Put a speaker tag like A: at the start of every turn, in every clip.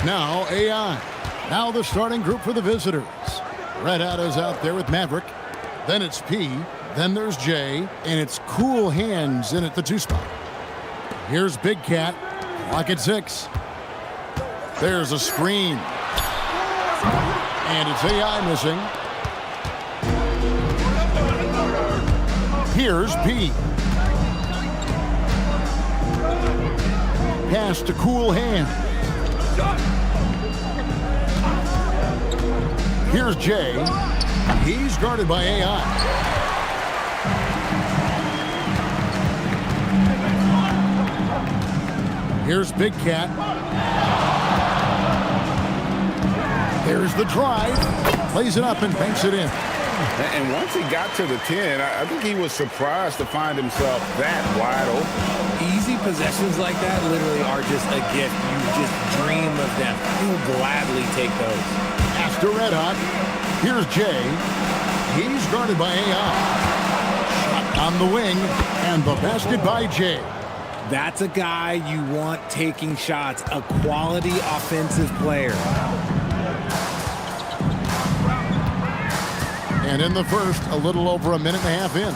A: Now AI. Now the starting group for the visitors. Red Hat is out there with Maverick. Then it's P. Then there's J. And it's Cool Hands in at the 2 spot. Here's Big Cat. Clock at 6. There's a screen. And it's AI missing. Here's P. Pass to Cool Hand. Here's Jay. He's guarded by AI. Here's Big Cat. There's the drive. Plays it up and banks it in.
B: And once he got to the 10, I think he was surprised to find himself that wide open.
C: Easy possessions like that literally are just a gift. You just dream of them. You'll gladly take those.
A: After Red Hot, here's Jay. He's guarded by AI. Shot on the wing, and the basket by Jay.
C: That's a guy you want taking shots, a quality offensive player.
A: And in the first, a little over a minute and a half in.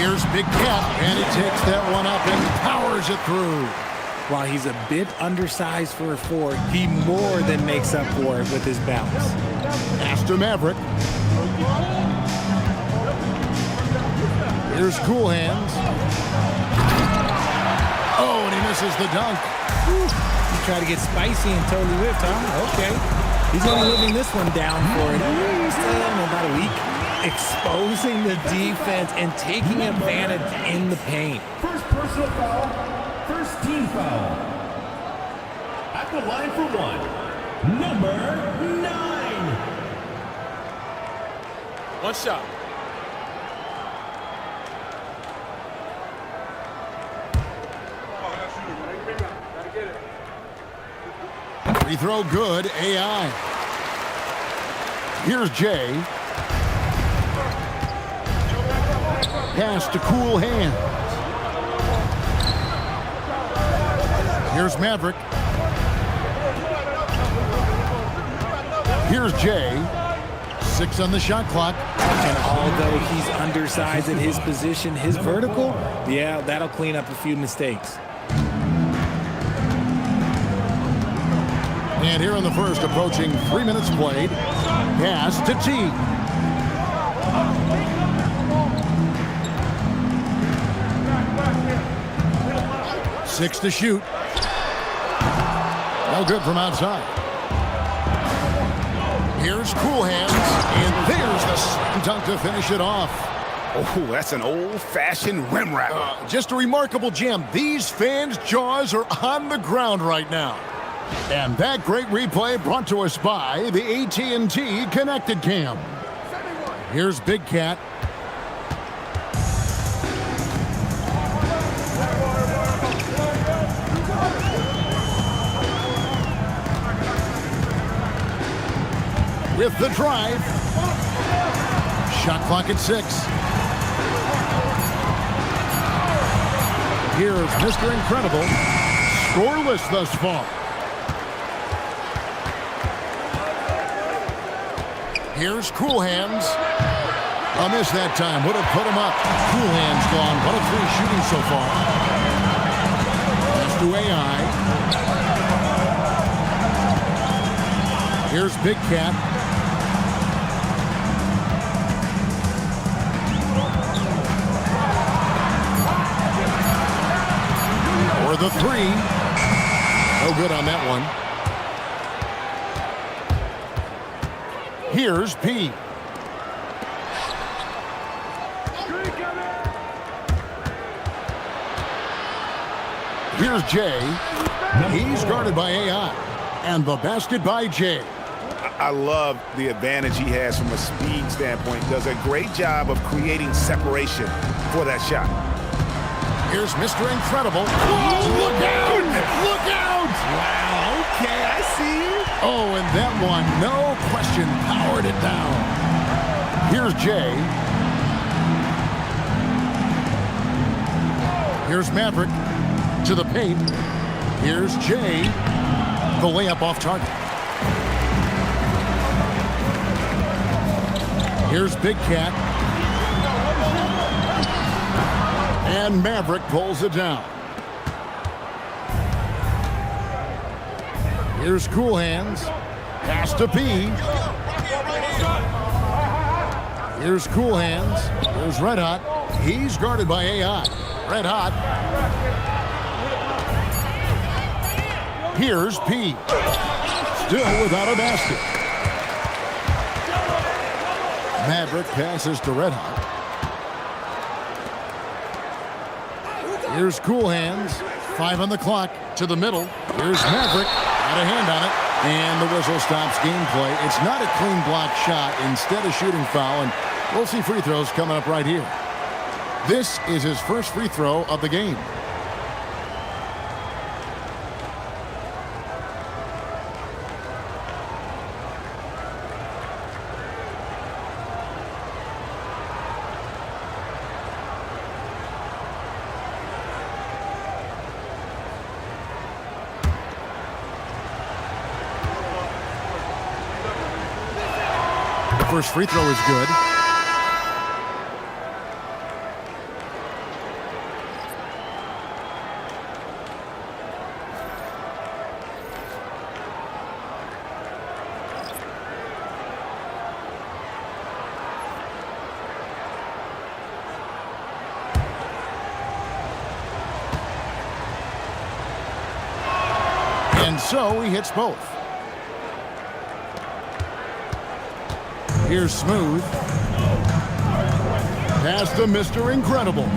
A: Here's Big Cat, and he takes that one up and powers it through.
C: While he's a bit undersized for a 4, he more than makes up for it with his bounce.
A: Astor Maverick. Here's Cool Hands. Oh, and he misses the dunk.
C: You try to get spicy and totally whipped, huh? Okay. He's only living this one down for about a week. Exposing the defense and taking advantage in the paint.
D: First personal foul, first team foul. At the line for 1, number 9.
C: One shot.
A: Free throw good, AI. Here's Jay. Pass to Cool Hands. Here's Maverick. Here's Jay. 6 on the shot clock.
C: And although he's undersized at his position, his vertical, yeah, that'll clean up a few mistakes.
A: And here in the first, approaching 3 minutes played. Pass to T. Six to shoot. No good from outside. Here's Cool Hands, and there's the slam dunk to finish it off.
B: Oh, that's an old-fashioned rim wrap.
A: Just a remarkable jam. These fans' jaws are on the ground right now. And that great replay brought to us by the AT&T Connected Cam. Here's Big Cat. With the drive. Shot clock at 6. Here's Mr. Incredible. Scoreless thus far. Here's Cool Hands. A miss that time. Would have put him up. Cool Hands gone. 1 of 3 shooting so far. Pass to AI. Here's Big Cat. For the 3. No good on that one. Here's P. Here's J. He's guarded by AI. And the basket by J.
B: I love the advantage he has from a speed standpoint. Does a great job of creating separation for that shot.
A: Here's Mr. Incredible. Oh, look out! Look out!
C: Wow, okay, I see you.
A: Oh, and that one, no question, powered it down. Here's Jay. Here's Maverick to the paint. Here's Jay. The layup off target. Here's Big Cat. And Maverick pulls it down. Here's Cool Hands. Pass to P. Here's Cool Hands. Here's Red Hot. He's guarded by AI. Red Hot. Here's P. Still without a basket. Maverick passes to Red Hot. Here's Cool Hands. 5 on the clock. To the middle. Here's Maverick. Got a hand on it. And the whistle stops gameplay. It's not a clean block shot. Instead, a shooting foul. And we'll see free throws coming up right here. This is his first free throw of the game. First free throw is good. And so he hits both. Here's Smooth. Pass to Mr. Incredible.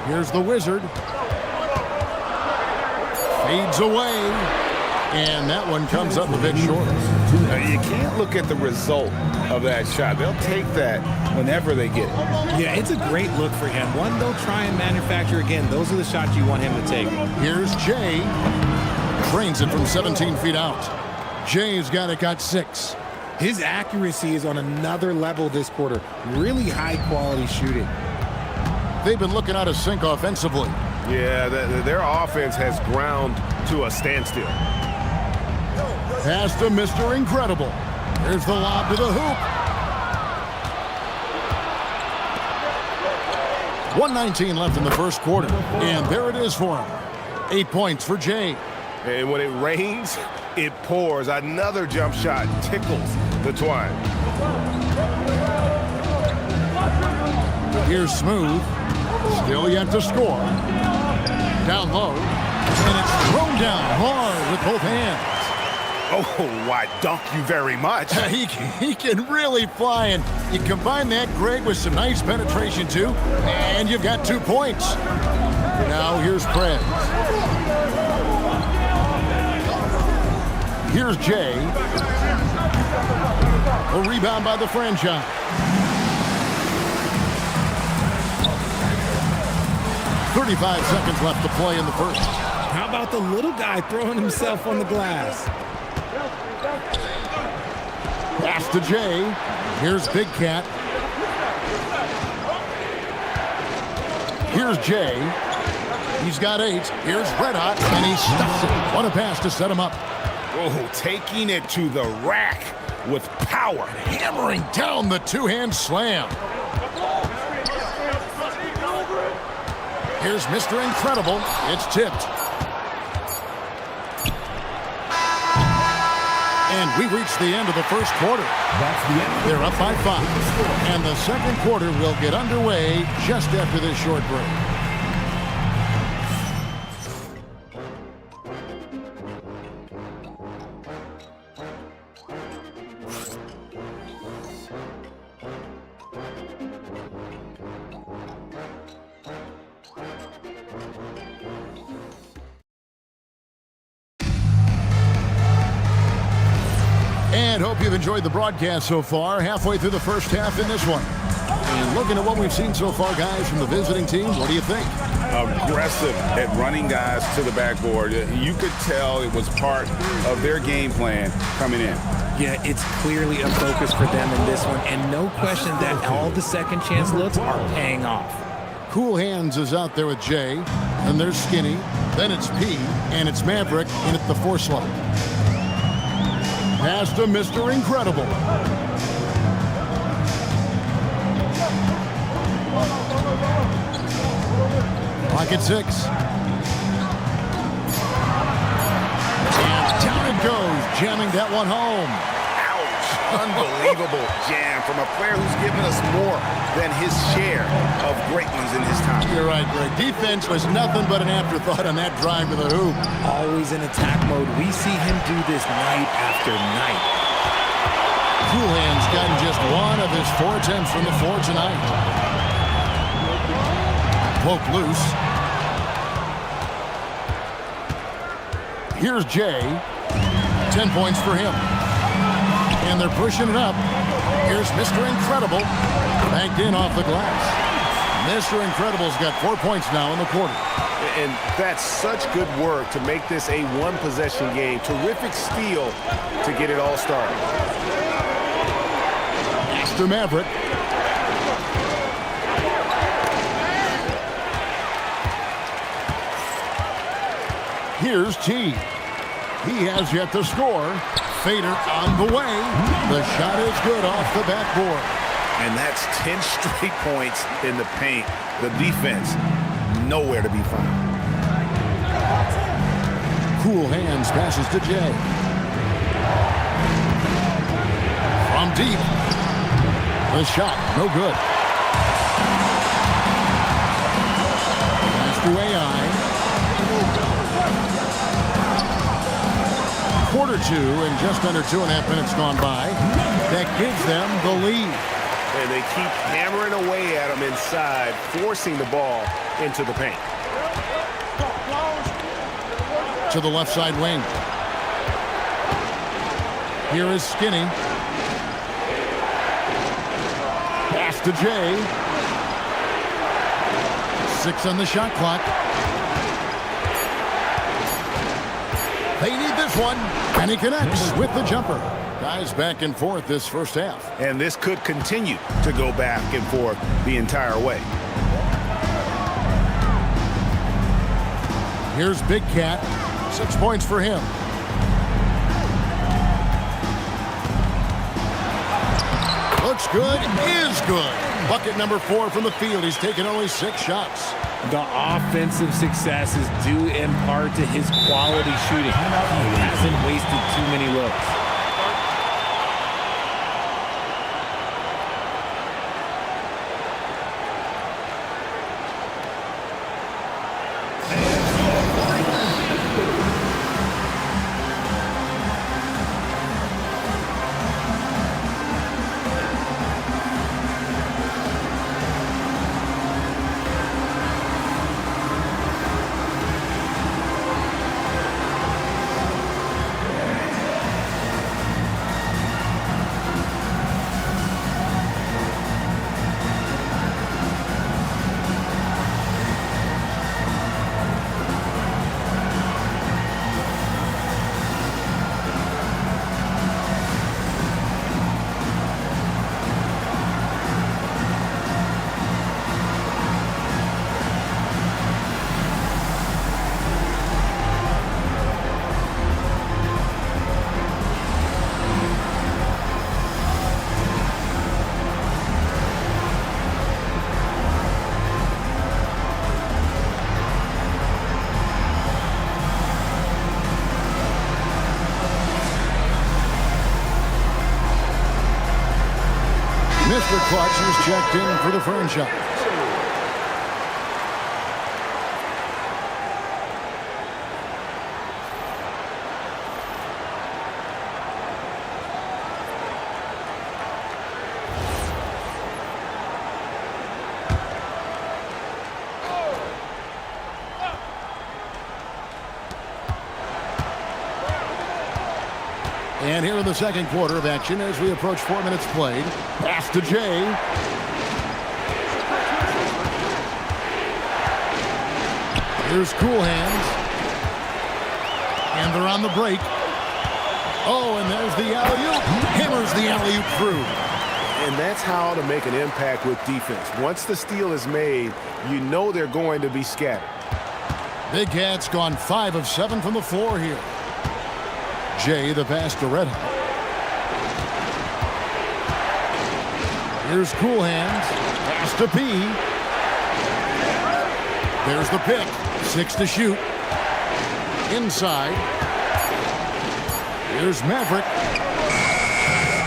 A: Here's the Wizard. Fades away. And that one comes up a bit short.
B: You can't look at the result of that shot. They'll take that whenever they get it.
C: Yeah, it's a great look for him. One they'll try and manufacture again. Those are the shots you want him to take.
A: Here's Jay. Trains it from 17 feet out. Jay's got 6.
C: His accuracy is on another level this quarter. Really high quality shooting.
A: They've been looking out of sync offensively.
B: Yeah, their offense has ground to a standstill.
A: Pass to Mr. Incredible. Here's the lob to the hoop. 1:19 left in the first quarter. And there it is for him. 8 points for Jay.
B: And when it rains, it pours. Another jump shot tickles the twine.
A: Here's Smooth. Still yet to score. Down low. And it's thrown down hard with both hands.
B: Oh, why, dunk you very much.
A: He can really fly, and you combine that, Greg, with some nice penetration, too, and you've got 2 points. Now here's Prez. Here's Jay. A rebound by the franchise. .35 seconds left to play in the first.
C: How about the little guy throwing himself on the glass?
A: Pass to Jay. Here's Big Cat. Here's Jay. He's got 8. Here's Red Hot, and he stuffs it. What a pass to set him up.
B: Oh, taking it to the rack with power.
A: Hammering down the two-hand slam. Here's Mr. Incredible. It's tipped. And we reached the end of the first quarter.
D: That's the end.
A: They're up by 5. And the second quarter will get underway just after this short break. And hope you've enjoyed the broadcast so far. Halfway through the first half in this one. And looking at what we've seen so far, guys, from the visiting team, what do you think?
B: Aggressive at running guys to the backboard. You could tell it was part of their game plan coming in.
C: Yeah, it's clearly a focus for them in this one, and no question that all the second chance looks are paying off.
A: Cool Hands is out there with Jay, and there's Skinny, then it's P, and it's Maverick in at the 4 slot. Pass to Mr. Incredible. Pocket 6. And down it goes, jamming that one home.
B: Ouch. Unbelievable jam from a player who's given us more than his share of great ones in his time.
A: You're right, Greg. Defense was nothing but an afterthought on that drive to the hoop.
C: Always in attack mode. We see him do this night after night.
A: Cool Hands gotten just one of his 4 attempts from the floor tonight. Poke loose. Here's Jay. 10 points for him. And they're pushing it up. Here's Mr. Incredible. Banked in off the glass. Mr. Incredible's got 4 points now in the quarter.
B: And that's such good work to make this a one-possession game. Terrific steal to get it all started.
A: Mr. Maverick. Here's T. He has yet to score. Fader on the way. The shot is good off the backboard.
B: And that's 10 straight points in the paint. The defense, nowhere to be found.
A: Cool Hands passes to Jay. From deep. The shot, no good. Pass to AI. Quarter 2 and just under 2.5 minutes gone by. That gives them the lead.
B: And they keep hammering away at him inside, forcing the ball into the paint.
A: To the left side wing. Here is Skinny. Pass to Jay. 6 on the shot clock. They need this one. And he connects with the jumper. Guys back and forth this first half.
B: And this could continue to go back and forth the entire way.
A: Here's Big Cat. 6 points for him. Looks good, is good. Bucket number 4 from the field. He's taken only 6 shots.
C: The offensive success is due in part to his quality shooting. He hasn't wasted too many looks.
A: Mr. Clutch is checked in for the franchise. And here in the second quarter of action as we approach 4 minutes played. Pass to Jay. Here's Cool Hands. And they're on the break. Oh, and there's the alley-oop. Hammers the alley-oop through.
B: And that's how to make an impact with defense. Once the steal is made, you know they're going to be scattered.
A: Big Cat's gone 5 of 7 from the floor here. Jay, the pass to Red Hot. Here's Cool Hands. Pass to P. There's the pick. 6 to shoot. Inside. Here's Maverick.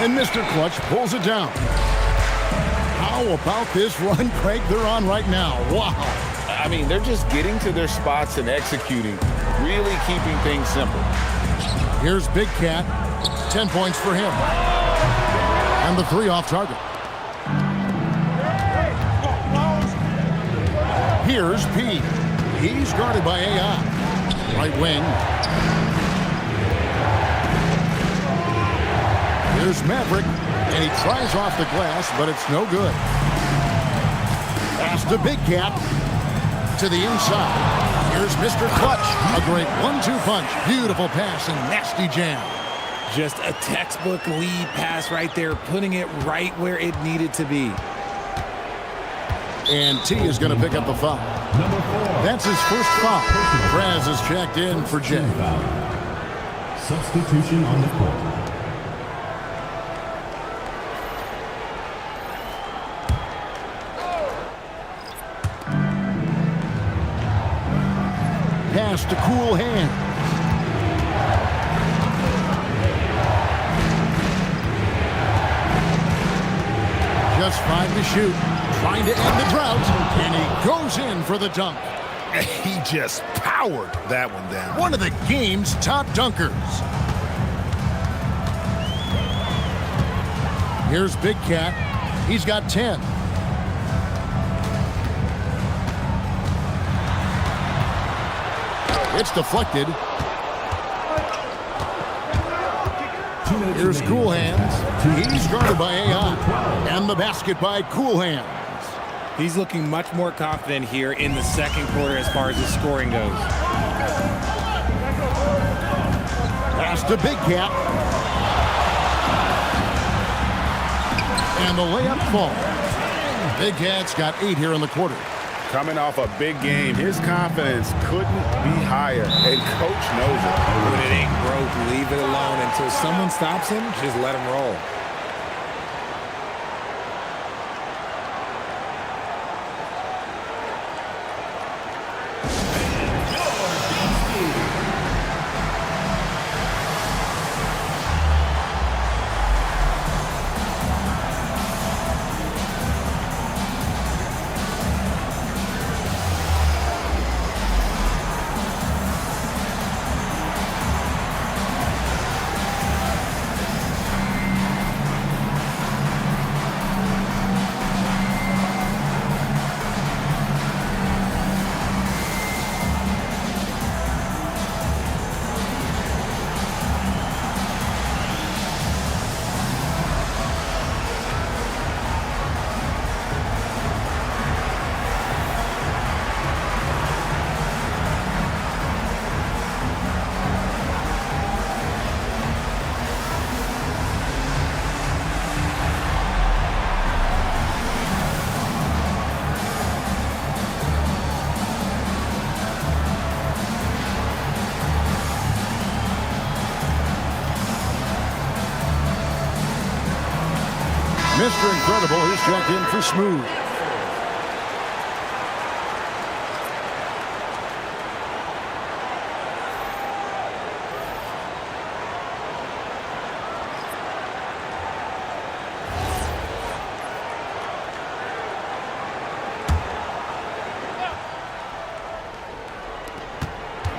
A: And Mr. Clutch pulls it down. How about this run, Craig, they're on right now? Wow.
B: I mean, they're just getting to their spots and executing, really keeping things simple.
A: Here's Big Cat. 10 points for him. And the 3 off target. Here's P. He's guarded by AI. Right wing. Here's Maverick. And he tries off the glass, but it's no good. Pass to Big Cat. To the inside. Here's Mr. Clutch. A great 1-2 punch. Beautiful pass and nasty jam.
C: Just a textbook lead pass right there, putting it right where it needed to be.
A: And T is going to pick up the foul.
D: Number 4.
A: That's his first foul. Kraz is checked in for Jay.
D: Substitution on the court.
A: Pass to Cool Hands. Just 5 to shoot. Trying to end the drought. And he goes in for the dunk.
B: He just powered that one down.
A: One of the game's top dunkers. Here's Big Cat. He's got 10. It's deflected. Here's Cool Hands. He's guarded by AI. And the basket by Cool Hands.
C: He's looking much more confident here in the second quarter as far as his scoring goes.
A: Pass to Big Cat. And the layup falls. Big Cat's got 8 here in the quarter.
B: Coming off a big game, his confidence couldn't be higher, and coach knows it.
C: When it ain't broke, leave it alone until someone stops him. Just let him roll.
A: Mr. Incredible, he's checked in for Smooth.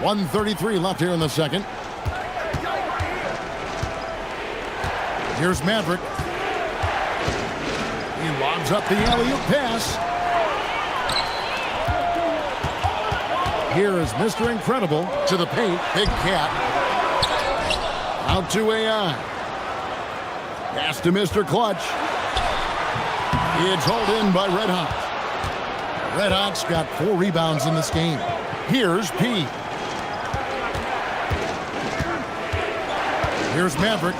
A: .133 left here in the second. Here's Maverick. He lobs up the alley-oop pass. Here is Mr. Incredible to the paint. Big Cat. Out to AI. Pass to Mr. Clutch. It's hauled in by Red Hot. Red Hot's got 4 rebounds in this game. Here's P. Here's Maverick.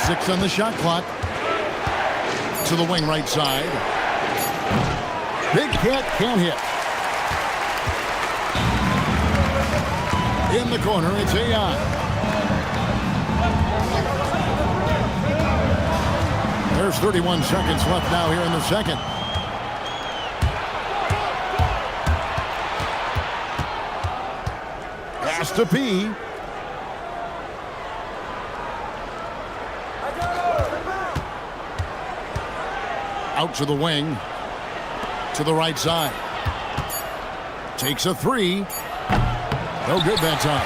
A: 6 on the shot clock. To the wing right side. Big Cat can't hit. In the corner, it's AI. There's 31 seconds left now here in the second. Pass to P. Out to the wing. To the right side. Takes a 3. No good that time.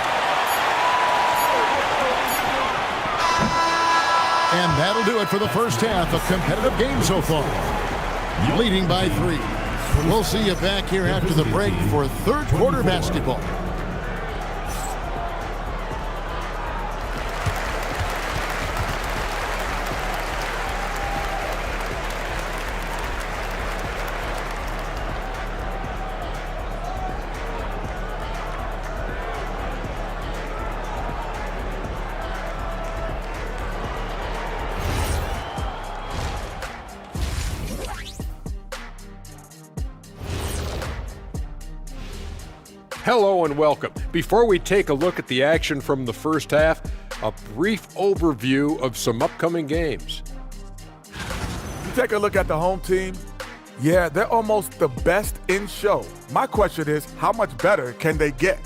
A: And that'll do it for the first half. A competitive game so far. Leading by 3. We'll see you back here after the break for third quarter basketball.
E: Hello and welcome. Before we take a look at the action from the first half, a brief overview of some upcoming games.
F: You take a look at the home team, yeah, they're almost the best in show. My question is, how much better can they get?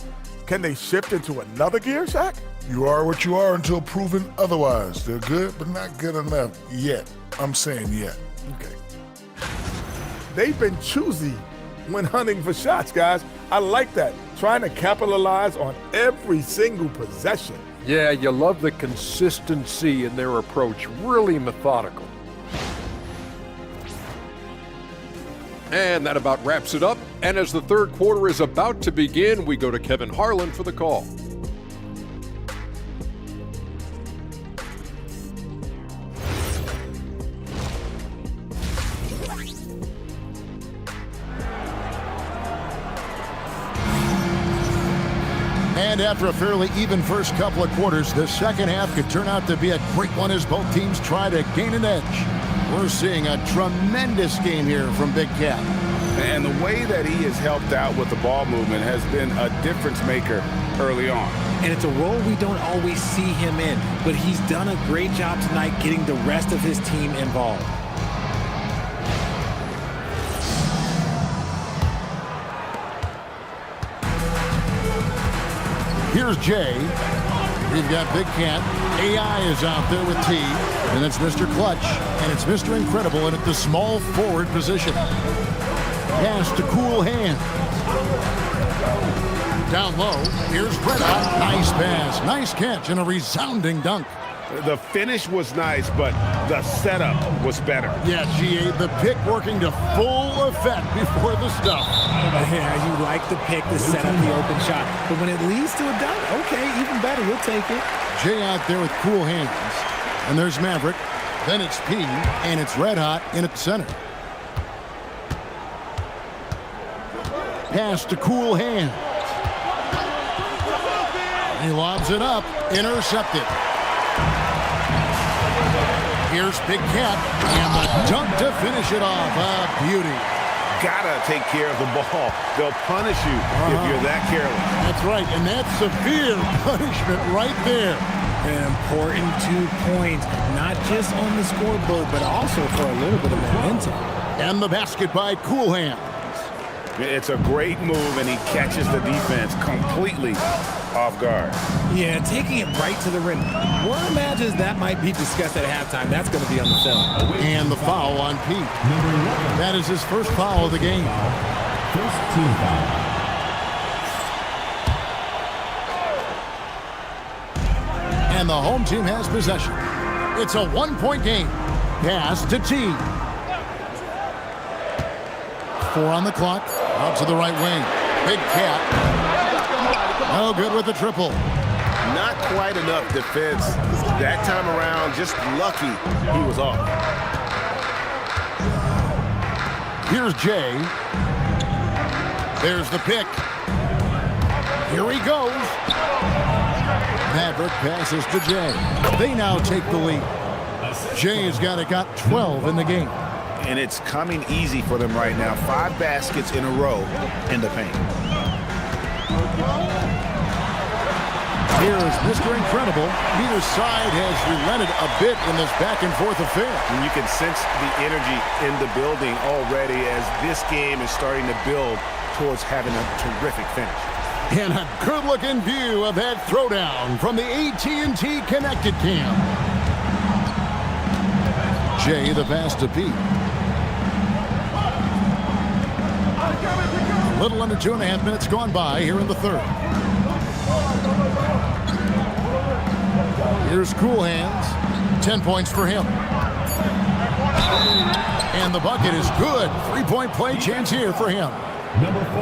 F: Can they shift into another gear, Shaq?
G: You are what you are until proven otherwise. They're good, but not good enough yet. I'm saying yet.
F: Okay. They've been choosy when hunting for shots, guys. I like that. Trying to capitalize on every single possession.
E: Yeah, you love the consistency in their approach. Really methodical. And that about wraps it up. And as the third quarter is about to begin, we go to Kevin Harlan for the call.
A: And after a fairly even first couple of quarters, the second half could turn out to be a great one as both teams try to gain an edge. We're seeing a tremendous game here from Big Cat.
B: And the way that he has helped out with the ball movement has been a difference maker early on.
C: And it's a role we don't always see him in, but he's done a great job tonight getting the rest of his team involved.
A: Here's Jay. We've got Big Cat. AI is out there with T. And it's Mr. Clutch. And it's Mr. Incredible in at the small forward position. Pass to Cool Hand. Down low. Here's Red Hot. Nice pass. Nice catch and a resounding dunk.
B: The finish was nice, but the setup was better.
A: Yeah, GA, the pick working to full effect before the stuff.
C: Yeah, you like the pick to set up the open shot. But when it leads to a dunk, okay, even better, we'll take it.
A: Jay out there with cool hands. And there's Maverick. Then it's P, and it's Red Hot in at the center. Pass to Cool Hands. He lobs it up. Intercepted. Here's Big Cat, and the dunk to finish it off. A beauty.
B: Gotta take care of the ball. They'll punish you if you're that careless.
A: That's right, and that's severe punishment right there.
C: An important 2 points, not just on the scoreboard, but also for a little bit of momentum.
A: And the basket by Cool Hands.
B: It's a great move, and he catches the defense completely off guard.
C: Yeah, taking it right to the rim. One imagines that might be discussed at halftime. That's going to be on the film.
A: And the foul on Pete. That is his first foul of the game.
D: First team foul.
A: And the home team has possession. It's a 1-point game. Pass to T. 4 on the clock. Out to the right wing. Big Cat. No good with the triple.
B: Not quite enough defense. That time around, just lucky he was off.
A: Here's Jay. There's the pick. Here he goes. Maverick passes to Jay. They now take the lead. Jay's got 12 in the game.
B: And it's coming easy for them right now. 5 baskets in a row in the paint.
A: Here's Mr. Incredible. Neither side has relented a bit in this back-and-forth affair.
B: And you can sense the energy in the building already as this game is starting to build towards having a terrific finish.
A: And a good-looking view of that throwdown from the AT&T Connected Cam. Jay, the pass to Pete. A little under 2.5 minutes gone by here in the third. Here's Cool Hands. 10 points for him. And the bucket is good. 3-point play chance here for him.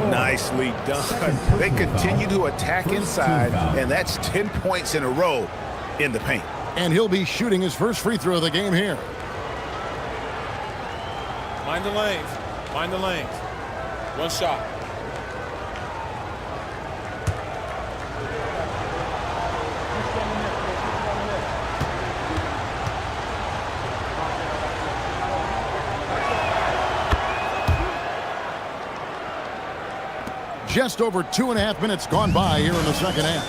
B: Nicely done. They continue to attack inside, and that's 10 points in a row in the paint.
A: And he'll be shooting his first free throw of the game here.
H: Mind the lanes. Mind the lanes. One shot.
A: Just over 2.5 minutes gone by here in the second half.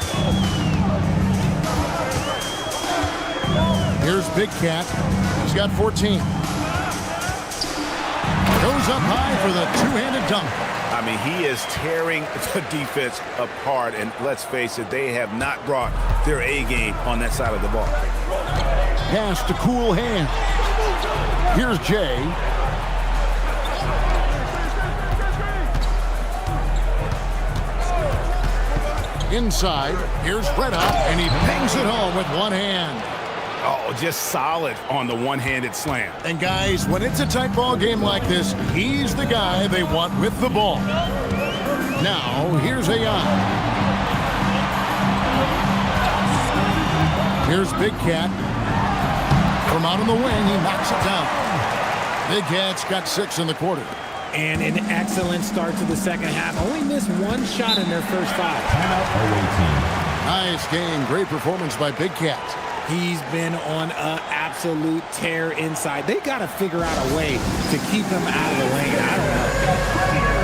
A: Here's Big Cat. He's got 14. Goes up high for the two-handed dunk.
B: I mean, he is tearing the defense apart, and let's face it, they have not brought their A game on that side of the ball.
A: Pass to Cool Hand. Here's Jay. Inside, here's Red Hot, and he bangs it home with one hand.
B: Oh, just solid on the one-handed slam.
A: And guys, when it's a tight ball game like this, he's the guy they want with the ball. Now, here's Ayan. Here's Big Cat. From out on the wing, he knocks it down. Big Cat's got 6 in the quarter.
C: And an excellent start to the second half. Only missed one shot in their first 5.
A: Nice game. Great performance by Big Cat.
C: He's been on an absolute tear inside. They got to figure out a way to keep him out of the lane. I don't know.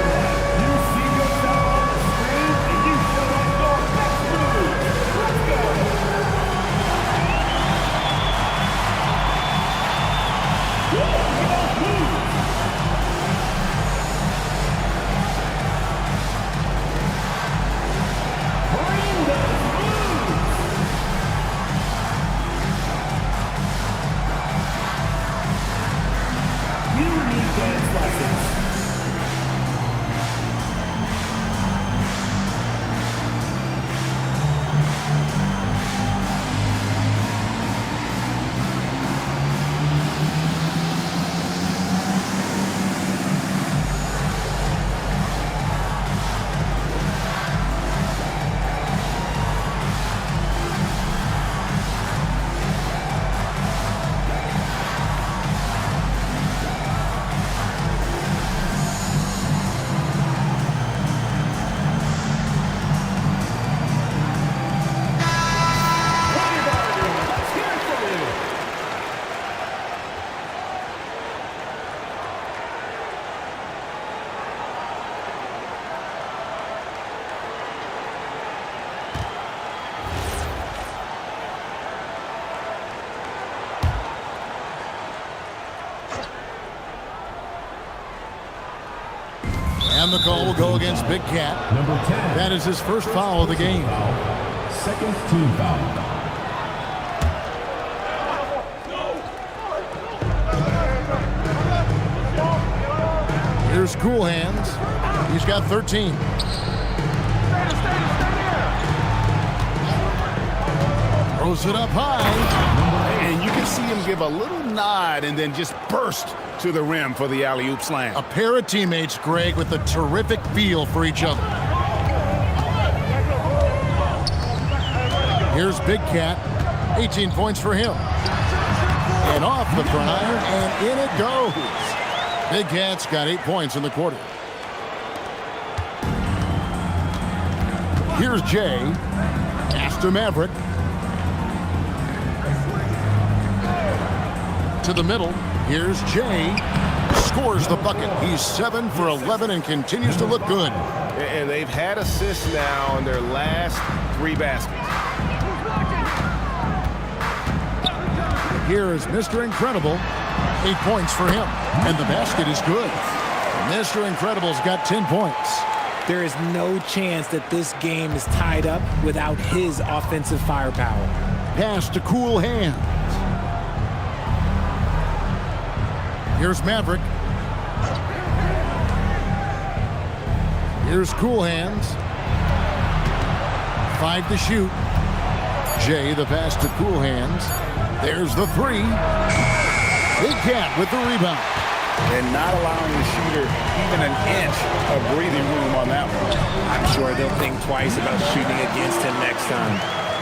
A: And the call will go against Big Cat.
D: Number 10.
A: That is his first foul of the game.
D: Second team foul.
A: Here's Cool Hands. He's got 13. Throws it up high.
B: And you can see him give a little nod and then just burst to the rim for the alley-oop slam.
A: A pair of teammates, Greg, with a terrific feel for each other. Here's Big Cat. 18 points for him. And off the front iron, and in it goes. Big Cat's got 8 points in the quarter. Here's Jay. Pass to Maverick. To the middle. Here's Jay. Scores the bucket. He's 7 for 11 and continues to look good.
B: And they've had assists now on their last 3 baskets.
A: Here is Mr. Incredible. 8 points for him. And the basket is good. Mr. Incredible's got 10 points.
C: There is no chance that this game is tied up without his offensive firepower.
A: Pass to Cool Hands. Here's Maverick. Here's Cool Hands. 5 to shoot. Jay, the pass to Cool Hands. There's the 3. Big Cat with the rebound.
B: And not allowing the shooter even an inch of breathing room on that one.
C: I'm sure they'll think twice about shooting against him next time.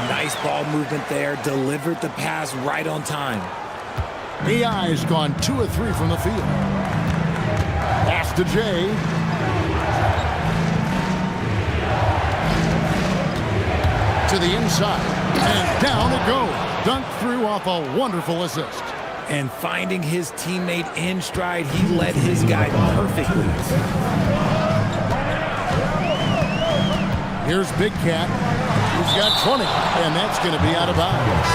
C: Nice ball movement there. Delivered the pass right on time.
A: AI's gone 2 of 3 from the field. Pass to Jay. To the inside. And down it goes. Dunked through off a wonderful assist.
C: And finding his teammate in stride, he led his guy perfectly.
A: Here's Big Cat. He's got 20, and that's going to be out of bounds.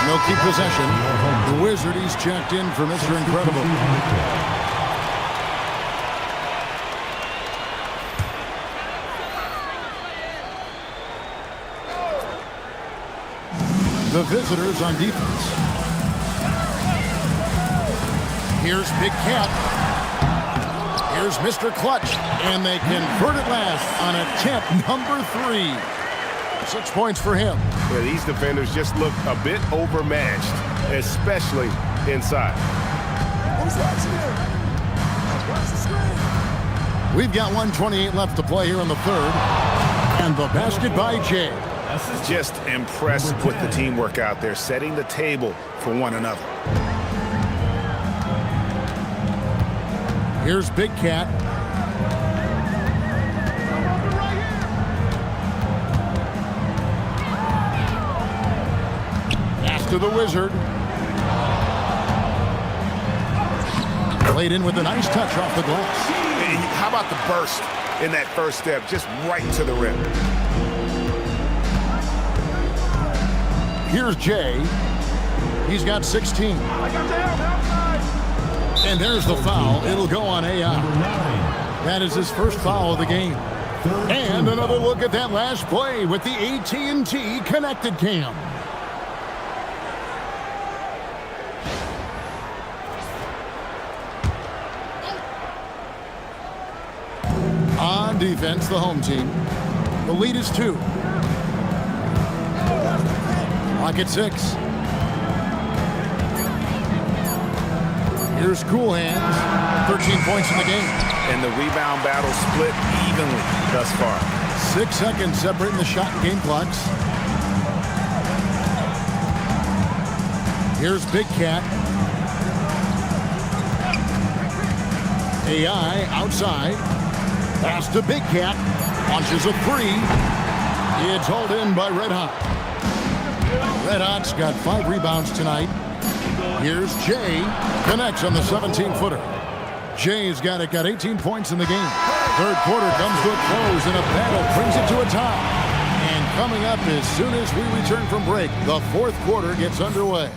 A: No keep possession. The Wizard, he's checked in for Mr. Incredible. The visitors on defense. Here's Big Cat. Here's Mr. Clutch. And they convert it last on attempt number 3. 6 points for him.
B: Yeah, these defenders just look a bit overmatched, especially inside.
A: We've got 1:28 left to play here in the third. And the basket by Jay.
B: Just impressed with the teamwork out there, setting the table for one another.
A: Here's Big Cat. Pass to the Wizard. Played in with a nice touch off the glass.
B: Hey, how about the burst in that first step, just right to the rim?
A: Here's Jay. He's got 16. And there's the foul. It'll go on AI. That is his first foul of the game. And another look at that last play with the AT&T connected cam. On defense, the home team. The lead is 2. Clock at 6. Here's Cool Hands. 13 points in the game.
B: And the rebound battle split evenly thus far.
A: 6 seconds separating the shot and game clocks. Here's Big Cat. AI outside. Pass to Big Cat. Launches a 3. It's hauled in by Red Hot. Red Hot's got 5 rebounds tonight. Here's Jay. Connects on the 17-footer. Jay's got 18 points in the game. Third quarter comes to a close, and a battle brings it to a tie. And coming up as soon as we return from break, the fourth quarter gets underway.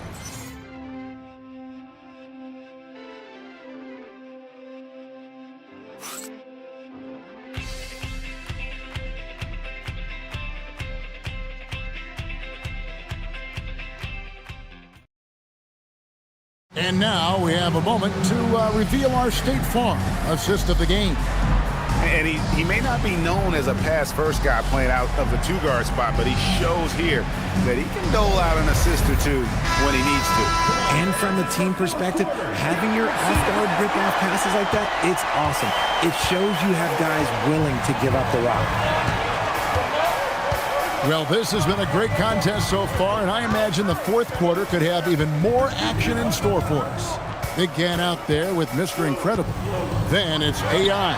A: And now we have a moment to reveal our State Farm assist of the game.
B: And he may not be known as a pass-first guy playing out of the 2-guard spot, but he shows here that he can dole out an assist or 2 when he needs to.
C: And from the team perspective, having your off-guard rip-off passes like that, it's awesome. It shows you have guys willing to give up the rock.
A: Well, this has been a great contest so far, and I imagine the fourth quarter could have even more action in store for us. Big Cat out there with Mr. Incredible. Then it's AI.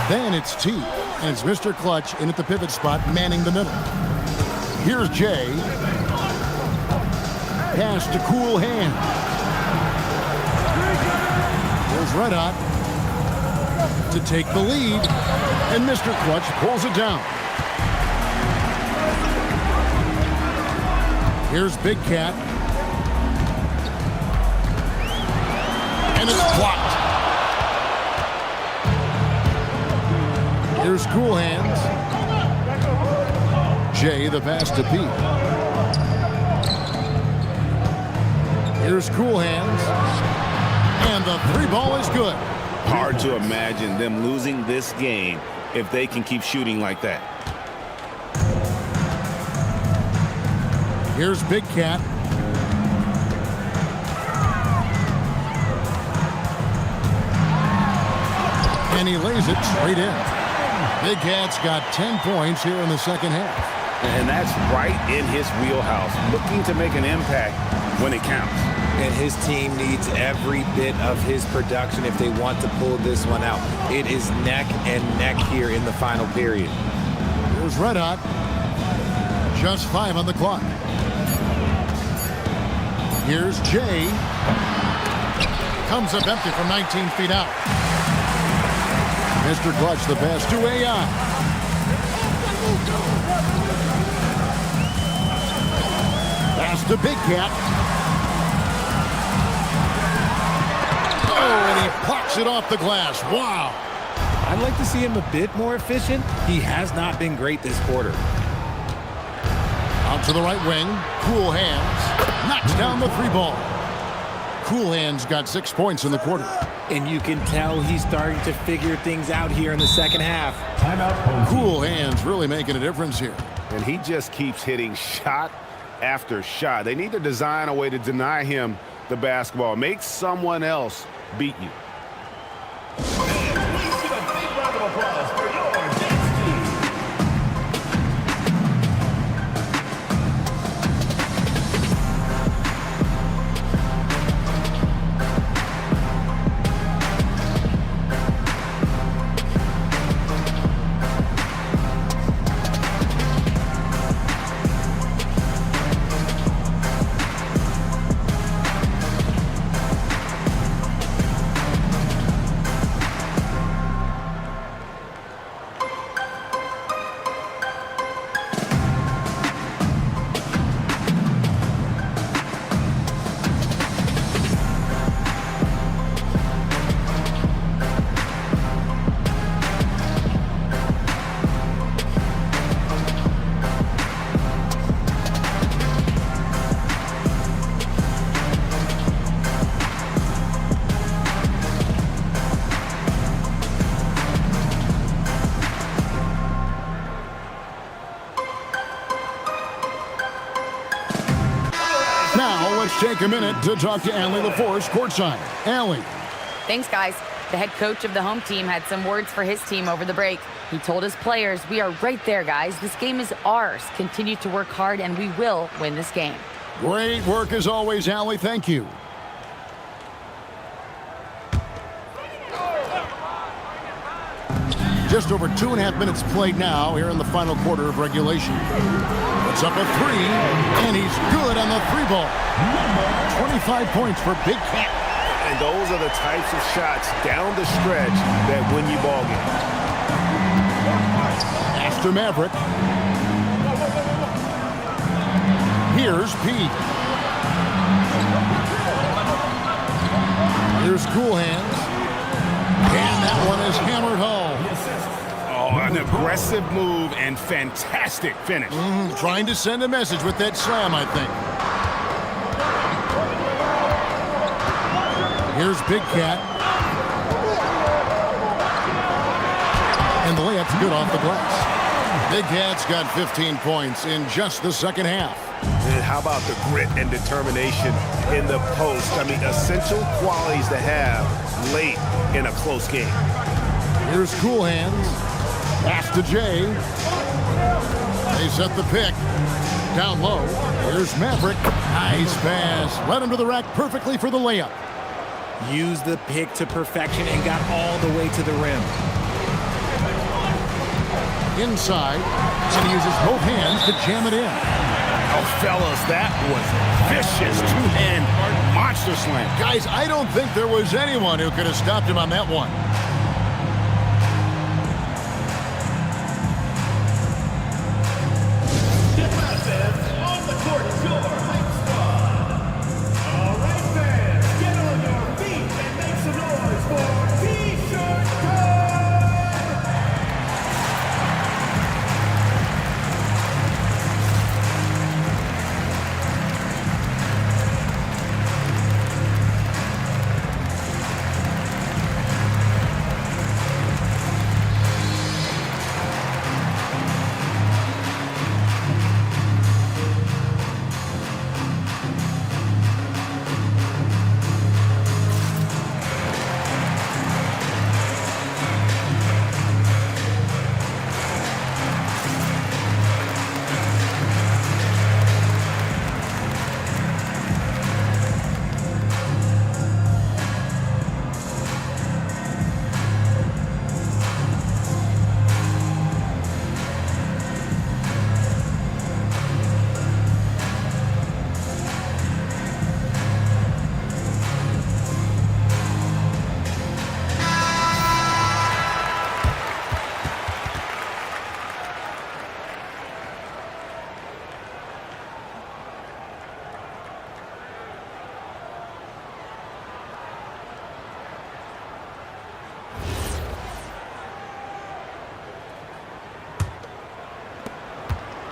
A: Then it's T. And it's Mr. Clutch in at the pivot spot, manning the middle. Here's Jay. Pass to Cool Hand. Here's Red Hot to take the lead. And Mr. Clutch pulls it down. Here's Big Cat. And it's blocked. Here's Cool Hands. Jay, the pass to Pete. Here's Cool Hands. And the three ball is good.
B: Hard to imagine them losing this game if they can keep shooting like that.
A: Here's Big Cat. And he lays it straight in. Big Cat's got 10 points here in the second half.
B: And that's right in his wheelhouse, looking to make an impact when it counts.
C: And his team needs every bit of his production if they want to pull this one out. It is neck and neck here in the final period.
A: Here's Red Hot. Just 5 on the clock. Here's Jay. Comes up empty from 19 feet out. Mr. Clutch, the pass to AI. Pass to Big Cat. Oh, and he plucks it off the glass. Wow.
C: I'd like to see him a bit more efficient. He has not been great this quarter.
A: Out to the right wing. Cool Hands knocks down the three ball. Cool Hands got 6 points in the quarter.
C: And you can tell he's starting to figure things out here in the second half.
D: Timeout.
A: Cool Hands really making a difference here.
B: And he just keeps hitting shot after shot. They need to design a way to deny him the basketball. Make someone else beat you.
D: Please give a big round of applause for your dance team.
A: Now let's take a minute to talk to Allie LaForce courtside. Allie.
I: Thanks, guys. The head coach of the home team had some words for his team over the break. He told his players, "We are right there, guys. This game is ours. Continue to work hard, and we will win this game."
A: Great work as always, Allie. Thank you. Just over 2.5 minutes played now here in the final quarter of regulation. It's up a three, and he's good on the three ball. 25 points for Big Cat.
B: And those are the types of shots down the stretch that win you ball games.
A: After Maverick. Here's Pete. Here's Cool Hands. And that one is hammered home.
B: Oh, an aggressive move and fantastic finish.
A: Trying to send a message with that slam, I think. Here's Big Cat. And the layup's good off the glass. Big Cat's got 15 points in just the second half.
B: And how about the grit and determination in the post? I mean, essential qualities to have late in a close game.
A: Here's Cool Hands. Pass to Jay. They set the pick. Down low. Here's Maverick. Nice pass. Led him to the rack perfectly for the layup.
C: Used the pick to perfection and got all the way to the rim.
A: Inside, and he uses both hands to jam it in.
B: Oh, fellas, that was vicious two-hand monster slam.
A: Guys, I don't think there was anyone who could have stopped him on that one.
D: On the court, your hype squad. All right, fans, get on your feet and make some noise for T-shirt time!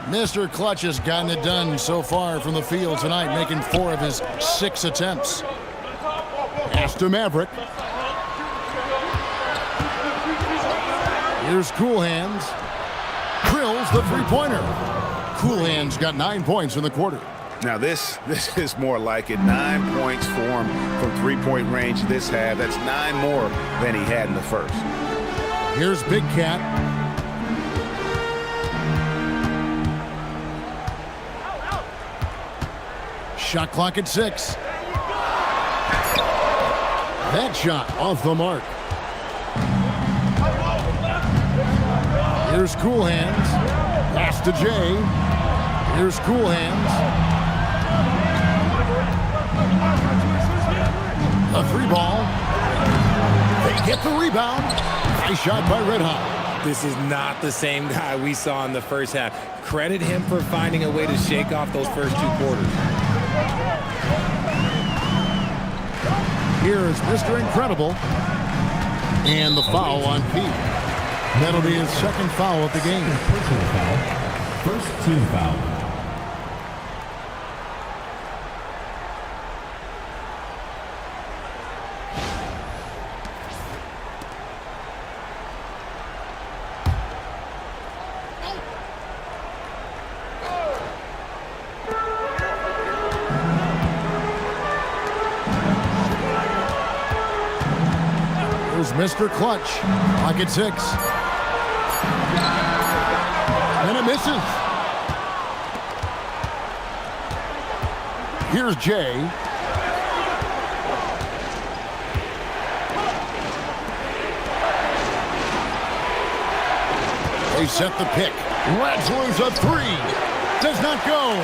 A: Mr. Clutch has gotten it done so far from the field tonight, making 4 of his 6 attempts. Pass to Maverick. Here's Cool Hands. Drills the three-pointer. Cool Hands got 9 points in the quarter.
B: Now this is more like it. 9 points for him from three-point range this half. That's 9 more than he had in the first.
A: Here's Big Cat. Shot clock at 6. That shot off the mark. Here's Cool Hands. Pass to Jay. Here's Cool Hands. A 3-ball. They get the rebound. Nice shot by Red Hot.
C: This is not the same guy we saw in the first half. Credit him for finding a way to shake off those first 2 quarters.
A: Here is Mr. Incredible. And the foul on Pete. That'll be his second foul of the game.
D: Personal foul. First team foul.
A: Here's Mr. Clutch. Clock at 6. And it misses. Here's Jay. They set the pick. Reds lose a 3. Does not go.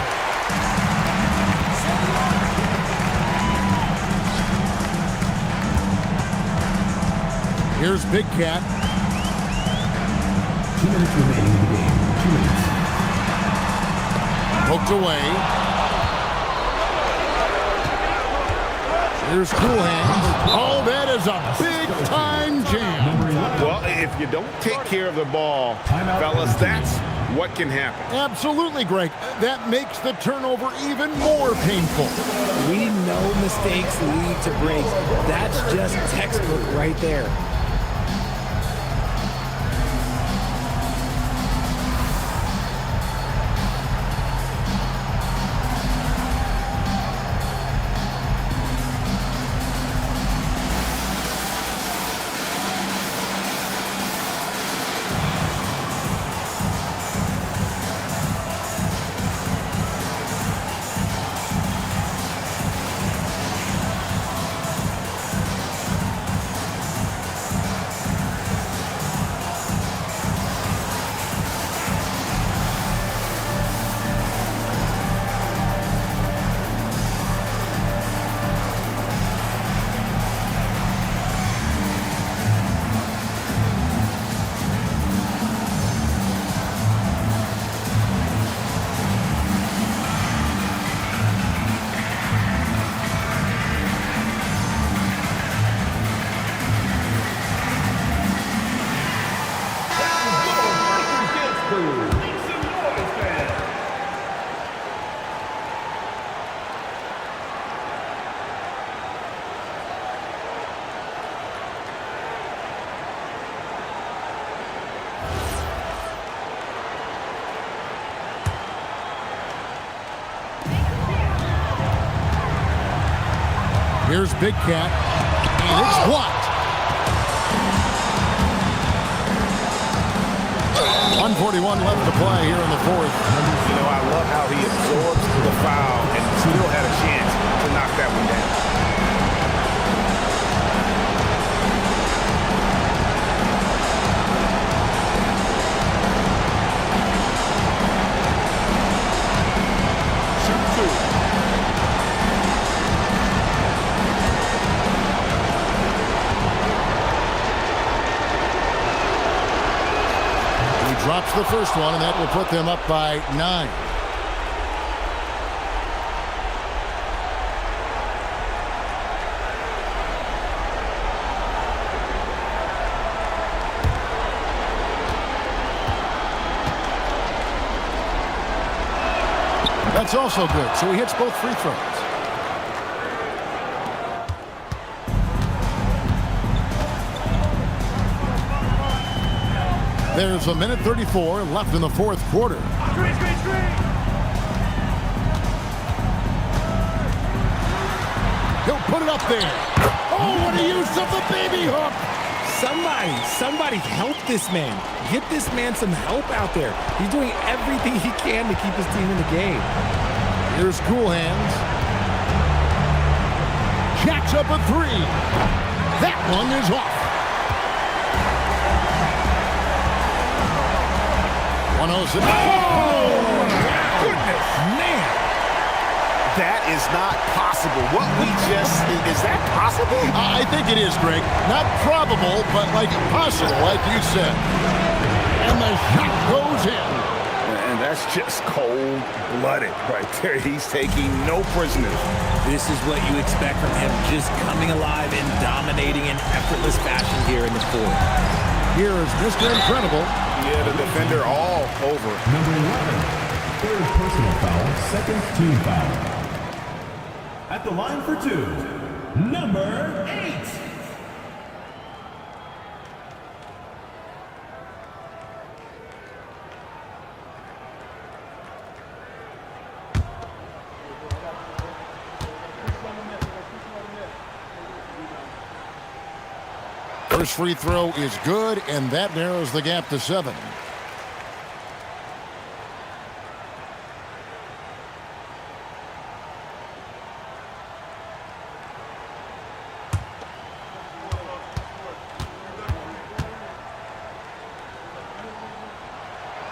A: Here's Big Cat.
D: 2 minutes remaining in the game. 2 minutes.
A: Poked away. Here's Cool Hands. Oh, that is a big-time jam.
B: Well, if you don't take care of the ball, fellas, that's what can happen.
A: Absolutely, Greg. That makes the turnover even more painful.
C: We know mistakes lead to breaks. That's just textbook right there.
A: Here's Big Cat, and it's blocked. 141 left to play here in the fourth.
B: You know, I love how he absorbs the foul and still had a chance to knock that one down.
A: Drops the first one, and that will put them up by 9. That's also good, so he hits both free throws. There's a minute 34 left in the fourth quarter. He'll put it up there. Oh, what a use of the baby hook.
C: Somebody help this man. Get this man some help out there. He's doing everything he can to keep his team in the game.
A: Here's Cool Hands. Jacks up a 3. That one is off. 106. Oh,
B: Goodness, man. That is not possible. What we just, is that possible?
A: I think it is, Greg. Not probable, but like possible, like you said. And the shot goes in.
B: And that's just cold-blooded right there. He's taking no prisoners.
C: This is what you expect from him, just coming alive and dominating in effortless fashion here in the fourth.
A: Here is Mr. Incredible.
B: Yeah, the defender all over.
D: Number 11, third personal foul, second team foul. At the line for 2, number 8.
A: First free throw is good, and that narrows the gap to 7.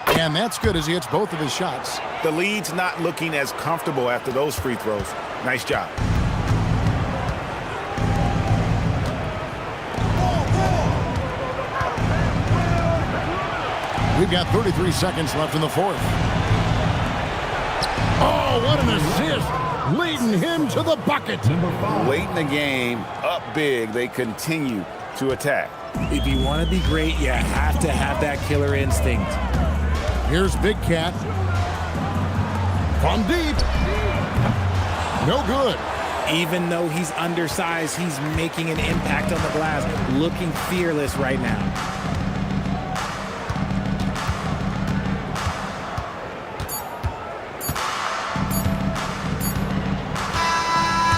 A: And that's good as he hits both of his shots.
B: The lead's not looking as comfortable after those free throws. Nice job.
A: We've got 33 seconds left in the fourth. Oh, what an assist! Leading him to the bucket.
B: Late in the game, up big, they continue to attack.
C: If you want to be great, you have to have that killer instinct.
A: Here's Big Cat. From deep. No good.
C: Even though he's undersized, he's making an impact on the glass, looking fearless right now.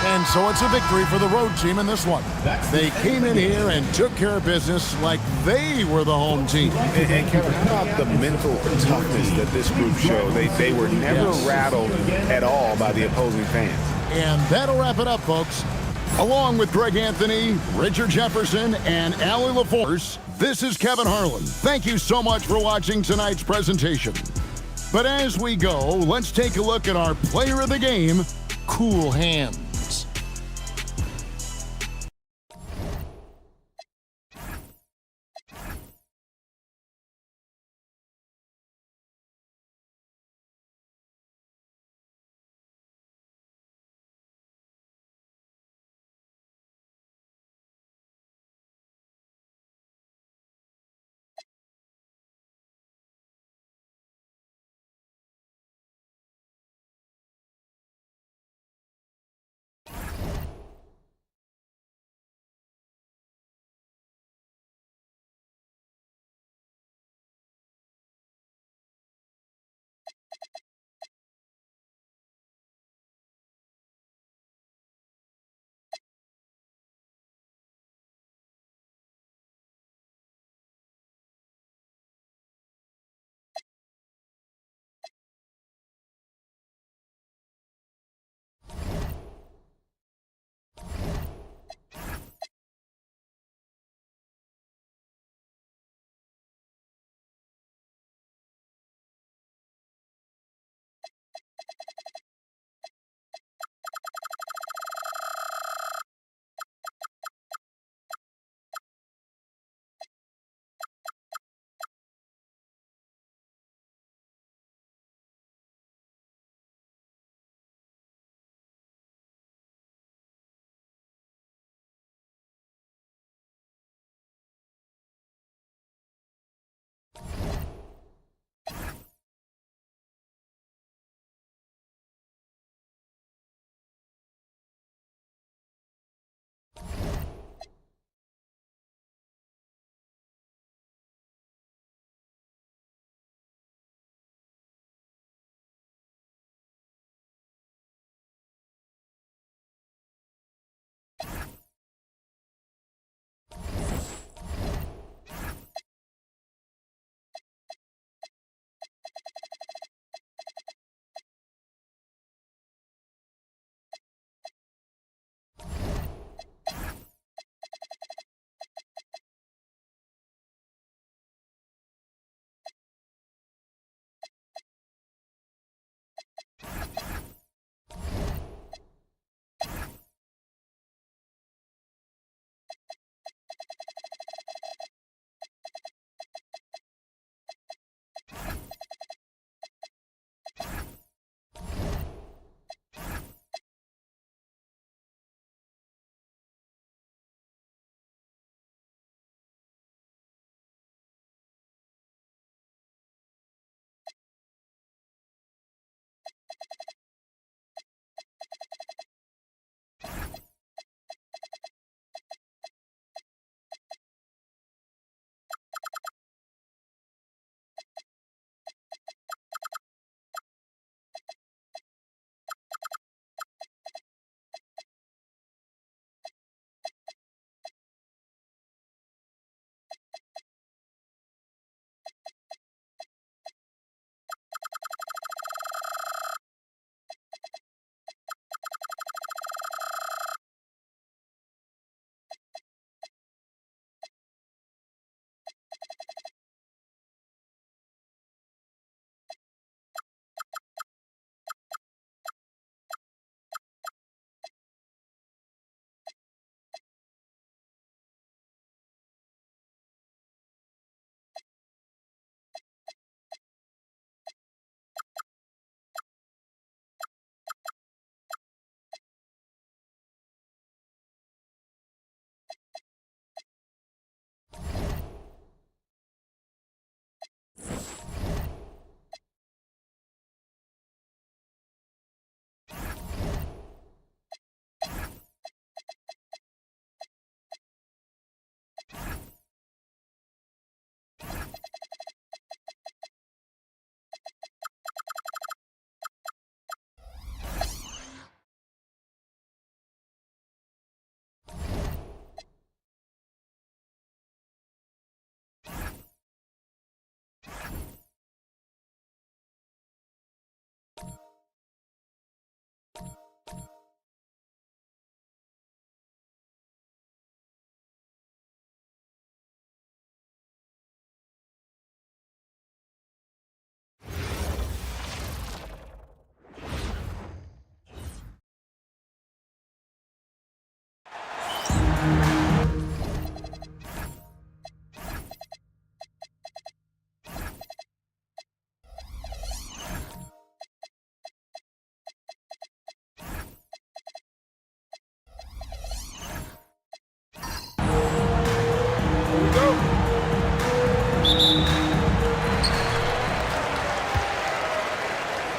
A: And so it's a victory for the road team in this one. They came in here and took care of business like they were the home team.
B: And Kevin, how about the mental toughness that this group showed? They were never rattled at all by the opposing fans.
A: And that'll wrap it up, folks. Along with Greg Anthony, Richard Jefferson, and Allie LaForce, this is Kevin Harlan. Thank you so much for watching tonight's presentation. But as we go, let's take a look at our player of the game, Cool Hands.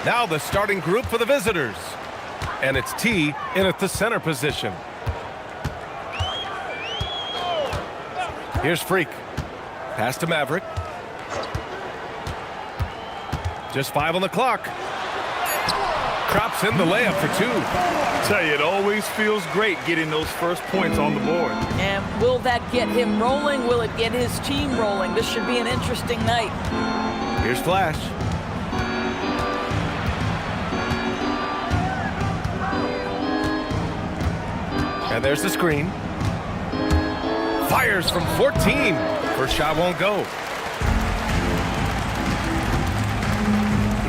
H: Now the starting group for the visitors. And it's T in at the center position. Here's Freak. Pass to Maverick. Just 5 on the clock. Drops in the layup for 2.
D: Tell you, it always feels great getting those first points on the board.
J: And will that get him rolling? Will it get his team rolling? This should be an interesting night.
H: Here's Flash. And there's the screen. Fires from 14. First shot won't go.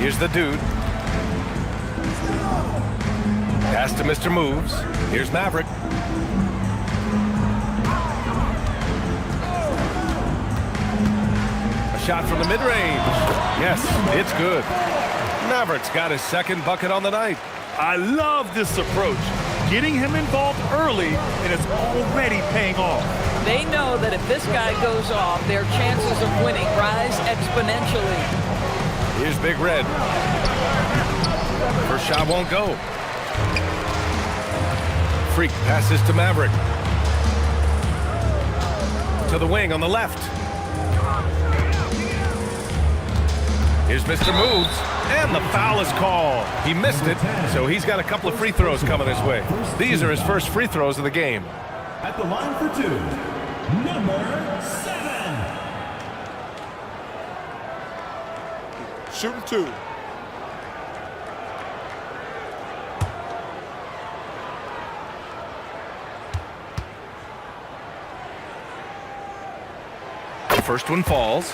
H: Here's the dude. Pass to Mr. Moves. Here's Maverick. A shot from the mid-range. Yes, it's good. Maverick's got his second bucket on the night.
D: I love this approach. Getting him involved early, and it's already paying off.
J: They know that if this guy goes off, their chances of winning rise exponentially.
H: Here's Big Red. First shot won't go. Freak passes to Maverick. To the wing on the left. Here's Mr. Moves, and the foul is called. He missed it, so he's got a couple of free throws coming his way. These are his first free throws of the game.
D: At the line for 2, number 7.
F: Shooting 2.
H: The first one falls.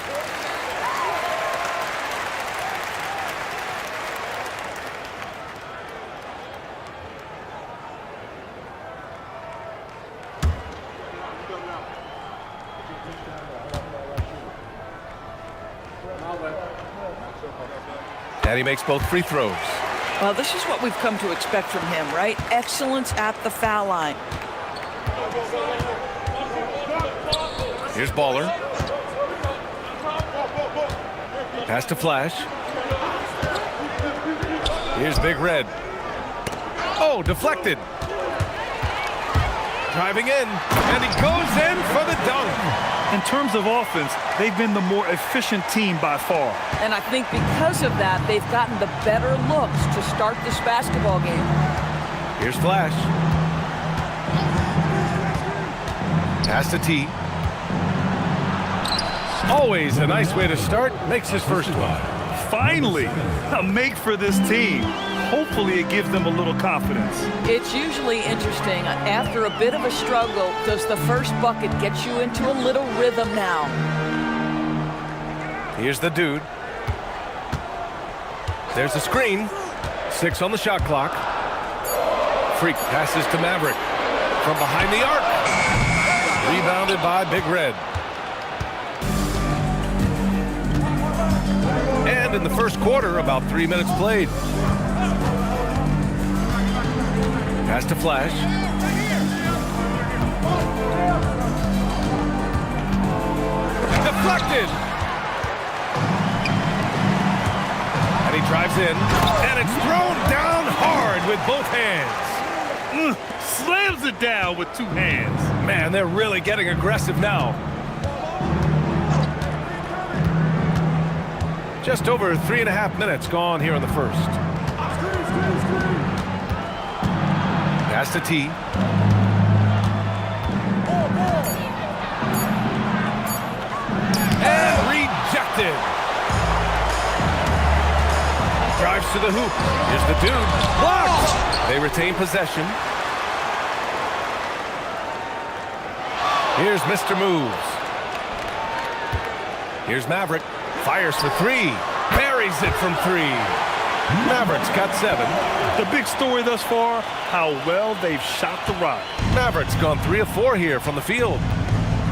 H: And he makes both free throws.
J: Well, this is what we've come to expect from him, right? Excellence at the foul line.
H: Here's Baller. Pass to Flash. Here's Big Red. Oh, deflected. Driving in, and he goes in for the dunk.
D: In terms of offense, they've been the more efficient team by far.
J: And I think because of that, they've gotten the better looks to start this basketball game.
H: Here's Flash. Pass to T. Always a nice way to start. Makes his first one.
D: Finally, a make for this team. Hopefully it gives them a little confidence.
J: It's usually interesting. After a bit of a struggle, does the first bucket get you into a little rhythm now?
H: Here's the dude. There's the screen. 6 on the shot clock. Freak passes to Maverick. From behind the arc. Rebounded by Big Red. And in the first quarter, about 3 minutes played. Pass to Flash. Deflected. And he drives in. And it's thrown down hard with both hands.
D: Slams it down with 2 hands.
H: Man, they're really getting aggressive now. Just over 3.5 minutes gone here in the first. Pass to T. And rejected. Drives to the hoop. Here's the dude. Blocked. They retain possession. Here's Mr. Moves. Here's Maverick. Fires for 3. Buries it from 3. Maverick's got 7.
D: The big story thus far, how well they've shot the rock.
H: Maverick's gone 3 of 4 here from the field.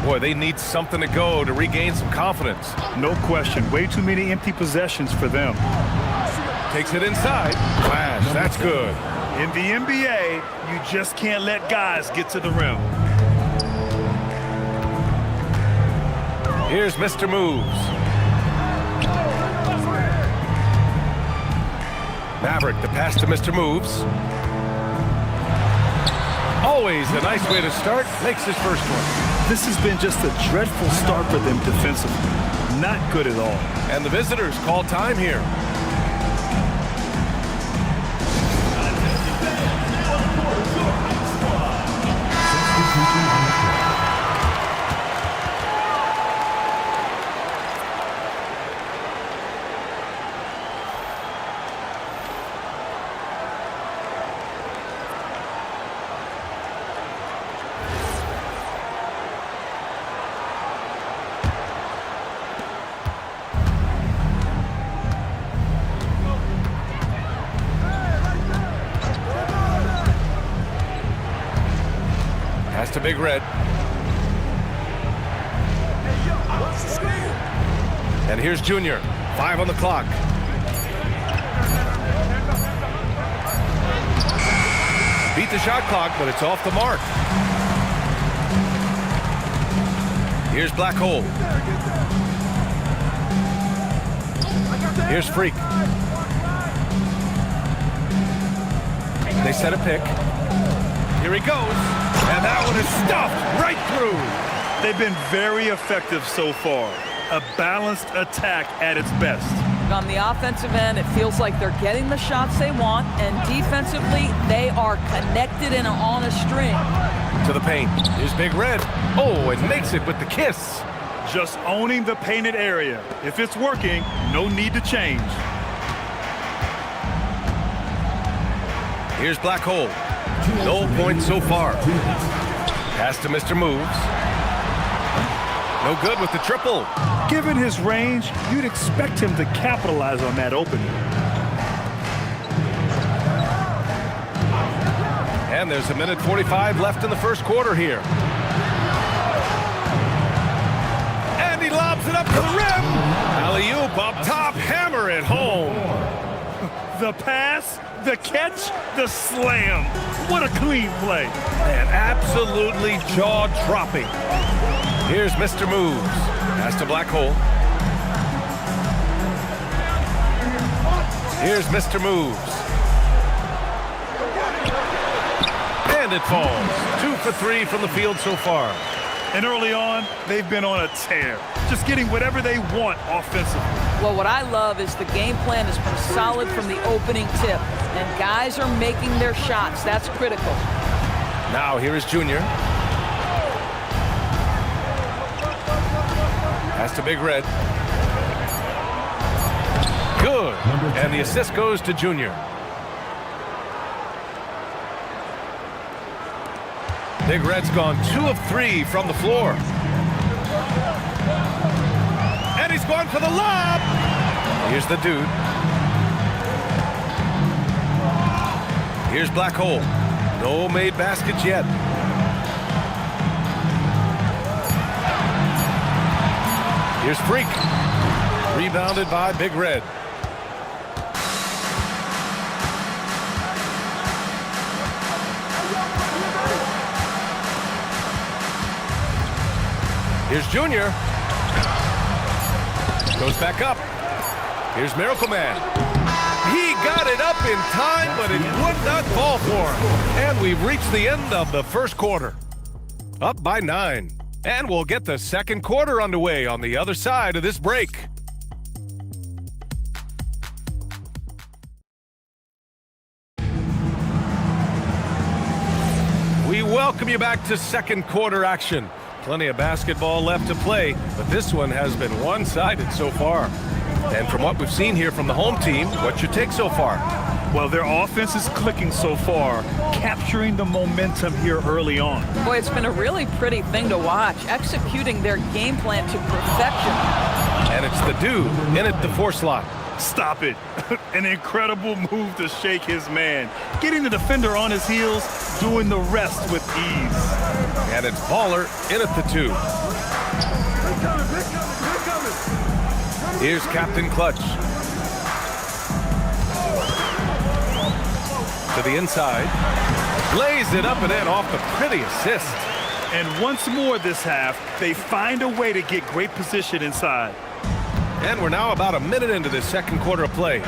H: Boy, they need something to go to regain some confidence.
D: No question. Way too many empty possessions for them.
H: Takes it inside. Flash, that's good.
D: In the NBA, you just can't let guys get to the rim.
H: Here's Mr. Moves. Maverick, the pass to Mr. Moves. Always a nice way to start. Makes his first one.
D: This has been just a dreadful start for them defensively. Not good at all.
H: And the visitors call time here. Pass to Big Red. And here's Junior. 5 on the clock. Beat the shot clock, but it's off the mark. Here's Black Hole. Here's Freak. They set a pick. Here he goes. And that one is stuffed right through.
D: They've been very effective so far. A balanced attack at its best.
J: On the offensive end, it feels like they're getting the shots they want, and defensively, they are connected and on a string.
H: To the paint. Here's Big Red. Oh, and makes it with the kiss.
D: Just owning the painted area. If it's working, no need to change.
H: Here's Black Hole. No points so far. Pass to Mr. Moves. No good with the triple.
D: Given his range, you'd expect him to capitalize on that opening.
H: And there's a minute 45 left in the first quarter here. And he lobs it up to the rim. Alley-oop up top, hammer it home.
D: The pass, the catch, the slam. What a clean play.
H: And absolutely jaw-dropping. Here's Mr. Moves. Pass to Black Hole. Here's Mr. Moves. And it falls. 2 for 3 from the field so far.
D: And early on, they've been on a tear. Just getting whatever they want offensively.
J: Well, what I love is the game plan has been solid from the opening tip, and guys are making their shots. That's critical.
H: Now here is Junior. Pass to Big Red. Good. And the assist goes to Junior. Big Red's gone 2 of 3 from the floor. And he's going for the lob. Here's the dude. Here's Black Hole. No made baskets yet. Here's Freak. Rebounded by Big Red. Here's Junior. Goes back up. Here's Miracle Man. He got it up in time, but it would not fall for him. And we've reached the end of the first quarter. Up by 9. And we'll get the second quarter underway on the other side of this break. We welcome you back to second quarter action. Plenty of basketball left to play, but this one has been one-sided so far. And from what we've seen here from the home team, what's your take so far?
D: Well, their offense is clicking so far, capturing the momentum here early on.
J: Boy, it's been a really pretty thing to watch, executing their game plan to perfection.
H: And it's the dude in at the 4 slot.
D: Stop it. An incredible move to shake his man. Getting the defender on his heels, doing the rest with ease.
H: And it's Baller in at the 2. Here's Captain Clutch. To the inside. Lays it up and in off the pretty assist.
D: And once more this half, they find a way to get great position inside.
H: And we're now about a minute into this second quarter of play.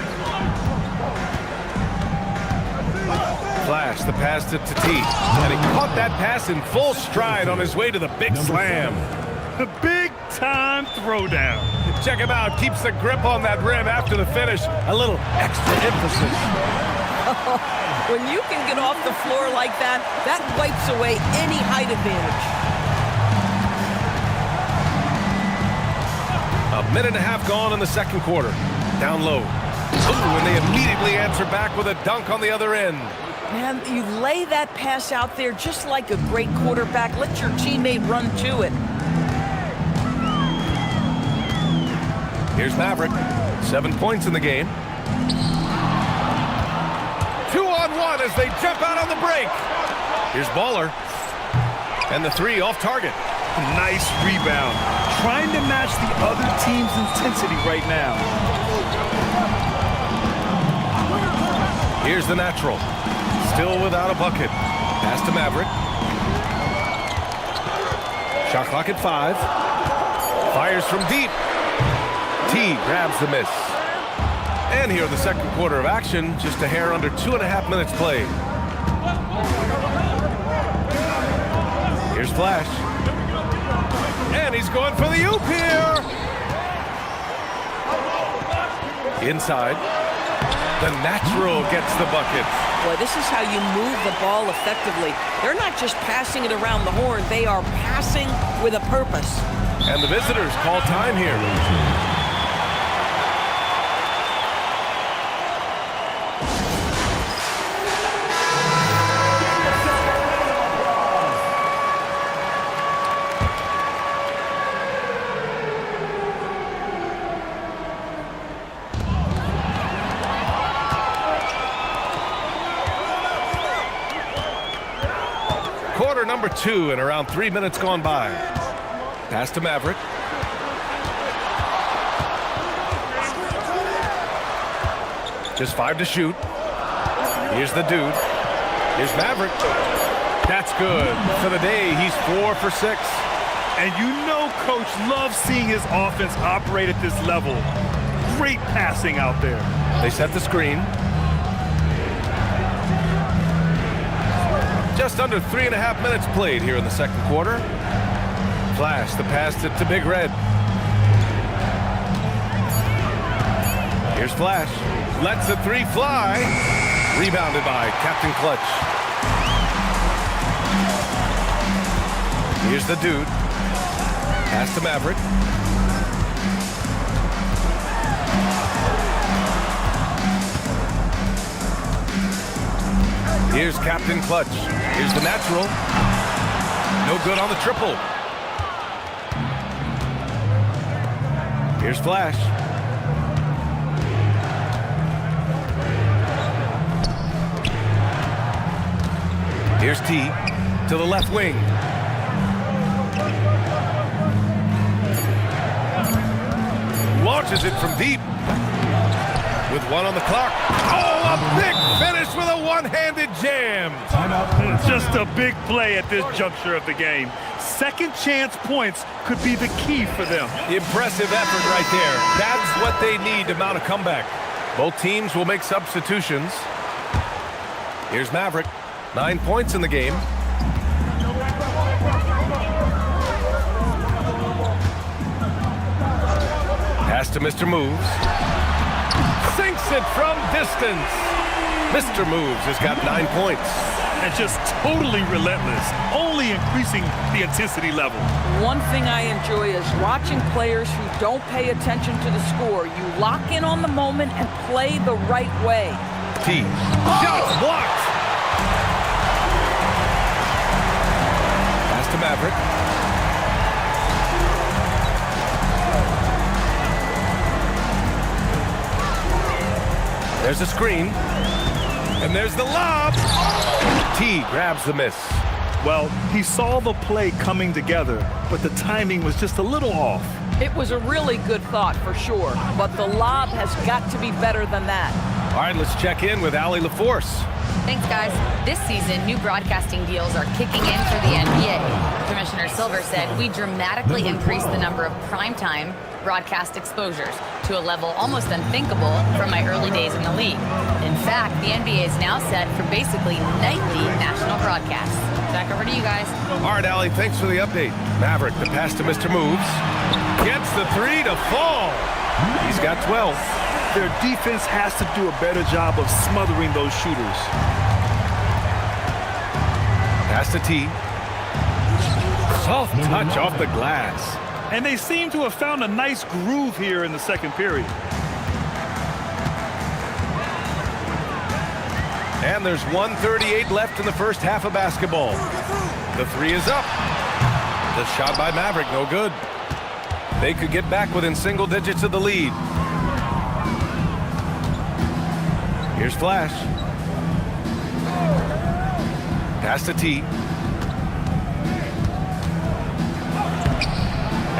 H: Flash, the pass to T. And he caught that pass in full stride on his way to the big slam.
D: The big-time throwdown.
H: Check him out. Keeps the grip on that rim after the finish. A little extra emphasis.
J: When you can get off the floor like that, that wipes away any height advantage.
H: A minute and a half gone in the second quarter. Down low. Ooh, and they immediately answer back with a dunk on the other end.
J: Man, you lay that pass out there just like a great quarterback. Let your teammate run to it.
H: Here's Maverick. 7 points in the game. 2-on-1 as they jump out on the break. Here's Baller. And the three off target.
D: Nice rebound. Trying to match the other team's intensity right now.
H: Here's the natural. Still without a bucket. Pass to Maverick. Shot clock at 5. Fires from deep. T grabs the miss. And here in the second quarter of action, just a hair under 2.5 minutes played. Here's Flash. And he's going for the oop here. Inside. The natural gets the bucket.
J: Boy, this is how you move the ball effectively. They're not just passing it around the horn. They are passing with a purpose.
H: And the visitors call time here. Quarter number 2 and around 3 minutes gone by. Pass to Maverick. Just 5 to shoot. Here's the dude. Here's Maverick. That's good. For the day, he's 4 for 6.
D: And you know Coach loves seeing his offense operate at this level. Great passing out there.
H: They set the screen. Just under 3.5 minutes played here in the second quarter. Flash, the pass to Big Red. Here's Flash. Lets the three fly. Rebounded by Captain Clutch. Here's the dude. Pass to Maverick. Here's Captain Clutch. Here's the natural. No good on the triple. Here's Flash. Here's T to the left wing. Launches it from deep. With 1 on the clock. Oh, a big finish with a one-handed jam.
D: Just a big play at this juncture of the game. Second chance points could be the key for them.
H: Impressive effort right there. That's what they need to mount a comeback. Both teams will make substitutions. Here's Maverick. 9 points in the game. Pass to Mr. Moves. Sinks it from distance. Mr. Moves has got 9 points.
D: And just totally relentless, only increasing the intensity level.
J: One thing I enjoy is watching players who don't pay attention to the score. You lock in on the moment and play the right way.
H: T. Shots blocked. Pass to Maverick. There's a screen. And there's the lob. T grabs the miss.
D: Well, he saw the play coming together, but the timing was just a little off.
J: It was a really good thought for sure, but the lob has got to be better than that.
H: All right, let's check in with Allie LaForce.
I: Thanks, guys. This season, new broadcasting deals are kicking in for the NBA. Commissioner Silver said we dramatically increased the number of primetime broadcast exposures to a level almost unthinkable from my early days in the league. In fact, the NBA is now set for basically nightly national broadcasts. Back over to you guys.
H: All right, Allie, thanks for the update. Maverick, the pass to Mr. Moves. Gets the three to fall. He's got 12.
K: Their defense has to do a better job of smothering those shooters.
H: Pass to T. Soft touch off the glass.
K: And they seem to have found a nice groove here in the second period.
H: And there's 1:38 left in the first half of basketball. The three is up. The shot by Maverick, no good. They could get back within single digits of the lead. Here's Flash. Pass to T.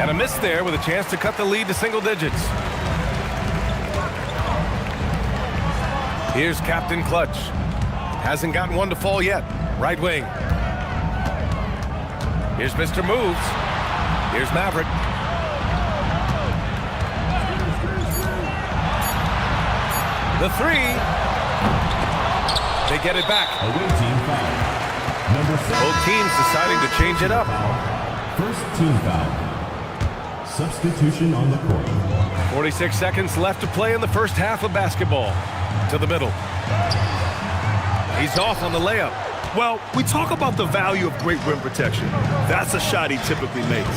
H: And a miss there with a chance to cut the lead to single digits. Here's Captain Clutch. Hasn't gotten one to fall yet. Right wing. Here's Mr. Moves. Here's Maverick. The three. They get it back. Both teams deciding to change it up.
L: First team foul. Substitution on the court.
H: 46 seconds left to play in the first half of basketball. To the middle. He's off on the layup.
K: Well, we talk about the value of great rim protection. That's a shot he typically makes.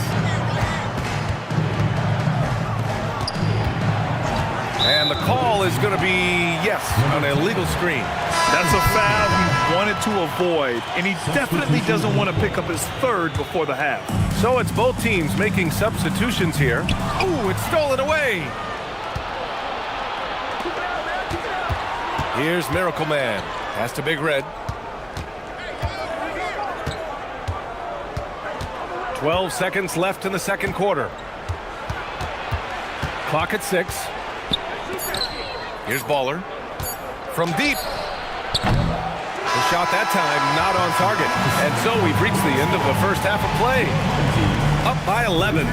H: And the call is going to be, yes, on an illegal screen.
K: That's a foul he wanted to avoid, and he definitely doesn't want to pick up his third before the half.
H: So it's both teams making substitutions here. Ooh, it's stolen away. Here's Miracle Man. Pass to Big Red. 12 seconds left in the second quarter. Clock at 6. Here's Baller. From deep. The shot that time not on target. And so we've reached the end of the first half of play. Up by 11.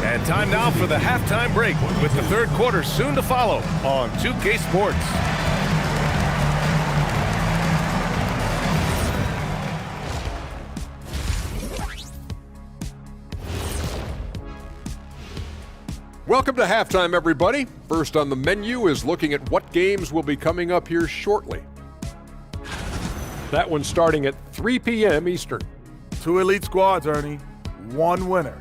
H: And time now for the halftime break with the third quarter soon to follow on 2K Sports.
E: Welcome to halftime, everybody. First on the menu is looking at what games will be coming up here shortly. That one's starting at 3 p.m. Eastern.
F: 2 elite squads, Ernie. 1 winner.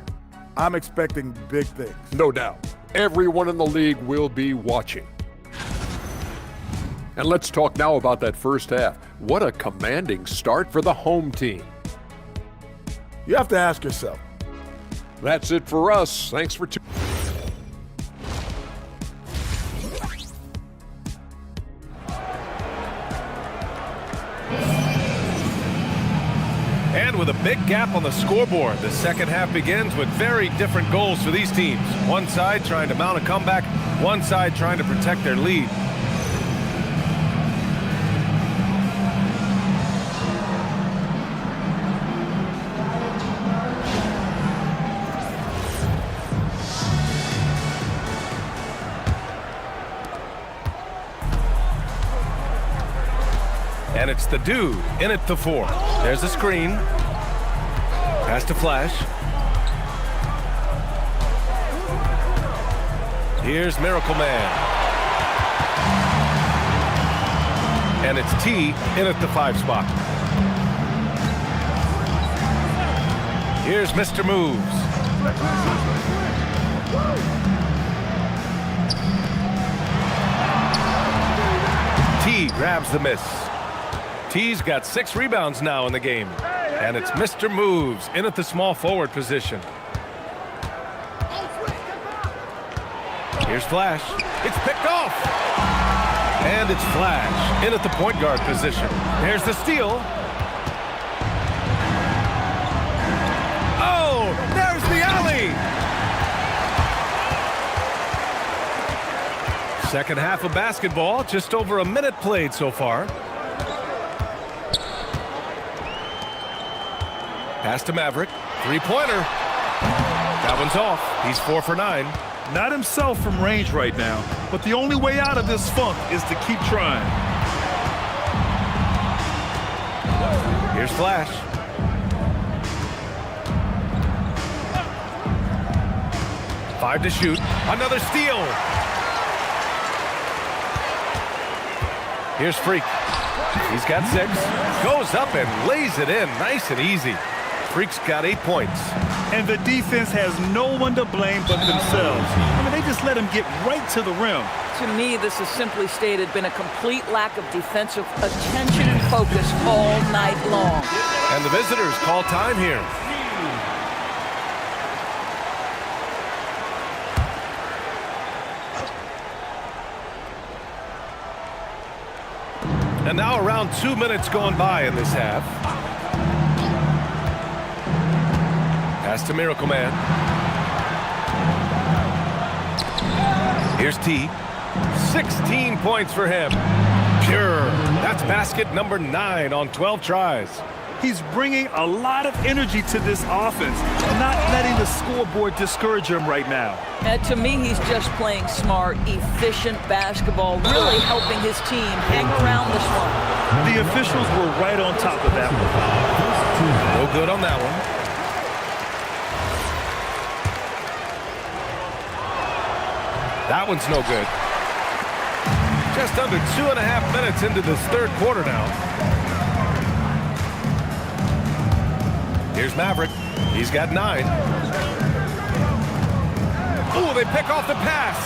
F: I'm expecting big things.
E: No doubt. Everyone in the league will be watching. And let's talk now about that first half. What a commanding start for the home team.
F: You have to ask yourself.
E: That's it for us. Thanks for tuning.
H: And with a big gap on the scoreboard, the second half begins with very different goals for these teams. One side trying to mount a comeback, one side trying to protect their lead. And it's the dude in at the 4. There's a screen. Pass to Flash. Here's Miracle Man. And it's T in at the 5 spot. Here's Mr. Moves. T grabs the miss. T's got 6 rebounds now in the game. And it's Mr. Moves in at the small forward position. Here's Flash. It's picked off. And it's Flash in at the point guard position. There's the steal. Oh, there's the alley. Second half of basketball, just over a minute played so far. Pass to Maverick. 3-pointer. That one's off. He's 4 for 9.
K: Not himself from range right now, but the only way out of this funk is to keep trying.
H: Here's Flash. Five to shoot. Another steal. Here's Freak. He's got 6. Goes up and lays it in. Nice and easy. Freak's got 8 points.
K: And the defense has no one to blame but themselves. I mean, they just let him get right to the rim.
J: To me, this has simply stated been a complete lack of defensive attention and focus all night long.
H: And the visitors call time here. And now around 2 minutes going by in this half. Pass to Miracle Man. Here's T. 16 points for him. Pure. That's basket number 9 on 12 tries.
K: He's bringing a lot of energy to this offense, not letting the scoreboard discourage him right now.
J: And to me, he's just playing smart, efficient basketball, really helping his team hang around this one.
K: The officials were right on top of that one.
H: No good on that one. That one's no good. Just under 2.5 minutes into this third quarter now. Here's Maverick. He's got 9. Ooh, they pick off the pass.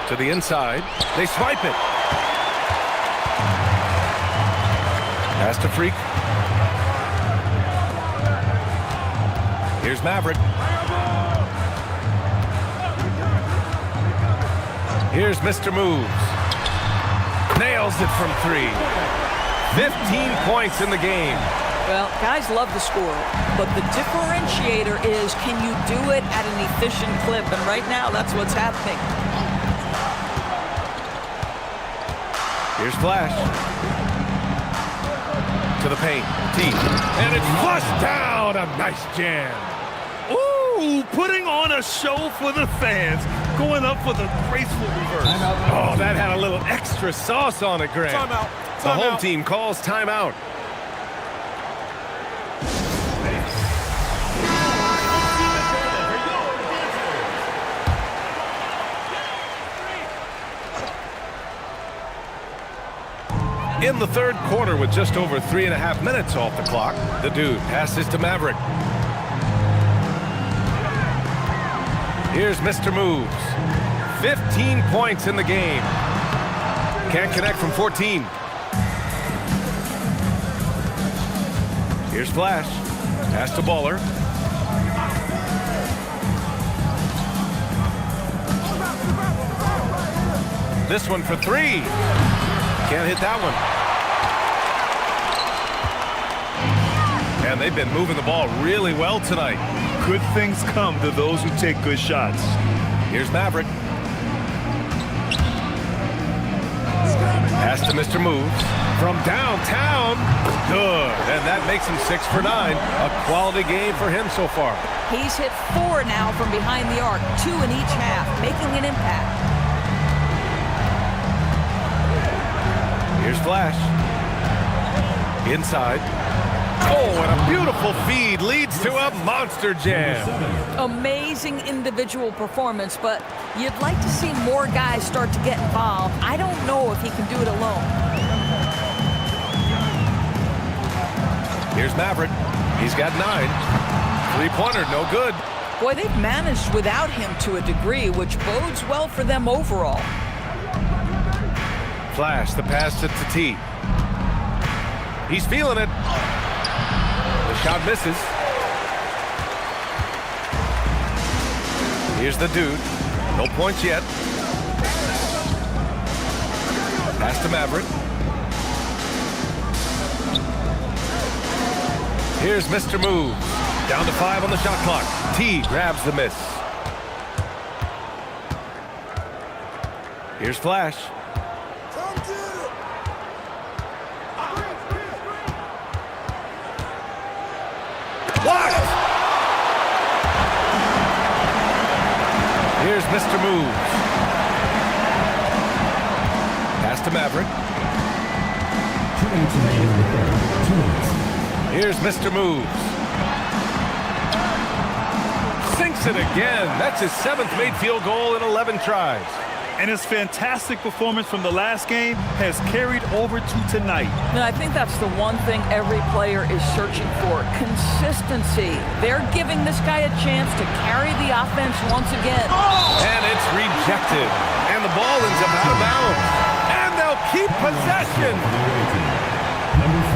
H: To the inside. They swipe it. Pass to Freak. Here's Maverick. Here's Mr. Moves. Nails it from 3. 15 points in the game.
J: Well, guys love to score, but the differentiator is, can you do it at an efficient clip? And right now, that's what's happening.
H: Here's Flash. To the paint. T. And it's flushed down. A nice jam.
K: Ooh, putting on a show for the fans, going up for the graceful reverse.
H: Oh, that had a little extra sauce on it, Grant.
F: Timeout.
H: The home team calls timeout. In the third quarter with just over 3.5 minutes off the clock, the dude passes to Maverick. Here's Mr. Moves. 15 points in the game. Can't connect from 14. Here's Flash. Pass to Baller. This one for 3. Can't hit that one. And they've been moving the ball really well tonight.
K: Good things come to those who take good shots.
H: Here's Maverick. Pass to Mr. Moves. From downtown. Good. And that makes him 6 for 9. A quality game for him so far.
J: He's hit 4 now from behind the arc, 2 in each half, making an impact.
H: Here's Flash. Inside. Oh, and a beautiful feed leads to a monster jam.
J: Amazing individual performance, but you'd like to see more guys start to get involved. I don't know if he can do it alone.
H: Here's Maverick. He's got 9. Three-pointer, no good.
J: Boy, they've managed without him to a degree, which bodes well for them overall.
H: Flash, the pass to T. He's feeling it. The shot misses. Here's the dude. No points yet. Pass to Maverick. Here's Mr. Moves. Down to 5 on the shot clock. T grabs the miss. Here's Flash. Here's Mr. Moves. Pass to Maverick.
L: 2 minutes remaining in the third. 2 minutes.
H: Here's Mr. Moves. Sinks it again. That's his 7th made field goal in 11 tries.
K: And his fantastic performance from the last game has carried over to tonight.
J: And I think that's the one thing every player is searching for, consistency. They're giving this guy a chance to carry the offense once again.
H: And it's rejected. And the ball ends up out of bounds. And they'll keep possession.
L: Number 4.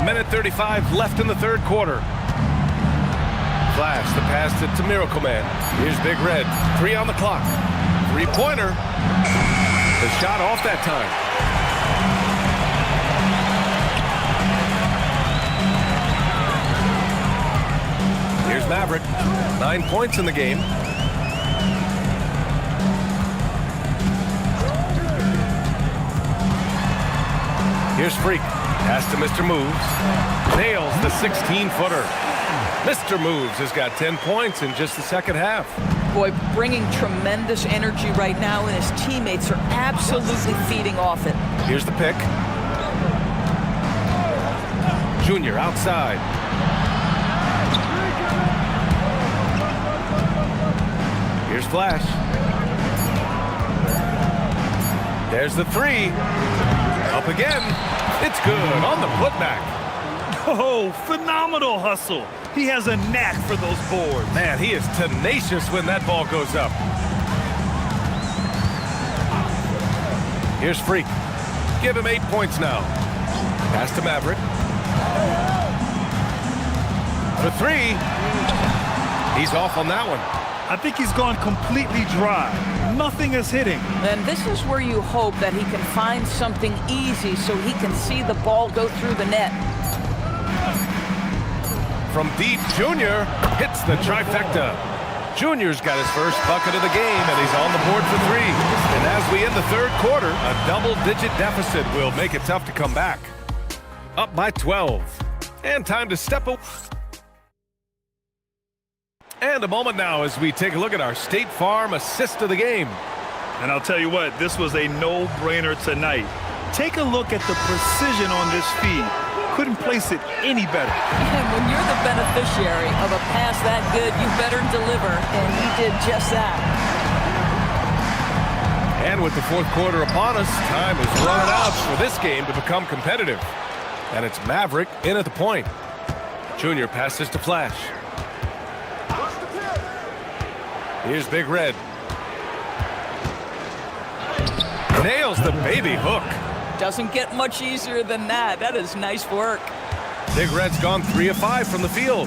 H: Minute 35 left in the third quarter. Flash, the pass to Miracle Man. Here's Big Red. 3 on the clock. 3-pointer. The shot off that time. Here's Maverick. 9 points in the game. Here's Freak. Pass to Mr. Moves. Nails the 16-footer. Mr. Moves has got 10 points in just the second half.
J: Boy, bringing tremendous energy right now, and his teammates are absolutely feeding off it.
H: Here's the pick. Junior outside. Here's Flash. There's the 3. Up again. It's good on the putback.
K: Oh, phenomenal hustle. He has a knack for those boards.
H: Man, he is tenacious when that ball goes up. Here's Freak. Give him 8 points now. Pass to Maverick. For 3. He's off on that one.
K: I think he's gone completely dry. Nothing is hitting.
J: And this is where you hope that he can find something easy so he can see the ball go through the net.
H: From deep, Junior hits the trifecta. Junior's got his first bucket of the game, and he's on the board for 3. And as we end the third quarter, a double-digit deficit will make it tough to come back. Up by 12. And time to step away. And a moment now as we take a look at our State Farm assist of the game.
K: And I'll tell you what, this was a no-brainer tonight. Take a look at the precision on this feed. Couldn't place it any better.
J: And when you're the beneficiary of a pass that good, you better deliver, and he did just that.
H: And with the fourth quarter upon us, time is running out for this game to become competitive. And it's Maverick in at the point. Junior passes to Flash. Here's Big Red. Nails the baby hook.
J: Doesn't get much easier than that. That is nice work.
H: Big Red's gone 3 of 5 from the field.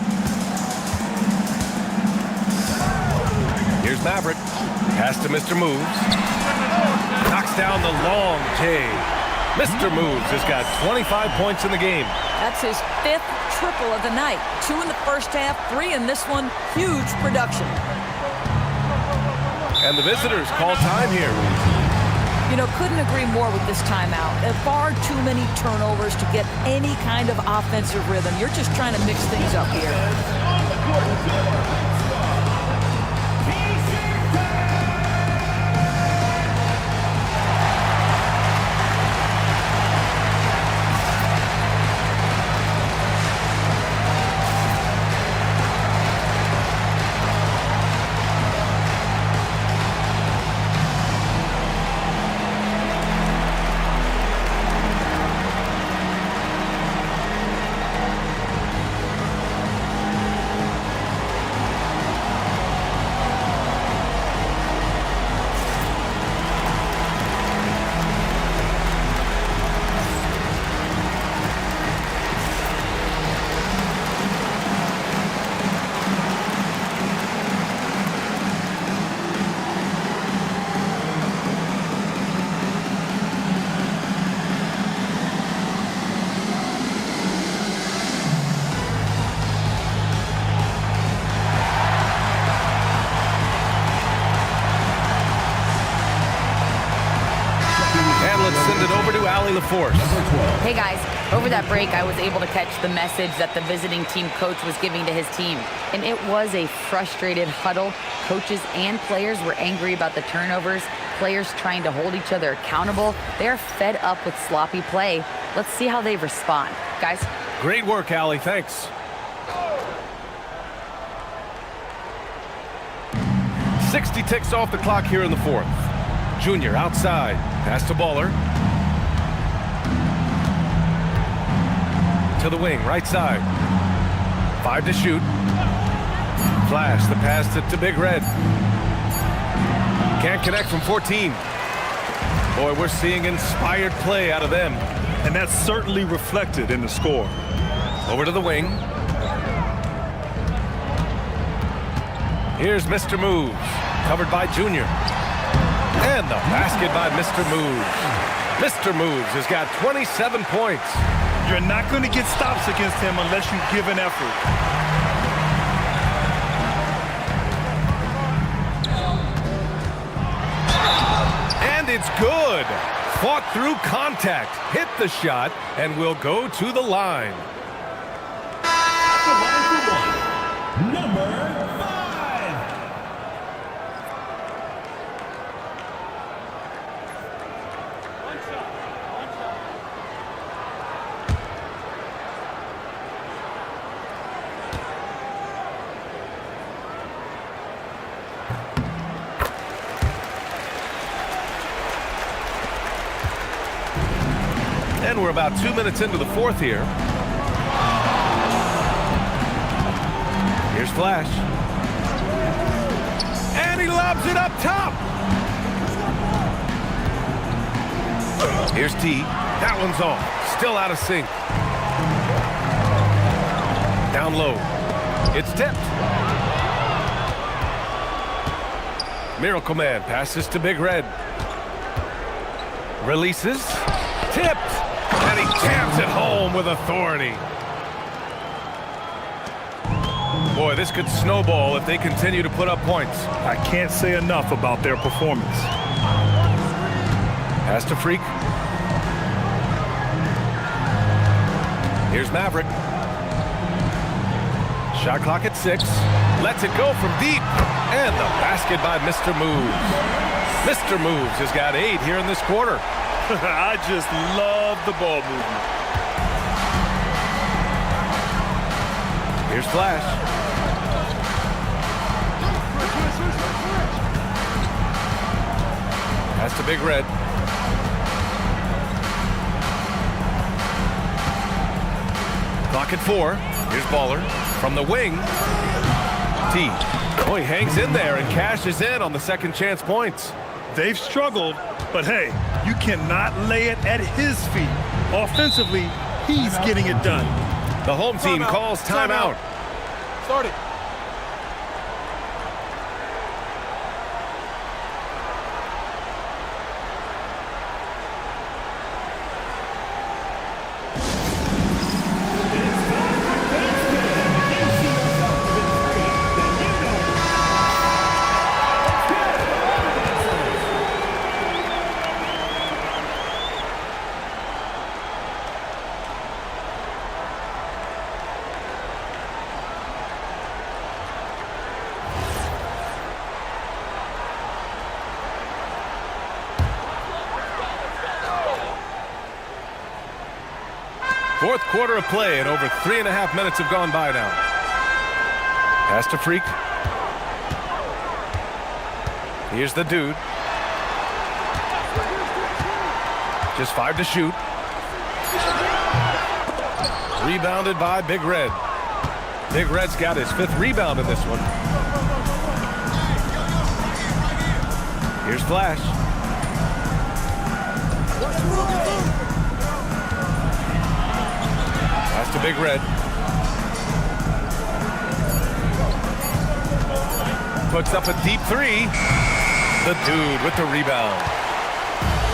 H: Here's Maverick. Pass to Mr. Moves. Knocks down the long J. Mr. Moves has got 25 points in the game.
J: That's his 5th triple of the night. 2 in the first half, 3 in this one. Huge production.
H: And the visitors call time here.
J: You know, couldn't agree more with this timeout. There are far too many turnovers to get any kind of offensive rhythm. You're just trying to mix things up here.
H: send it over to Allie LaForce.
I: Hey guys, over that break, I was able to catch the message that the visiting team coach was giving to his team. And it was a frustrated huddle. Coaches and players were angry about the turnovers. Players trying to hold each other accountable. They're fed up with sloppy play. Let's see how they respond. Guys.
H: Great work, Allie. Thanks. 60 ticks off the clock here in the fourth. Junior outside. Pass to Baller. To the wing, right side. 5 to shoot. Flash, the pass to Big Red. Can't connect from 14. Boy, we're seeing inspired play out of them.
K: And that's certainly reflected in the score.
H: Over to the wing. Here's Mr. Moves, covered by Junior. And the basket by Mr. Moves. Mr. Moves has got 27 points.
K: You're not going to get stops against him unless you give an effort.
H: And it's good. Fought through contact, hit the shot, and will go to the line.
L: Number 5.
H: And we're about 2 minutes into the fourth here. Here's Flash. And he lobs it up top. Here's T. That one's off. Still out of sync. Down low. It's tipped. Miracle Man passes to Big Red. Releases. Tipped. And he jams it home with authority. Boy, this could snowball if they continue to put up points.
K: I can't say enough about their performance.
H: Pass to Freak. Here's Maverick. Shot clock at 6. Lets it go from deep. And the basket by Mr. Moves. Mr. Moves has got 8 here in this quarter.
K: I just love the ball movement.
H: Here's Flash. Pass to Big Red. Clock at 4. Here's Baller. From the wing. T. Oh, he hangs in there and cashes in on the second chance points.
K: They've struggled, but hey, you cannot lay it at his feet. Offensively, he's getting it done.
H: The home team calls timeout.
F: Start it.
H: Fourth quarter of play, and over 3.5 minutes have gone by now. Pass to Freak. Here's the dude. Just 5 to shoot. Rebounded by Big Red. Big Red's got his 5th rebound in this one. Here's Flash. Pass to Big Red. Puts up a deep 3. The dude with the rebound.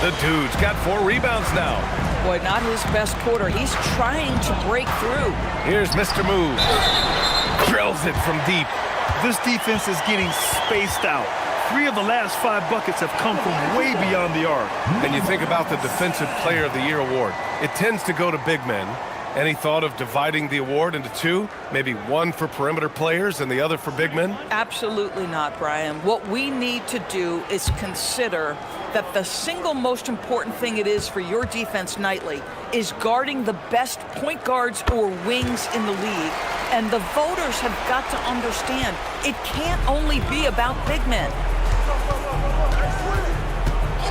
H: The dude's got 4 rebounds now.
J: Boy, not his best quarter. He's trying to break through.
H: Here's Mr. Moves. Drills it from deep.
K: This defense is getting spaced out. 3 of the last 5 buckets have come from way beyond the arc.
H: And you think about the Defensive Player of the Year award. It tends to go to big men. Any thought of dividing the award into 2? Maybe 1 for perimeter players and the other for big men?
J: Absolutely not, Brian. What we need to do is consider that the single most important thing it is for your defense nightly is guarding the best point guards or wings in the league. And the voters have got to understand it can't only be about big men.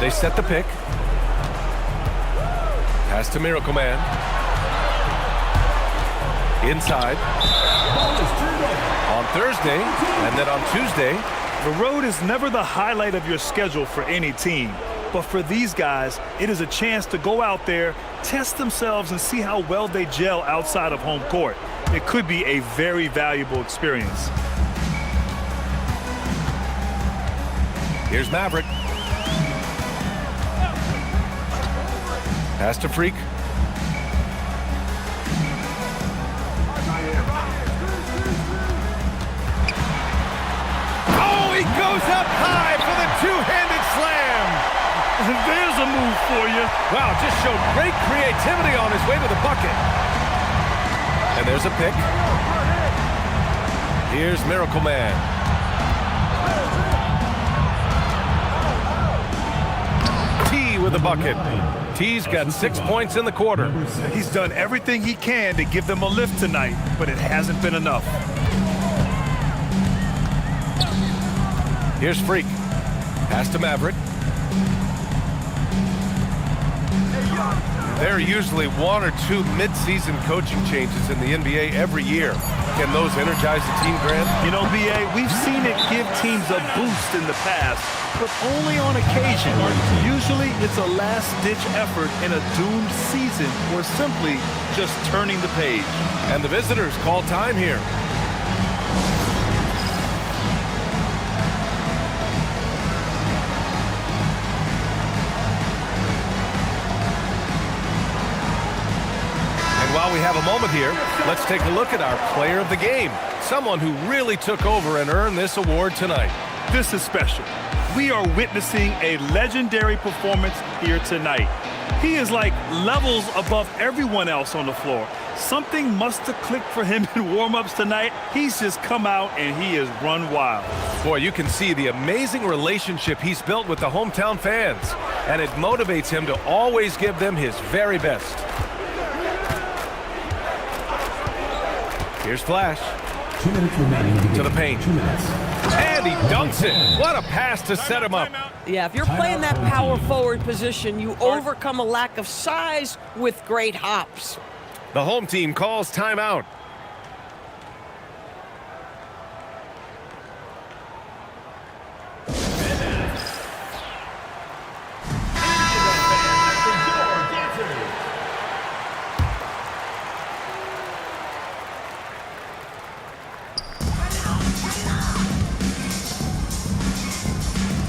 H: They set the pick. Pass to Miracle Man. Inside. On Thursday, and then on Tuesday.
K: The road is never the highlight of your schedule for any team. But for these guys, it is a chance to go out there, test themselves, and see how well they gel outside of home court. It could be a very valuable experience.
H: Here's Maverick. Pass to Freak. Oh, he goes up high for the two-handed slam.
K: There's a move for you.
H: Wow, just showed great creativity on his way to the bucket. And there's a pick. Here's Miracle Man. T with the bucket. T's got 6 points in the quarter.
K: He's done everything he can to give them a lift tonight, but it hasn't been enough.
H: Here's Freak. Pass to Maverick. There are usually 1 or 2 mid-season coaching changes in the NBA every year. Can those energize the team, Grant?
K: You know, B.A., we've seen it give teams a boost in the past, but only on occasion. Usually it's a last-ditch effort in a doomed season or simply just turning the page.
H: And the visitors call time here. While we have a moment here, let's take a look at our player of the game, someone who really took over and earned this award tonight.
K: This is special. We are witnessing a legendary performance here tonight. He is like levels above everyone else on the floor. Something must have clicked for him in warm-ups tonight. He's just come out and he has run wild.
H: Boy, you can see the amazing relationship he's built with the hometown fans, and it motivates him to always give them his very best. Here's Flash.
L: 2 minutes remaining.
H: To the paint.
L: 2 minutes.
H: And he dunks it. What a pass to set him up.
J: Yeah, if you're playing that power forward position, you overcome a lack of size with great hops.
H: The home team calls timeout.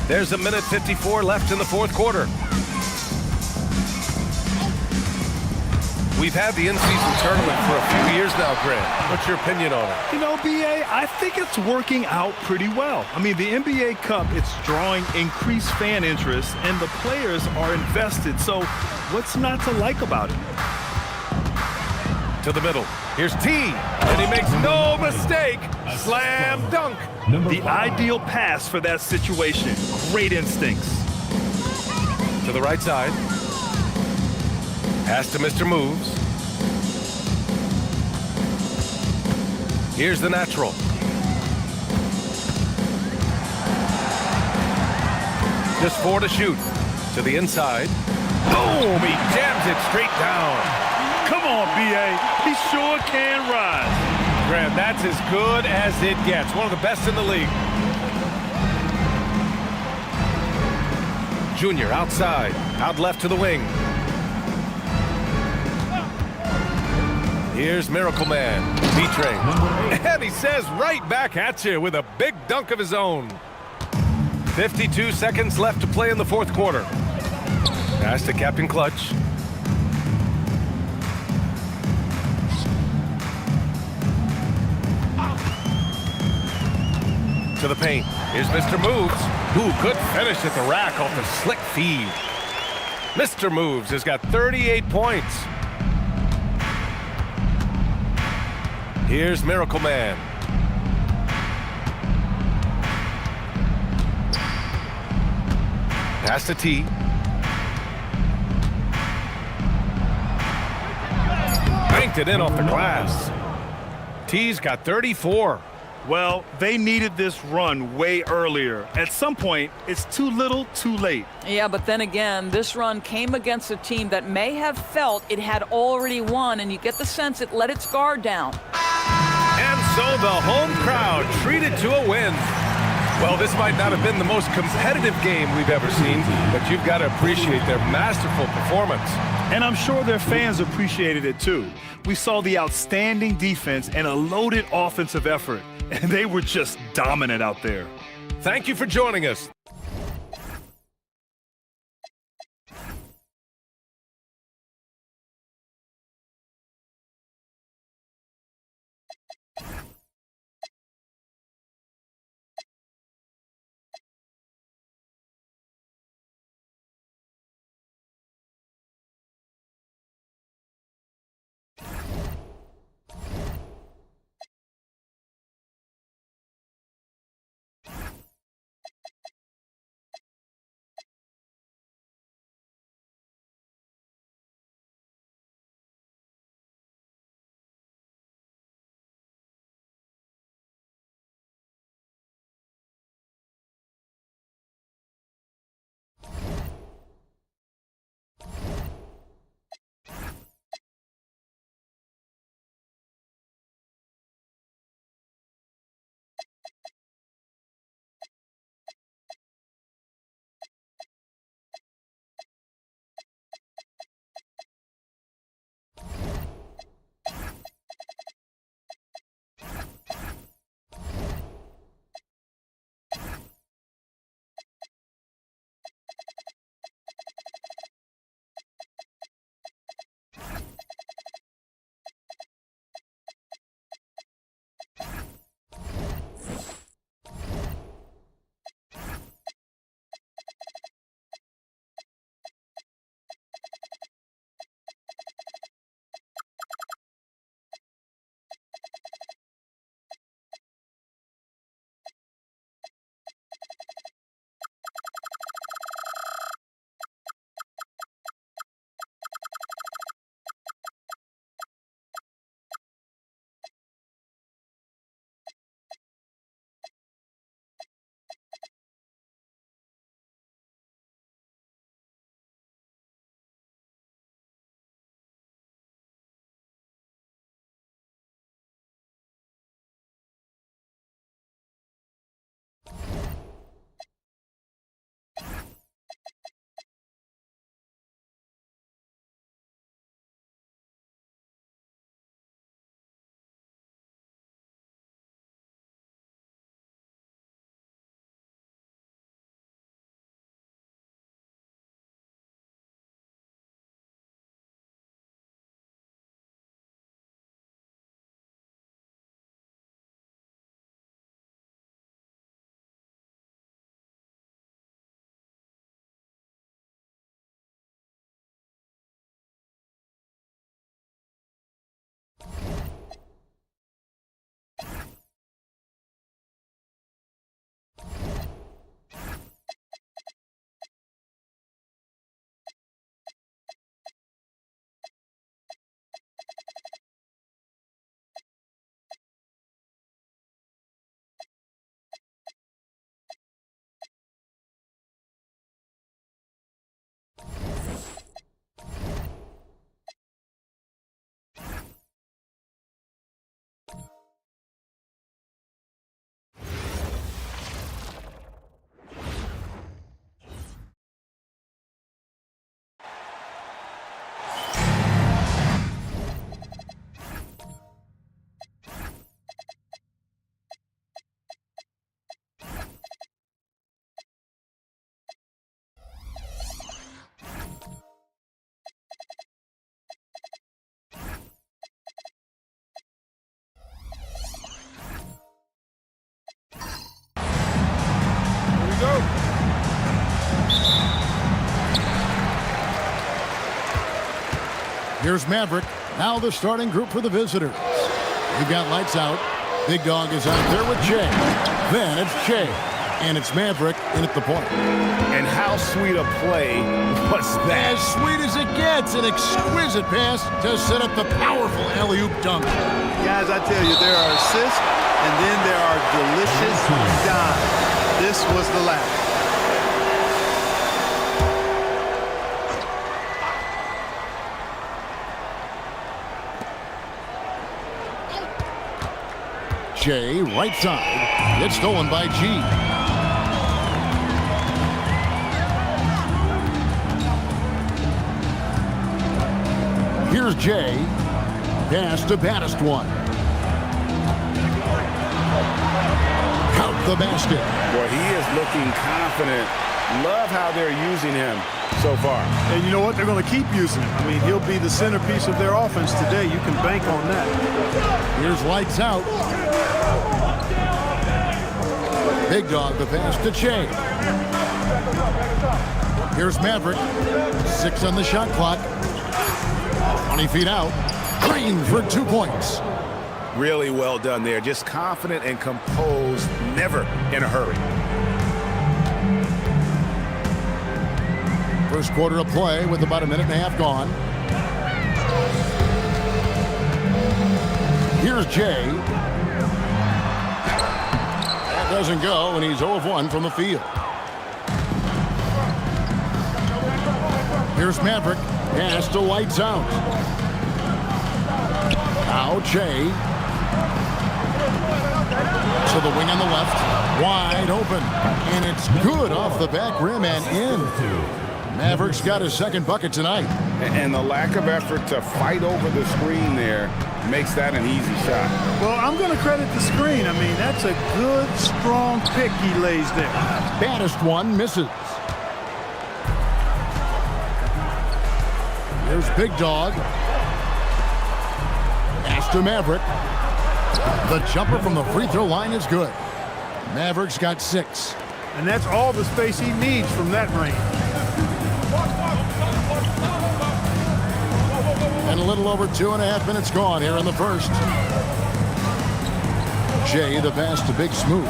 H: There's a minute 54 left in the fourth quarter. We've had the in-season tournament for a few years now, Grant. What's your opinion on it?
K: You know, B.A., I think it's working out pretty well. I mean, the NBA Cup, it's drawing increased fan interest, and the players are invested. So what's not to like about it?
H: To the middle. Here's T, and he makes no mistake. Slam dunk.
K: The ideal pass for that situation. Great instincts.
H: To the right side. Pass to Mr. Moves. Here's the natural. Just 4 to shoot. To the inside. Boom! He jams it straight down.
K: Come on, B.A. He sure can rise.
H: Grant, that's as good as it gets. One of the best in the league. Junior outside. Out left to the wing. Here's Miracle Man. B-Train. And he says right back at you with a big dunk of his own. 52 seconds left to play in the fourth quarter. Pass to Captain Clutch. To to the paint. Here's Mr. Moves. Ooh, good finish at the rack off the slick feed. Mr. Moves has got 38 points. Here's Miracle Man. Pass to T. Banked it in off the glass. T's got 34.
K: Well, they needed this run way earlier. At some point, it's too little, too late.
J: Yeah, but then again, this run came against a team that may have felt it had already won, and you get the sense it let its guard down.
H: And so the home crowd treated to a win. Well, this might not have been the most competitive game we've ever seen, but you've got to appreciate their masterful performance.
K: And I'm sure their fans appreciated it too. We saw the outstanding defense and a loaded offensive effort, and they were just dominant out there.
H: Thank you for joining us.
A: Here's Maverick. Now the starting group for the visitors. We've got lights out. Big Dog is out there with Jay. Then it's Jay. And it's Maverick in at the point.
B: And how sweet a play was that?
A: As sweet as it gets. An exquisite pass to set up the powerful alley-oop dunk.
M: Guys, I tell you, there are assists, and then there are delicious dimes. This was the last.
A: Jay, right side. It's stolen by G. Here's Jay. Pass to baddest one. Count the basket.
B: Boy, he is looking confident. Love how they're using him so far.
N: And you know what? They're going to keep using him. I mean, he'll be the centerpiece of their offense today. You can bank on that.
A: Here's lights out. Big Dog, the pass to Jay. Here's Maverick. 6 on the shot clock. 20 feet out. Green for 2 points.
B: Really well done there. Just confident and composed, never in a hurry.
A: First quarter of play with about a minute and a half gone. Here's Jay. That doesn't go, and he's 0 of 1 from the field. Here's Maverick. Pass to lights out. Now Jay. To the wing on the left. Wide open. And it's good off the back rim and in. Maverick's got his second bucket tonight.
B: And the lack of effort to fight over the screen there makes that an easy shot.
N: Well, I'm going to credit the screen. I mean, that's a good, strong pick he lays there.
A: Baddest one misses. Here's Big Dog. Pass to Maverick. The jumper from the free throw line is good. Maverick's got 6.
N: And that's all the space he needs from that range.
A: And a little over 2.5 minutes gone here in the first. Jay, the pass to Big Smooth.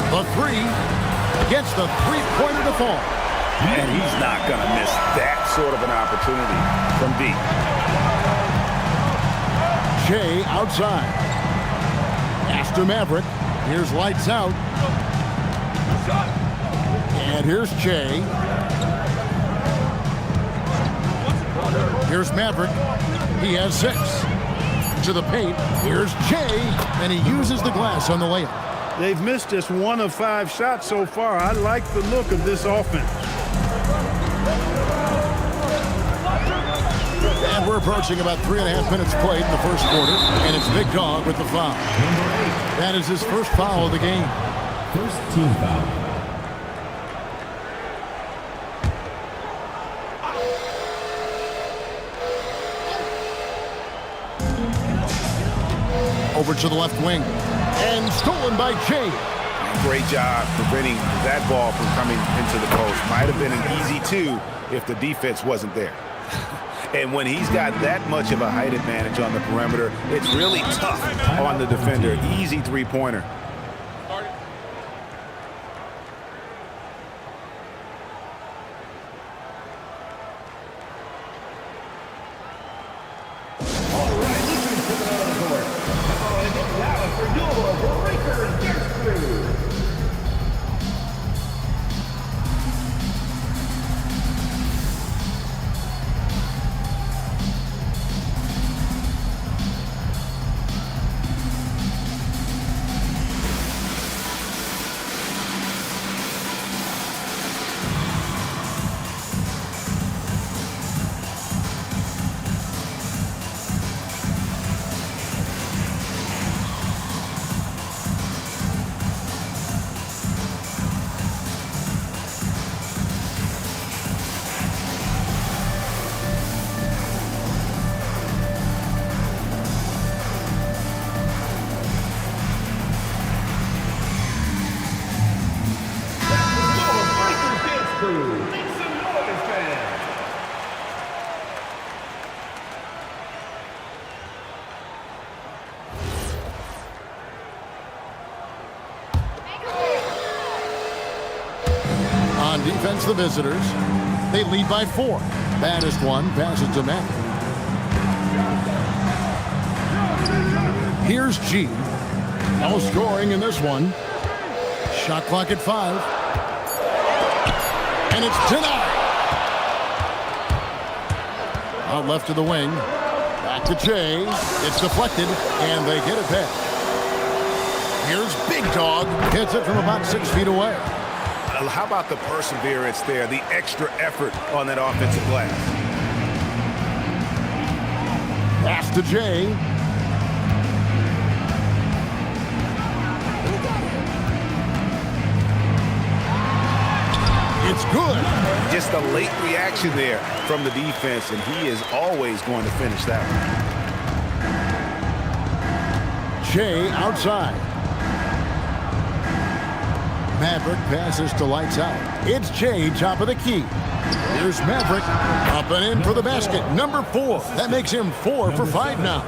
A: The 3 gets the three-pointer to fall.
B: And he's not going to miss that sort of an opportunity from deep.
A: Jay outside. Pass to Maverick. Here's lights out. And here's Jay. Here's Maverick. He has 6. To the paint. Here's Jay. And he uses the glass on the layup.
N: They've missed just 1 of 5 shots so far. I like the look of this offense.
A: And we're approaching about 3.5 minutes played in the first quarter. And it's Big Dog with the foul. That is his first foul of the game.
L: First team foul.
A: Over to the left wing. And stolen by Jay.
B: Great job preventing that ball from coming into the post. Might have been an easy 2 if the defense wasn't there. And when he's got that much of a height advantage on the perimeter, it's really tough on the defender. Easy three-pointer.
A: On defense, the visitors. They lead by 4. Baddest one passes to Matt. Here's G. No scoring in this one. Shot clock at 5. And it's denied. Out left to the wing. Back to Jay. It's deflected, and they get it back. Here's Big Dog. Hits it from about 6 feet away.
B: How about the perseverance there, the extra effort on that offensive glass?
A: Pass to Jay. It's good.
B: Just a late reaction there from the defense, and he is always going to finish that one.
A: Jay outside. Maverick passes to lights out. It's Jay, top of the key. Here's Maverick, up and in for the basket. Number 4. That makes him 4 for 5 now.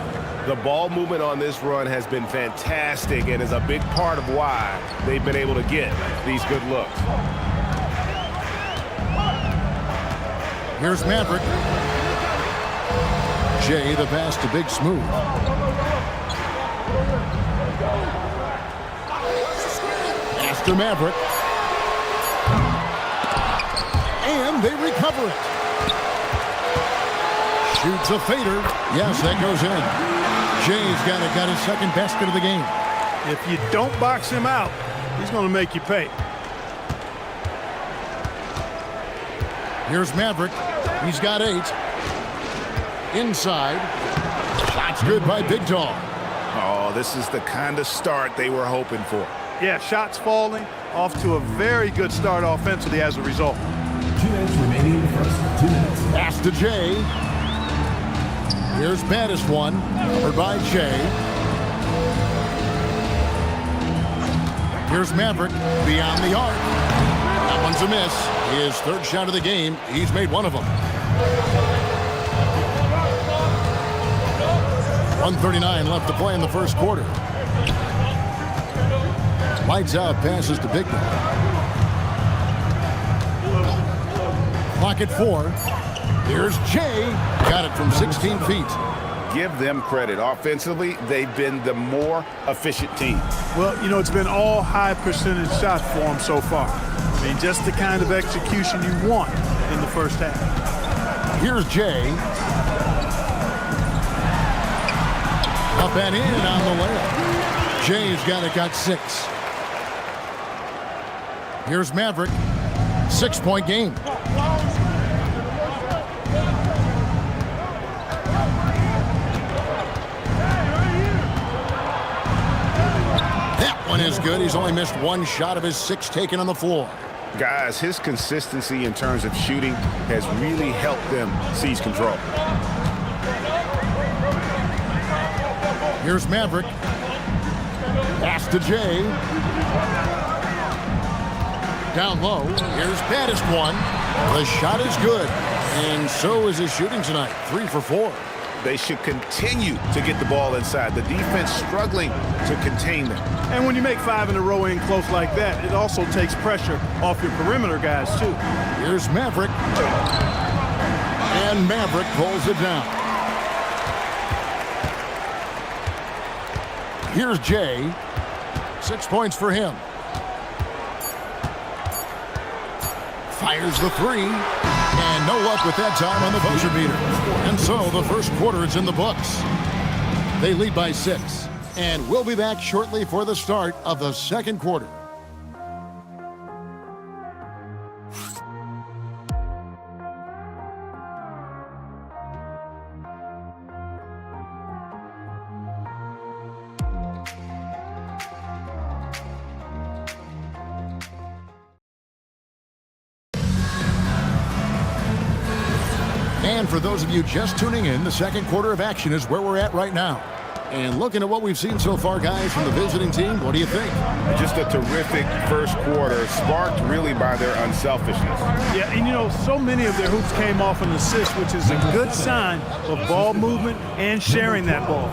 H: The ball movement on this run has been fantastic and is a big part of why they've been able to get these good looks.
A: Here's Maverick. Jay, the pass to Big Smooth. After Maverick. And they recover it. Shoots a fader. Yes, that goes in. Jay's got his second basket of the game.
N: If you don't box him out, he's going to make you pay.
A: Here's Maverick. He's got 8. Inside. Shot's good by Big Dog.
B: Oh, this is the kind of start they were hoping for.
N: Yeah, shots falling, off to a very good start offensively as a result.
L: 2 minutes remaining in the first. 2 minutes.
A: Pass to Jay. Here's baddest one, covered by Jay. Here's Maverick, beyond the arc. That one's a miss. His 3rd shot of the game. He's made one of them. 1:39 left to play in the first quarter. Lights out, passes to Big Dog. Clock at 4. Here's Jay. Got it from 16 feet.
B: Give them credit. Offensively, they've been the more efficient team.
N: Well, you know, it's been all high percentage shots for them so far. I mean, just the kind of execution you want in the first half.
A: Here's Jay. Up and in on the layup. Jay's got 6. Here's Maverick. 6-point game. That one is good. He's only missed 1 shot of his 6 taken on the floor.
B: Guys, his consistency in terms of shooting has really helped them seize control.
A: Here's Maverick. Pass to Jay. Down low. Here's baddest one. The shot is good. And so is his shooting tonight. 3 for 4.
B: They should continue to get the ball inside. The defense struggling to contain them.
N: And when you make 5 in a row in close like that, it also takes pressure off your perimeter guys, too.
A: Here's Maverick. And Maverick pulls it down. Here's Jay. 6 points for him. Fires the 3. And no luck with that time on the buzzer beater. And so the first quarter is in the books. They lead by 6. And we'll be back shortly for the start of the second quarter. And for those of you just tuning in, the second quarter of action is where we're at right now. And looking at what we've seen so far, guys, from the visiting team, what do you think?
B: Just a terrific first quarter, sparked really by their unselfishness.
N: Yeah, and you know, so many of their hoops came off an assist, which is a good sign of ball movement and sharing that ball.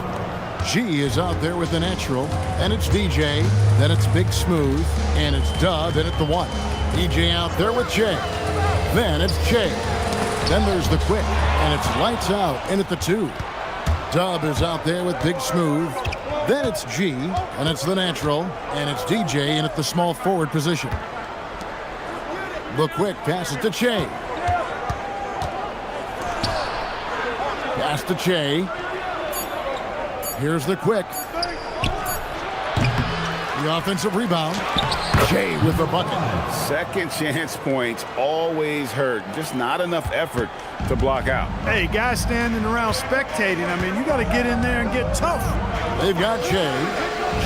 A: G is out there with the natural, and it's DJ, then it's Big Smooth, and it's Dub in at the 1. DJ out there with Jay. Then it's Jay. Then there's the quick, and it's lights out in at the 2. Dub is out there with Big Smooth. Then it's G, and it's the natural, and it's DJ in at the small forward position. The quick passes to Che. Pass to Che. Here's the quick. The offensive rebound. Che with the bucket.
B: Second chance points always hurt. Just not enough effort to block out.
N: Hey, guys standing around spectating, I mean, you got to get in there and get tough.
A: They've got Che.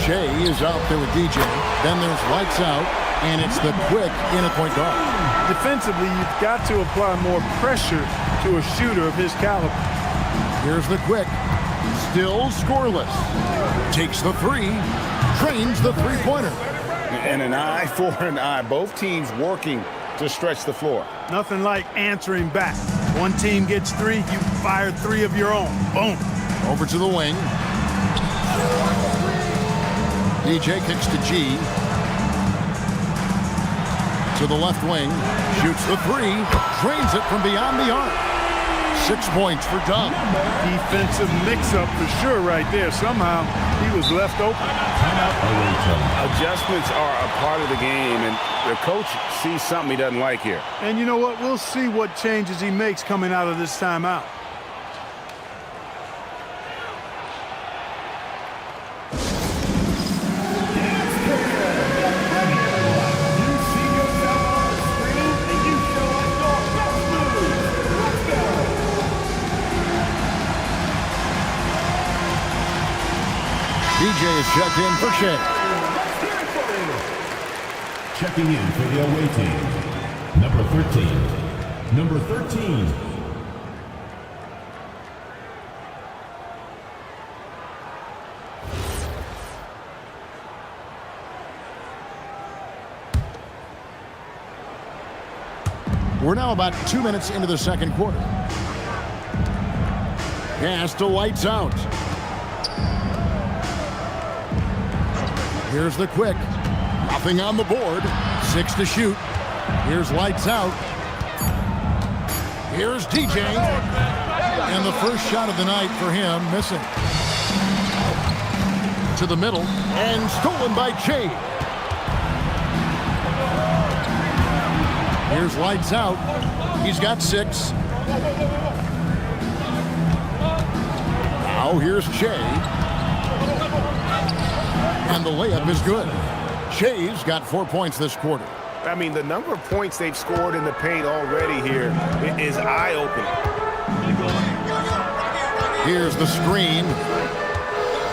A: Che is out there with DJ. Then there's lights out, and it's the quick in a point guard.
N: Defensively, you've got to apply more pressure to a shooter of his caliber.
A: Here's the quick. Still scoreless. Takes the 3. Trains the three-pointer.
B: And an eye for an eye. Both teams working to stretch the floor.
N: Nothing like answering back. One team gets 3, you fire 3 of your own. Boom.
A: Over to the wing. DJ kicks to G. To the left wing. Shoots the 3. Drains it from beyond the arc. 6 points for Dub.
N: Defensive mix-up for sure right there. Somehow he was left open.
B: Adjustments are a part of the game, and the coach sees something he doesn't like here.
N: And you know what? We'll see what changes he makes coming out of this timeout.
A: DJ is checked in for Shea.
L: Checking in for the away team, number 13. Number 13.
A: We're now about 2 minutes into the second quarter. Pass to lights out. Here's the quick. Nothing on the board. 6 to shoot. Here's lights out. Here's DJ. And the first shot of the night for him, missing. To the middle. And stolen by Che. Here's lights out. He's got 6. Now here's Che. And the layup is good. Che's got 4 points this quarter.
B: I mean, the number of points they've scored in the paint already here is eye-opening.
A: Here's the screen.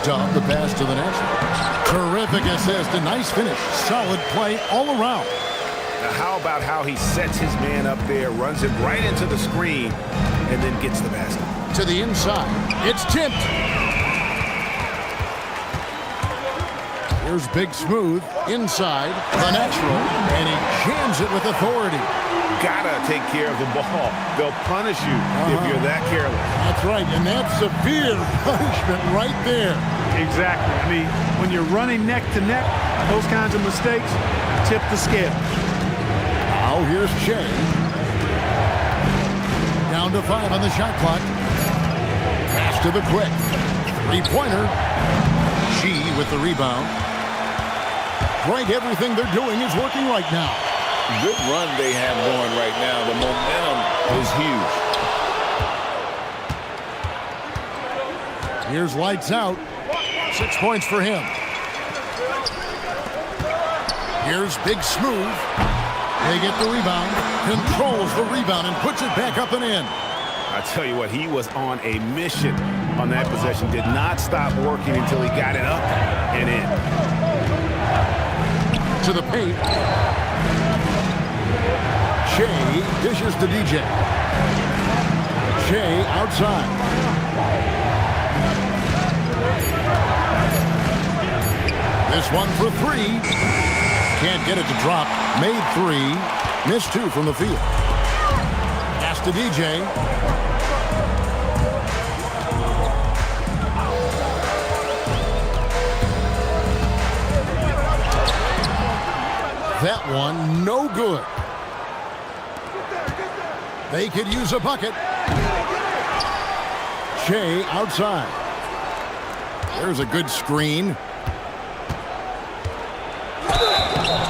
A: Dub the pass to the net. Terrific assist. A nice finish. Solid play all around.
B: Now, how about how he sets his man up there, runs him right into the screen, and then gets the basket.
A: To the inside. It's tipped. Here's Big Smooth inside the natural, and he jams it with authority.
B: Gotta take care of the ball. They'll punish you if you're that careless.
A: That's right, and that's severe punishment right there.
N: Exactly. I mean, when you're running neck to neck, those kinds of mistakes tip the scale.
A: Now here's Che. Down to 5 on the shot clock. Pass to the quick. Three-pointer. G with the rebound. Right, everything they're doing is working right now.
B: Good run they have going right now. The momentum is huge.
A: Here's lights out. 6 points for him. Here's Big Smooth. They get the rebound. Controls the rebound and puts it back up and in.
B: I tell you what, he was on a mission on that possession. Did not stop working until he got it up and in.
A: To the paint. Che dishes to DJ. Che outside. This one for 3. Can't get it to drop. Made 3. Missed 2 from the field. Pass to DJ. that one no good. They could use a bucket. Shea outside. There's a good screen.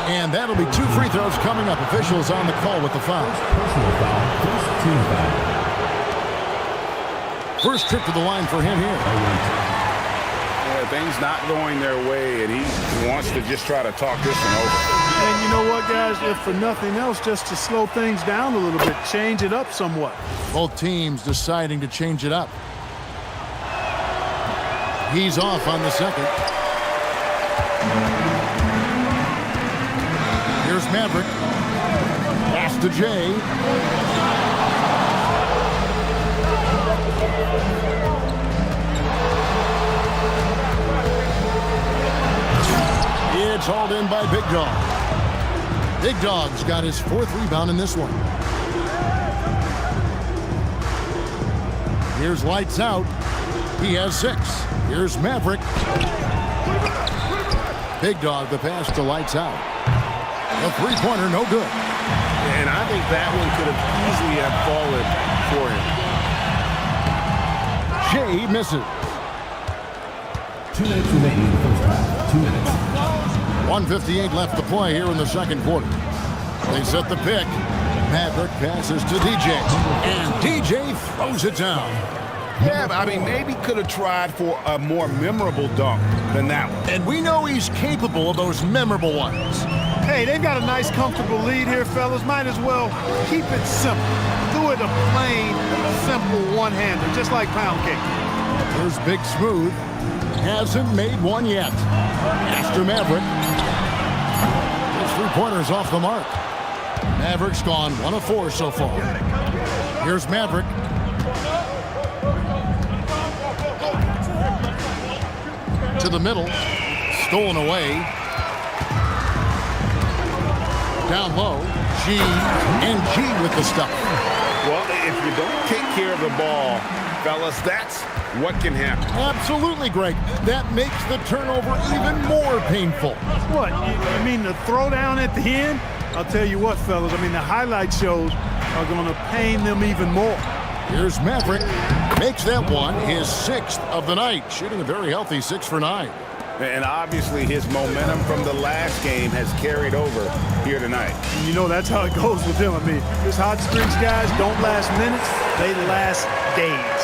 A: And that'll be 2 free throws coming up. Officials on the call with the foul.
L: Personal foul. First team foul.
A: First trip to the line for him here.
B: Yeah, things not going their way, and he wants to just try to talk this one over.
N: And you know what, guys? If for nothing else, just to slow things down a little bit, change it up somewhat.
A: Both teams deciding to change it up. He's off on the second. Here's Maverick. Pass to Jay. It's hauled in by Big Dog. Big Dog's got his 4th rebound in this one. Here's Lights Out. He has 6. Here's Maverick. Big Dog, the pass to Lights Out. A 3-pointer, no good.
B: And I think that one could have easily have fallen for him.
A: Shea misses.
L: 2 minutes remaining in the first half. 2 minutes.
A: 1:58 left to play here in the second quarter. They set the pick. Maverick passes to DJ. And DJ throws it down.
B: Yeah, I mean, maybe could have tried for a more memorable dunk than that one.
A: And we know he's capable of those memorable ones.
N: Hey, they've got a nice, comfortable lead here, fellas. Might as well keep it simple. Do it a plain, simple one-hander, just like pound cake.
A: There's Big Smooth. Hasn't made one yet. After Maverick. His 3-pointer's off the mark. Maverick's gone 1 of 4 so far. Here's Maverick. To the middle. Stolen away. Down low. G and G with the stuff.
B: Well, if you don't take care of the ball, fellas, that's what can happen.
A: Absolutely, Greg. That makes the turnover even more painful.
N: What, you mean the throwdown at the end? I'll tell you what, fellas, I mean, the highlight shows are going to pain them even more.
A: Here's Maverick. Makes that one his 6th of the night, shooting a very healthy 6 for 9.
B: And obviously his momentum from the last game has carried over here tonight.
N: And you know that's how it goes with him. I mean, his hot streaks, guys, don't last minutes, they last days.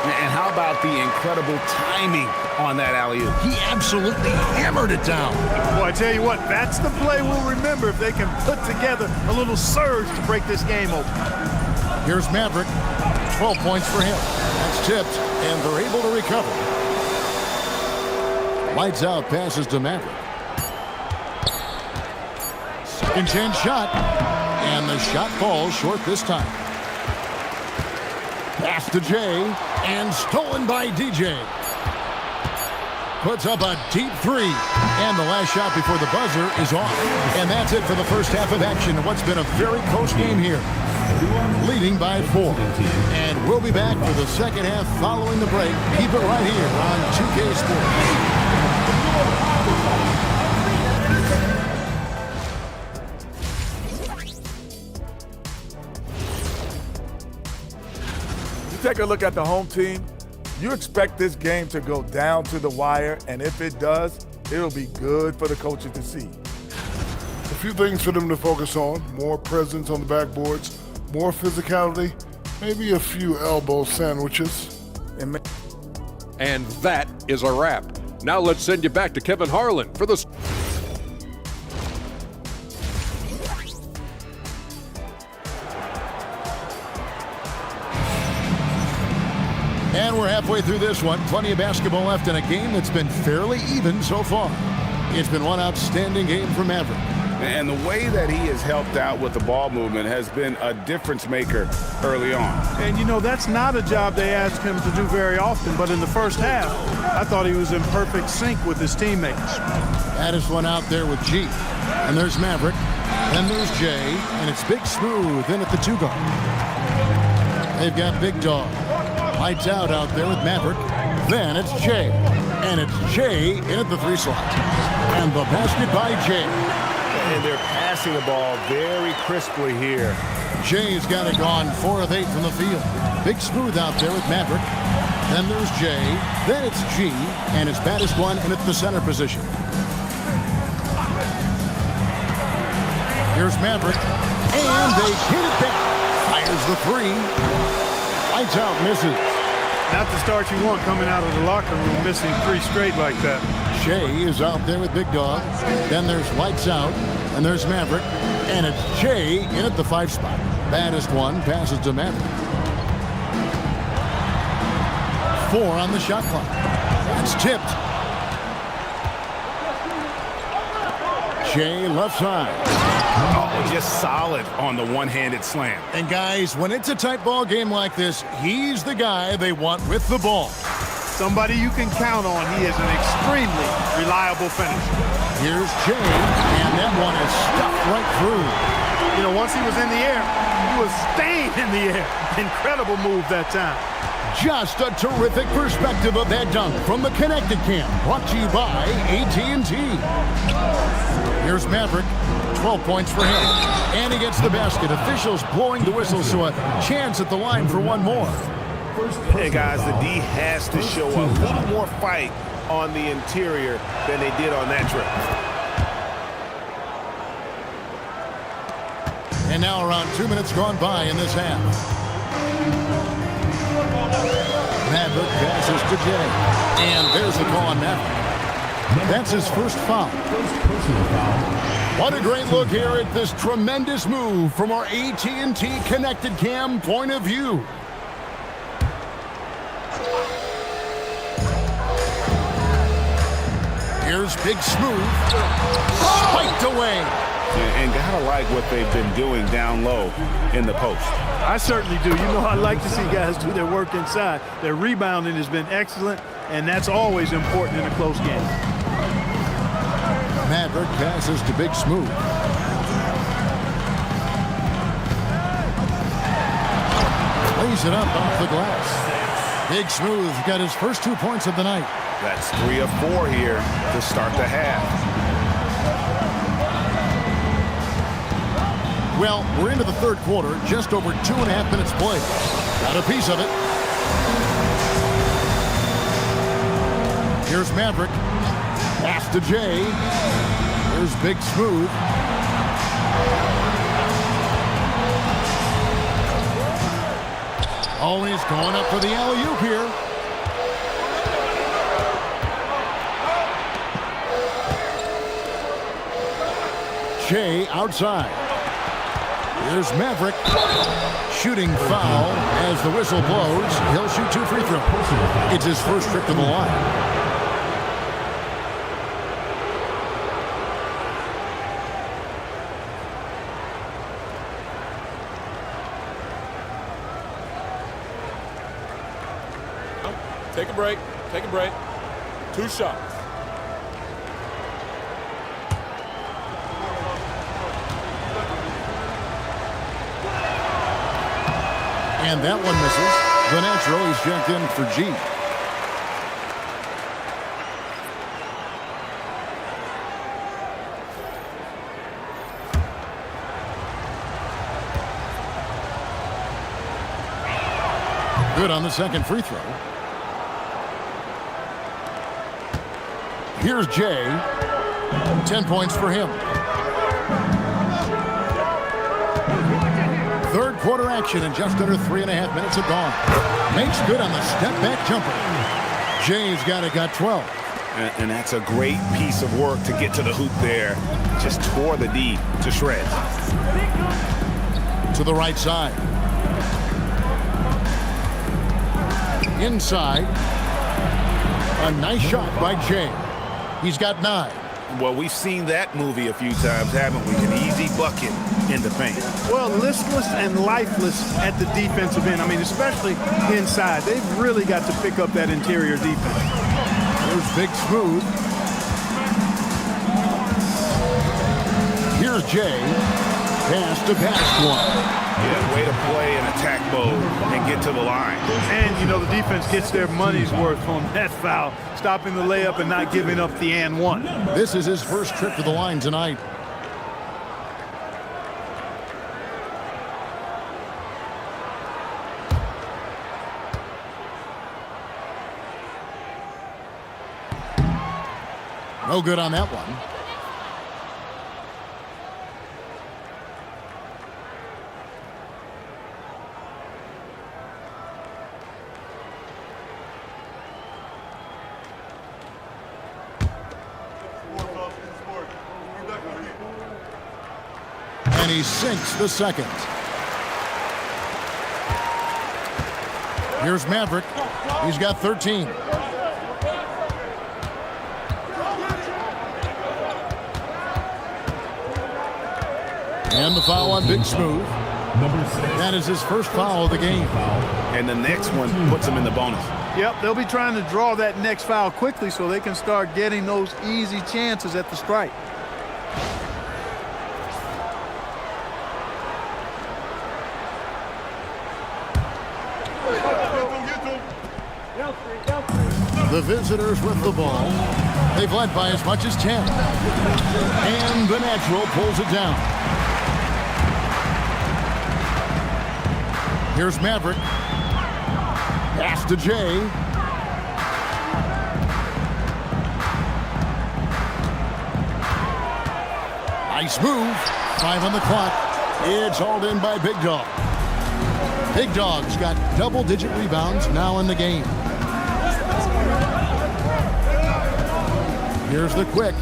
B: And how about the incredible timing on that alley-oop?
A: He absolutely hammered it down.
N: Boy, I tell you what, that's the play we'll remember if they can put together a little surge to break this game open.
A: Here's Maverick. 12 points for him. That's tipped, and they're able to recover. Lights Out passes to Maverick. Second chance shot, and the shot falls short this time. Pass to Jay, and stolen by DJ. Puts up a deep 3, and the last shot before the buzzer is off. And that's it for the first half of action in what's been a very close game here. Leading by 4. And we'll be back for the second half following the break. Keep it right here on 2K Sports.
F: Take a look at the home team. You expect this game to go down to the wire, and if it does, it'll be good for the coaches to see.
G: A few things for them to focus on. More presence on the backboards, more physicality, maybe a few elbow sandwiches.
E: And that is a wrap. Now let's send you back to Kevin Harlan for the...
A: And we're halfway through this one. Plenty of basketball left in a game that's been fairly even so far. It's been one outstanding game for Maverick.
B: And the way that he has helped out with the ball movement has been a difference maker early on.
N: And you know, that's not a job they ask him to do very often, but in the first half, I thought he was in perfect sync with his teammates.
A: Addis one out there with G. And there's Maverick. Then there's Jay. And it's Big Smooth in at the 2 guard. They've got Big Dog. Lights out there with Maverick. Then it's Jay. And it's Jay in at the 3 slot. And the basket by Jay.
B: And they're passing the ball very crisply here.
A: Jay's got it gone 4 of 8 from the field. Big Smooth out there with Maverick. Then there's Jay. Then it's G. And his baddest one in at the center position. Here's Maverick. And they hit it back. Fires the 3. Lights out, misses.
N: Not the start you want coming out of the locker room, missing 3 straight like that.
A: Jay is out there with Big Dog. Then there's Lights Out. And there's Maverick. And it's Jay in at the 5 spot. Baddest one passes to Maverick. 4 on the shot clock. It's tipped. Jay left side.
B: Oh, just solid on the one-handed slam.
A: And guys, when it's a tight ball game like this, he's the guy they want with the ball.
N: Somebody you can count on. He is an extremely reliable finisher.
A: Here's Jay, and that one is stuffed right through.
N: You know, once he was in the air, he was staying in the air. Incredible move that time.
A: Just a terrific perspective of that dunk from the Connected Cam, brought to you by AT&T. Here's Maverick, 12 points for him, and he gets the basket. Officials blowing the whistle, so a chance at the line for one more.
B: Hey guys, the D has to show a little more fight on the interior than they did on that trip.
A: And now around 2 minutes gone by in this half. Maverick passes to Jay. And there's the call on Maverick. That's his first foul. What a great look here at this tremendous move from our AT&T Connected Cam point of view. Here's Big Smooth. Spiked away.
B: And gotta like what they've been doing down low in the post.
N: I certainly do. You know, I like to see guys do their work inside. Their rebounding has been excellent, and that's always important in a close game.
A: Maverick passes to Big Smooth. Lays it up off the glass. Big Smooth got his first 2 points of the night.
B: That's 3 of 4 here to start the half.
A: Well, we're into the third quarter, just over 2.5 minutes played. Got a piece of it. Here's Maverick. Pass to Jay. Here's Big Smooth. Oh, he's going up for the alley-oop here. Jay outside. Here's Maverick. Shooting foul as the whistle blows. He'll shoot 2 free throws. It's his first trip to the line.
E: Take a break. Take a break. 2 shots.
A: And that one misses. The natural, he's checked in for G. Good on the second free throw. Here's Jay. 10 points for him. Third quarter action in just under 3.5 minutes have gone. Makes good on the step-back jumper. Jay's got 12.
B: And that's a great piece of work to get to the hoop there. Just tore the D to shreds.
A: To the right side. Inside. A nice shot by Jay. He's got 9.
B: Well, we've seen that movie a few times, haven't we? An easy bucket in the paint.
N: Well, listless and lifeless at the defensive end. I mean, especially inside. They've really got to pick up that interior defense.
A: There's Big Smooth. Here's Jay. Pass to pass one.
B: Yeah, way to play in attack mode and get to the line.
N: And, you know, the defense gets their money's worth on that foul, stopping the layup and not giving up the and one.
A: This is his first trip to the line tonight. No good on that one. And he sinks the second. Here's Maverick. He's got 13. And the foul on Big Smooth. That is his first foul of the game.
B: And the next one puts him in the bonus.
N: Yep, they'll be trying to draw that next foul quickly so they can start getting those easy chances at the strike.
A: The visitors with the ball. They've led by as much as 10. And the natural pulls it down. Here's Maverick. Pass to Jay. Nice move. 5 on the clock. It's hauled in by Big Dog. Big Dog's got double-digit rebounds now in the game. Here's the quick.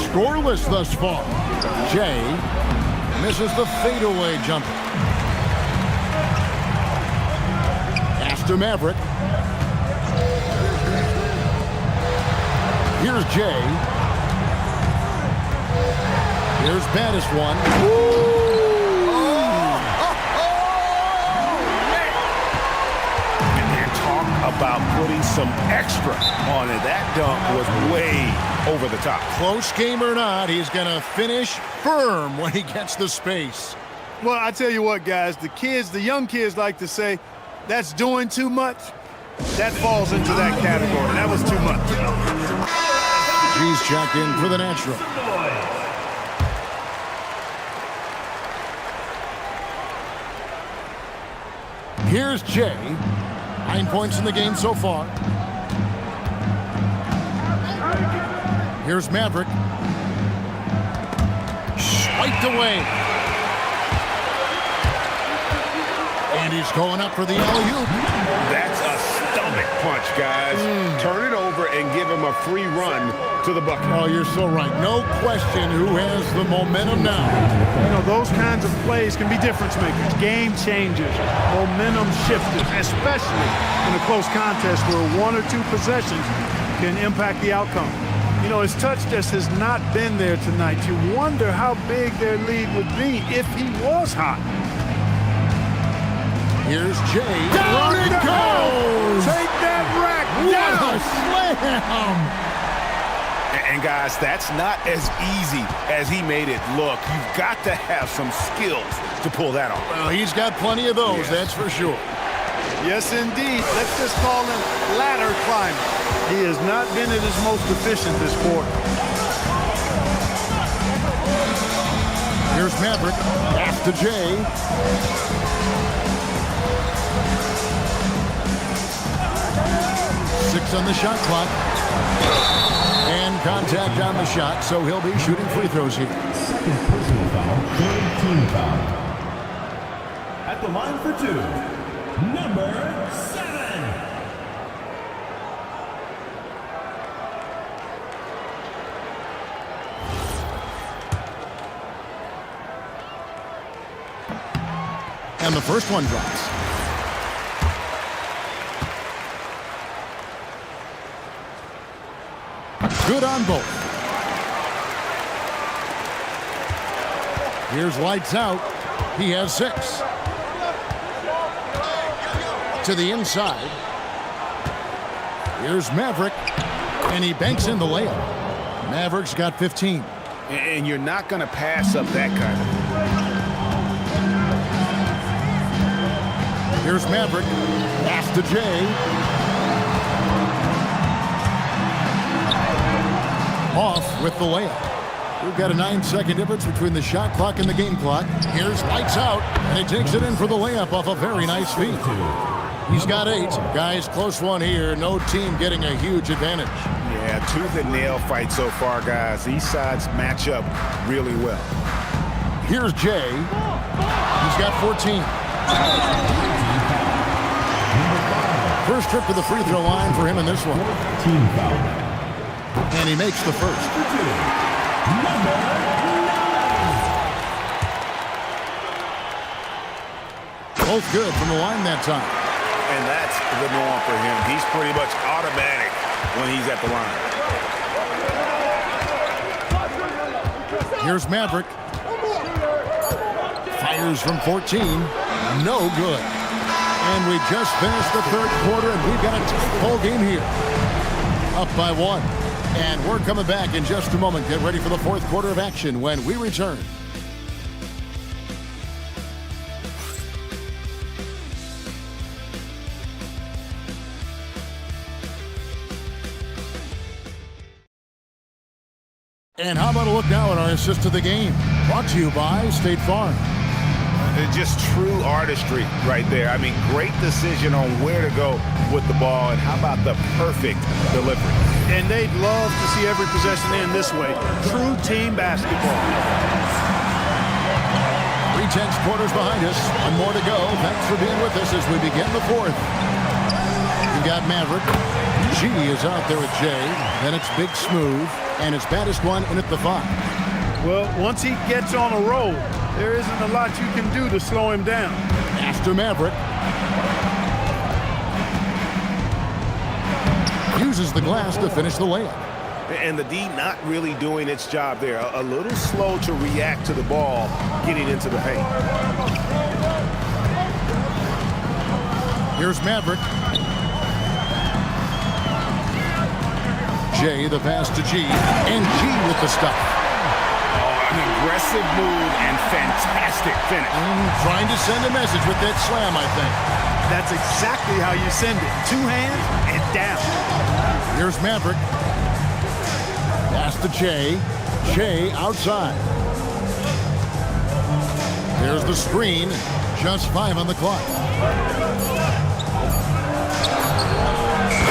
A: Scoreless thus far. Jay misses the fadeaway jumper. Pass to Maverick. Here's Jay. Here's baddest one.
B: About putting some extra on it. That dunk was way over the top.
A: Close game or not, he's going to finish firm when he gets the space.
N: Well, I tell you what, guys, the young kids like to say, that's doing too much. That falls into that category. That was too much.
A: He's checked in for the natural. Here's Jay. 9 points in the game so far. Here's Maverick. Swiped away. And he's going up for the alley-oop.
B: That's a stomach punch, guys. Turn it over and give him a free run to the bucket.
A: Oh, you're so right. No question who has the momentum now.
N: You know, those kinds of plays can be difference makers, game changers, momentum shifters, especially in a close contest where 1 or 2 possessions can impact the outcome. You know, his touch just has not been there tonight. You wonder how big their lead would be if he was hot.
A: Here's Jay. Down it goes!
N: Take that rack
A: down! What a slam!
B: And guys, that's not as easy as he made it look. You've got to have some skills to pull that off.
A: Well, he's got plenty of those, that's for sure.
N: Yes, indeed. Let's just call him ladder climber. He has not been at his most efficient this quarter.
A: Here's Maverick. Pass to Jay. Six on the shot clock. And contact on the shot, so he'll be shooting free throws here.
L: Second personal foul, third team foul. At the line for 2, number 7.
A: And the first one drops. Good on both. Here's lights out. He has 6. To the inside. Here's Maverick. And he banks in the layup. Maverick's got 15.
B: And you're not going to pass up that kind of.
A: Here's Maverick. Pass to Jay. Off with the layup. We've got a 9-second difference between the shot clock and the game clock. Here's lights out, and he takes it in for the layup off a very nice feed. He's got 8. Guys, close one here. No team getting a huge advantage.
B: Yeah, tooth and nail fight so far, guys. These sides match up really well.
A: Here's Jay. He's got 14. First trip to the free throw line for him in this one. And he makes the first. Both good from the line that time.
B: And that's the norm for him. He's pretty much automatic when he's at the line.
A: Here's Maverick. Fires from 14. No good. And we just finished the third quarter, and we've got a full game here. Up by 1. And we're coming back in just a moment. Get ready for the fourth quarter of action when we return. And how about a look now at our assist of the game? Brought to you by State Farm.
B: Just true artistry right there. I mean, great decision on where to go with the ball, and how about the perfect delivery?
N: And they'd love to see every possession end this way. True team basketball.
A: 3/10 quarters behind us. One more to go. Thanks for being with us as we begin the fourth. We got Maverick. G is out there with Jay. Then it's Big Smooth. And his baddest one in at the 5.
N: Well, once he gets on a roll, there isn't a lot you can do to slow him down.
A: After Maverick. Uses the glass to finish the layup.
B: And the D not really doing its job there. A little slow to react to the ball getting into the paint.
A: Here's Maverick. Jay, the pass to G. And G with the stuff.
B: An aggressive move and fantastic finish.
A: Trying to send a message with that slam, I think.
N: That's exactly how you send it. 2 hands and down.
A: Here's Maverick. Pass to Jay. Jay outside. There's the screen. Just 5 on the clock.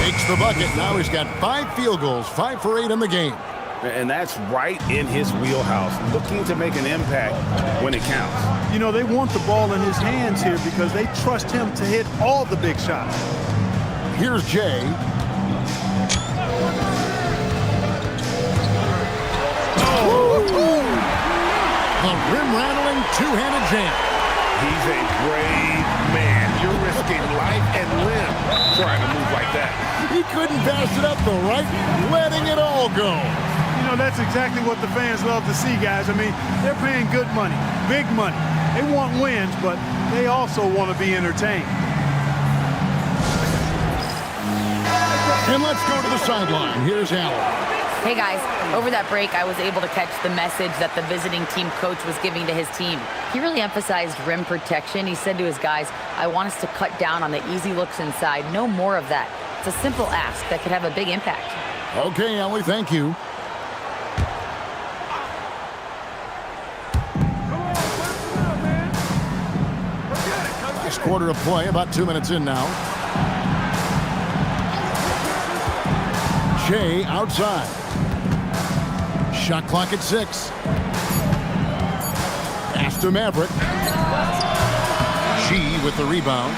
A: Takes the bucket. Now he's got 5 field goals. 5 for 8 in the game.
B: And that's right in his wheelhouse, looking to make an impact when it counts.
N: You know, they want the ball in his hands here because they trust him to hit all the big shots.
A: Here's Jay. A rim-rattling two-handed jam.
B: He's a brave man. You're risking life and limb trying to move like that.
A: He couldn't pass it up the right, letting it all go.
N: You know, that's exactly what the fans love to see, guys. I mean, they're paying good money, big money. They want wins, but they also want to be entertained.
A: And let's go to the sideline. Here's Allen.
I: Hey guys, over that break, I was able to catch the message that the visiting team coach was giving to his team. He really emphasized rim protection. He said to his guys, I want us to cut down on the easy looks inside. No more of that. It's a simple ask that could have a big impact.
A: Okay, Ellie, thank you. Last quarter of play, about 2 minutes in now. Jay outside. Shot clock at 6. Pass to Maverick. G with the rebound.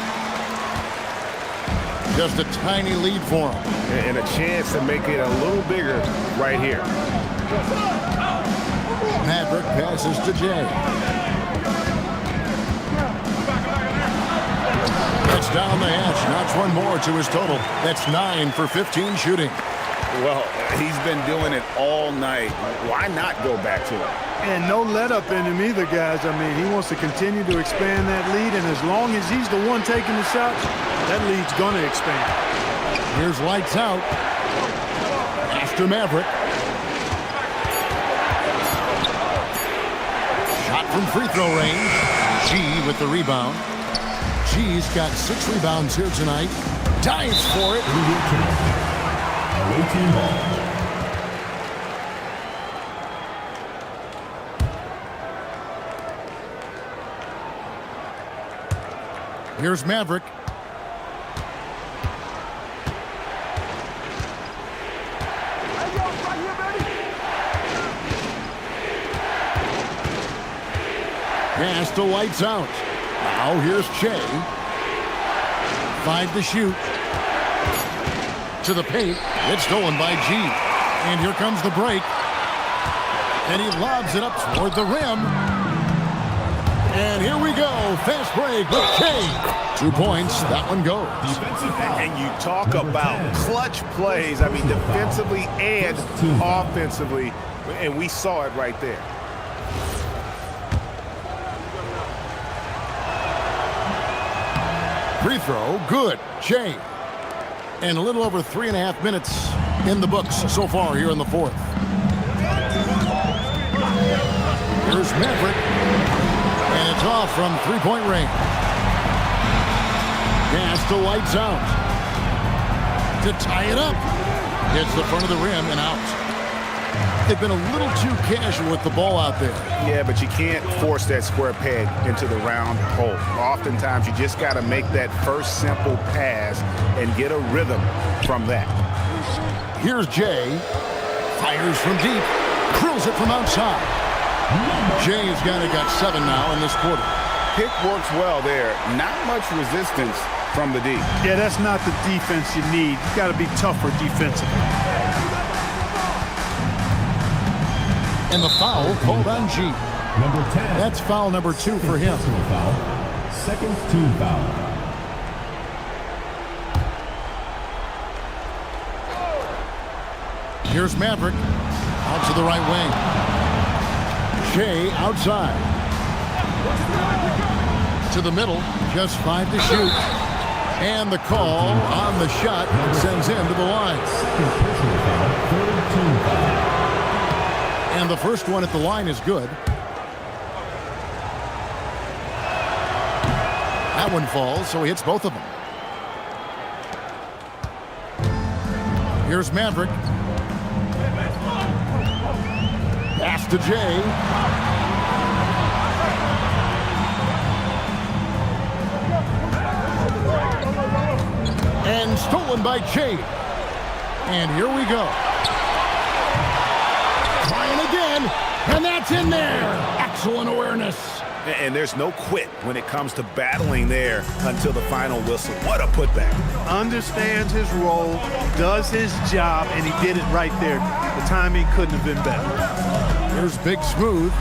A: Just a tiny lead for him.
B: And a chance to make it a little bigger right here.
A: Maverick passes to Jay. That's down the hatch. Knocks one more to his total. That's 9 for 15 shooting.
B: Well, he's been doing it all night. Why not go back to it?
N: And no let up in him either, guys. I mean, he wants to continue to expand that lead, and as long as he's the one taking the shots, that lead's going to expand.
A: Here's lights out. After Maverick. Shot from free throw range. G with the rebound. G's got 6 rebounds here tonight. Dives for it. Here's Maverick. Pass to lights out. Now here's Che. 5 to shoot. To the paint. It's stolen by G. And here comes the break. And he lobs it up toward the rim. And here we go. Fast break with Che. 2 points. That one goes.
B: And you talk about clutch plays. I mean, defensively and offensively. And we saw it right there.
A: Free throw, good. Che. And a little over 3.5 minutes in the books so far here in the fourth. Here's Maverick. And it's off from three-point range. Pass to lights out. To tie it up. Hits the front of the rim and out. They've been a little too casual with the ball out there.
B: Yeah, but you can't force that square peg into the round hole. Oftentimes, you just got to make that first simple pass and get a rhythm from that.
A: Here's Jay. Fires from deep. Drills it from outside. Jay's got 7 now in this quarter.
B: Pick works well there. Not much resistance from the D.
N: Yeah, that's not the defense you need. You got to be tougher defensively.
A: And the foul called on G.
L: Number 10.
A: That's foul number 2 for him.
L: Foul. Second team foul.
A: Here's Maverick. Out to the right wing. Shea outside. To the middle. Just 5 to shoot. And the call on the shot sends him to the line.
L: Third team foul.
A: And the first one at the line is good. That one falls, so he hits both of them. Here's Maverick. Pass to Jay. And stolen by Jay. And here we go. Trying again, and that's in there. Excellent awareness.
B: And there's no quit when it comes to battling there until the final whistle. What a putback.
N: Understands his role, does his job, and he did it right there. The timing couldn't have been better.
A: Here's Big Smooth.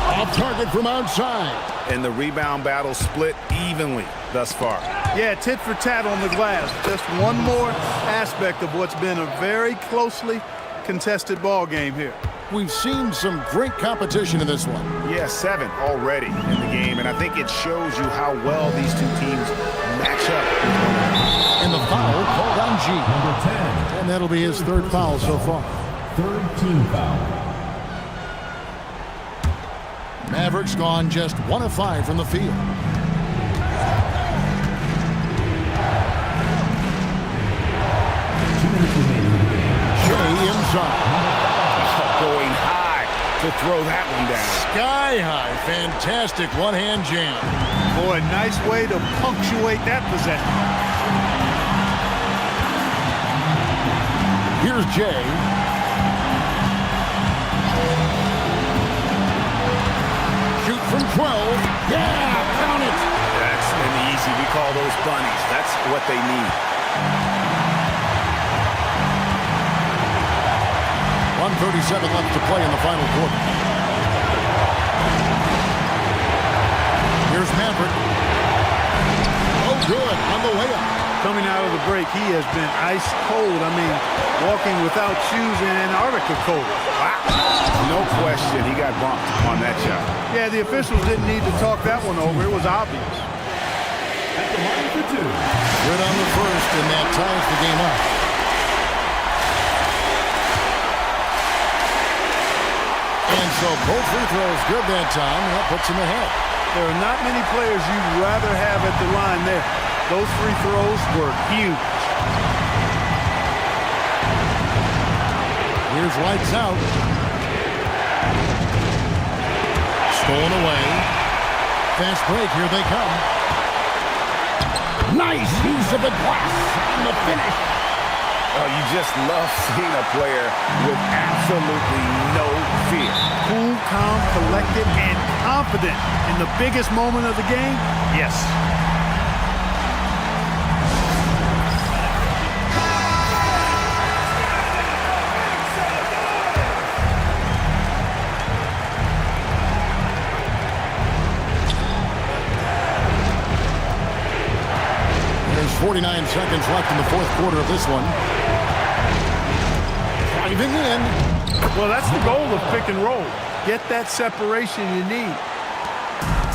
A: Off target from outside.
B: And the rebound battle split evenly thus far.
N: Yeah, tit for tat on the glass. Just one more aspect of what's been a very closely contested ball game here.
A: We've seen some great competition in this one.
B: Yeah, 7 already in the game, and I think it shows you how well these two teams match up.
A: And the foul called on G.
L: Number 10.
A: And that'll be his third foul so far.
L: Third team foul.
A: Mavericks gone just 1 of 5 from the field. Shea inside.
B: Going high to throw that one down.
A: Sky high. Fantastic one-hand jam.
N: Boy, nice way to punctuate that possession.
A: Here's Jay. Shoot from 12. Yeah, count it.
B: That's an easy. We call those bunnies. That's what they need.
A: 1:37 left to play in the final quarter. Here's Maverick. Oh, good on the layup.
N: Coming out of the break, he has been ice cold. I mean, walking without shoes in Antarctica cold.
B: Wow. No question, he got bumped on that shot.
N: Yeah, the officials didn't need to talk that one over. It was obvious.
L: At the line for 2.
A: Good on the first, and that ties the game up. And so both free throws good that time, and that puts him ahead.
N: There are not many players you'd rather have at the line there. Those free throws were huge.
A: Here's lights out. Stolen away. Fast break, here they come. Nice use of the glass on the finish.
B: Oh, you just love seeing a player with absolutely no fear.
N: Cool, calm, collected, and confident in the biggest moment of the game? Yes.
A: There's 49 seconds left in the fourth quarter of this one. Driving in.
N: Well, that's the goal of pick and roll. Get that separation you need.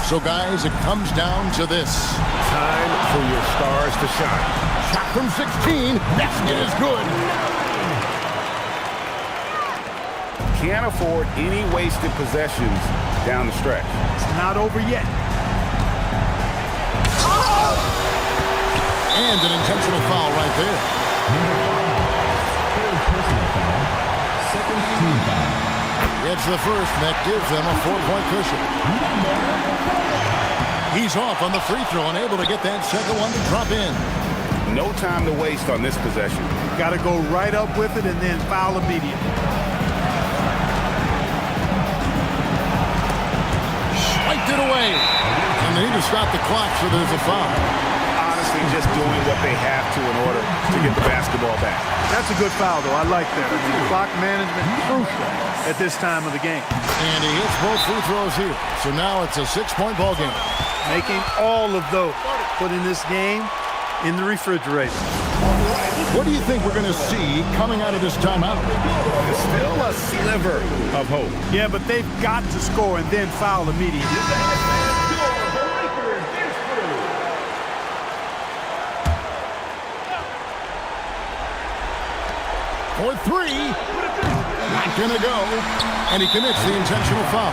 A: So, guys, it comes down to this.
B: Time for your stars to shine.
A: Shot from 16. Basket is good.
B: Can't afford any wasted possessions down the stretch.
N: It's not over yet.
A: And an intentional foul right there. It's the first that gives them a 4-point cushion. He's off on the free throw and able to get that second one to drop in.
B: No time to waste on this possession.
N: Got to go right up with it and then foul immediately.
A: Swiped it away. And they need to stop the clock, so there's a foul.
B: Honestly, just doing what they have to in order to get the basketball back.
N: That's a good foul, though. I like that. I mean, clock management crucial at this time of the game.
A: And he hits both free throws here. So now it's a 6-point ball game.
N: Making all of those, putting this game in the refrigerator.
A: What do you think we're going to see coming out of this timeout?
B: Still a sliver of hope.
N: Yeah, but they've got to score and then foul immediately.
A: For three. Not going to go. And he commits the intentional foul.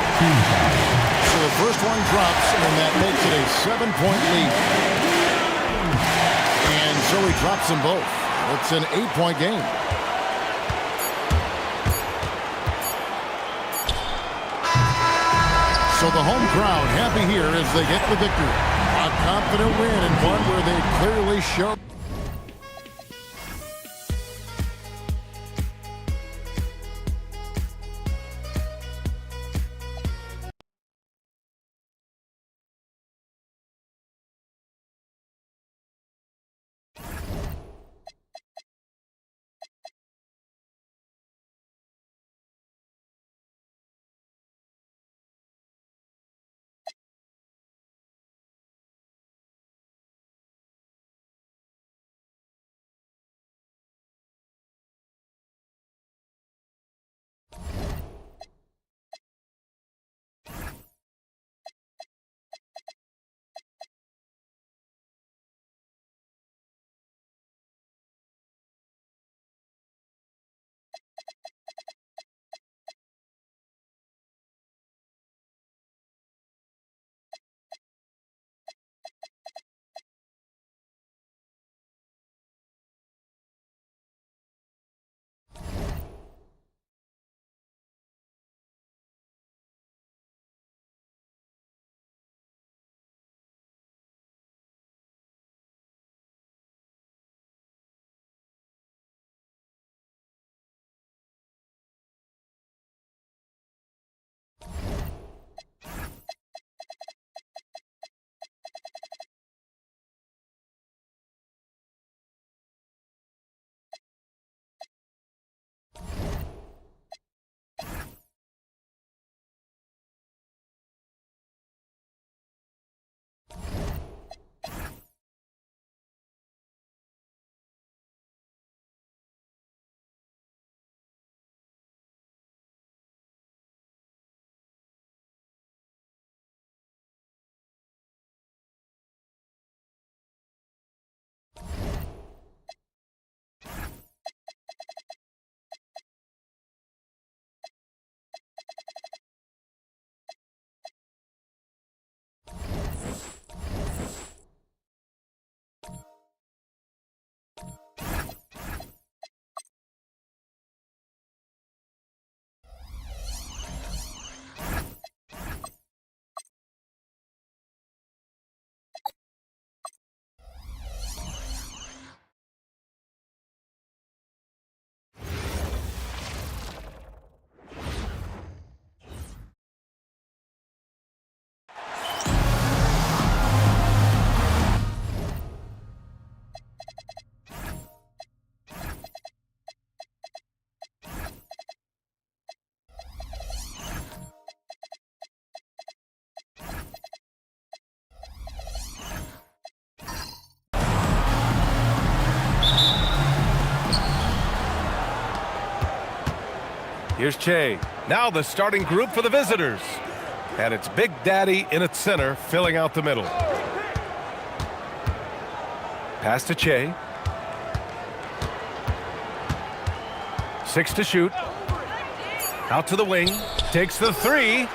A: So the first one drops, and that makes it a 7-point lead. And so he drops them both. It's an 8-point game. So the home crowd happy here as they get the victory. A confident win and one where they clearly show.
H: Here's Che. Now the starting group for the visitors. And it's Big Daddy in its center, filling out the middle. Pass to Che. 6 to shoot. Out to the wing. Takes the 3.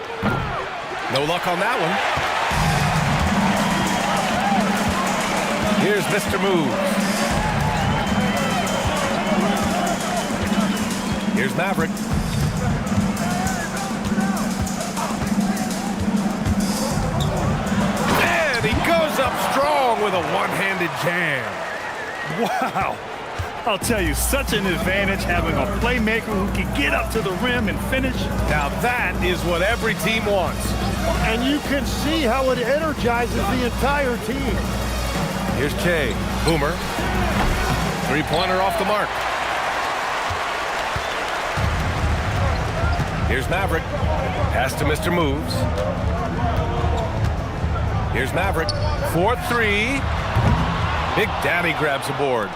H: No luck on that one. Here's Mr. Moves. Here's Maverick. And he goes up strong with a one-handed jam.
K: Wow. I'll tell you, such an advantage having a playmaker who can get up to the rim and finish.
H: Now that is what every team wants.
N: And you can see how it energizes the entire team.
H: Here's Che. Boomer. Three-pointer off the mark. Here's Maverick. Pass to Mr. Moves. Here's Maverick. 4-3. Big Daddy grabs a board.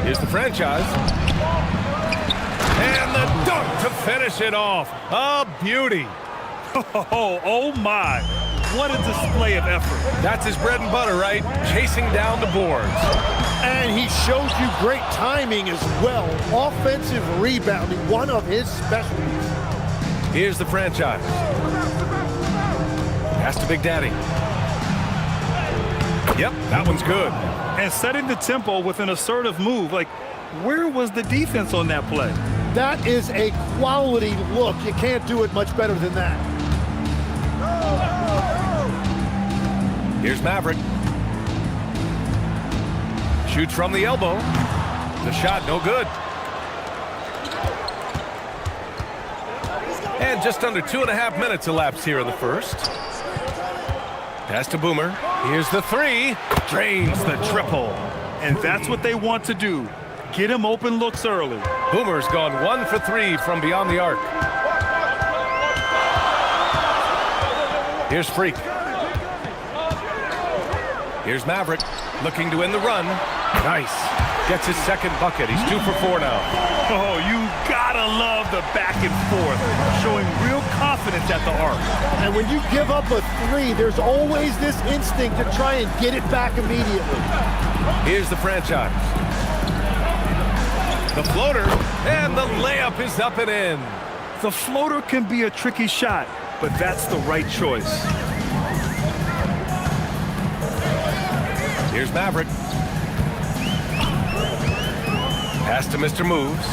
H: Here's the franchise. And the dunk to finish it off. A beauty.
K: Oh my. What a display of effort.
H: That's his bread and butter, right? Chasing down the boards.
N: And he shows you great timing as well. Offensive rebounding, one of his specialties.
H: Here's the franchise. Pass to Big Daddy. Yep, that one's good.
K: And setting the tempo with an assertive move. Like, where was the defense on that play?
N: That is a quality look. You can't do it much better than that.
H: Here's Maverick. Shoots from the elbow. The shot no good. And just under 2.5 minutes elapsed here in the first. Pass to Boomer. Here's the 3. Drains the triple.
K: And that's what they want to do. Get him open looks early.
H: Boomer's gone 1 for 3 from beyond the arc. Here's Freak. Here's Maverick, looking to end the run. Nice. Gets his second bucket. He's 2 for 4 now.
K: Oh, you gotta love the back and forth, showing real confidence at the arc.
N: And when you give up a 3, there's always this instinct to try and get it back immediately.
H: Here's the franchise. The floater, and the layup is up and in.
K: The floater can be a tricky shot, but that's the right choice.
H: Here's Maverick. Pass to Mr. Moves.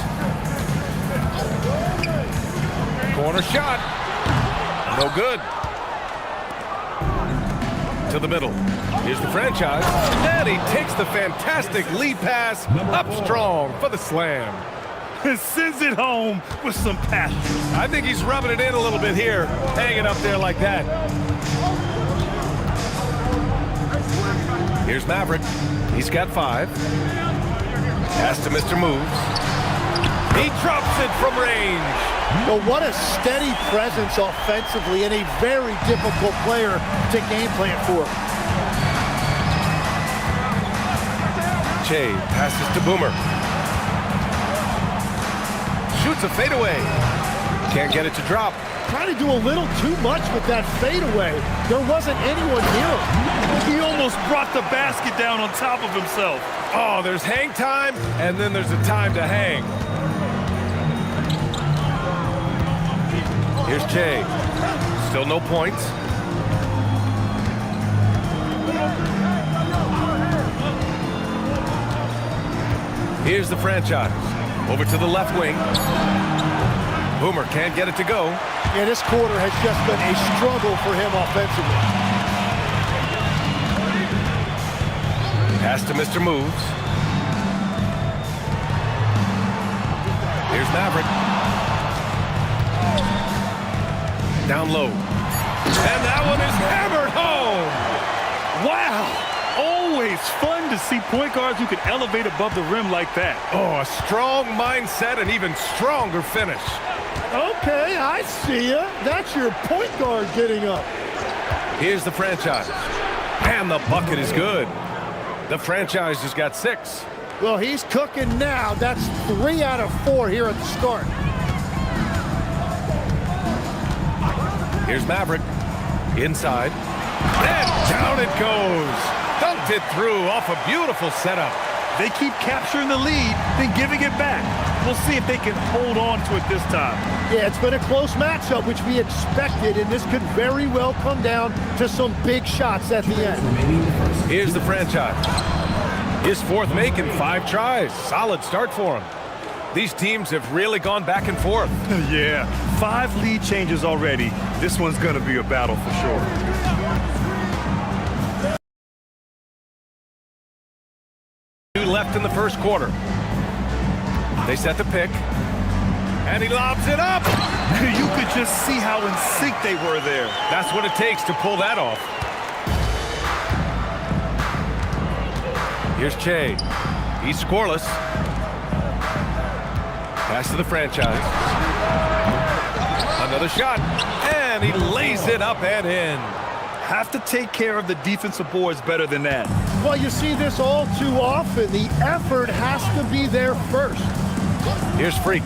H: Corner shot. No good. To the middle. Here's the franchise. And he takes the fantastic lead pass up strong for the slam.
K: And sends it home with some passion.
H: I think he's rubbing it in a little bit here, hanging up there like that. Here's Maverick. He's got 5. Pass to Mr. Moves. He drops it from range.
N: But what a steady presence offensively and a very difficult player to game plan for.
H: Che passes to Boomer. Shoots a fadeaway. Can't get it to drop.
N: Trying to do a little too much with that fadeaway. There wasn't anyone near him.
K: He almost brought the basket down on top of himself.
H: Oh, there's hang time, and then there's a time to hang. Here's Che. Still no points. Here's the franchise. Over to the left wing. Boomer can't get it to go.
N: Yeah, this quarter has just been a struggle for him offensively.
H: Pass to Mr. Moves. Here's Maverick. Down low. And that one is hammered home.
K: Wow. Always fun to see point guards who can elevate above the rim like that.
H: Oh, a strong mindset and even stronger finish.
N: Okay, I see ya. That's your point guard getting up.
H: Here's the franchise. And the bucket is good. The franchise has got 6.
O: Well, he's cooking now. That's 3 out of 4 here at the start.
H: Here's Maverick. Inside. And down it goes. Dunked it through off a beautiful setup.
K: They keep capturing the lead, then giving it back. We'll see if they can hold on to it this time.
O: Yeah, it's been a close matchup, which we expected, and this could very well come down to some big shots at the end.
H: Here's the franchise. His 4th make in 5 tries. Solid start for him. These teams have really gone back and forth.
K: Yeah, 5 lead changes already. This one's going to be a battle for sure.
H: Left in the first quarter. They set the pick, and he lobs it up.
K: You could just see how in sync they were there.
H: That's what it takes to pull that off. Here's Che. He's scoreless. Pass to the franchise. Another shot, and he lays it up and in.
K: Have to take care of the defensive boards better than that.
O: Well, you see this all too often. The effort has to be there first.
H: Here's Freak.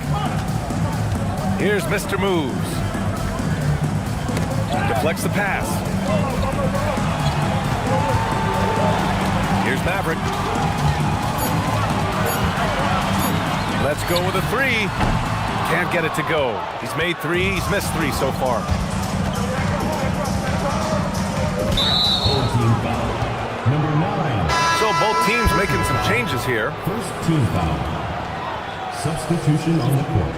H: Here's Mr. Moves. Deflects the pass. Here's Maverick. Let's go with a 3. Can't get it to go. He's made 3. He's missed 3 so far.
L: Number 9.
H: So both teams making some changes here.
L: First team foul. Substitution on the court.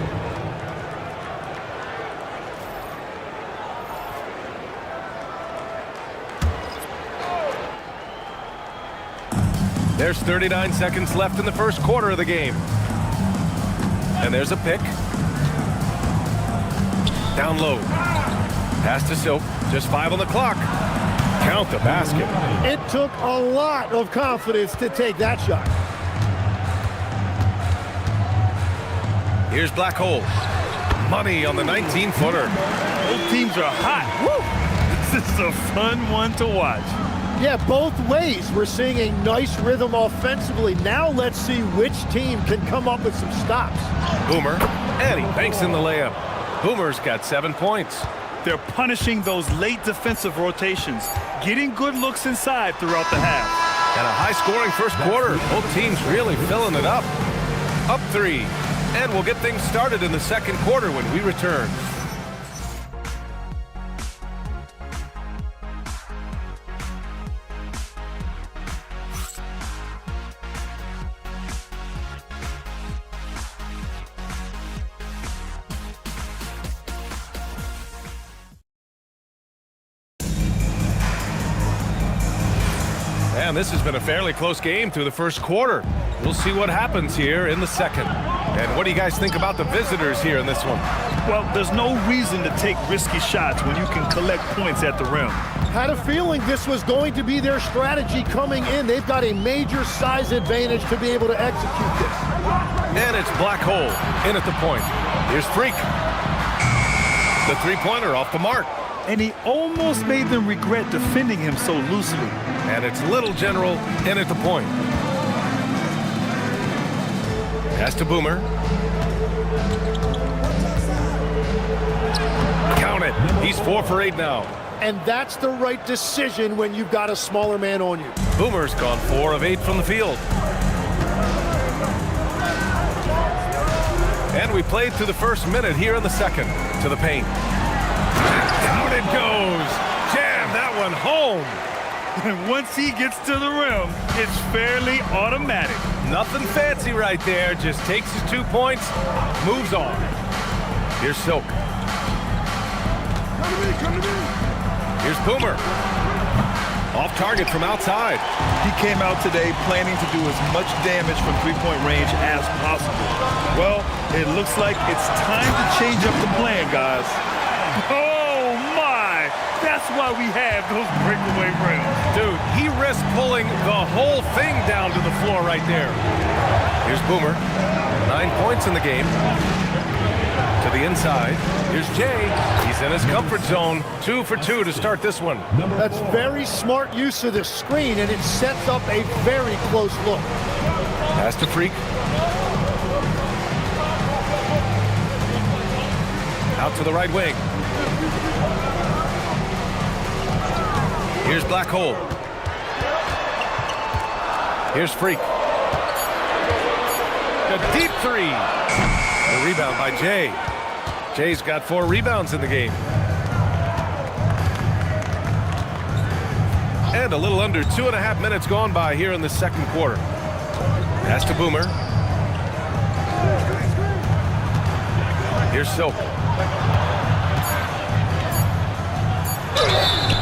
H: There's 39 seconds left in the first quarter of the game. And there's a pick. Down low. Pass to Silk. Just 5 on the clock. Count the basket.
O: It took a lot of confidence to take that shot.
H: Here's Black Hole. Money on the 19-footer.
K: Both teams are hot. Woo! This is a fun one to watch.
O: Yeah, both ways. We're seeing a nice rhythm offensively. Now let's see which team can come up with some stops.
H: Boomer, and he banks in the layup. Boomer's got 7 points.
K: They're punishing those late defensive rotations, getting good looks inside throughout the half.
H: And a high-scoring first quarter. Both teams really filling it up. Up 3. And we'll get things started in the second quarter when we return. And this has been a fairly close game through the first quarter. We'll see what happens here in the second. And what do you guys think about the visitors here in this one?
K: Well, there's no reason to take risky shots when you can collect points at the rim.
O: Had a feeling this was going to be their strategy coming in. They've got a major size advantage to be able to execute this.
H: And it's Black Hole in at the point. Here's Freak. The 3-pointer off the mark.
K: And he almost made them regret defending him so loosely.
H: And it's Little General in at the point. Pass to Boomer. Count it. He's 4 for 8 now.
O: And that's the right decision when you've got a smaller man on you.
H: Boomer's gone 4 of 8 from the field. And we played through the first minute here in the second. To the paint. Down it goes. Jam that one home.
K: And once he gets to the rim, it's fairly automatic.
H: Nothing fancy right there. Just takes his 2 points, moves on. Here's Silk. Here's Boomer. Off target from outside.
K: He came out today planning to do as much damage from three-point range as possible. Well, it looks like it's time to change up the plan, guys. Oh, my! That's why we have those breakaway rims.
H: Dude, he risked pulling the whole thing down to the floor right there. Here's Boomer. 9 points in the game. To the inside. Here's Jay. He's in his comfort zone. 2 for 2 to start this one.
O: That's very smart use of the screen, and it sets up a very close look.
H: Pass to Freak. Out to the right wing. Here's Black Hole. Here's Freak. A deep three. The rebound by Jay. Jay's got 4 rebounds in the game. And a little under 2.5 minutes gone by here in the second quarter. Pass to Boomer. Here's Silk.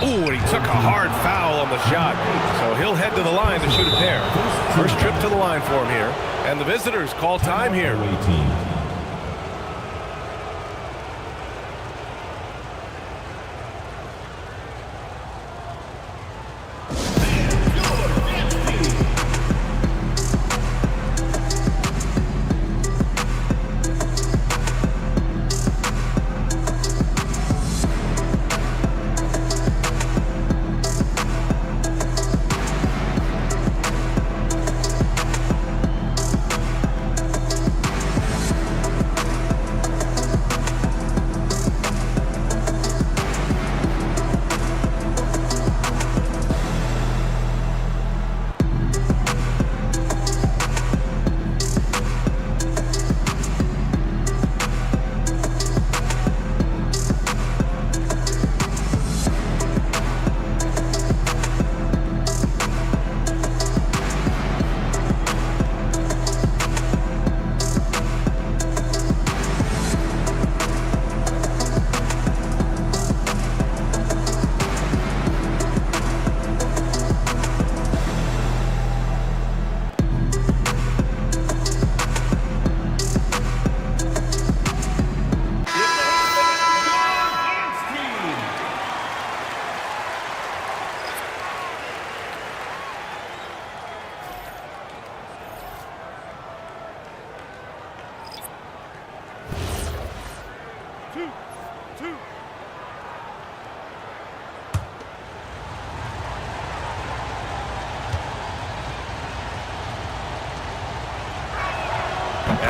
H: Ooh, and he took a hard foul on the shot. So he'll head to the line to shoot a pair. First trip to the line for him here. And the visitors call time here.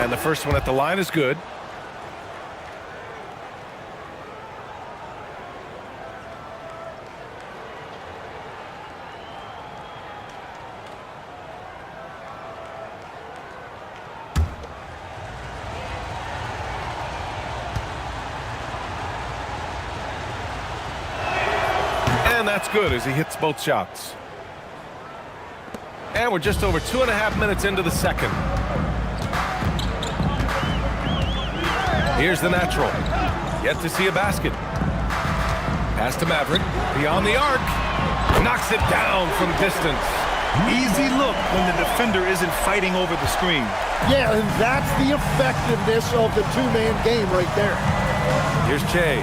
H: And the first one at the line is good. And that's good as he hits both shots. And we're just over 2.5 minutes into the second. Here's the natural. Yet to see a basket. Pass to Maverick. Beyond the arc. Knocks it down from distance.
K: Easy look when the defender isn't fighting over the screen.
O: Yeah, and that's the effectiveness of the two-man game right there.
H: Here's Che.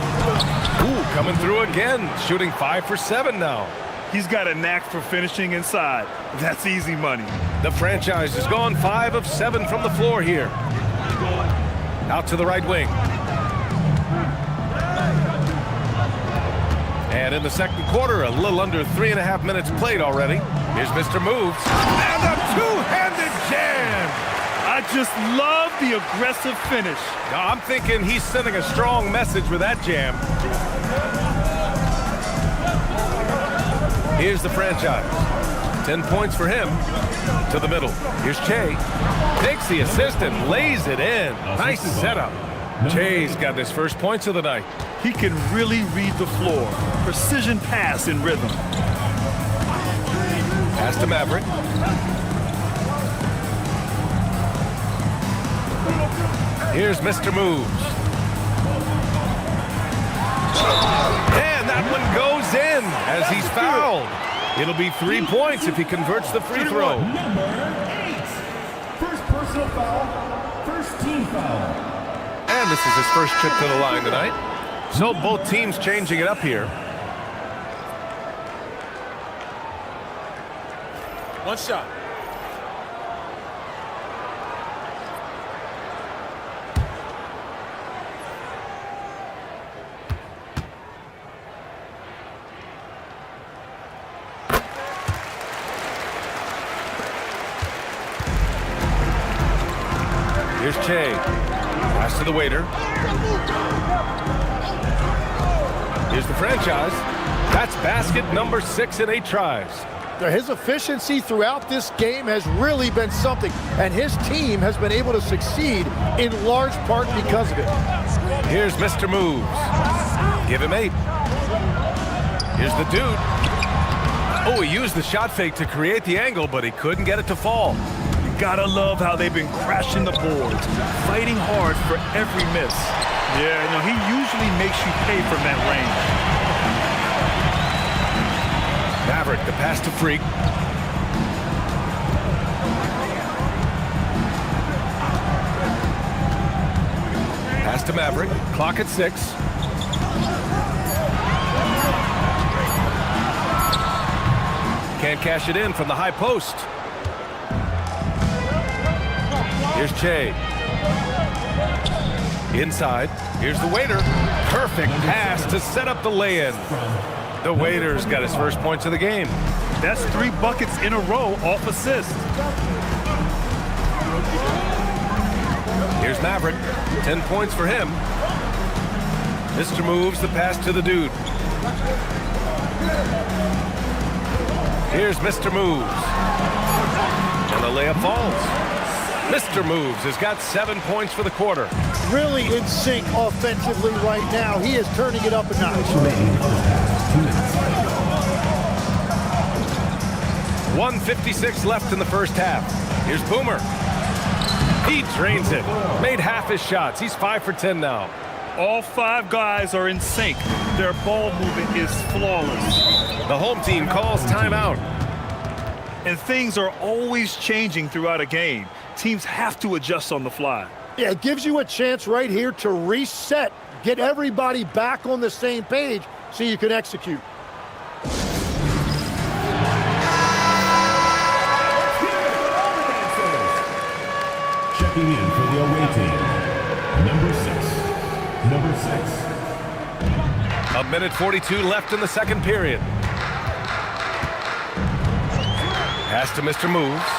H: Ooh, coming through again. Shooting 5 for 7 now.
K: He's got a knack for finishing inside. That's easy money.
H: The franchise has gone 5 of 7 from the floor here. Out to the right wing. And in the second quarter, a little under 3.5 minutes played already. Here's Mr. Moves. And a two-handed jam!
K: I just love the aggressive finish.
H: Now, I'm thinking he's sending a strong message with that jam. Here's the franchise. 10 points for him. To the middle. Here's Che. Takes the assist and lays it in. Nice setup. Che's got his first points of the night.
K: He can really read the floor. Precision pass in rhythm.
H: Pass to Maverick. Here's Mr. Moves. And that one goes in as he's fouled. It'll be 3 points if he converts the free throw.
L: Number 8. First personal foul, first team foul.
H: And this is his first trip to the line tonight. So both teams changing it up here.
C: One shot.
H: Che. Pass to the waiter. Here's the franchise. That's basket number 6 in 8 tries.
O: His efficiency throughout this game has really been something, and his team has been able to succeed in large part because of it.
H: Here's Mr. Moves. Give him 8. Here's the dude. Oh, he used the shot fake to create the angle, but he couldn't get it to fall.
K: You gotta love how they've been crashing the boards, fighting hard for every miss. Yeah, you know, he usually makes you pay from that range.
H: Maverick, the pass to Freak. Pass to Maverick. Clock at 6. Can't cash it in from the high post. Here's Che. Inside. Here's the waiter. Perfect pass to set up the lay-in. The waiter's got his first points of the game.
K: That's 3 buckets in a row off assist.
H: Here's Maverick. 10 points for him. Mr. Moves the pass to the dude. Here's Mr. Moves. And the layup falls. Mr. Moves has got 7 points for the quarter.
O: Really in sync offensively right now. He is turning it up a notch.
H: 1:56 left in the first half. Here's Boomer. He drains it. Made half his shots. He's 5 for 10 now.
K: All 5 guys are in sync. Their ball movement is flawless.
H: The home team calls timeout.
K: And things are always changing throughout a game. Teams have to adjust on the fly.
O: Yeah, it gives you a chance right here to reset, get everybody back on the same page so you can execute.
L: Checking in for the away team, number 6.
H: 1:42 left in the second period. Pass to Mr. Moves.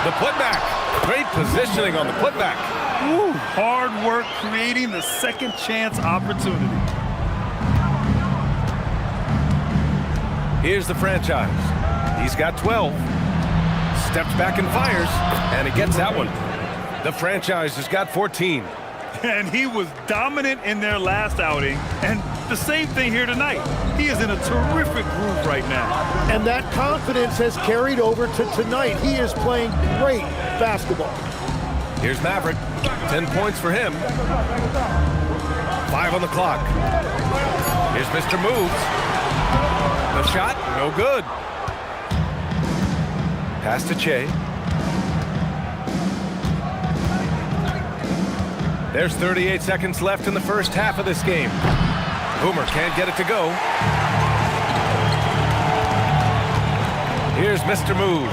H: The putback. Great positioning on the putback.
K: Woo, hard work creating the second chance opportunity.
H: Here's the franchise. He's got 12. Steps back and fires, and he gets that one. The franchise has got 14.
K: And he was dominant in their last outing, and the same thing here tonight. He is in a terrific groove right now.
O: And that confidence has carried over to tonight. He is playing great basketball.
H: Here's Maverick. 10 points for him. 5 on the clock. Here's Mr. Moves. The shot, no good. Pass to Che. There's 38 seconds left in the first half of this game. Boomer can't get it to go. Here's Mr. Moves.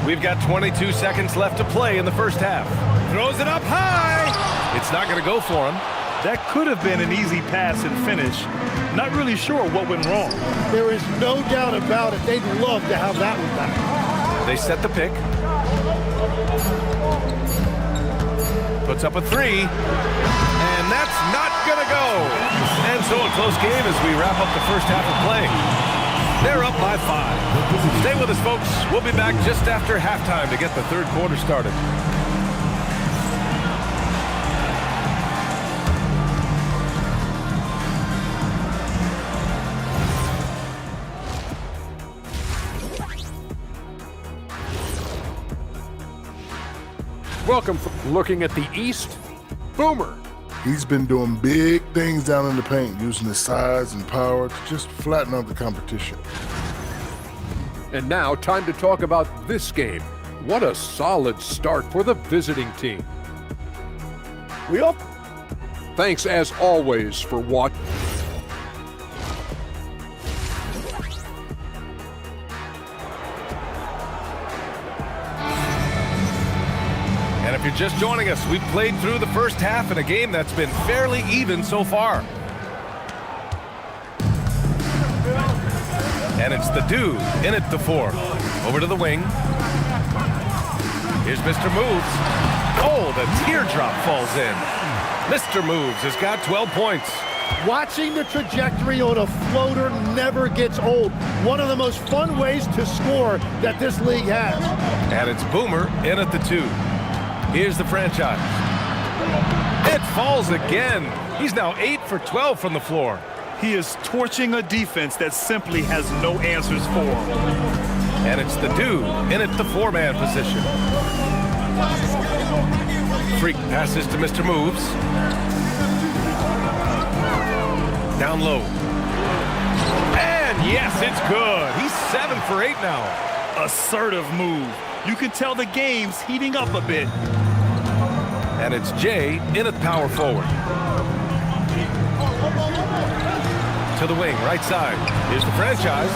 H: We've got 22 seconds left to play in the first half. Throws it up high. It's not going to go for him.
K: That could have been an easy pass and finish. Not really sure what went wrong.
O: There is no doubt about it. They'd love to have that one back.
H: They set the pick. Puts up a 3. And that's not going to go. And so a close game as we wrap up the first half of play. They're up by 5. Stay with us, folks. We'll be back just after halftime to get the third quarter started.
E: Welcome from looking at the East, Boomer.
G: He's been doing big things down in the paint, using his size and power to just flatten out the competition.
E: And now, time to talk about this game. What a solid start for the visiting team. Thanks, as always, for watching.
H: And if you're just joining us, we've played through the first half in a game that's been fairly even so far. And it's the dude in at the 4. Over to the wing. Here's Mr. Moves. Oh, the teardrop falls in. Mr. Moves has got 12 points.
O: Watching the trajectory on a floater never gets old. One of the most fun ways to score that this league has.
H: And it's Boomer in at the 2. Here's the franchise. It falls again. He's now 8 for 12 from the floor.
K: He is torching a defense that simply has no answers for him.
H: And it's the dude in at the 4-man position. Freak passes to Mr. Moves. Down low. And yes, it's good. He's 7 for 8 now.
K: Assertive move. You can tell the game's heating up a bit.
H: And it's Jay in at power forward. To the wing, right side. Here's the franchise.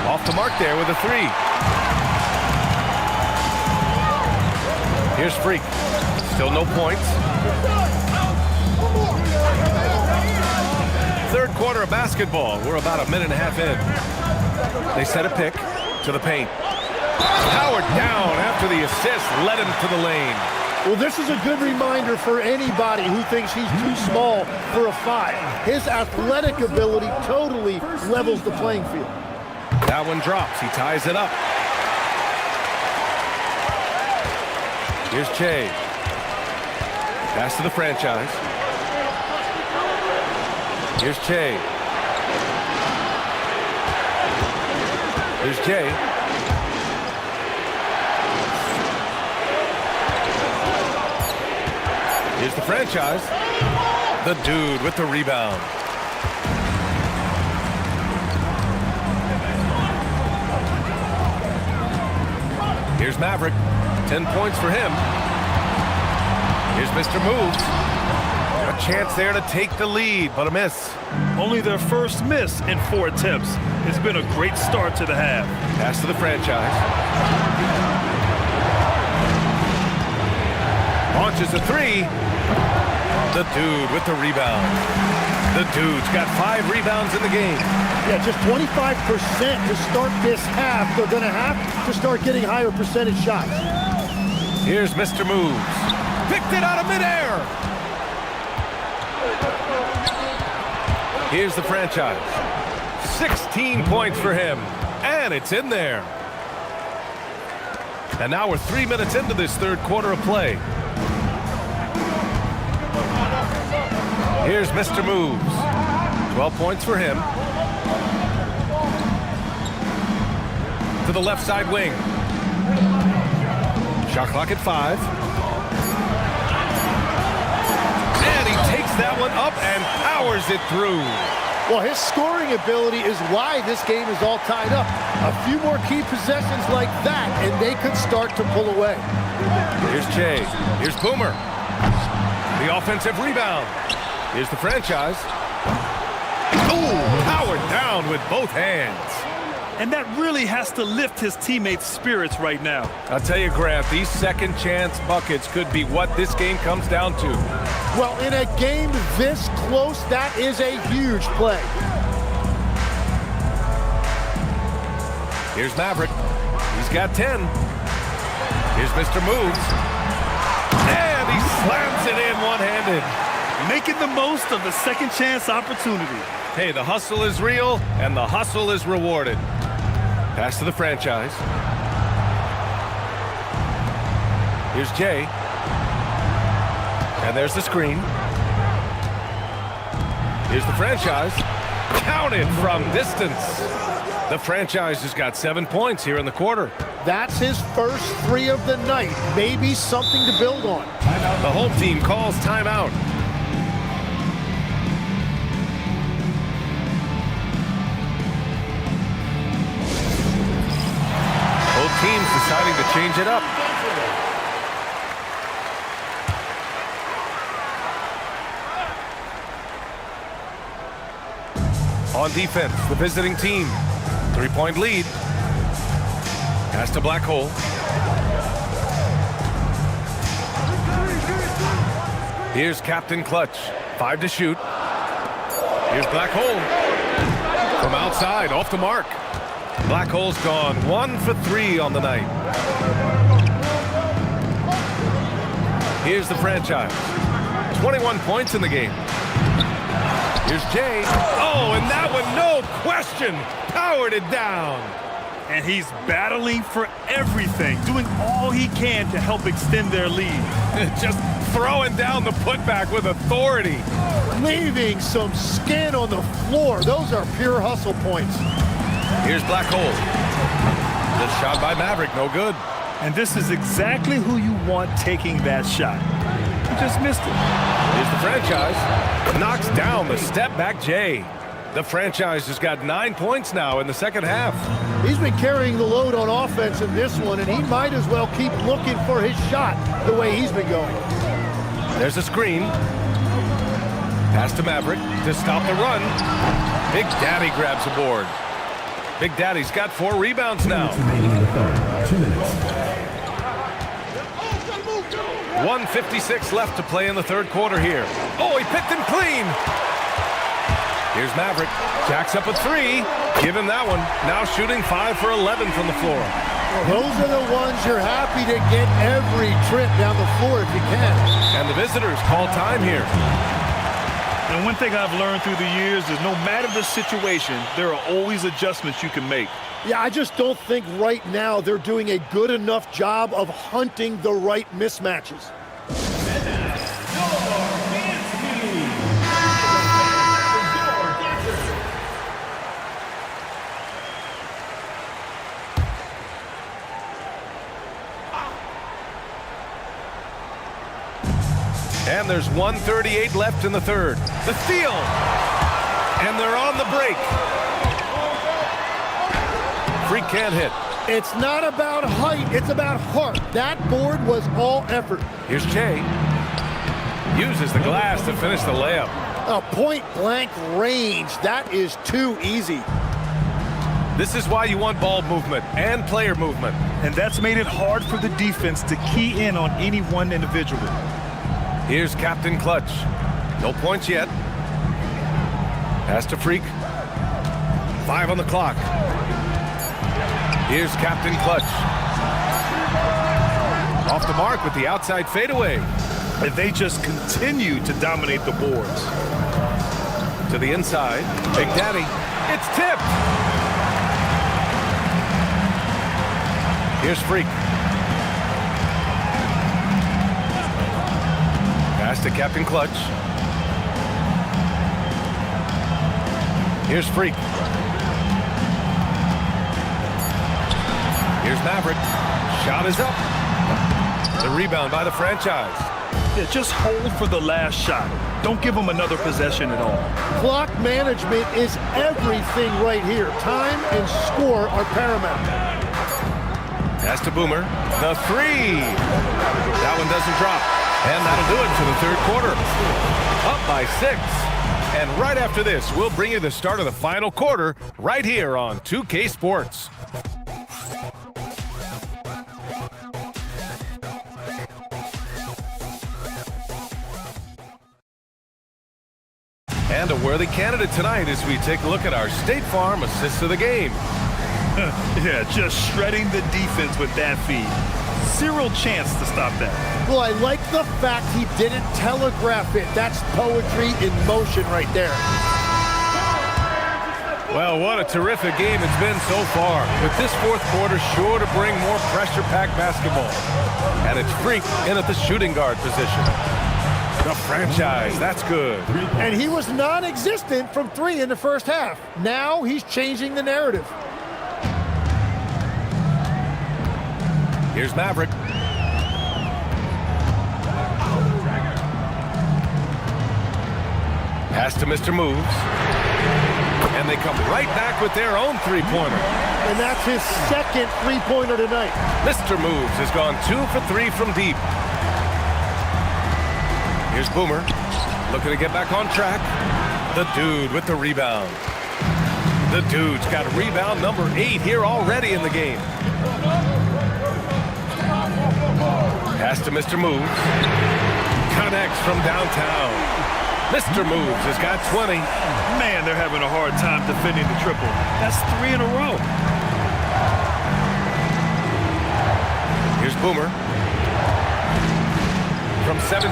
H: Off the mark there with a 3. Here's Freak. Still no points. Third quarter of basketball. We're about a minute and a half in. They set a pick to the paint. Powered down after the assist led him to the lane.
O: Well, this is a good reminder for anybody who thinks he's too small for a 5. His athletic ability totally levels the playing field.
H: That one drops. He ties it up. Here's Che. Pass to the franchise. Here's Che. Here's Jay. Here's the franchise. The dude with the rebound. Here's Maverick. 10 points for him. Here's Mr. Moves. A chance there to take the lead, but a miss.
K: Only their first miss in 4 attempts. It's been a great start to the half.
H: Pass to the franchise. Launches a 3. The dude with the rebound. The dude's got 5 rebounds in the game.
O: Yeah, just 25% to start this half. They're going to have to start getting higher percentage shots.
H: Here's Mr. Moves. Picked it out of midair. Here's the franchise. 16 points for him. And it's in there. And now we're 3 minutes into this third quarter of play. Here's Mr. Moves. 12 points for him. To the left side wing. Shot clock at 5. And he takes that one up and powers it through.
O: Well, his scoring ability is why this game is all tied up. A few more key possessions like that, and they could start to pull away.
H: Here's Che. Here's Boomer. The offensive rebound. Here's the franchise. Ooh, powered down with both hands.
K: And that really has to lift his teammates' spirits right now.
H: I'll tell you, Grant, these second chance buckets could be what this game comes down to.
O: Well, in a game this close, that is a huge play.
H: Here's Maverick. He's got 10. Here's Mr. Moves. And he slams it in one-handed.
K: Making the most of the second chance opportunity.
H: Hey, the hustle is real, and the hustle is rewarded. Pass to the franchise. Here's Jay. And there's the screen. Here's the franchise. Counted from distance. The franchise has got 7 points here in the quarter.
O: That's his first 3 of the night. Maybe something to build on.
H: The home team calls timeout. Both teams deciding to change it up. On defense, the visiting team. 3-point lead. Pass to Black Hole. Here's Captain Clutch. 5 to shoot. Here's Black Hole. From outside, off the mark. Black hole's gone 1 for 3 on the night. Here's the franchise. 21 points in the game. Here's Jay. Oh, and that one, no question, powered it down.
K: And he's battling for everything, doing all he can to help extend their lead.
H: Just throwing down the putback with authority.
O: Leaving some skin on the floor. Those are pure hustle points.
H: Here's Black Hole. Good shot by Maverick, no good.
K: And this is exactly who you want taking that shot. He just missed it.
H: Here's the franchise. Knocks down the step-back Jay. The franchise has got 9 points now in the second half.
O: He's been carrying the load on offense in this one, and he might as well keep looking for his shot the way he's been going.
H: There's a screen. Pass to Maverick to stop the run. Big Daddy grabs the board. Big Daddy's got 4 rebounds now. 1:56 left to play in the third quarter here. Oh, he picked him clean. Here's Maverick. Jacks up a 3. Give him that one. Now shooting 5 for 11 from the floor.
O: Well, those are the ones you're happy to get every trip down the floor if you can.
H: And the visitors call time here.
K: And one thing I've learned through the years is no matter the situation, there are always adjustments you can make.
O: Yeah, I just don't think right now they're doing a good enough job of hunting the right mismatches.
H: And there's 1:38 left in the third. The steal. And they're on the break. Freak can't hit.
O: It's not about height, it's about heart. That board was all effort.
H: Here's Jay. Uses the glass to finish the layup.
O: A point-blank range. That is too easy.
H: This is why you want ball movement and player movement.
K: And that's made it hard for the defense to key in on any one individual.
H: Here's Captain Clutch. No points yet. Pass to Freak. 5 on the clock. Here's Captain Clutch. Off the mark with the outside fadeaway.
K: And they just continue to dominate the boards.
H: To the inside. Big Daddy. It's tipped. Here's Freak. Pass to Captain Clutch. Here's Freak. Here's Maverick. Shot is up. The rebound by the franchise.
K: Yeah, just hold for the last shot. Don't give them another possession at all.
O: Clock management is everything right here. Time and score are paramount.
H: Pass to Boomer. The 3. That one doesn't drop. And that'll do it for the third quarter. Up by 6. And right after this, we'll bring you the start of the final quarter right here on 2K Sports. And a worthy candidate tonight as we take a look at our State Farm assists of the game.
K: Yeah, just shredding the defense with that feed. Zero chance to stop that.
O: Well, I like the fact he didn't telegraph it. That's poetry in motion right there.
H: Well, what a terrific game it's been so far. With this fourth quarter sure to bring more pressure-packed basketball. And it's Freak in at the shooting guard position. The franchise, that's good.
O: And he was non-existent from 3 in the first half. Now he's changing the narrative.
H: Here's Maverick. Pass to Mr. Moves. And they come right back with their own three-pointer.
O: And that's his second three-pointer tonight.
H: Mr. Moves has gone 2 for 3 from deep. Here's Boomer. Looking to get back on track. The dude with the rebound. The dude's got rebound number 8 here already in the game. Pass to Mr. Moves. Connects from downtown. Mr. Moves has got 20.
K: Man, they're having a hard time defending the triple. That's 3 in a row.
H: Boomer. From 17,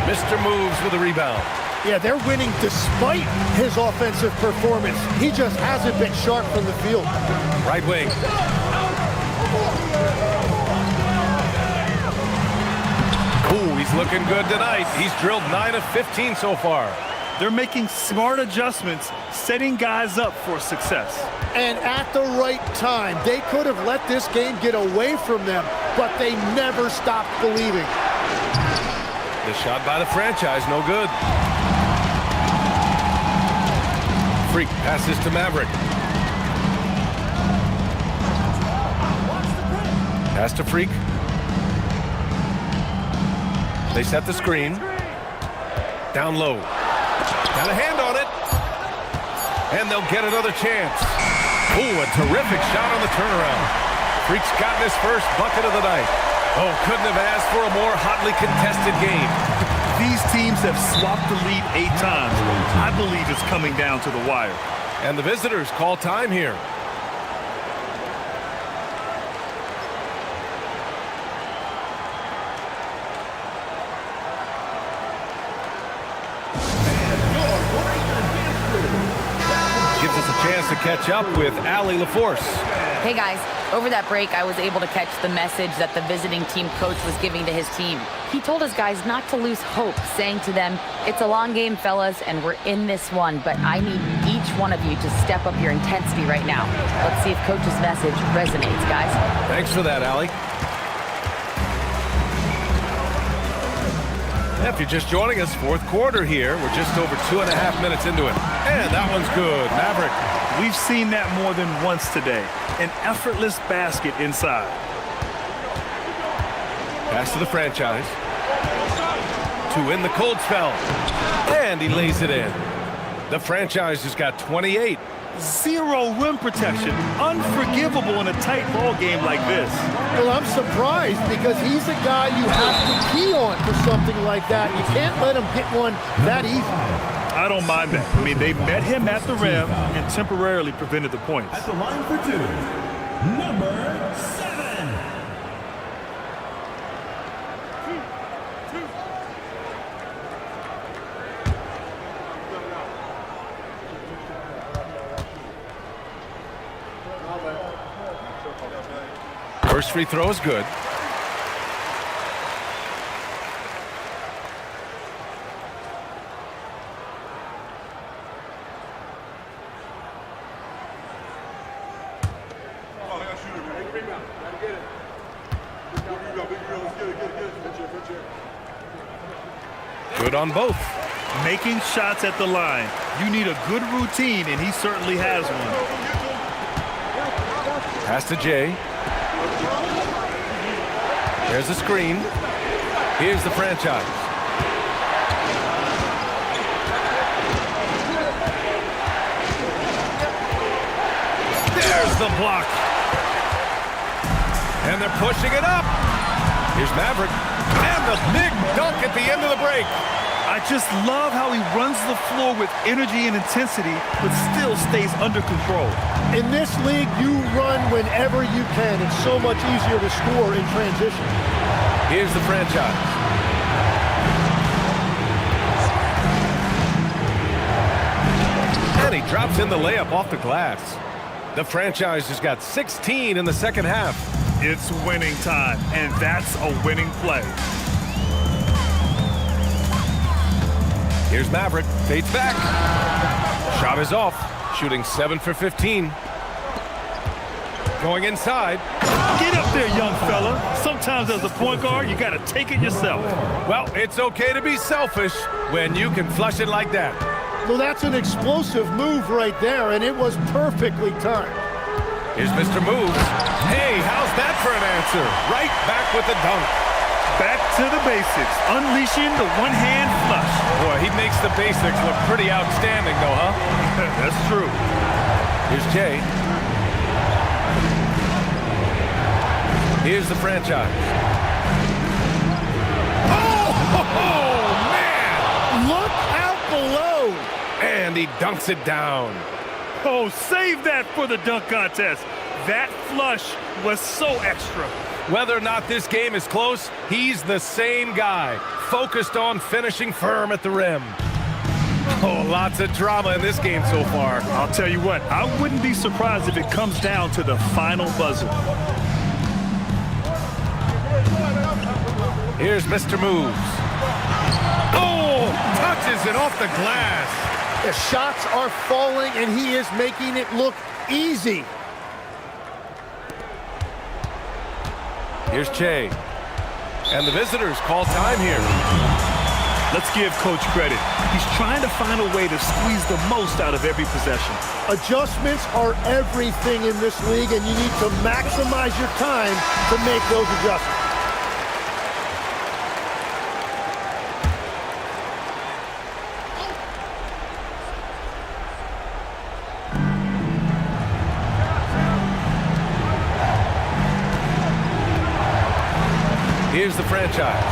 H: Mr. Moves with a rebound.
O: Yeah, they're winning despite his offensive performance. He just hasn't been sharp from the field.
H: Right wing. Ooh, he's looking good tonight. He's drilled 9 of 15 so far.
K: They're making smart adjustments, setting guys up for success.
O: And at the right time, they could have let this game get away from them, but they never stopped believing.
H: The shot by the franchise, no good. Freak passes to Maverick. Pass to Freak. They set the screen. Down low. Got a hand on it. And they'll get another chance. Ooh, a terrific shot on the turnaround. Freak's gotten his first bucket of the night. Oh, couldn't have asked for a more hotly contested game.
K: These teams have swapped the lead 8 times. I believe it's coming down to the wire.
H: And the visitors call time here. Gives us a chance to catch up with Allie LaForce.
I: Hey guys, over that break, I was able to catch the message that the visiting team coach was giving to his team. He told his guys not to lose hope, saying to them, it's a long game, fellas, and we're in this one, but I need each one of you to step up your intensity right now. Let's see if coach's message resonates, guys.
H: Thanks for that, Allie. If you're just joining us, fourth quarter here. We're just over 2.5 minutes into it. And that one's good. Maverick.
K: We've seen that more than once today. An effortless basket inside.
H: Pass to the franchise. To win the cold spell. And he lays it in. The franchise has got 28.
K: Zero rim protection. Unforgivable in a tight ball game like this.
O: Well, I'm surprised because he's a guy you have to key on for something like that. You can't let him get one that easy.
K: I don't mind that. I mean, they met him at the rim and temporarily prevented the points.
L: At the line for 2, number 7.
H: First free throw is good. Good on both.
K: Making shots at the line. You need a good routine, and he certainly has one.
H: Pass to Jay. There's the screen. Here's the franchise. There's the block. And they're pushing it up. Here's Maverick. And the big dunk at the end of the break.
K: I just love how he runs the floor with energy and intensity, but still stays under control.
O: In this league, you run whenever you can. It's so much easier to score in transition.
H: Here's the franchise. And he drops in the layup off the glass. The franchise has got 16 in the second half.
K: It's winning time, and that's a winning play.
H: Here's Maverick, fades back. Shot is off, shooting 7 for 15. Going inside.
K: Get up there, young fella. Sometimes as a point guard, you got to take it yourself.
H: Well, it's okay to be selfish when you can flush it like that.
O: Well, that's an explosive move right there, and it was perfectly timed.
H: Here's Mr. Moves. Hey, how's that for an answer? Right back with the dunk.
K: Back to the basics, unleashing the one-hand flush.
H: Boy, he makes the basics look pretty outstanding, though, huh?
K: That's true.
H: Here's Jay. Here's the franchise. Oh, man!
O: Look out below!
H: And he dunks it down.
K: Oh, save that for the dunk contest. That flush was so extra.
H: Whether or not this game is close, he's the same guy, focused on finishing firm at the rim. Oh, lots of drama in this game so far.
K: I'll tell you what, I wouldn't be surprised if it comes down to the final buzzer.
H: Here's Mr. Moves. Oh, touches it off the glass.
O: The shots are falling, and he is making it look easy.
H: Here's Che. And the visitors call time here.
K: Let's give Coach credit. He's trying to find a way to squeeze the most out of every possession.
O: Adjustments are everything in this league, and you need to maximize your time to make those adjustments.
H: Here's the franchise.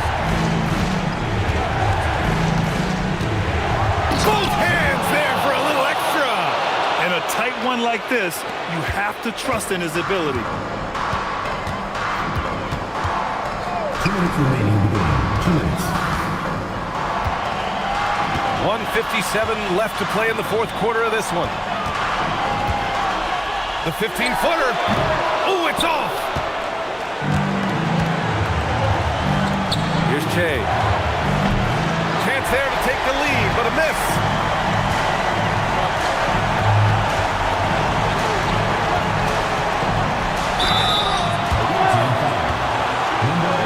H: Both hands there for a little extra.
K: In a tight one like this, you have to trust in his ability.
L: 2 minutes remaining in the game. 2 minutes.
H: 1:57 left to play in the fourth quarter of this one. The 15-footer. Oh, it's off. Here's Che. Chance there to take the lead, but a miss.
L: Number 8,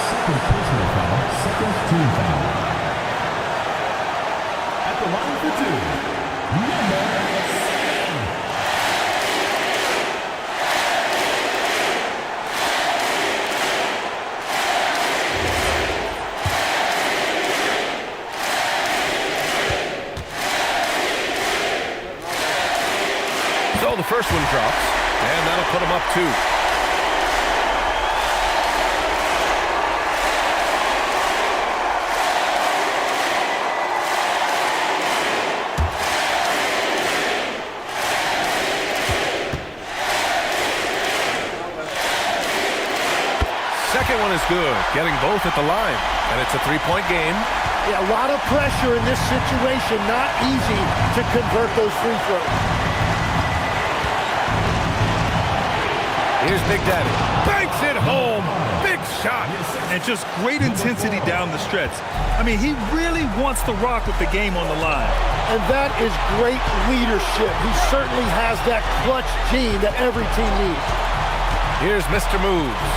L: second personal foul, second team foul. At the line for 2, number 7.
H: So the first one drops, and that'll put him up 2. Second one is good, getting both at the line, and it's a 3-point game.
O: Yeah, a lot of pressure in this situation. Not easy to convert those free throws.
H: Here's Big Daddy. Banks it home. Big shot.
K: And just great intensity down the stretch. I mean, he really wants to rock with the game on the line.
O: And that is great leadership. He certainly has that clutch gene that every team needs.
H: Here's Mr. Moves.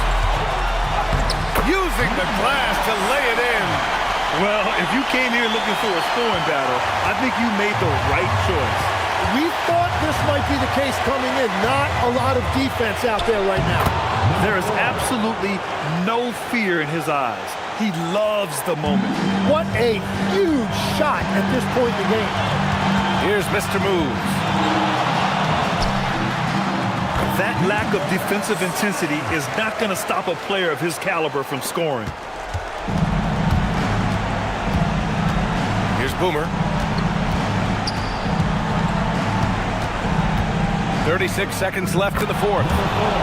H: Using the glass to lay it in.
K: Well, if you came here looking for a scoring battle, I think you made the right choice.
O: We thought this might be the case coming in. Not a lot of defense out there right now.
K: There is absolutely no fear in his eyes. He loves the moment.
O: What a huge shot at this point in the game.
H: Here's Mr. Moves.
K: That lack of defensive intensity is not going to stop a player of his caliber from scoring.
H: Here's Boomer. 36 seconds left in the fourth.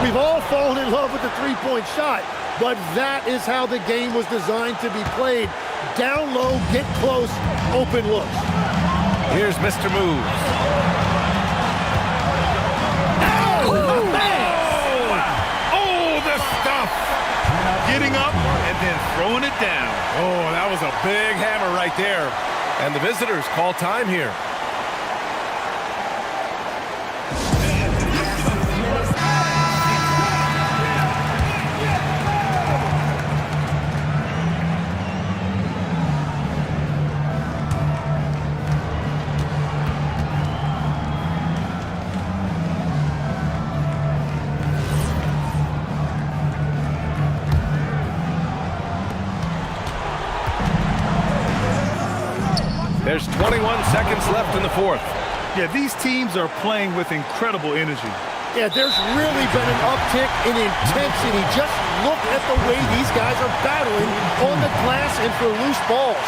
O: We've all fallen in love with the three-point shot, but that is how the game was designed to be played. Down low, get close, open looks.
H: Here's Mr. Moves. Oh, the stuff!
K: Getting up and then throwing it down.
H: Oh, that was a big hammer right there. And the visitors call time here. There's 21 seconds left in the fourth.
K: Yeah, these teams are playing with incredible energy.
O: Yeah, there's really been an uptick in intensity. Just look at the way these guys are battling on the glass and for loose balls.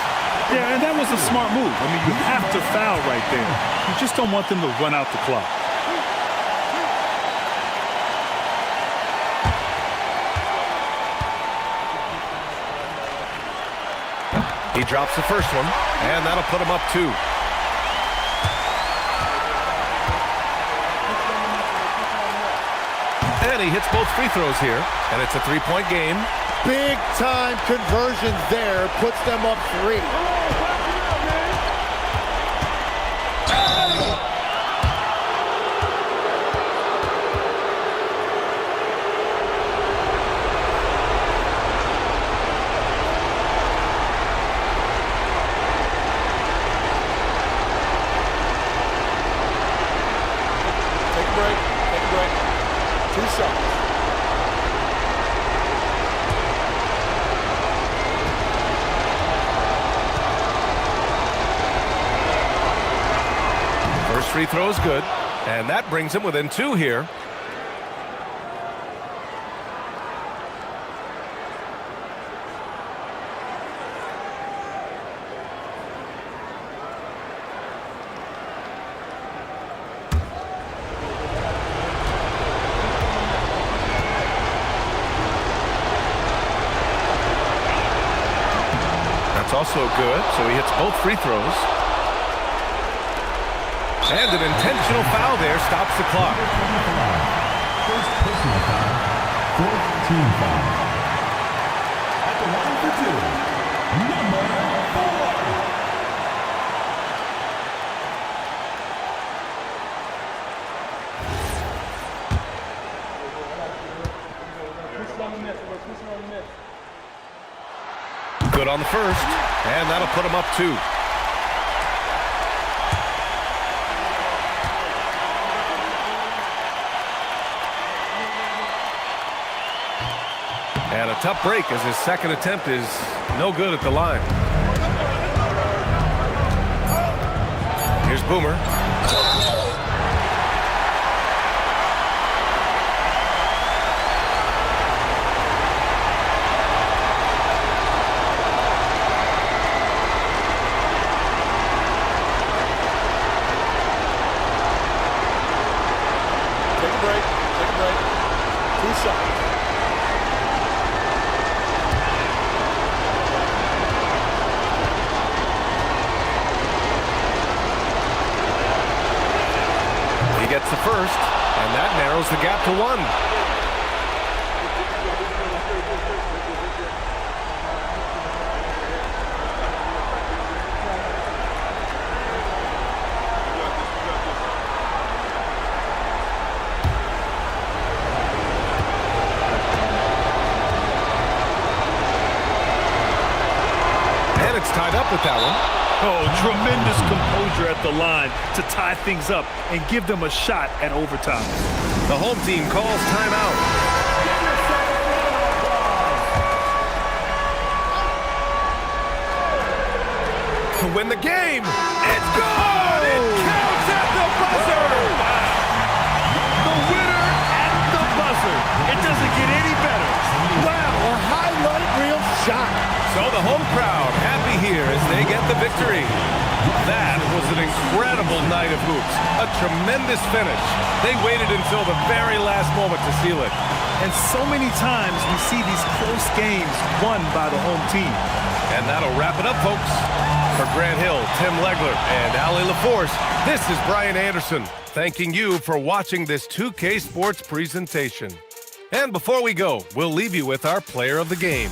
K: Yeah, and that was a smart move. I mean, you have to foul right there. You just don't want them to run out the clock.
H: He drops the first one, and that'll put him up 2. And he hits both free throws here, and it's a 3-point game.
O: Big time conversion there, puts them up 3.
F: Take a break. Take a break. 2 shots.
H: First free throw is good, and that brings him within 2 here. That's also good, so he hits both free throws. And an intentional foul there stops the clock.
L: First personal foul, 4th team foul. At the line for 2, number 4.
H: Good on the first, and that'll put him up 2. And a tough break as his second attempt is no good at the line. Here's Boomer.
F: Take a break. Take a break. 2 shots.
H: He gets the first, and that narrows the gap to 1. And it's tied up with that one.
K: Oh, tremendous composure at the line to tie things up and give them a shot at overtime.
H: The home team calls timeout. To win the game. It's good! It counts at the buzzer!
K: The winner at the buzzer. It doesn't get any better.
O: Wow, a highlight reel shot.
H: So the home crowd happy here as they get the victory. That was an incredible night of hoops. A tremendous finish. They waited until the very last moment to seal it.
K: And so many times we see these close games won by the home team.
H: And that'll wrap it up, folks. For Grant Hill, Tim Legler, and Allie LaForce, this is Brian Anderson, thanking you for watching this 2K Sports presentation. And before we go, we'll leave you with our player of the game.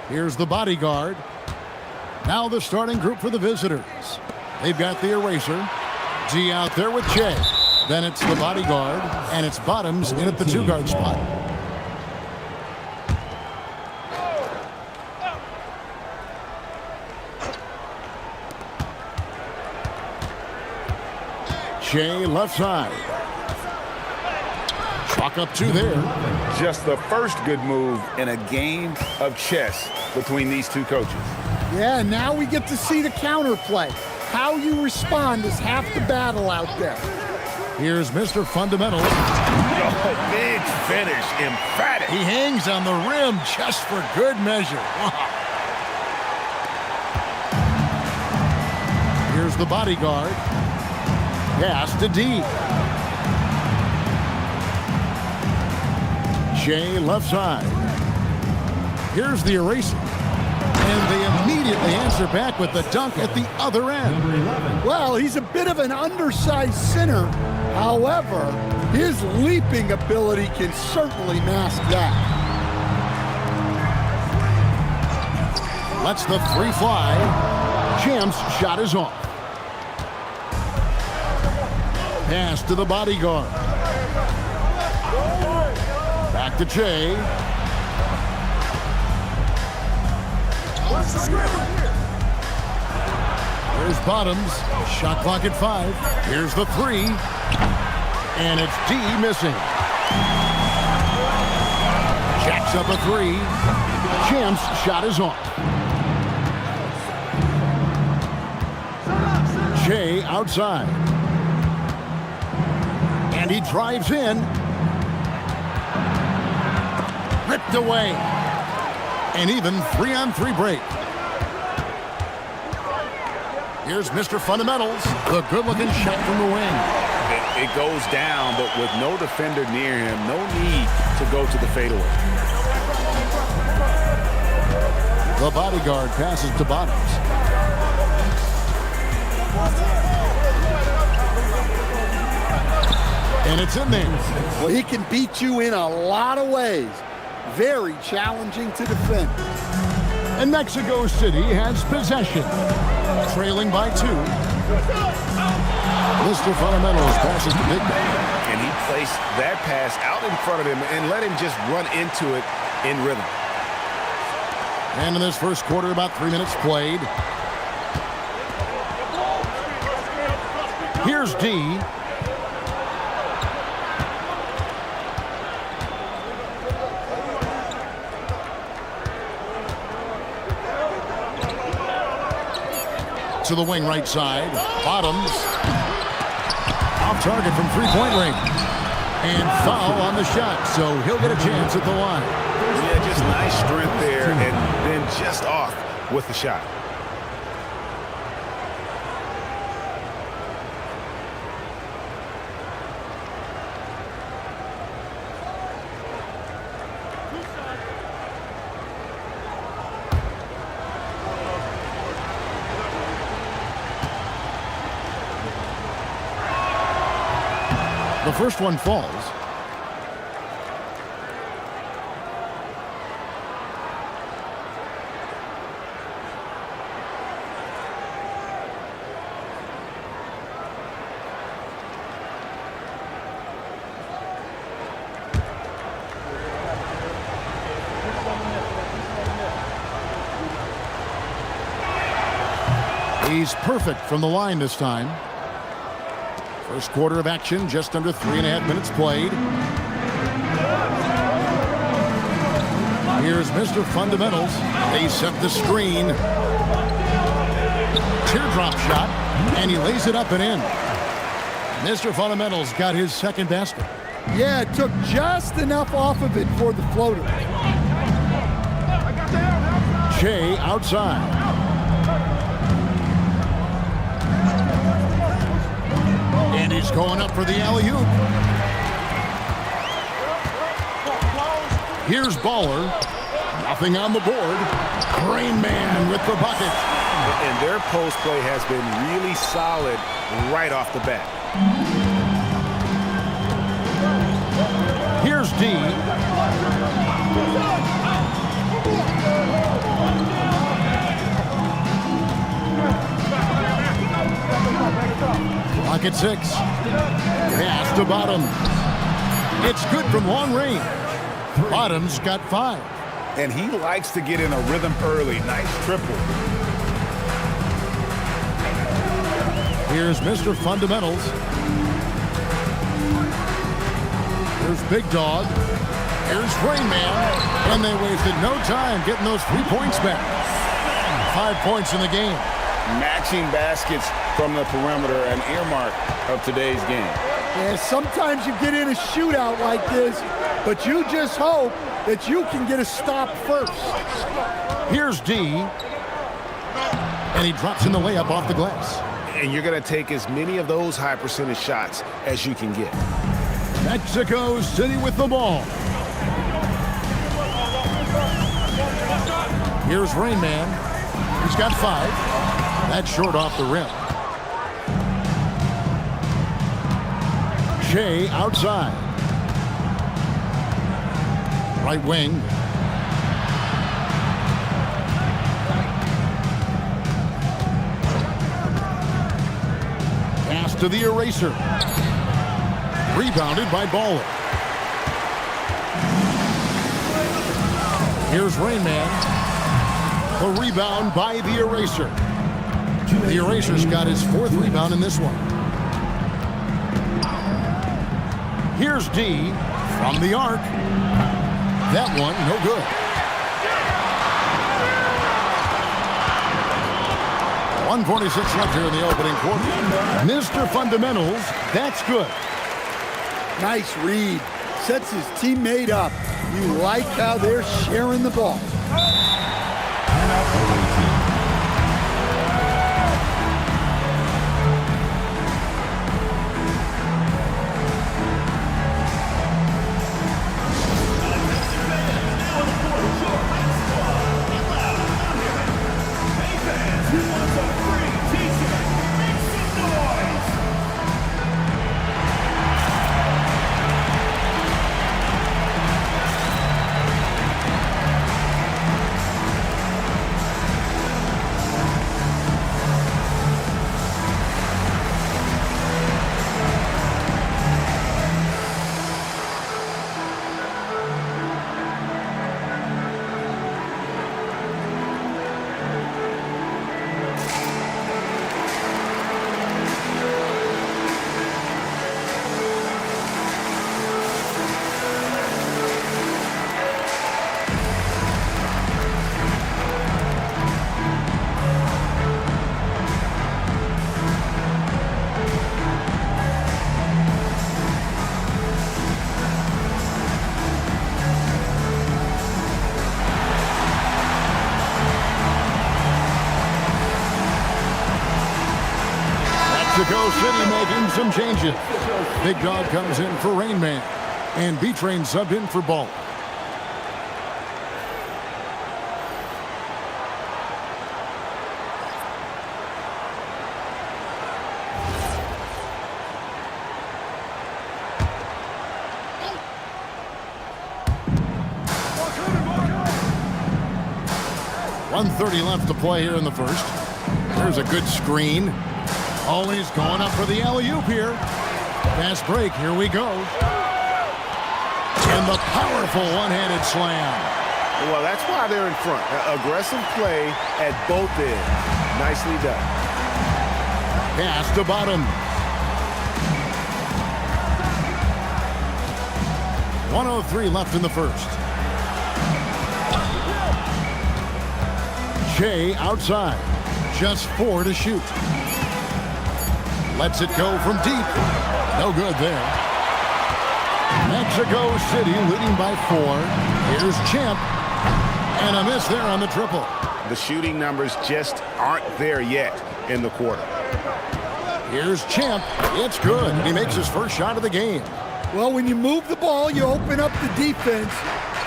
A: Here's the bodyguard. Now the starting group for the visitors. They've got the eraser. D out there with Jay. Then it's the bodyguard, and it's Bottoms in at the 2-guard spot. Jay left side. Chalk up 2 there.
B: Just the first good move in a game of chess between these two coaches.
O: Yeah, now we get to see the counterplay. How you respond is half the battle out there.
A: Here's Mr. Fundamentals.
B: Oh, big finish, emphatic.
A: He hangs on the rim just for good measure. Here's the bodyguard. Pass to D. Jay left side. Here's the eraser. And they immediately answer back with the dunk at the other end.
O: Well, he's a bit of an undersized center. However, his leaping ability can certainly mask that.
A: Lets the 3 fly. Champ's shot is off. Pass to the bodyguard. Back to Jay. Here's Bottoms. Shot clock at 5. Here's the 3. And it's D missing. Jacks up a 3. Champ's shot is off. Jay outside. And he drives in. Ripped away. An even 3-on-3 break. Here's Mr. Fundamentals. The good-looking shot from the wing.
B: It goes down, but with no defender near him, no need to go to the fadeaway.
A: The bodyguard passes to Bottoms. And it's in there.
O: Well, he can beat you in a lot of ways. Very challenging to defend.
A: And Mexico City has possession. Trailing by 2. Mr. Fundamentals passes to Big Man.
B: And he placed that pass out in front of him and let him just run into it in rhythm.
A: And in this first quarter, about 3 minutes played. Here's D. To the wing right side. Bottoms. Off target from 3-point range. And foul on the shot, so he'll get a chance at the line.
B: Yeah, just nice strength there and then just off with the shot.
A: The first one falls. He's perfect from the line this time. First quarter of action, just under 3.5 minutes played. Here's Mr. Fundamentals. They set the screen. Teardrop shot, and he lays it up and in. Mr. Fundamentals got his second basket.
O: Yeah, it took just enough off of it for the floater.
A: Jay outside. And he's going up for the alley-oop. Here's Baller. Nothing on the board. Rain Man with the bucket.
B: And their post play has been really solid right off the bat.
A: Here's D. Second 6. Pass to Bottom. It's good from long range. Bottom's got 5.
B: And he likes to get in a rhythm early. Nice triple.
A: Here's Mr. Fundamentals. Here's Big Dog. Here's Rain Man. And they wasted no time getting those 3 points back. 5 points in the game.
B: Matching baskets from the perimeter, an earmark of today's game.
O: Yeah, sometimes you get in a shootout like this, but you just hope that you can get a stop first.
A: Here's D. And he drops in the layup off the glass.
B: And you're going to take as many of those high percentage shots as you can get.
A: Mexico City with the ball. Here's Rain Man. He's got 5. That's short off the rim. Shea outside. Right wing. Pass to the eraser. Rebounded by Baller. Here's Rain Man. The rebound by the eraser. The eraser's got his 4th rebound in this one. Here's D from the arc. That one, no good. .146 left here in the opening quarter. Mr. Fundamentals, that's good.
O: Nice read. Sets his teammate up. You like how they're sharing the ball.
A: Mexico City making some changes. Big Dog comes in for Rain Man. And B-Train subbed in for Ball. .130 left to play here in the first. There's a good screen. Always going up for the alley-oop here. Fast break, here we go. And the powerful one-handed slam.
B: Well, that's why they're in front. Aggressive play at both ends. Nicely done.
A: Pass to Bottom. 1:03 left in the first. Shea outside. Just 4 to shoot. Lets it go from deep. No good there. Mexico City leading by 4. Here's Champ. And a miss there on the triple.
B: The shooting numbers just aren't there yet in the quarter.
A: Here's Champ. It's good. He makes his first shot of the game.
O: Well, when you move the ball, you open up the defense.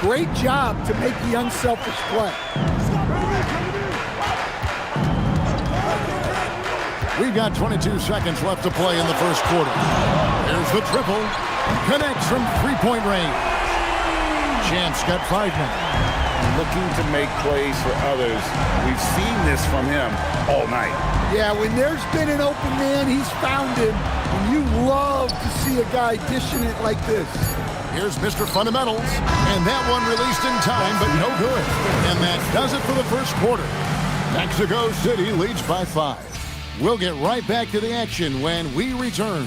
O: Great job to make the unselfish play.
A: We've got 22 seconds left to play in the first quarter. There's the triple. Connects from three-point range. Champ's got 5 now.
B: looking to make plays for others. We've seen this from him all night.
P: Yeah, when there's been an open man, he's found him, and you love to see a guy dishing it like this.
A: Here's Mr. Fundamentals, and that one released in time, but no good. And that does it for the first quarter. Mexico City leads by 5. We'll get right back to the action when we return.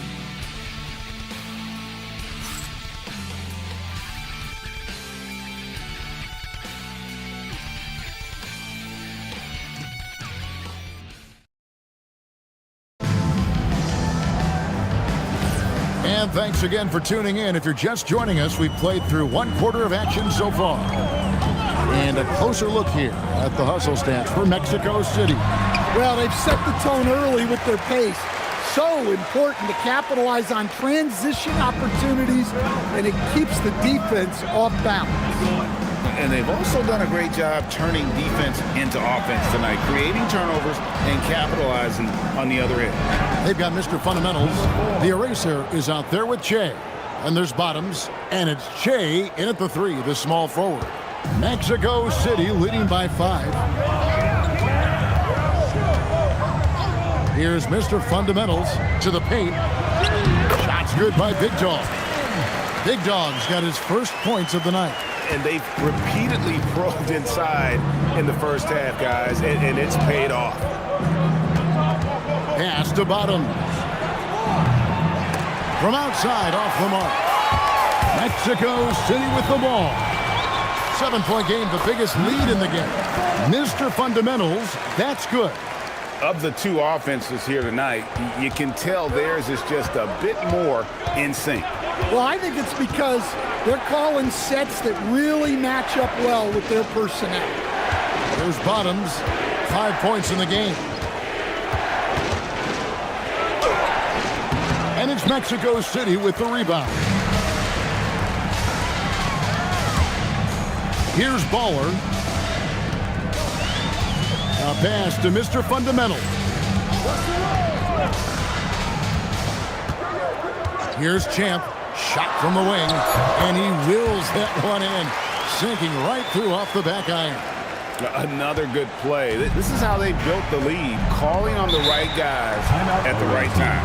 A: And thanks again for tuning in. If you're just joining us, we've played through 1 quarter of action so far. And a closer look here at the hustle stats for Mexico City.
P: Well, they've set the tone early with their pace. So important to capitalize on transition opportunities, and it keeps the defense off balance.
B: And they've also done a great job turning defense into offense tonight, creating turnovers and capitalizing on the other end.
A: They've got Mr. Fundamentals. The eraser is out there with Che. And there's Bottoms, and it's Che in at the 3, the small forward. Mexico City leading by 5. Here's Mr. Fundamentals to the paint. Shots good by Big Dog. Big Dog's got his first points of the night.
B: And they've repeatedly probed inside in the first half, guys, and it's paid off.
A: Pass to Bottoms. From outside, off the mark. Mexico City with the ball. 7-point game, the biggest lead in the game. Mr. Fundamentals, that's good.
B: Of the 2 offenses here tonight, you can tell theirs is just a bit more in sync.
P: Well, I think it's because they're calling sets that really match up well with their personnel.
A: There's Bottoms, 5 points in the game. And it's Mexico City with the rebound. Here's Baller. A pass to Mr. Fundamental. Here's Champ. Shot from the wing, and he wills that one in, sinking right through off the back iron.
B: Another good play. This is how they built the lead, calling on the right guys at the right time.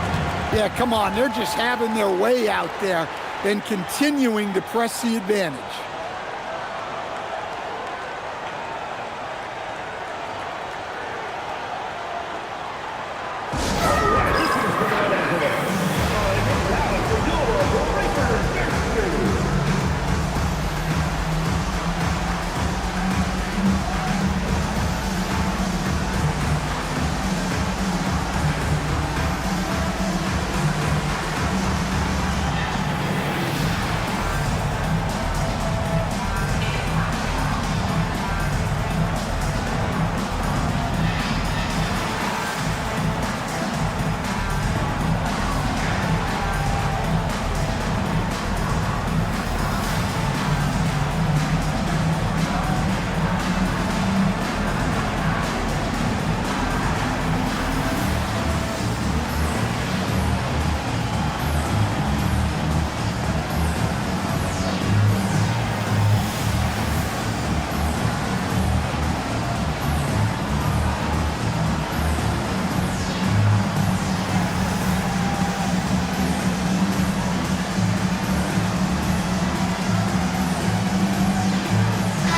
P: Yeah, come on. They're just having their way out there and continuing to press the advantage.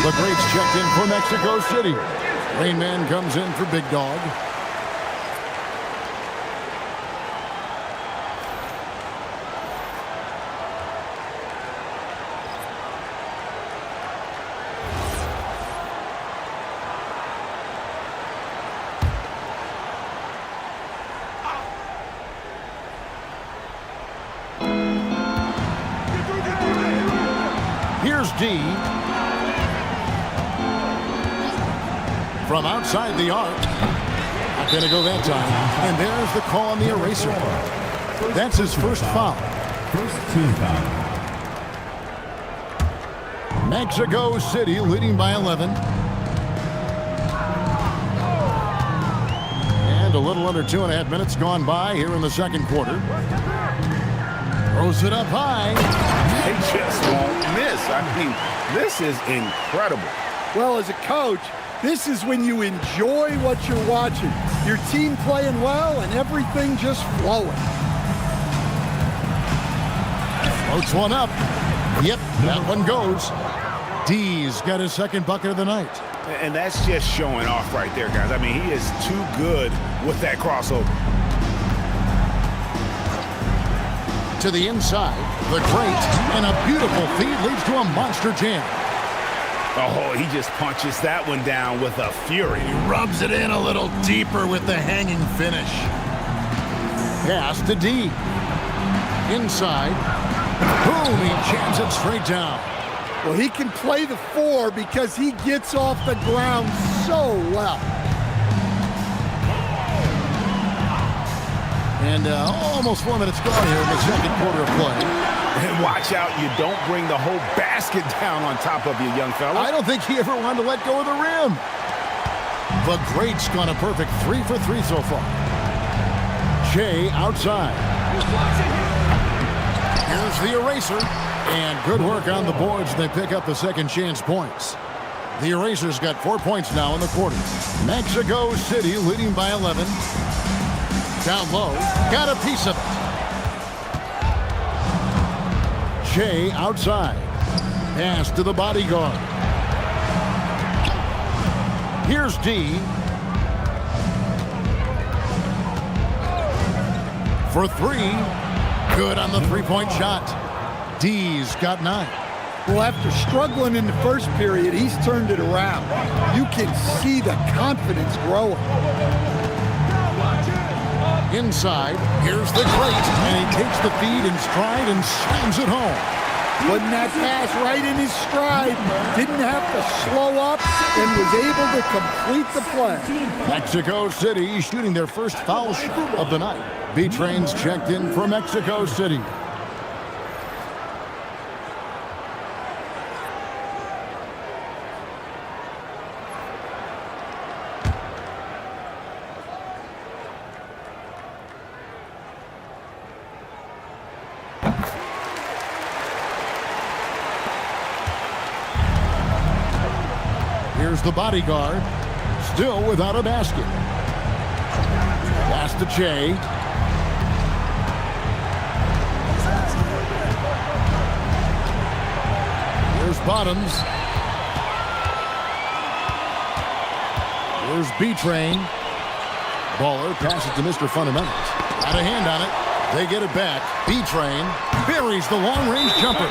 A: The greats checked in for Mexico City. Rain Man comes in for Big Dog. Here's D. From outside the arc. Not going to go that time. And there's the call on the eraser. That's his first foul.
L: First team foul.
A: Mexico City leading by 11. And a little under 2.5 minutes gone by here in the second quarter. Throws it up high.
B: They just won't miss. I mean, this is incredible.
P: Well, as a coach, this is when you enjoy what you're watching. Your team playing well and everything just flowing.
A: Floats one up. Yep, that one goes. D's got his second bucket of the night.
B: And that's just showing off right there, guys. I mean, he is too good with that crossover.
A: To the inside, the great, and a beautiful feed leads to a monster jam.
B: Oh, he just punches that one down with a fury.
A: He rubs it in a little deeper with the hanging finish. Pass to D. Inside. Boom, he jams it straight down.
P: Well, he can play the 4 because he gets off the ground so well.
A: And almost 4 minutes gone here in the second quarter of play.
B: And watch out, you don't bring the whole basket down on top of you, young fella.
A: I don't think he ever wanted to let go of the rim. The great's gone a perfect 3 for 3 so far. Shea outside. Here's the eraser. And good work on the boards. They pick up the second chance points. The eraser's got 4 points now in the quarter. Mexico City leading by 11. Down low. Got a piece of it. Shea outside. Pass to the bodyguard. Here's D. For 3. Good on the three-point shot. D's got 9.
P: Well, after struggling in the first period, he's turned it around. You can see the confidence growing.
A: Inside, here's the great, and he takes the feed in stride and slams it home.
P: Putting that pass right in his stride. Didn't have to slow up and was able to complete the play.
A: Mexico City shooting their first foul shot of the night. B-Train's checked in for Mexico City. Here's the bodyguard, still without a basket. Pass to Che. Here's Bottoms. Here's B-Train. Baller passes to Mr. Fundamentals. Got a hand on it. They get it back. B-Train buries the long-range jumper.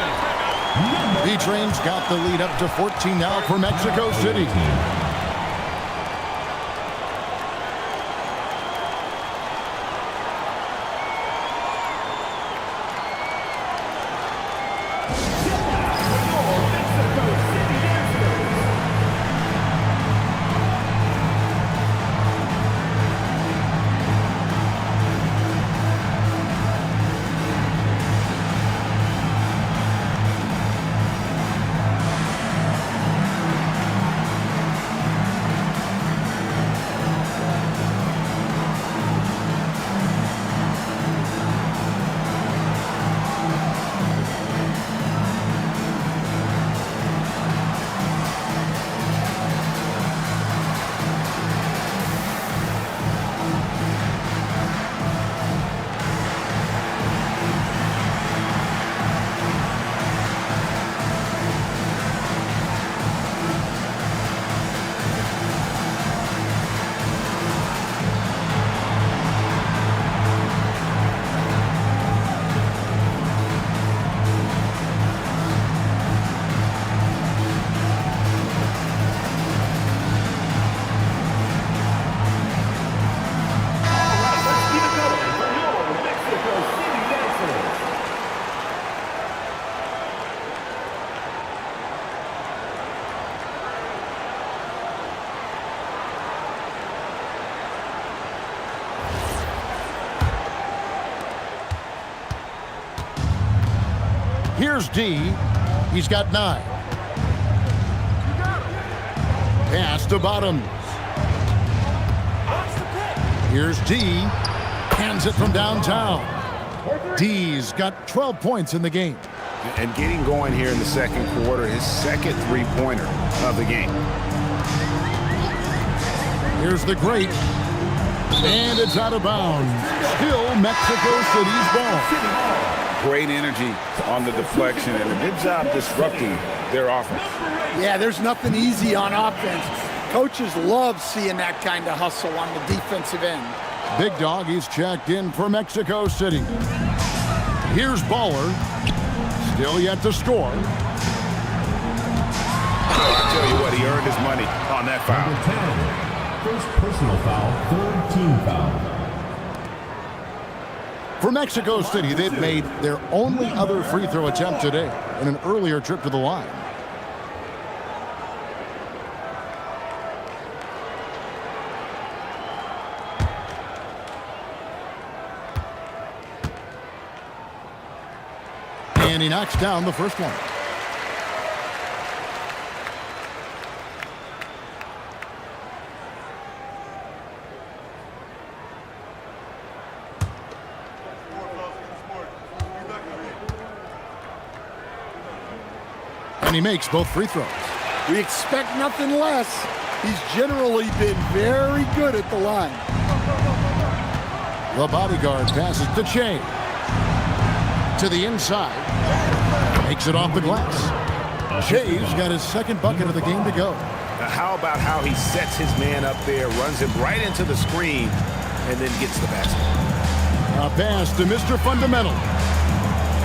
A: B-Train's got the lead up to 14 now for Mexico City. Here's D. He's got 9. Pass to Bottoms. Here's D. Hands it from downtown. D's got 12 points in the game.
B: And getting going here in the second quarter, his second three-pointer of the game.
A: Here's the great. And it's out of bounds. Still Mexico City's ball.
B: Great energy on the deflection and a good job disrupting their offense.
P: Yeah, there's nothing easy on offense. Coaches love seeing that kind of hustle on the defensive end.
A: Big Dog, he's checked in for Mexico City. Here's Baller. Still yet to score.
B: I'll tell you what, he earned his money on that foul.
L: Number 10, first personal foul, third team foul.
A: For Mexico City, they've made their only other free throw attempt today in an earlier trip to the line. And he knocks down the first one. And he makes both free throws.
P: We expect nothing less. He's generally been very good at the line.
A: The bodyguard passes to Che. To the inside. Makes it off the glass. Che's got his second bucket of the game to go.
B: Now how about how he sets his man up there, runs him right into the screen, and then gets the basket.
A: A pass to Mr. Fundamental.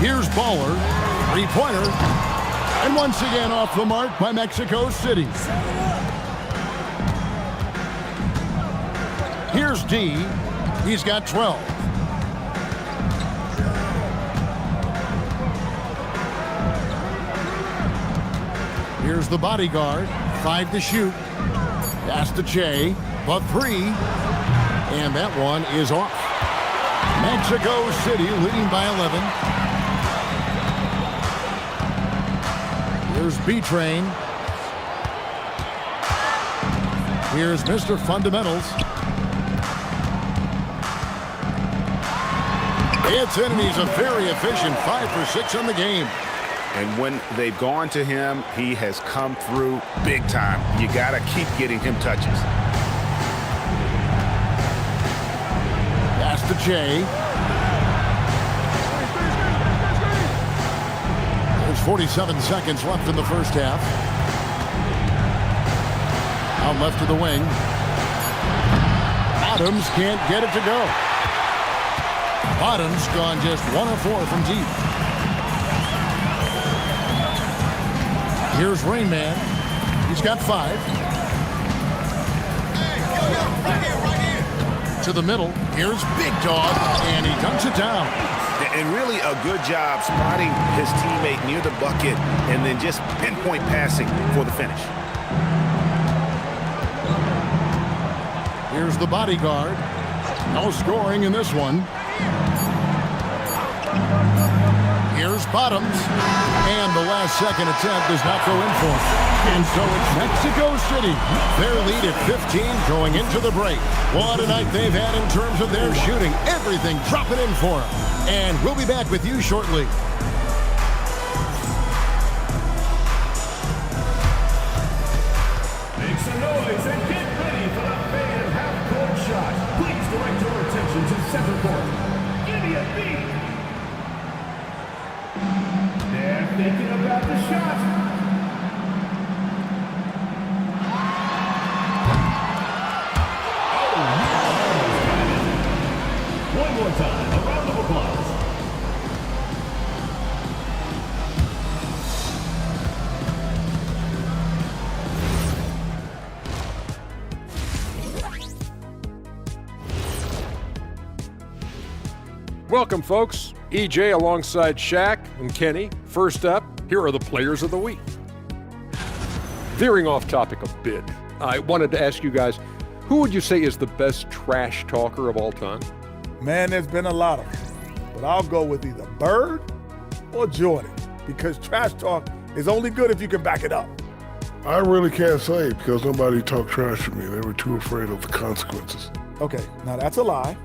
A: Here's Baller. Three-pointer. And once again off the mark by Mexico City. Here's D. He's got 12. Here's the bodyguard. 5 to shoot. Pass to Che. But 3. And that one is off. Mexico City leading by 11. Here's B-Train. Here's Mr. Fundamentals. It's in, and he's a very efficient 5 for 6 on the game.
B: And when they've gone to him, he has come through big time. You got to keep getting him touches.
A: Pass to Che. There's 47 seconds left in the first half. Out left to the wing. Adams can't get it to go. Bottom's gone just 1 of 4 from deep. Here's Rain Man. He's got 5. To the middle. Here's Big Dog, and he dunks it down.
B: And really a good job spotting his teammate near the bucket and then just pinpoint passing for the finish.
A: Here's the bodyguard. No scoring in this one. Here's Bottoms. And the last second attempt does not go in for him. And so it's Mexico City. Their lead at 15 going into the break. What a night they've had in terms of their shooting. Everything dropping in for them. And we'll be back with you shortly.
D: Make some noise and get ready for the fan half-court shot. Please direct your attention to center court. Give me a beat. They're thinking about the shot. One more time, a round of applause.
E: Welcome, folks. EJ alongside Shaq and Kenny. First up, here are the players of the week. Veering off topic a bit, I wanted to ask you guys, who would you say is the best trash talker of all time?
F: Man, there's been a lot of them. But I'll go with either Bird or Jordan, because trash talk is only good if you can back it up.
G: I really can't say because nobody talked trash to me. They were too afraid of the consequences.
F: Okay, now that's a lie,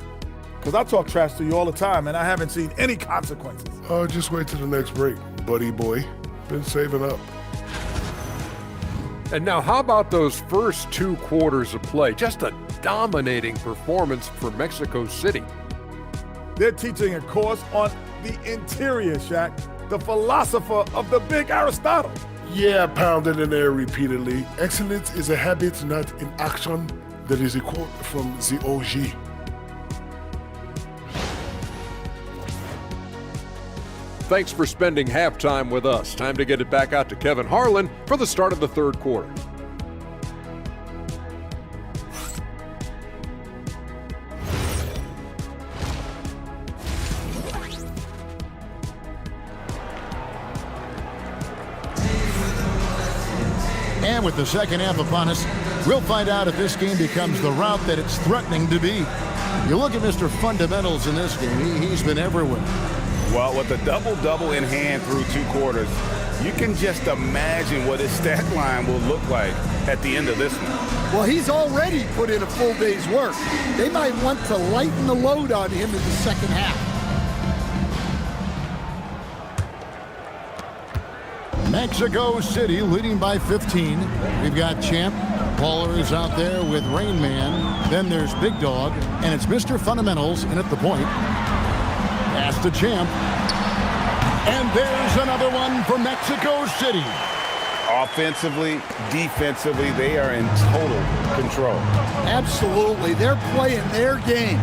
F: because I talk trash to you all the time, and I haven't seen any consequences.
G: Just wait till the next break. buddy boy. Been saving up.
E: And now, how about those first 2 quarters of play? Just a dominating performance for Mexico City.
F: They're teaching a course on the interior, Shaq, the philosopher of the big Aristotle.
G: Yeah, pounded in there repeatedly. Excellence is a habit, not an action. That is a quote from the OG.
E: Thanks for spending halftime with us. Time to get it back out to Kevin Harlan for the start of the third quarter.
A: And with the second half upon us, we'll find out if this game becomes the route that it's threatening to be. You look at Mr. Fundamentals in this game, he's been everywhere.
B: Well, with a double-double in hand through 2 quarters, you can just imagine what his stat line will look like at the end of this one.
P: Well, he's already put in a full day's work. They might want to lighten the load on him in the second half.
A: Mexico City leading by 15. We've got Champ. Baller is out there with Rain Man. Then there's Big Dog, and it's Mr. Fundamentals in at the point. Pass to Champ. And there's another one for Mexico City.
B: Offensively, defensively, they are in total control.
P: Absolutely. They're playing their game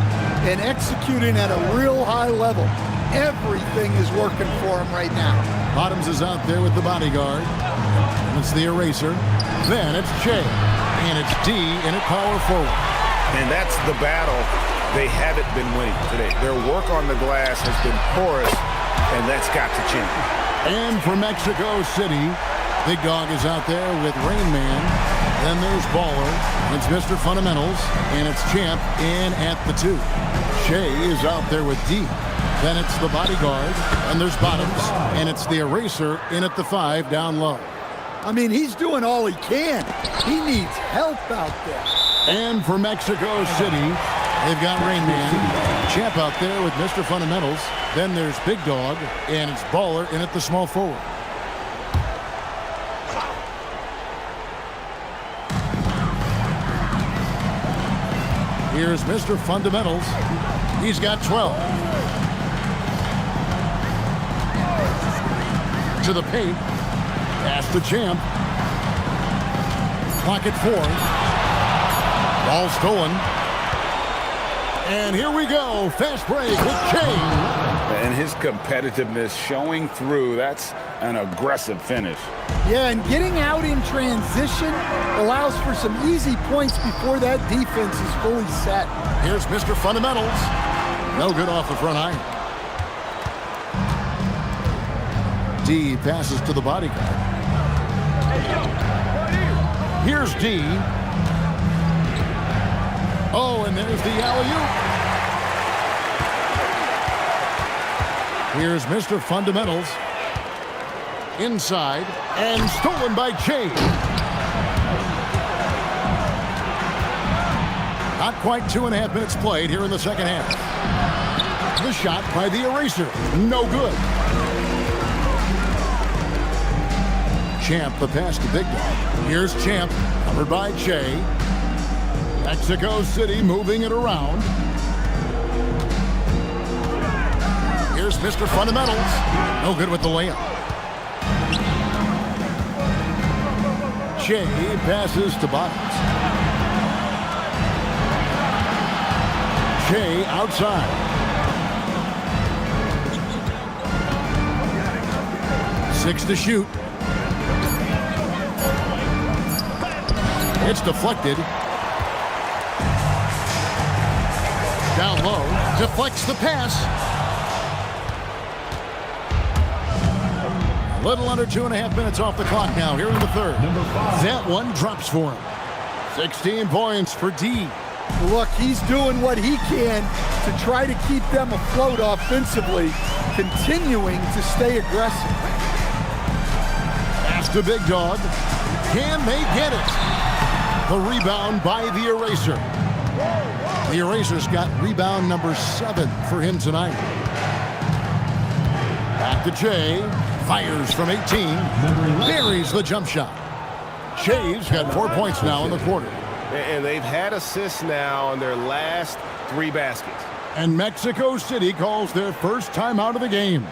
P: and executing at a real high level. Everything is working for them right now.
A: Bottoms is out there with the bodyguard. It's the eraser. Then it's Che. And it's D in at power forward.
B: And that's the battle they haven't been winning today. Their work on the glass has been porous, and that's got to change.
A: And for Mexico City, Big Dog is out there with Rain Man. Then there's Baller. It's Mr. Fundamentals. And it's Champ in at the 2. Che is out there with D. Then it's the bodyguard. And there's Bottoms. And it's the eraser in at the 5 down low.
P: I mean, he's doing all he can. He needs help out there.
A: And for Mexico City, they've got Rain Man. Champ out there with Mr. Fundamentals. Then there's Big Dog. And it's Baller in at the small forward. Here's Mr. Fundamentals. He's got 12. To the paint. Pass to Champ. Clock at 4. Ball stolen. And here we go. Fast break with Che.
B: And his competitiveness showing through. That's an aggressive finish.
P: Yeah, and getting out in transition allows for some easy points before that defense is fully set.
A: Here's Mr. Fundamentals. No good off the front iron. D passes to the bodyguard. Here's D. Oh, and there's the alley-oop. Here's Mr. Fundamentals. Inside, and stolen by Che. Not quite 2.5 minutes played here in the second half. The shot by the eraser. No good. Champ, the pass to Big Dog. Here's Champ, covered by Che. Mexico City moving it around. Here's Mr. Fundamentals. No good with the layup. Che passes to Bottoms. Che outside. Six to shoot. It's deflected. Down low. Deflects the pass. A little under 2.5 minutes off the clock now here in the third. That one drops for him. 16 points for D.
P: Look, he's doing what he can to try to keep them afloat offensively, continuing to stay aggressive.
A: Pass to Big Dog. Can they get it? The rebound by the eraser. The eraser's got rebound number 7 for him tonight. Back to Che. Fires from 18. Buries the jump shot. Jay's got 4 points now in the quarter.
H: And they've had assists now on their last 3 baskets.
A: And Mexico City calls their first timeout of the game.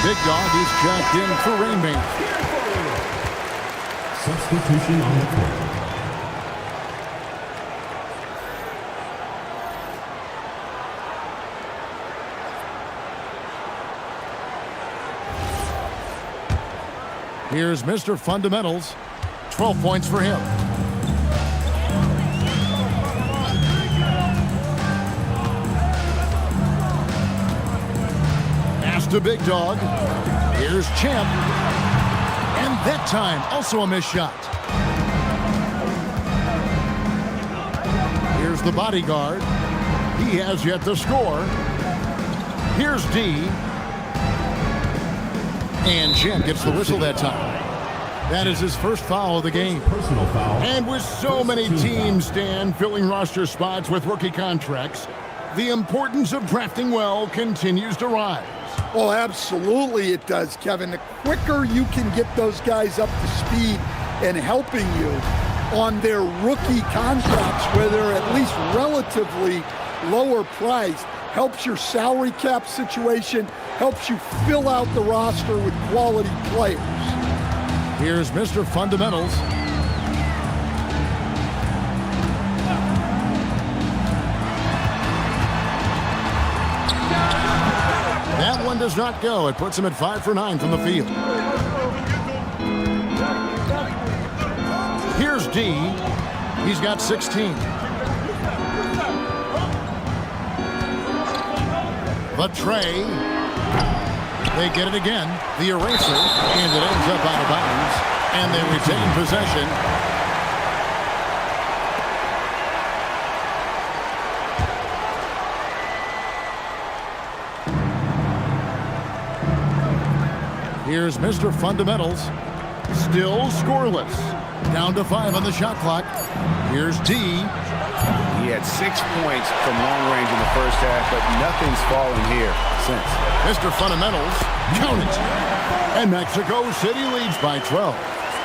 A: Big Dog is checked in for Rainmaker.
L: Substitution on the court.
A: Here's Mr. Fundamentals. 12 points for him. Pass to Big Dog. Here's Champ. And that time, also a missed shot. Here's the bodyguard. He has yet to score. Here's D. And Champ gets the whistle that time. That is his first foul of the game.
L: Personal foul.
A: And with so many teams, Stan, filling roster spots with rookie contracts, the importance of drafting well continues to rise.
P: Well, absolutely it does, Kevin. The quicker you can get those guys up to speed and helping you on their rookie contracts, where they're at least relatively lower priced, helps your salary cap situation, helps you fill out the roster with quality players.
A: Here's Mr. Fundamentals. That one does not go. It puts him at 5 for 9 from the field. Here's D. He's got 16. The tray. They get it again. The eraser. And it ends up out of bounds. And they retain possession. Here's Mr. Fundamentals. Still scoreless. Down to 5 on the shot clock. Here's D.
B: He had 6 points from long range in the first half, but nothing's fallen here since.
A: Mr. Fundamentals, count it. And Mexico City leads by 12.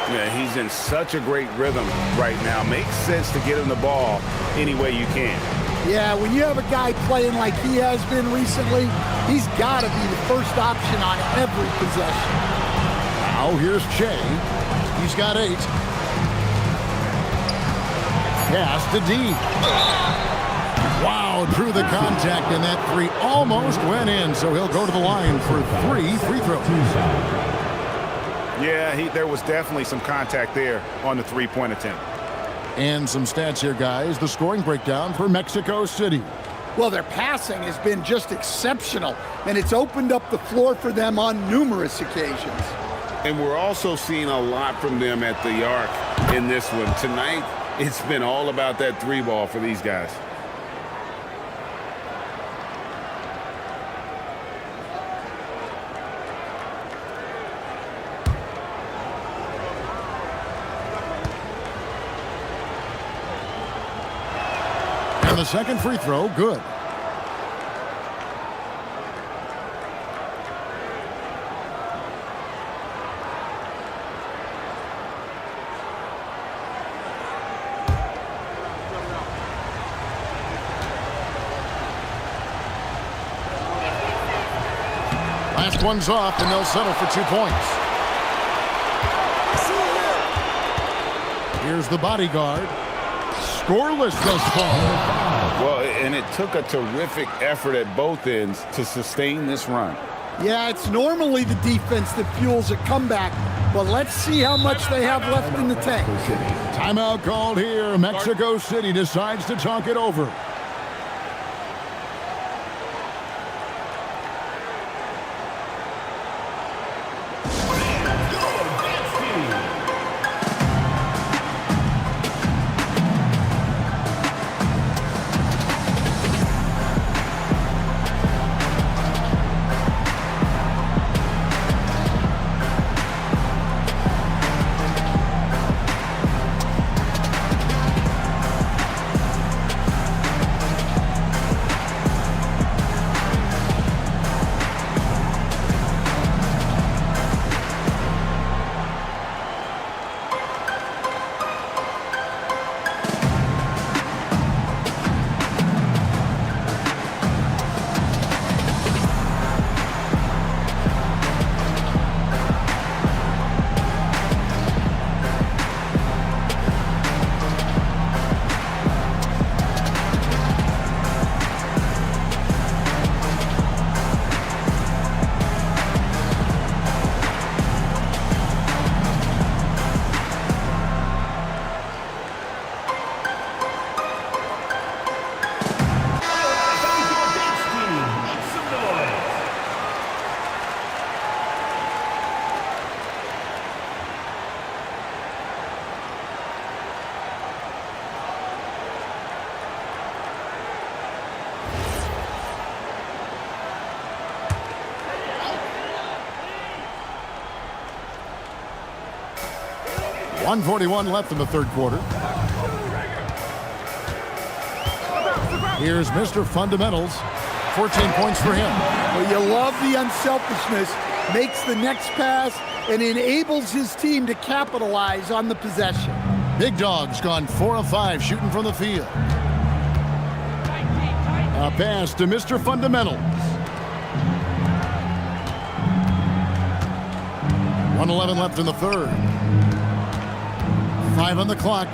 B: Yeah, he's in such a great rhythm right now. Makes sense to get him the ball any way you can.
P: Yeah, when you have a guy playing like he has been recently, he's got to be the first option on every possession.
A: Now here's Che. He's got 8. Pass to D. Wow, drew the contact, and that 3 almost went in, so he'll go to the line for 3 free throws.
B: Yeah, there was definitely some contact there on the three-point attempt.
A: And some stats here, guys. The scoring breakdown for Mexico City.
P: Well, their passing has been just exceptional, and it's opened up the floor for them on numerous occasions.
B: And we're also seeing a lot from them at the arc in this one. Tonight, it's been all about that 3-ball for these guys.
A: And the second free throw, good. Last one's off, and they'll settle for 2 points. Here's the bodyguard. Scoreless thus far.
B: Well, and it took a terrific effort at both ends to sustain this run.
P: Yeah, it's normally the defense that fuels a comeback, but let's see how much they have left in the tank.
A: Timeout called here. Mexico City decides to talk it over. .141 left in the third quarter. Here's Mr. Fundamentals. 14 points for him.
P: Well, you love the unselfishness. Makes the next pass and enables his team to capitalize on the possession.
A: Big Dog's gone 4 of 5 shooting from the field. A pass to Mr. Fundamentals. 1:11 left in the third. 5 on the clock.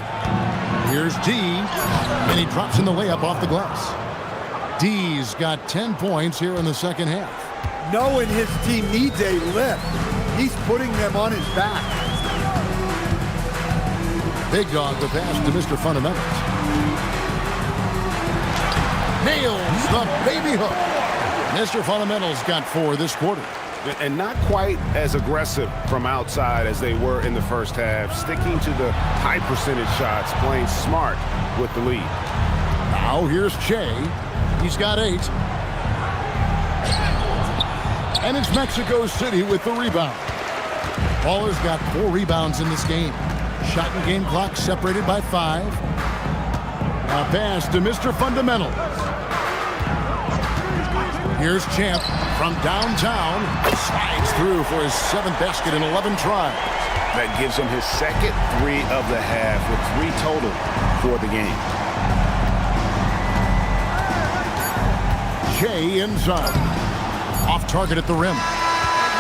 A: Here's D, and he drops in the layup off the glass. D's got 10 points here in the second half.
P: Knowing his team needs a lift, he's putting them on his back.
A: Big Dog the pass to Mr. Fundamentals. Nails the baby hook. Mr. Fundamentals got 4 this quarter.
B: And not quite as aggressive from outside as they were in the first half, sticking to the high percentage shots, playing smart with the lead.
A: Now here's Che. He's got 8. And it's Mexico City with the rebound. Baller's got 4 rebounds in this game. Shot and game clock separated by 5. A pass to Mr. Fundamentals. Here's Champ from downtown. Slides through for his 7th basket in 11 tries.
B: That gives him his second 3 of the half with 3 total for the game.
A: Jay inside. Off target at the rim.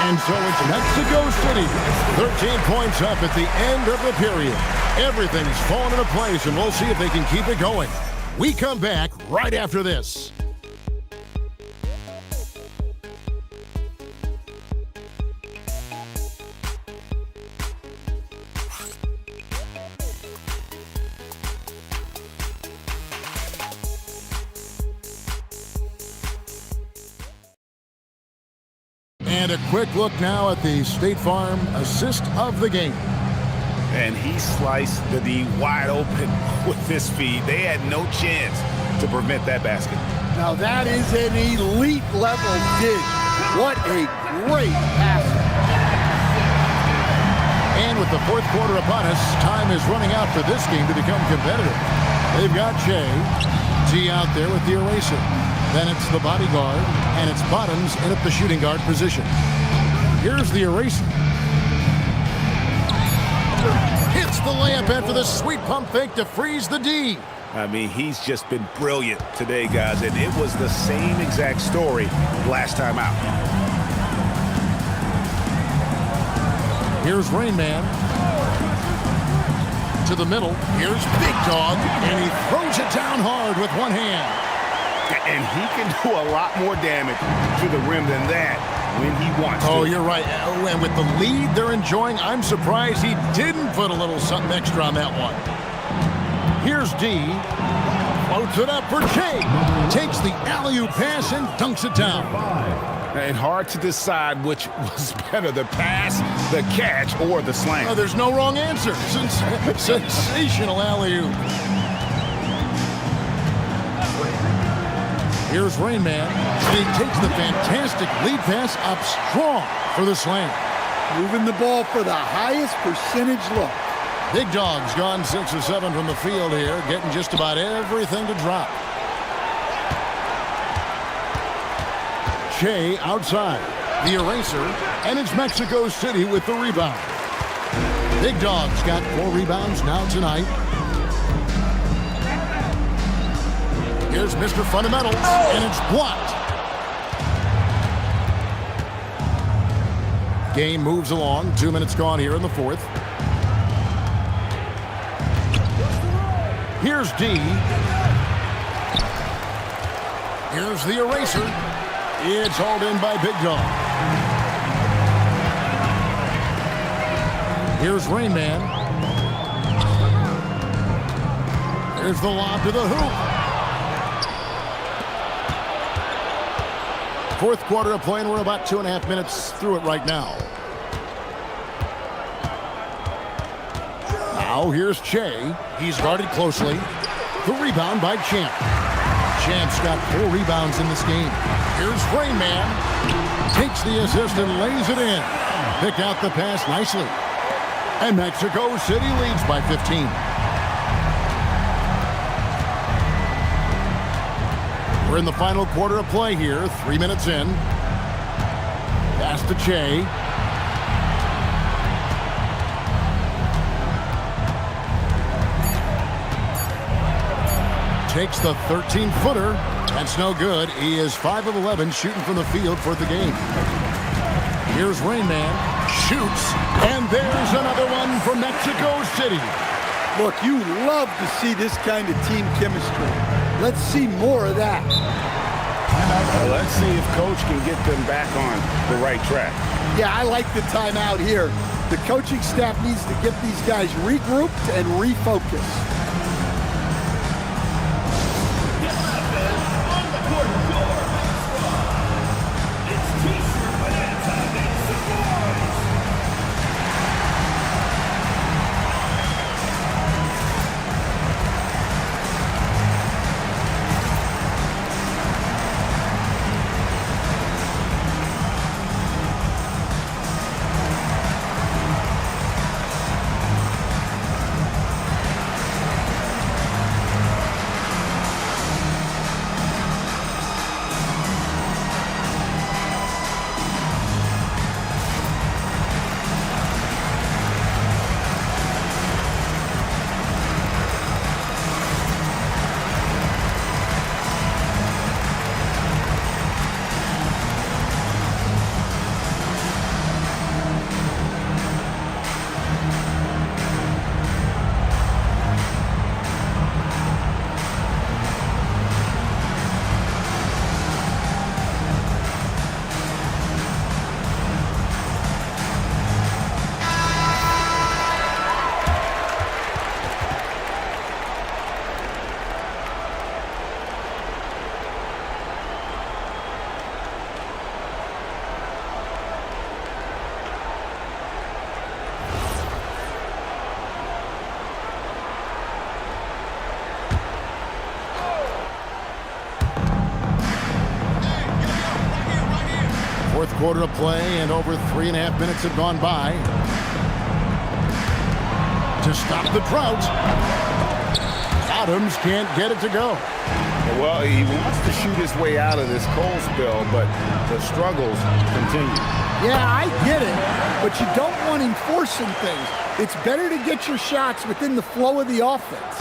A: And so it's Mexico City. 13 points up at the end of the period. Everything's fallen into place, and we'll see if they can keep it going. We come back right after this. And a quick look now at the State Farm assist of the game.
B: And he sliced the D wide open with this feed. They had no chance to prevent that basket.
P: Now that is an elite level dig. What a great pass.
A: And with the fourth quarter upon us, time is running out for this game to become competitive. They've got Jay. G out there with the eraser. Then it's the bodyguard, and it's Bottoms in at the shooting guard position. Here's the eraser. Hits the layup after the sweet pump fake to freeze the D.
B: I mean, he's just been brilliant today, guys, and it was the same exact story last time out.
A: Here's Rain Man. To the middle. Here's Big Dog. And he throws it down hard with one hand.
B: And he can do a lot more damage to the rim than that when he wants to.
A: Oh, you're right. And with the lead they're enjoying, I'm surprised he didn't put a little something extra on that one. Here's D. Floats it up for Jay. Takes the alley-oop pass and dunks it down.
B: And hard to decide which was better, the pass, the catch, or the slam.
A: Oh, there's no wrong answer. Sensational alley-oop. Here's Rain Man. And he takes the fantastic lead pass up strong for the slam.
P: Moving the ball for the highest percentage look.
A: Big Dog's gone 6 or 7 from the field here, getting just about everything to drop. Che outside. The eraser, and it's Mexico City with the rebound. Big Dog's got 4 rebounds now tonight. Here's Mr. Fundamentals, and it's blocked. Game moves along. 2 minutes gone here in the fourth. Here's D. Here's the eraser. It's hauled in by Big Dog. Here's Rain Man. Here's the lob to the hoop. Fourth quarter of play, and we're about 2.5 minutes through it right now. Now here's Che. He's guarded closely. The rebound by Champ. Champ's got 4 rebounds in this game. Here's Rain Man. Takes the assist and lays it in. Picked out the pass nicely. And Mexico City leads by 15. We're in the final quarter of play here. 3 minutes in. Pass to Che. Takes the 13-footer. That's no good. He is 5 of 11 shooting from the field for the game. Here's Rain Man. Shoots. And there's another one for Mexico City.
P: Look, you love to see this kind of team chemistry. Let's see more of that.
B: Well, let's see if Coach can get them back on the right track.
P: Yeah, I like the timeout here. The coaching staff needs to get these guys regrouped and refocused.
A: Fourth quarter of play, and over 3.5 minutes have gone by. To stop the drought, Adams can't get it to go.
B: Well, he wants to shoot his way out of this cold spell, but the struggles continue.
P: Yeah, I get it, but you don't want him forcing things. It's better to get your shots within the flow of the offense.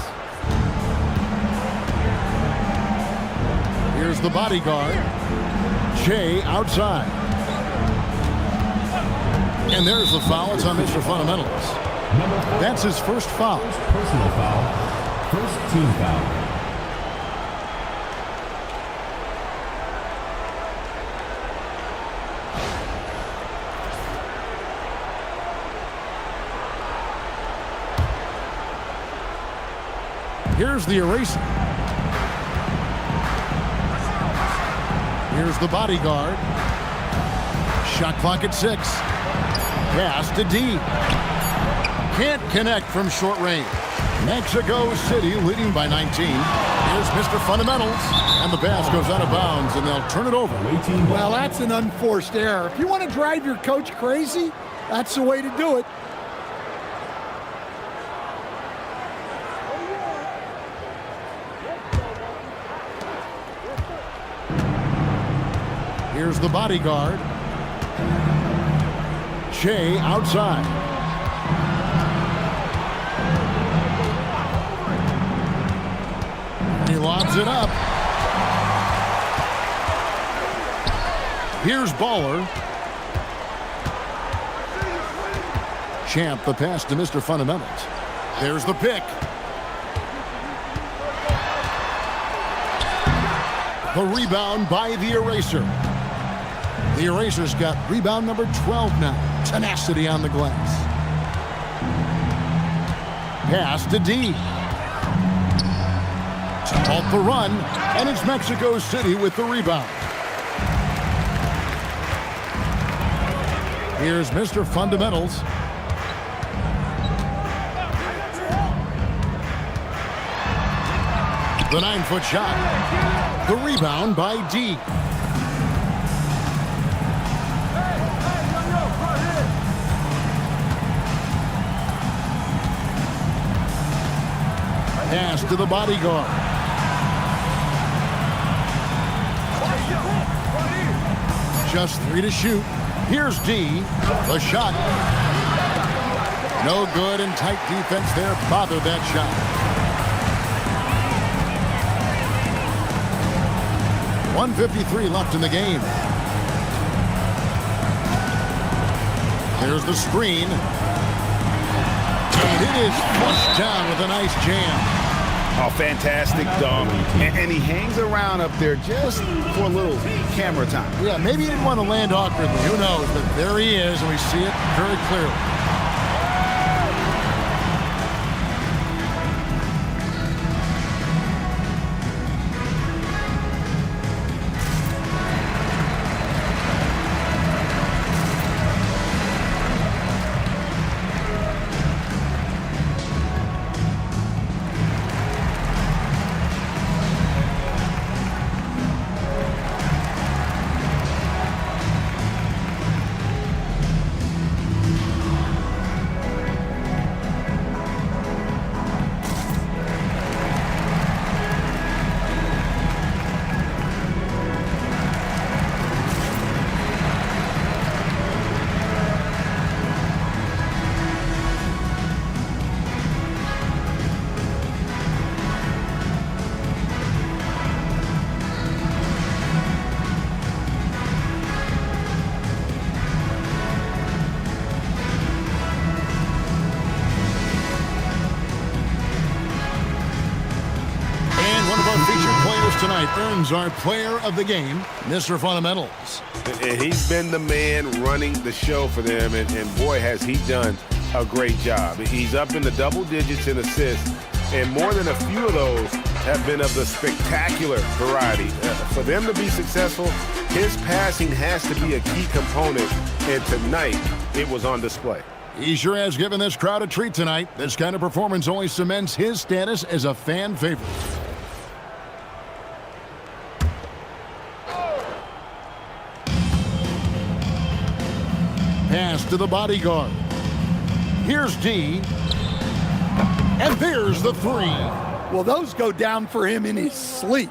A: Here's the bodyguard. Che outside. And there's the foul. It's on Mr. Fundamentals. That's his first foul.
L: Personal foul. First team foul.
A: Here's the eraser. Here's the bodyguard. Shot clock at 6. Pass to D. Can't connect from short range. Mexico City leading by 19. Here's Mr. Fundamentals. And the pass goes out of bounds, and they'll turn it over.
P: Well, that's an unforced error. If you want to drive your coach crazy, that's the way to do it.
A: Here's the bodyguard. Shea outside. He lobs it up. Here's Baller. Champ the pass to Mr. Fundamentals. There's the pick. The rebound by the eraser. The eraser's got rebound number 12 now. Tenacity on the glass. Pass to D. To halt the run, and it's Mexico City with the rebound. Here's Mr. Fundamentals. The 9-foot shot. The rebound by D. Pass to the bodyguard. Just 3 to shoot. Here's D. The shot. No good, and tight defense there bothered that shot. 1:53 left in the game. There's the screen. And it is flushed down with a nice jam.
B: Oh, fantastic dunk. And he hangs around up there just for a little camera time.
A: Yeah, maybe he didn't want to land awkwardly. Who knows? But there he is, and we see it very clearly. Tonight earns our player of the game, Mr. Fundamentals.
B: And he's been the man running the show for them, and boy, has he done a great job. He's up in the double digits in assists, and more than a few of those have been of the spectacular variety. For them to be successful, his passing has to be a key component, and tonight it was on display.
A: He sure has given this crowd a treat tonight. This kind of performance only cements his status as a fan favorite. Pass to the bodyguard. Here's D. And there's the 3.
P: Well, those go down for him in his sleep.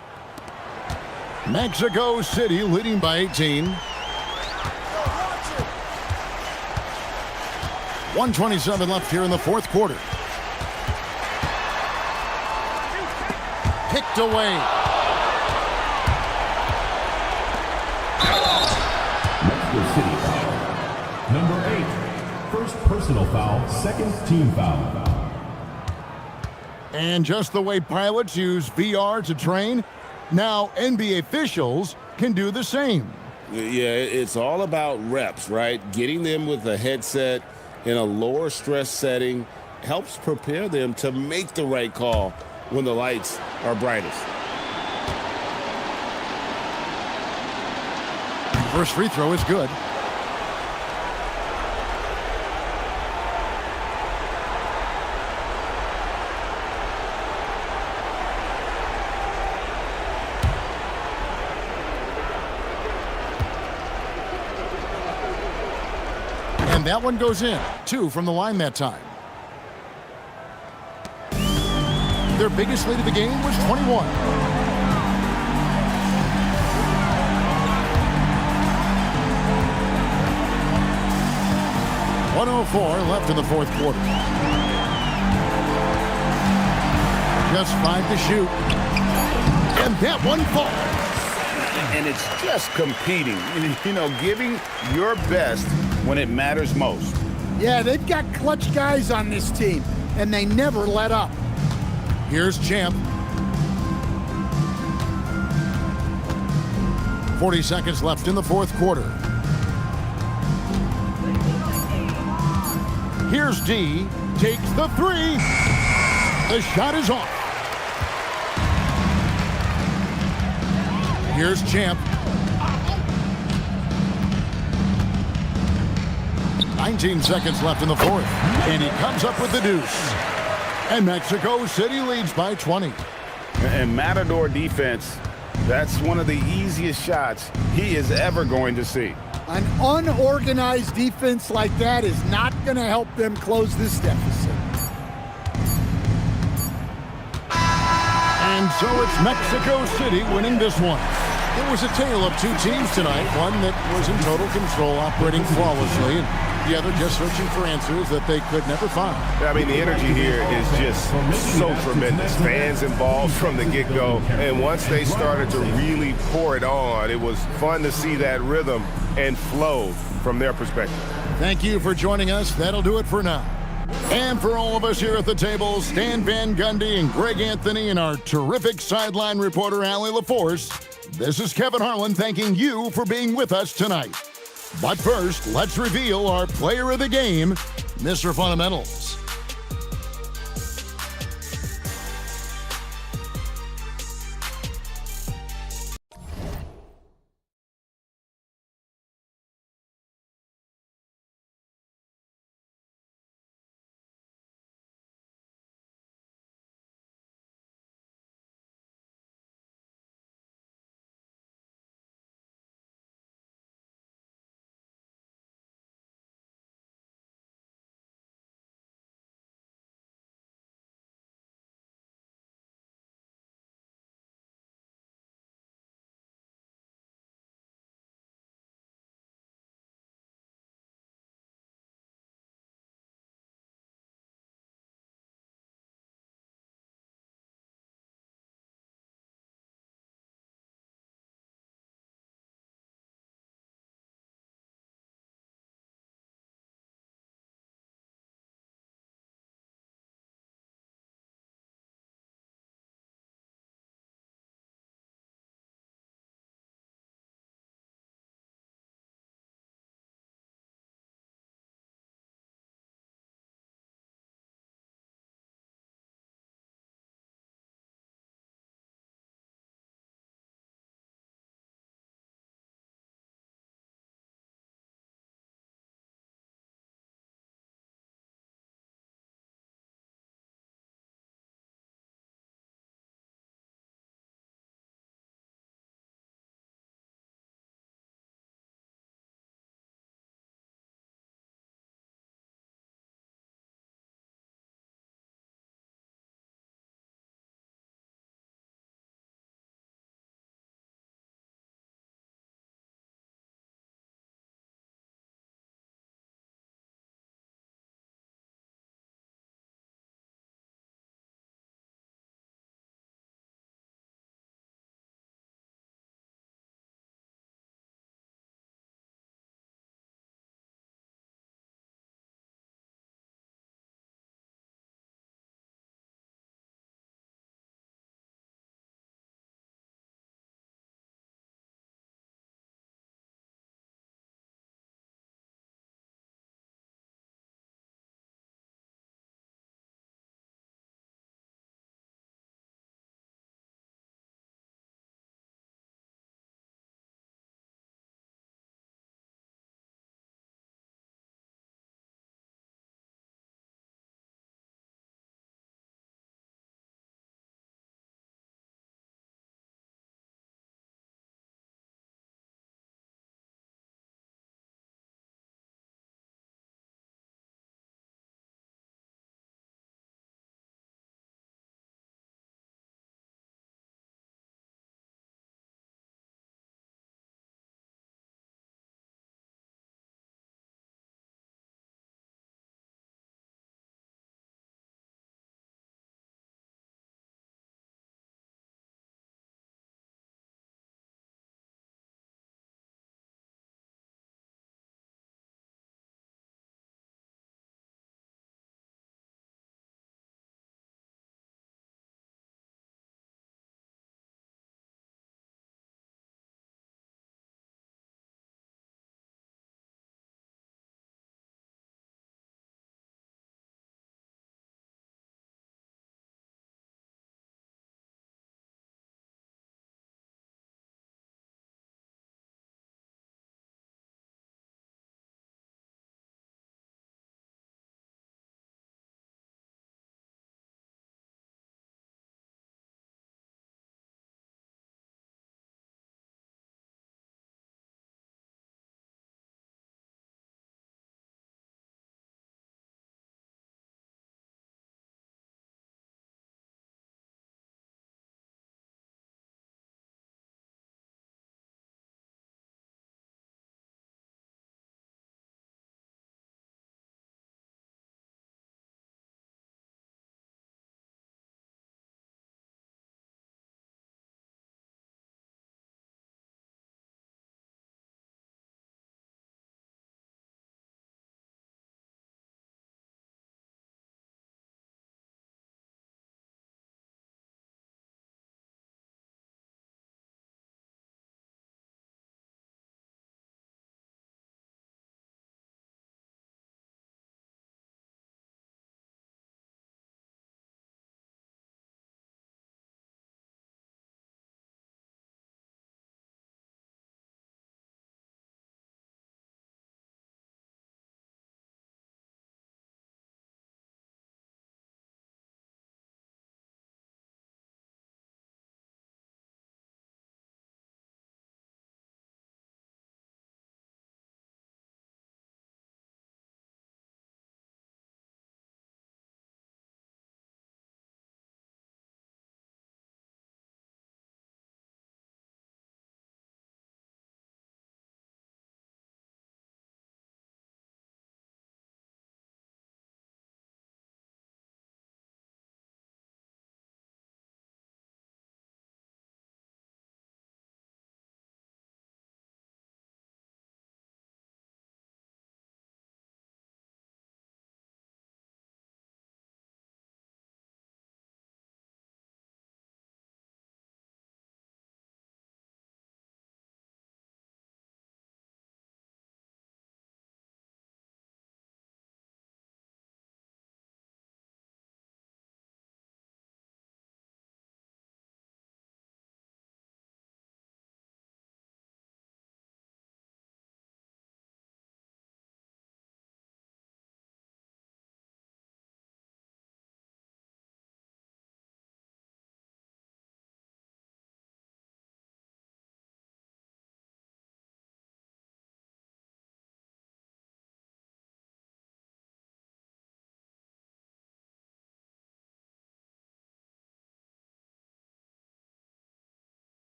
A: Mexico City leading by 18. 1:27 left here in the fourth quarter. Picked away.
L: Mexico City foul. Number 8. First personal foul, second team foul.
A: And just the way pilots use VR to train, now NBA officials can do the same.
Q: Yeah, it's all about reps, right? Getting them with a headset in a lower stress setting helps prepare them to make the right call when the lights are brightest.
A: First free throw is good. And that one goes in. 2 from the line that time. Their biggest lead of the game was 21. .104 left in the fourth quarter. Just 5 to shoot. And that one falls.
B: And it's just competing, you know, giving your best when it matters most.
P: Yeah, they've got clutch guys on this team, and they never let up.
A: Here's Champ. 40 seconds left in the fourth quarter. Here's D. Takes the 3. The shot is off. Here's Champ. 19 seconds left in the fourth. And he comes up with the deuce. And Mexico City leads by 20.
B: And Matador defense, that's one of the easiest shots he is ever going to see.
P: An unorganized defense like that is not going to help them close this deficit.
A: And so it's Mexico City winning this one. It was a tale of 2 teams tonight, one that was in total control, operating flawlessly, and the other just searching for answers that they could never find.
B: I mean, the energy here is just so tremendous. Fans involved from the get-go, and once they started to really pour it on, it was fun to see that rhythm and flow from their perspective.
A: Thank you for joining us. That'll do it for now. And for all of us here at the table, Stan Van Gundy and Greg Anthony and our terrific sideline reporter, Allie LaForce, this is Kevin Harlan thanking you for being with us tonight. But first, let's reveal our player of the game, Mr. Fundamentals.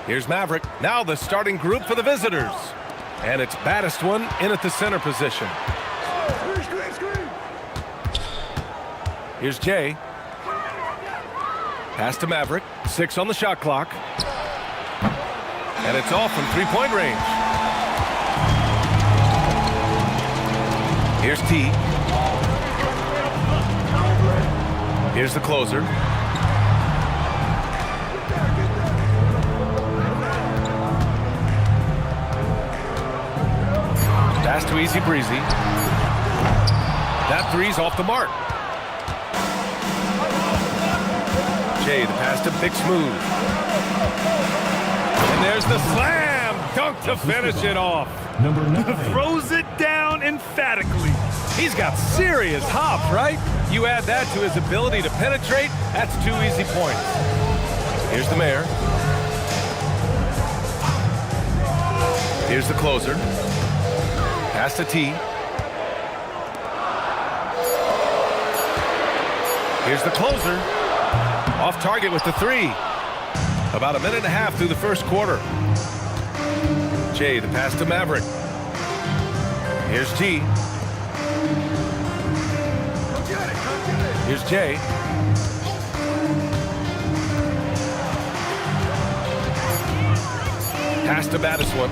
H: Here's Maverick. Now the starting group for the visitors. And it's baddest one in at the center position. Here's Jay. Pass to Maverick. 6 on the shot clock. And it's off from three-point range. Here's T. Here's the closer. Pass to Easy Breezy. That three's off the mark. Jay, the pass to Big Smooth. And there's the slam dunk to finish it off.
K: Number 9. Throws it down emphatically.
H: He's got serious hop, right? You add that to his ability to penetrate, that's 2 easy points. Here's the mayor. Here's the closer. Pass to T. Here's the closer. Off target with the 3. About a minute and a half through the first quarter. Jay, the pass to Maverick. Here's G. Here's Jay. Pass to baddest one.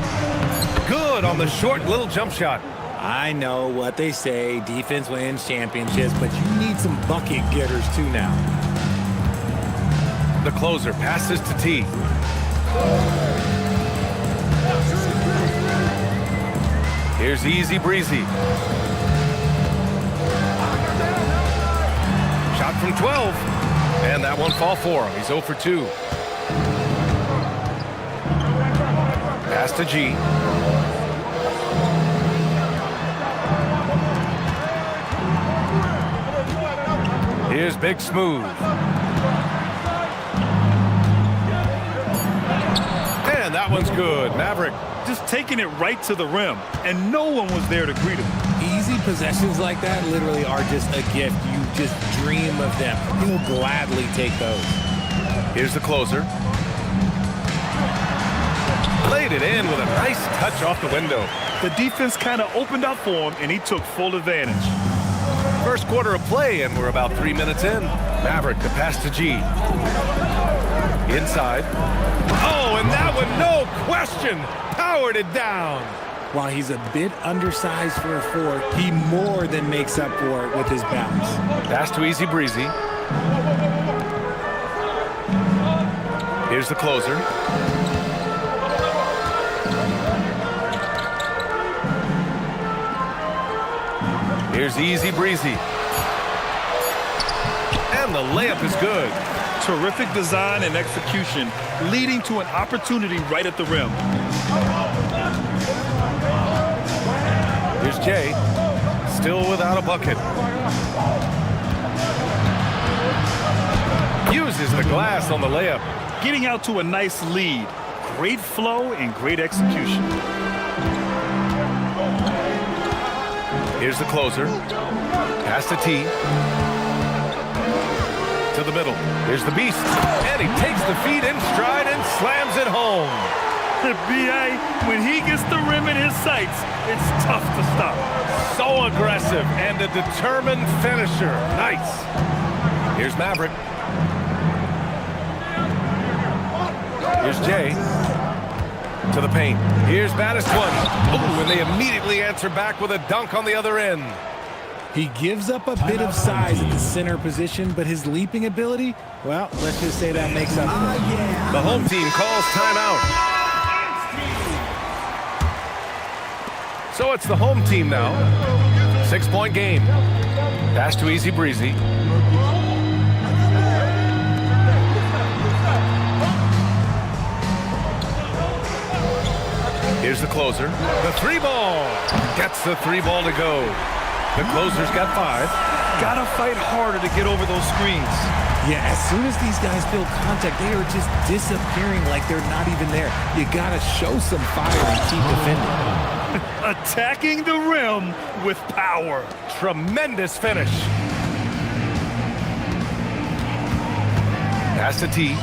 H: Good on the short little jump shot.
C: I know what they say, defense wins championships, but you need some bucket getters too now.
H: The closer passes to T. Here's Easy Breezy. Shot from 12. And that one fall for him. He's 0 for 2. Pass to G. Here's Big Smooth. And that one's good. Maverick.
K: Just taking it right to the rim, and no one was there to greet him.
C: Easy possessions like that literally are just a gift. You just dream of them. He'll gladly take those.
H: Here's the closer. Laid it in with a nice touch off the window.
K: The defense kind of opened up for him, and he took full advantage.
H: First quarter of play, and we're about 3 minutes in. Maverick, the pass to G. Inside. Oh, and that one, no question, powered it down.
C: While he's a bit undersized for a 4, he more than makes up for it with his bounce.
H: Pass to Easy Breezy. Here's the closer. Here's Easy Breezy. And the layup is good.
K: Terrific design and execution, leading to an opportunity right at the rim.
H: Here's Jay, still without a bucket. Uses the glass on the layup.
K: Getting out to a nice lead. Great flow and great execution.
H: Here's the closer. Pass to T. To the middle. Here's the beast. And he takes the feet in stride and slams it home.
K: B.A., when he gets the rim in his sights, it's tough to stop.
H: So aggressive and a determined finisher. Nice. Here's Maverick. Here's Jay. To the paint. Here's baddest one. Oh, and they immediately answer back with a dunk on the other end.
C: He gives up a bit of size at the center position, but his leaping ability, well, let's just say that makes up for it.
H: The home team calls timeout. So it's the home team now. 6-point game. Pass to Easy Breezy. Here's the closer. The 3-ball. Gets the 3-ball to go. The closer's got 5.
K: Gotta fight harder to get over those screens.
C: Yeah, as soon as these guys feel contact, they are just disappearing like they're not even there. You gotta show some fire and keep defending.
K: Attacking the rim with power.
H: Tremendous finish. Pass to T.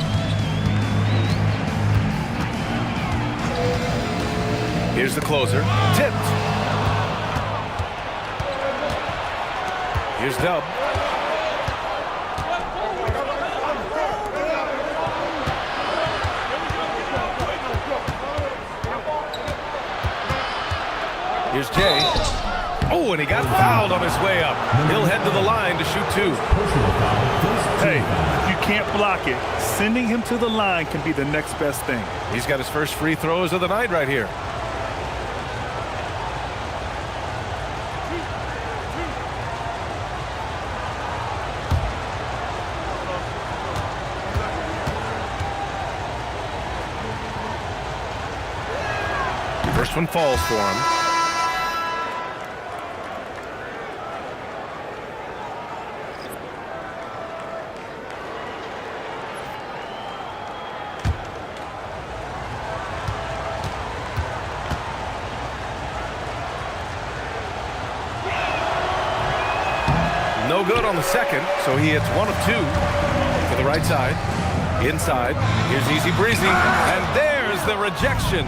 H: Here's the closer. Tipped. Here's Dub. Here's Jay. Oh, and he got fouled on his way up. He'll head to the line to shoot 2.
K: Hey, if you can't block it, sending him to the line can be the next best thing.
H: He's got his first free throws of the night right here. First one falls for him. No good on the second, so he hits 1 of 2 to the right side. Inside, here's Easy Breezy, and there's the rejection.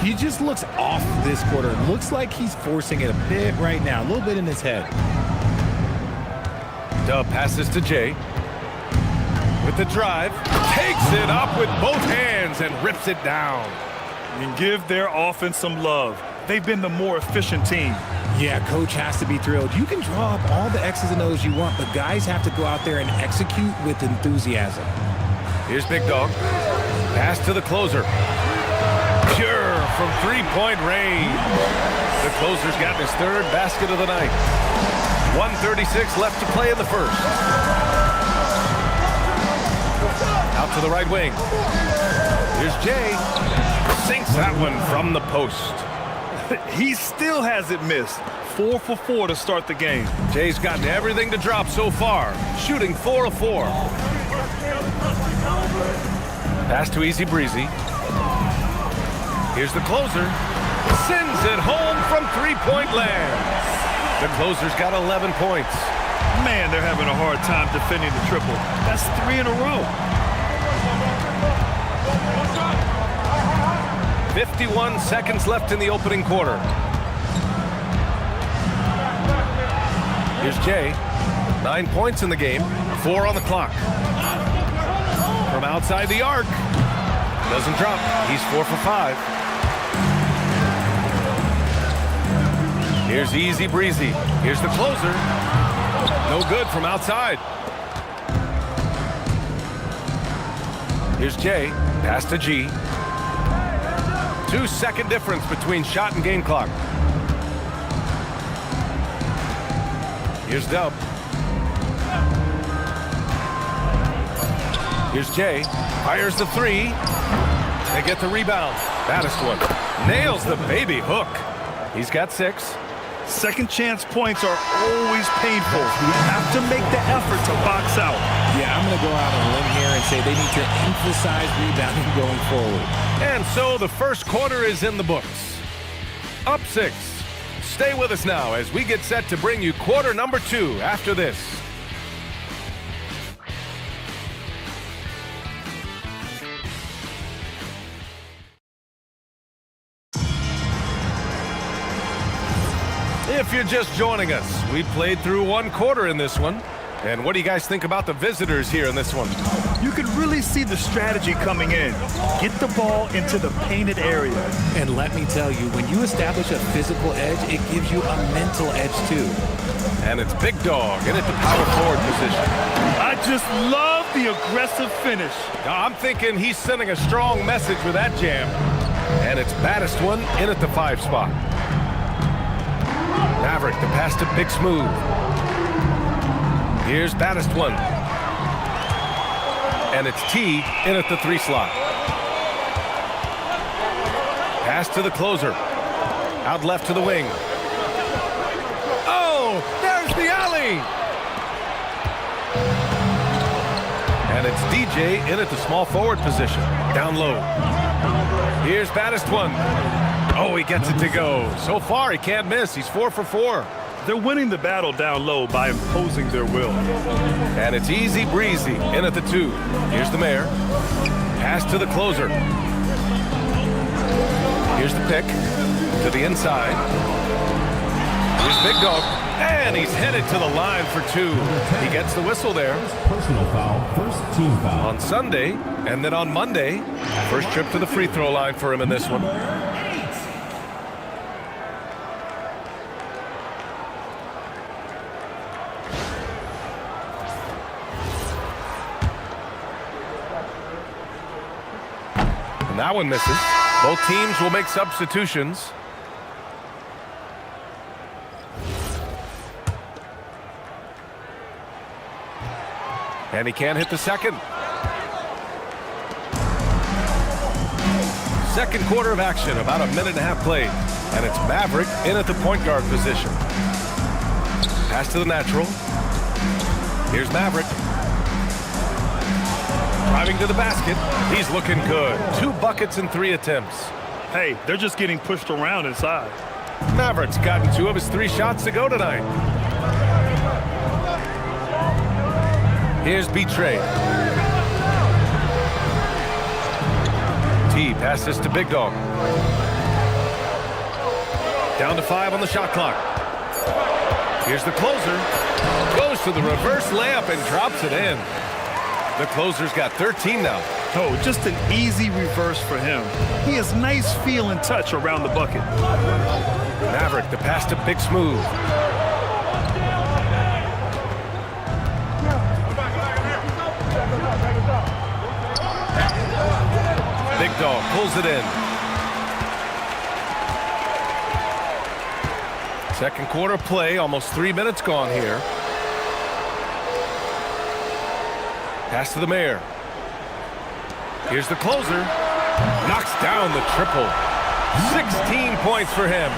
C: He just looks off this quarter. Looks like he's forcing it a bit right now, a little bit in his head.
H: Dub passes to Jay. With the drive, takes it up with both hands and rips it down.
K: And give their offense some love. They've been the more efficient team.
C: Yeah, coach has to be thrilled. You can draw up all the X's and O's you want, but guys have to go out there and execute with enthusiasm.
H: Here's Big Dog. Pass to the closer. Pure from three-point range. The closer's gotten his third basket of the night. 1:36 left to play in the first. Out to the right wing. Here's Jay. Sinks that one from the post.
K: He still hasn't missed. 4 for 4 to start the game.
H: Jay's gotten everything to drop so far, shooting 4 of 4. Pass to Easy Breezy. Here's the closer. Sends it home from three-point land. The closer's got 11 points.
K: Man, they're having a hard time defending the triple. That's 3 in a row.
H: 51 seconds left in the opening quarter. Here's Jay. 9 points in the game, 4 on the clock. From outside the arc. Doesn't drop. He's 4 for 5. Here's Easy Breezy. Here's the closer. No good from outside. Here's Jay. Pass to G. 2-second difference between shot and game clock. Here's Dub. Here's Jay. Fires the 3. They get the rebound. Baddest one. Nails the baby hook. He's got 6.
K: Second chance points are always painful. You have to make the effort to box out.
C: Yeah, I'm going to go out on a limb here and say they need to emphasize rebounding going forward.
H: And so the first quarter is in the books. Up 6. Stay with us now as we get set to bring you quarter number 2 after this. If you're just joining us, we played through 1 quarter in this one. And what do you guys think about the visitors here in this one?
K: You can really see the strategy coming in. Get the ball into the painted area.
C: And let me tell you, when you establish a physical edge, it gives you a mental edge too.
H: And it's Big Dog in at the power forward position.
K: I just love the aggressive finish.
H: Now, I'm thinking he's sending a strong message with that jam. And it's Baddest one in at the 5 spot. Maverick, the pass to Big Smooth. Here's Baddest one. And it's T in at the 3 slot. Pass to the closer. Out left to the wing. Oh, there's the alley. And it's DJ in at the small forward position. Down low. Here's Baddest one. Oh, he gets it to go. So far, he can't miss. He's 4 for 4.
K: They're winning the battle down low by imposing their will.
H: And it's Easy Breezy in at the 2. Here's the mayor. Pass to the closer. Here's the pick. To the inside. Here's Big Dog. And he's headed to the line for 2. He gets the whistle there.
L: Personal foul, first team foul.
H: On Sunday, and then on Monday, first trip to the free throw line for him in this one. And that one misses. Both teams will make substitutions. And he can't hit the second. Second quarter of action, about a minute and a half played. And it's Maverick in at the point guard position. Pass to the natural. Here's Maverick. Driving to the basket. He's looking good. 2 buckets in 3 attempts.
K: Hey, they're just getting pushed around inside.
H: Maverick's gotten 2 of his 3 shots to go tonight. Here's Betray. T passes to Big Dog. Down to 5 on the shot clock. Here's the closer. Goes to the reverse layup and drops it in. The closer's got 13 now.
K: Oh, just an easy reverse for him. He has nice feel and touch around the bucket.
H: Maverick, the pass to Big Smooth. Big Dog pulls it in. Second quarter play, almost 3 minutes gone here. Pass to the Mayor. Here's the closer. Knocks down the triple. 16 points for him.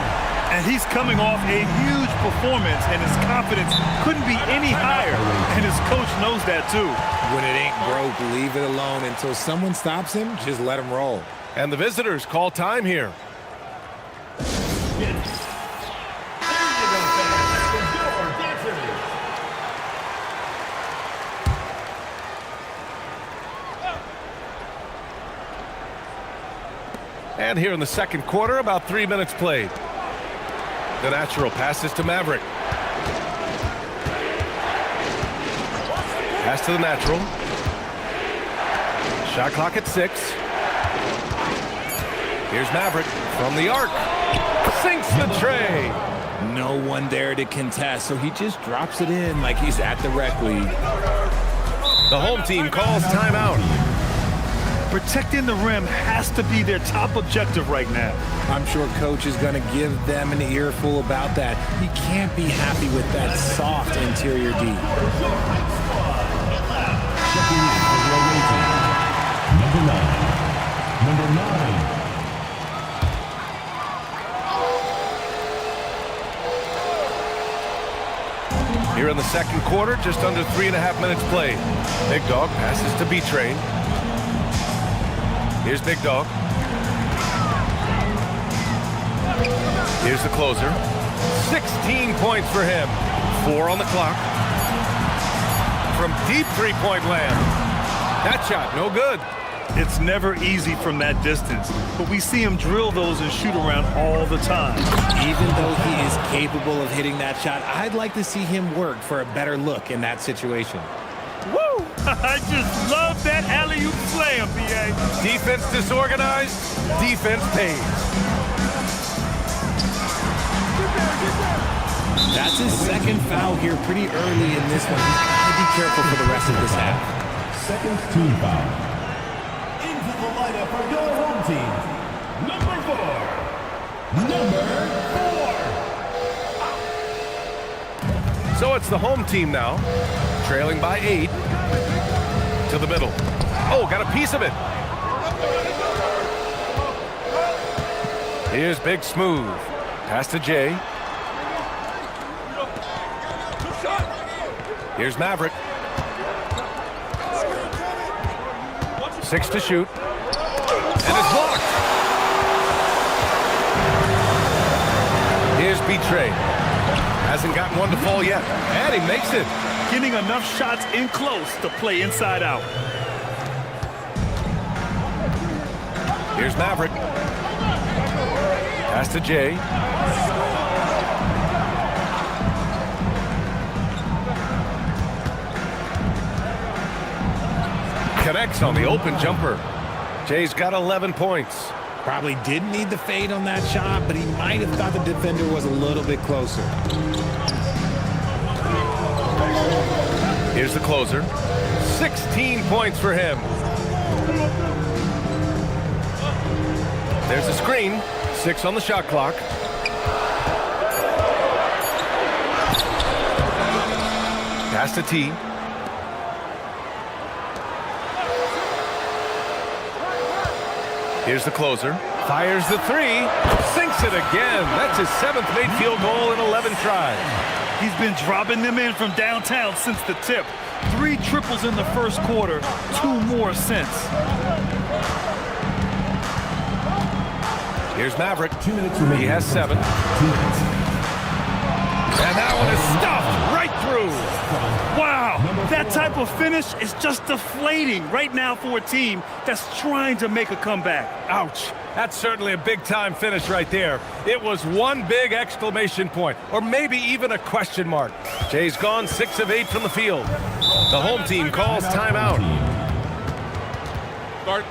K: And he's coming off a huge performance, and his confidence couldn't be any higher. And his coach knows that too.
C: When it ain't broke, leave it alone. Until someone stops him, just let him roll.
H: And the visitors call time here. And here in the second quarter, about 3 minutes played. The natural passes to Maverick. Pass to the natural. Shot clock at 6. Here's Maverick from the arc. Sinks the tray.
C: No one there to contest, so he just drops it in like he's at the rec league.
H: The home team calls timeout.
K: Protecting the rim has to be their top objective right now.
C: I'm sure coach is going to give them an earful about that. He can't be happy with that soft interior D.
L: Number 9.
H: Here in the second quarter, just under 3.5 minutes played. Big Dog passes to B-Train. Here's Big Dog. Here's the closer. 16 points for him. 4 on the clock. From deep three-point land. That shot, no good.
K: It's never easy from that distance, but we see him drill those and shoot around all the time.
C: Even though he is capable of hitting that shot, I'd like to see him work for a better look in that situation.
K: Woo! I just love that alley-oop slam, B.A.
H: Defense disorganized, defense pays.
C: That's his second foul here pretty early in this one. He's got to be careful for the rest of this half.
L: Second team foul.
D: Into the lineup for your home team, number 4.
H: So it's the home team now, trailing by 8. To the middle. Oh, got a piece of it. Here's Big Smooth. Pass to Jay. Here's Maverick. 6 to shoot. And it's blocked. Here's Betray. Hasn't gotten one to fall yet. And he makes it.
K: Getting enough shots in close to play inside out.
H: Here's Maverick. Pass to Jay. Connects on the open jumper. Jay's got 11 points.
C: Probably didn't need the fade on that shot, but he might have thought the defender was a little bit closer.
H: Here's the closer. 16 points for him. There's the screen. 6 on the shot clock. Pass to T. Here's the closer. Fires the 3. Sinks it again. That's his 7th made field goal in 11 tries.
K: He's been dropping them in from downtown since the tip. 3 triples in the first quarter, 2 more since.
H: Here's Maverick. He has 7. And that one is stuffed right through.
K: Wow, that type of finish is just deflating right now for a team that's trying to make a comeback.
H: Ouch. That's certainly a big-time finish right there. It was one big exclamation point, or maybe even a question mark. Jay's gone 6 of 8 from the field. The home team calls timeout.
E: Start.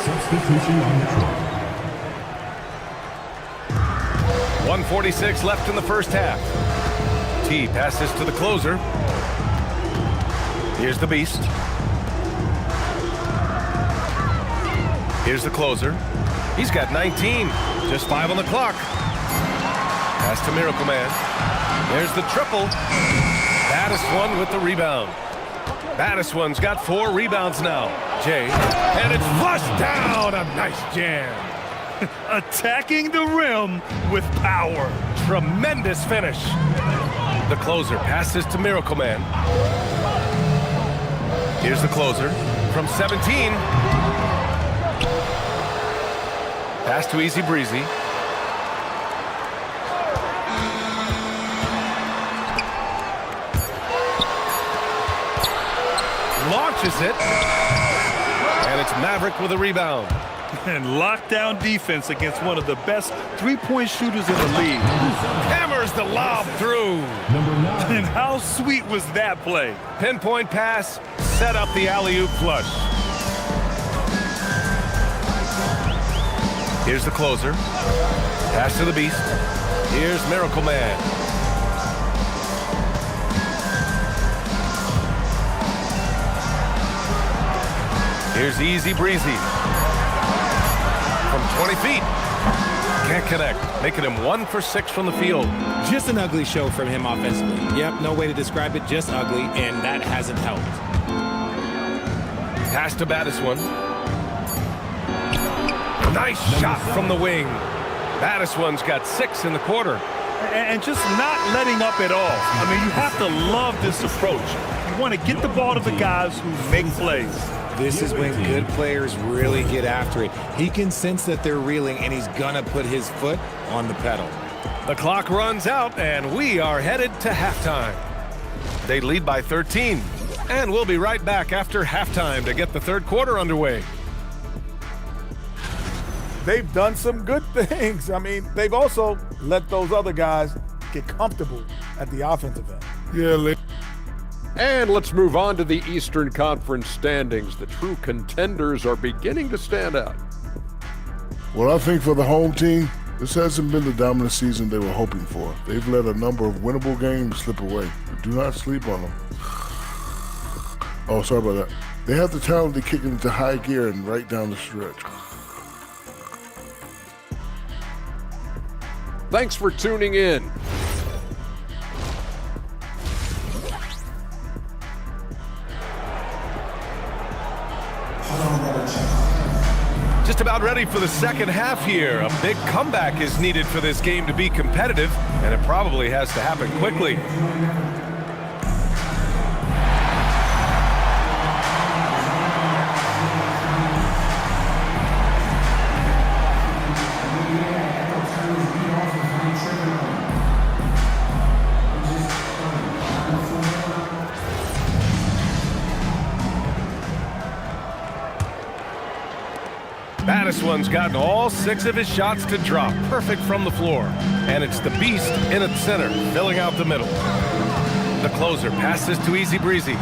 L: Substitution on the track.
H: 1:46 left in the first half. T passes to the closer. Here's the beast. Here's the closer. He's got 19. Just 5 on the clock. Pass to Miracle Man. There's the triple. Battiswan with the rebound. Battiswan's got 4 rebounds now. Jay. And it's flushed down. A nice jam.
K: Attacking the rim with power.
H: Tremendous finish. The closer passes to Miracle Man. Here's the closer from 17. Pass to Easy Breezy. Launches it. And it's Maverick with a rebound.
K: And lockdown defense against one of the best three-point shooters in the league.
H: Hammers the lob through.
K: And how sweet was that play?
H: Pinpoint pass, set up the alley-oop flush. Here's the closer. Pass to the beast. Here's Miracle Man. Here's Easy Breezy. From 20 feet. Can't connect. Making him 1 for 6 from the field.
C: Just an ugly show from him offensively. Yep, no way to describe it, just ugly, and that hasn't helped.
H: Pass to Battiswan. Nice shot from the wing. Battiswan's got 6 in the quarter.
K: And just not letting up at all. I mean, you have to love this approach. You want to get the ball to the guys who make plays.
C: This is when good players really get after it. He can sense that they're reeling, and he's gonna put his foot on the pedal.
H: The clock runs out, and we are headed to halftime. They lead by 13, and we'll be right back after halftime to get the third quarter underway.
F: They've done some good things. I mean, they've also let those other guys get comfortable at the offensive end.
G: Yeah,
E: And let's move on to the Eastern Conference standings. The true contenders are beginning to stand out.
G: well, I think for the home team, this hasn't been the dominant season they were hoping for. They've let a number of winnable games slip away. Do not sleep on them. Oh, sorry about that. They have the talent to kick it into high gear and right down the stretch.
E: Thanks for tuning in.
H: Just about ready for the second half here. A big comeback is needed for this game to be competitive, and it probably has to happen quickly. Badiswan's gotten all 6 of his shots to drop. Perfect from the floor. And it's the Beast in at center, filling out the middle. The closer passes to Easy Breezy.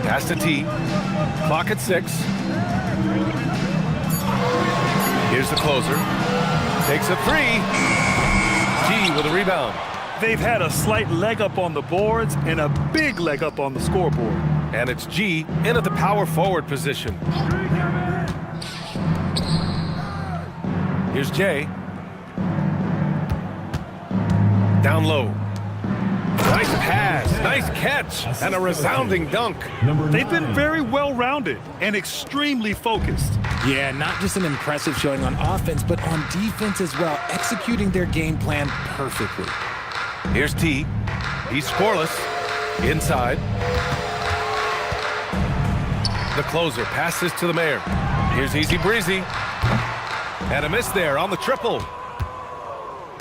H: Pass to T. Clock at 6. Here's the closer. Takes a 3. G with a rebound.
K: They've had a slight leg up on the boards and a big leg up on the scoreboard.
H: And it's G in at the power forward position. Here's J. Down low. Nice pass, nice catch, and a resounding dunk.
K: They've been very well-rounded and extremely focused.
C: Yeah, not just an impressive showing on offense, but on defense as well, executing their game plan perfectly.
H: Here's T. He's scoreless. Inside. The closer passes to the Mayor. Here's Easy Breezy. And a miss there on the triple.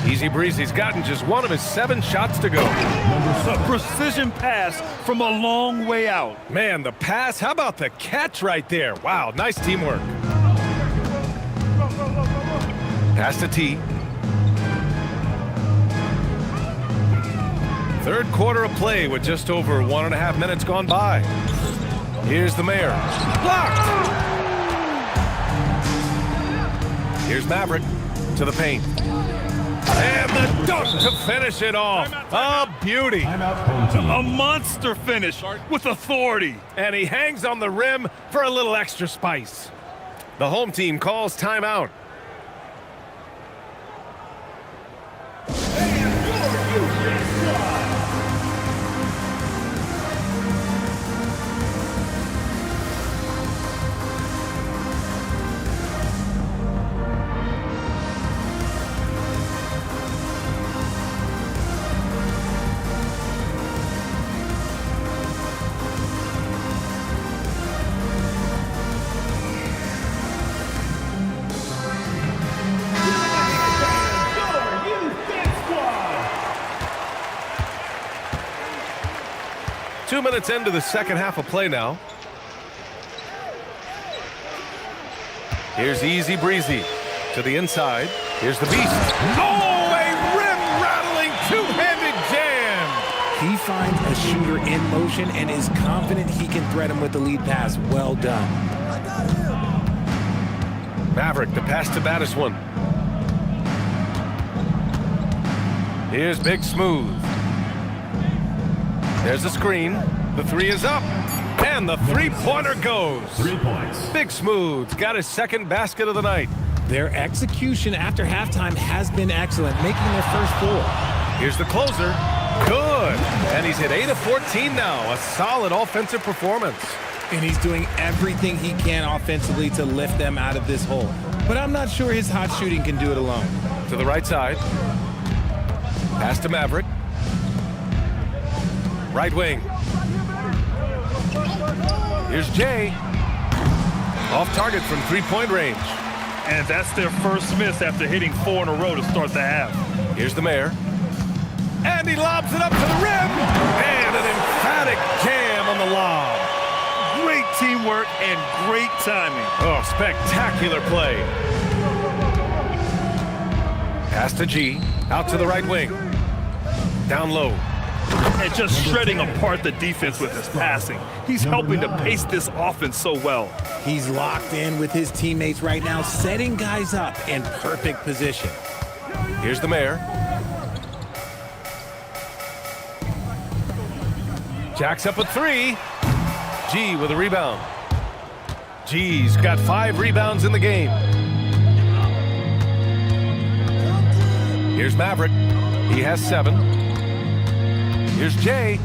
H: Easy Breezy's gotten just 1 of his 7 shots to go.
K: A precision pass from a long way out.
H: Man, the pass, how about the catch right there? Wow, nice teamwork. Pass to T. Third quarter of play with just over 1.5 minutes gone by. Here's the Mayor. Blocked! Here's Maverick to the paint. And the dunk to finish it off. A beauty.
K: A monster finish with authority.
H: And he hangs on the rim for a little extra spice. The home team calls timeout. Two minutes into the second half of play now. Here's Easy Breezy to the inside. Here's the Beast. Oh, a rim-rattling two-handed jam!
C: He finds a shooter in motion and is confident he can thread him with the lead pass. Well done.
H: Maverick, the pass to Badiswan. Here's Big Smooth. There's the screen. The 3 is up. And the three-pointer goes.
L: 3 points.
H: Big Smooth's got his second basket of the night.
C: Their execution after halftime has been excellent, making their first 4.
H: Here's the closer. Good. And he's hit 8 of 14 now. A solid offensive performance.
C: And he's doing everything he can offensively to lift them out of this hole. But I'm not sure his hot shooting can do it alone.
H: To the right side. Pass to Maverick. Right wing. Here's Jay. Off target from three-point range.
K: And that's their first miss after hitting 4 in a row to start the half.
H: Here's the Mayor. And he lobs it up to the rim. And an emphatic jam on the lob.
K: Great teamwork and great timing.
H: Oh, spectacular play. Pass to G. Out to the right wing. Down low.
K: And just shredding apart the defense with his passing. He's helping to pace this offense so well.
C: He's locked in with his teammates right now, setting guys up in perfect position.
H: Here's the Mayor. Jacks up a 3. G with a rebound. G's got 5 rebounds in the game. Here's Maverick. He has 7. Here's Jay.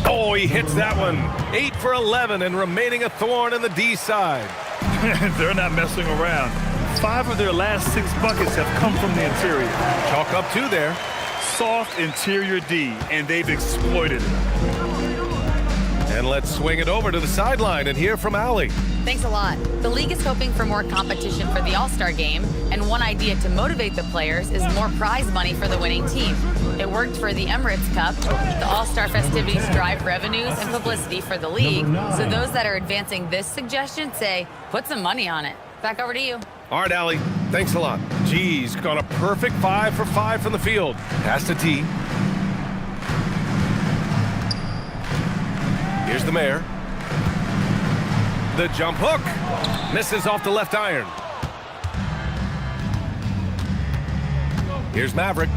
H: Oh, he hits that one. 8 for 11 and remaining a thorn in the D side.
K: They're not messing around. 5 of their last 6 buckets have come from the interior.
H: Chalk up 2 there.
K: Soft interior D, and they've exploited it.
H: And let's swing it over to the sideline and hear from Allie.
I: Thanks a lot. The league is hoping for more competition for the All-Star game, and one idea to motivate the players is more prize money for the winning team. It worked for the Emirates Cup. The All-Star festivities drive revenues and publicity for the league, so those that are advancing this suggestion say, put some money on it. Back over to you.
H: All right, Allie, thanks a lot. G's gone a perfect 5 for 5 from the field. Pass to T. Here's the Mayor. The jump hook. Misses off the left iron. Here's Maverick.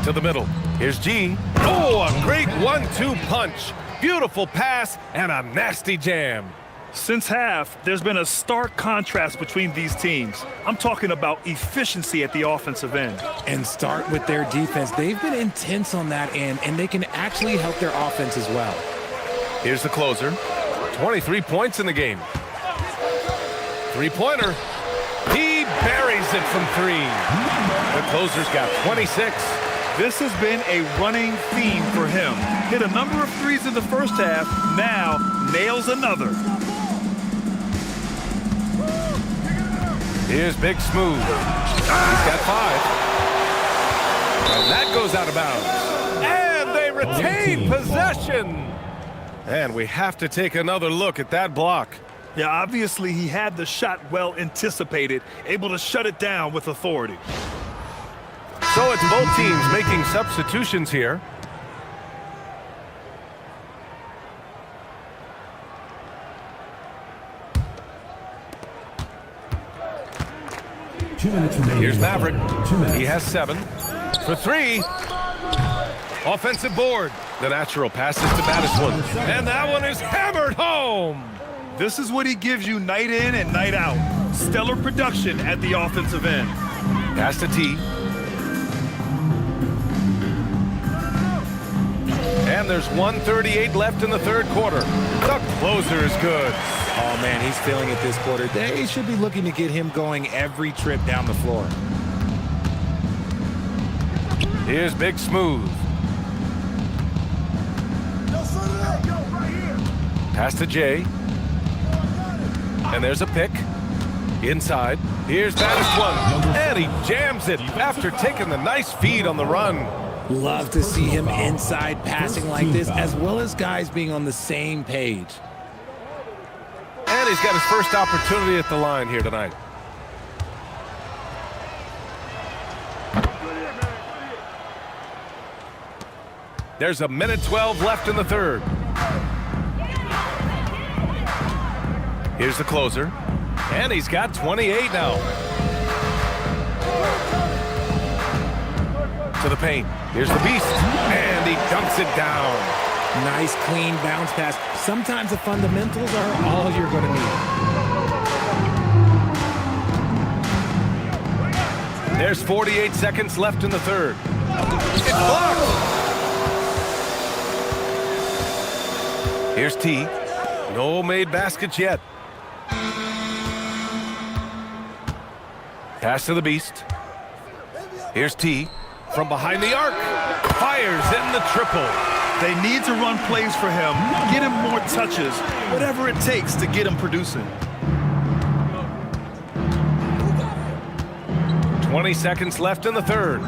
H: To the middle. Here's G. Oh, a great 1-2 punch. Beautiful pass and a nasty jam.
K: Since half, there's been a stark contrast between these teams. I'm talking about efficiency at the offensive end.
C: And start with their defense. They've been intense on that end, and they can actually help their offense as well.
H: Here's the closer. 23 points in the game. Three-pointer. He buries it from 3. The closer's got 26.
K: This has been a running theme for him. Hit a number of threes in the first half, now nails another.
H: Here's Big Smooth. He's got 5. And that goes out of bounds. And they retain possession. And we have to take another look at that block.
K: Yeah, obviously he had the shot well anticipated, able to shut it down with authority.
H: So it's both teams making substitutions here. Here's Maverick. He has 7. For 3. Offensive board. The natural passes to Madison. And that one is hammered home.
K: This is what he gives you night in and night out. Stellar production at the offensive end.
H: Pass to T. And there's 1:38 left in the third quarter. The closer is good.
C: Oh, man, he's feeling it this quarter. They should be looking to get him going every trip down the floor.
H: Here's Big Smooth. Pass to Jay. And there's a pick. Inside. Here's Madison. And he jams it after taking the nice feed on the run.
C: Love to see him inside passing like this, as well as guys being on the same page.
H: And he's got his first opportunity at the line here tonight. There's a minute 12 left in the third. Here's the closer. And he's got 28 now. To the paint. Here's the beast. And he dunks it down.
C: Nice, clean bounce pass. Sometimes the fundamentals are all you're going to need.
H: There's 48 seconds left in the third. It's blocked. Here's T. No made baskets yet. Pass to the beast. Here's T. From behind the arc. Fires in the triple.
K: They need to run plays for him, get him more touches, whatever it takes to get him producing.
H: 20 seconds left in the third.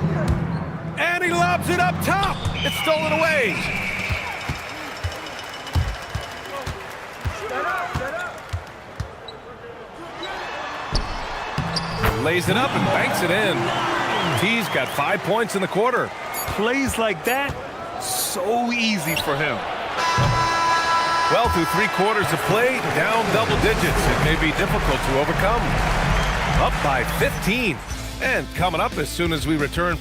H: And he lobs it up top. It's stolen away. Lays it up and banks it in. T's got 5 points in the quarter.
K: Plays like that, so easy for him.
H: Well, through 3 quarters of play, down double digits. It may be difficult to overcome. Up by 15. And coming up as soon as we return.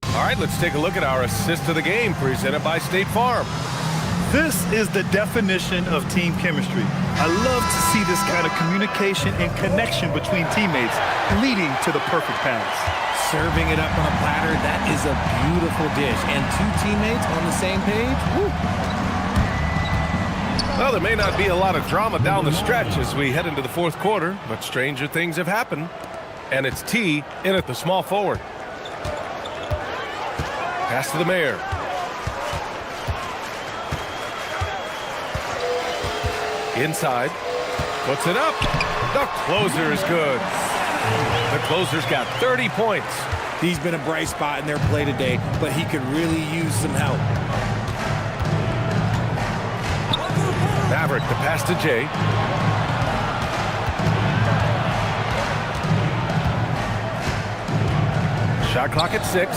H: All right, let's take a look at our assist of the game presented by State Farm.
K: This is the definition of team chemistry. I love to see this kind of communication and connection between teammates leading to the perfect pass.
C: Serving it up on a platter, that is a beautiful dish. And 2 teammates on the same page, woo.
H: Well, there may not be a lot of drama down the stretch as we head into the fourth quarter, but stranger things have happened. And it's T in at the small forward. Pass to the mayor. Inside. Puts it up. The closer is good. The closer's got 30 points.
C: He's been a bright spot in their play today, but he could really use some help.
H: Maverick, the pass to Jay. Shot clock at 6.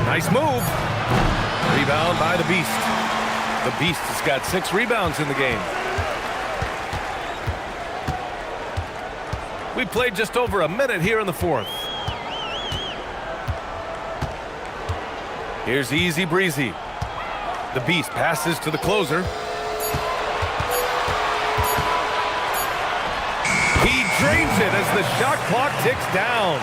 H: Nice move. Rebound by the Beast. The Beast has got 6 rebounds in the game. We played just over a minute here in the 4th. Here's Easy Breezy. The Beast passes to the closer. He drains it as the shot clock ticks down.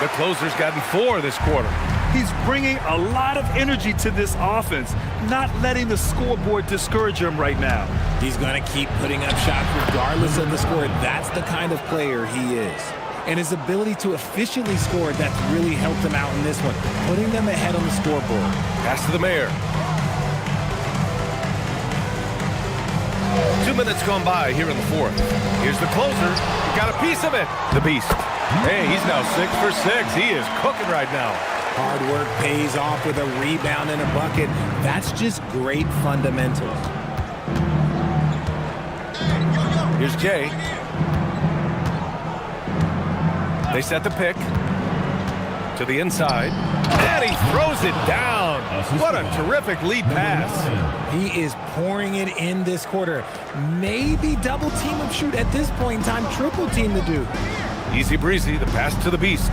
H: The closer's gotten 4 this quarter.
K: He's bringing a lot of energy to this offense, not letting the scoreboard discourage him right now.
C: He's going to keep putting up shots regardless of the score. That's the kind of player he is. And his ability to efficiently score, that's really helped him out in this one, putting them ahead on the scoreboard.
H: Pass to the mayor. 2 minutes gone by here in the 4th. Here's the closer. He got a piece of it. The Beast. Hey, he's now 6 for 6. He is cooking right now.
C: Hard work pays off with a rebound and a bucket. That's just great fundamentals.
H: Here's Jay. They set the pick to the inside. And he throws it down. What a terrific lead pass.
C: He is pouring it in this quarter. Maybe double team him shoot at this point in time. Triple team the Duke.
H: Easy Breezy, the pass to the Beast.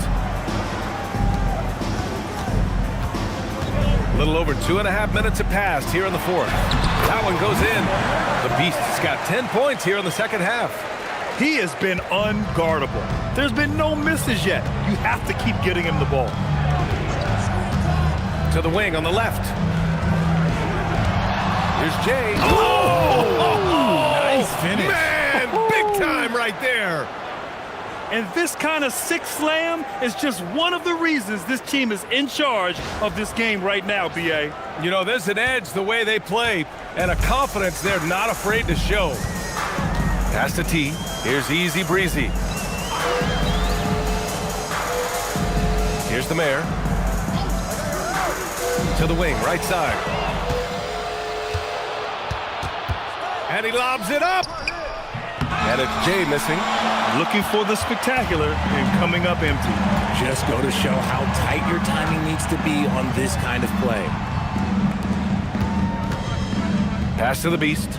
H: A little over 2.5 minutes have passed here in the 4th. That one goes in. The Beast has got 10 points here in the second half.
K: He has been unguardable. There's been no misses yet. You have to keep getting him the ball.
H: To the wing on the left. Here's Jay. Oh!
C: Nice finish.
H: Man, big time right there.
K: And this kind of six slam is just one of the reasons this team is in charge of this game right now, B.A.
H: You know, there's an edge the way they play and a confidence they're not afraid to show. Pass to T. Here's Easy Breezy. Here's the mayor. To the wing, right side. And he lobs it up. And it's Jay missing.
K: Looking for the spectacular and coming up empty.
C: Just go to show how tight your timing needs to be on this kind of play.
H: Pass to the Beast.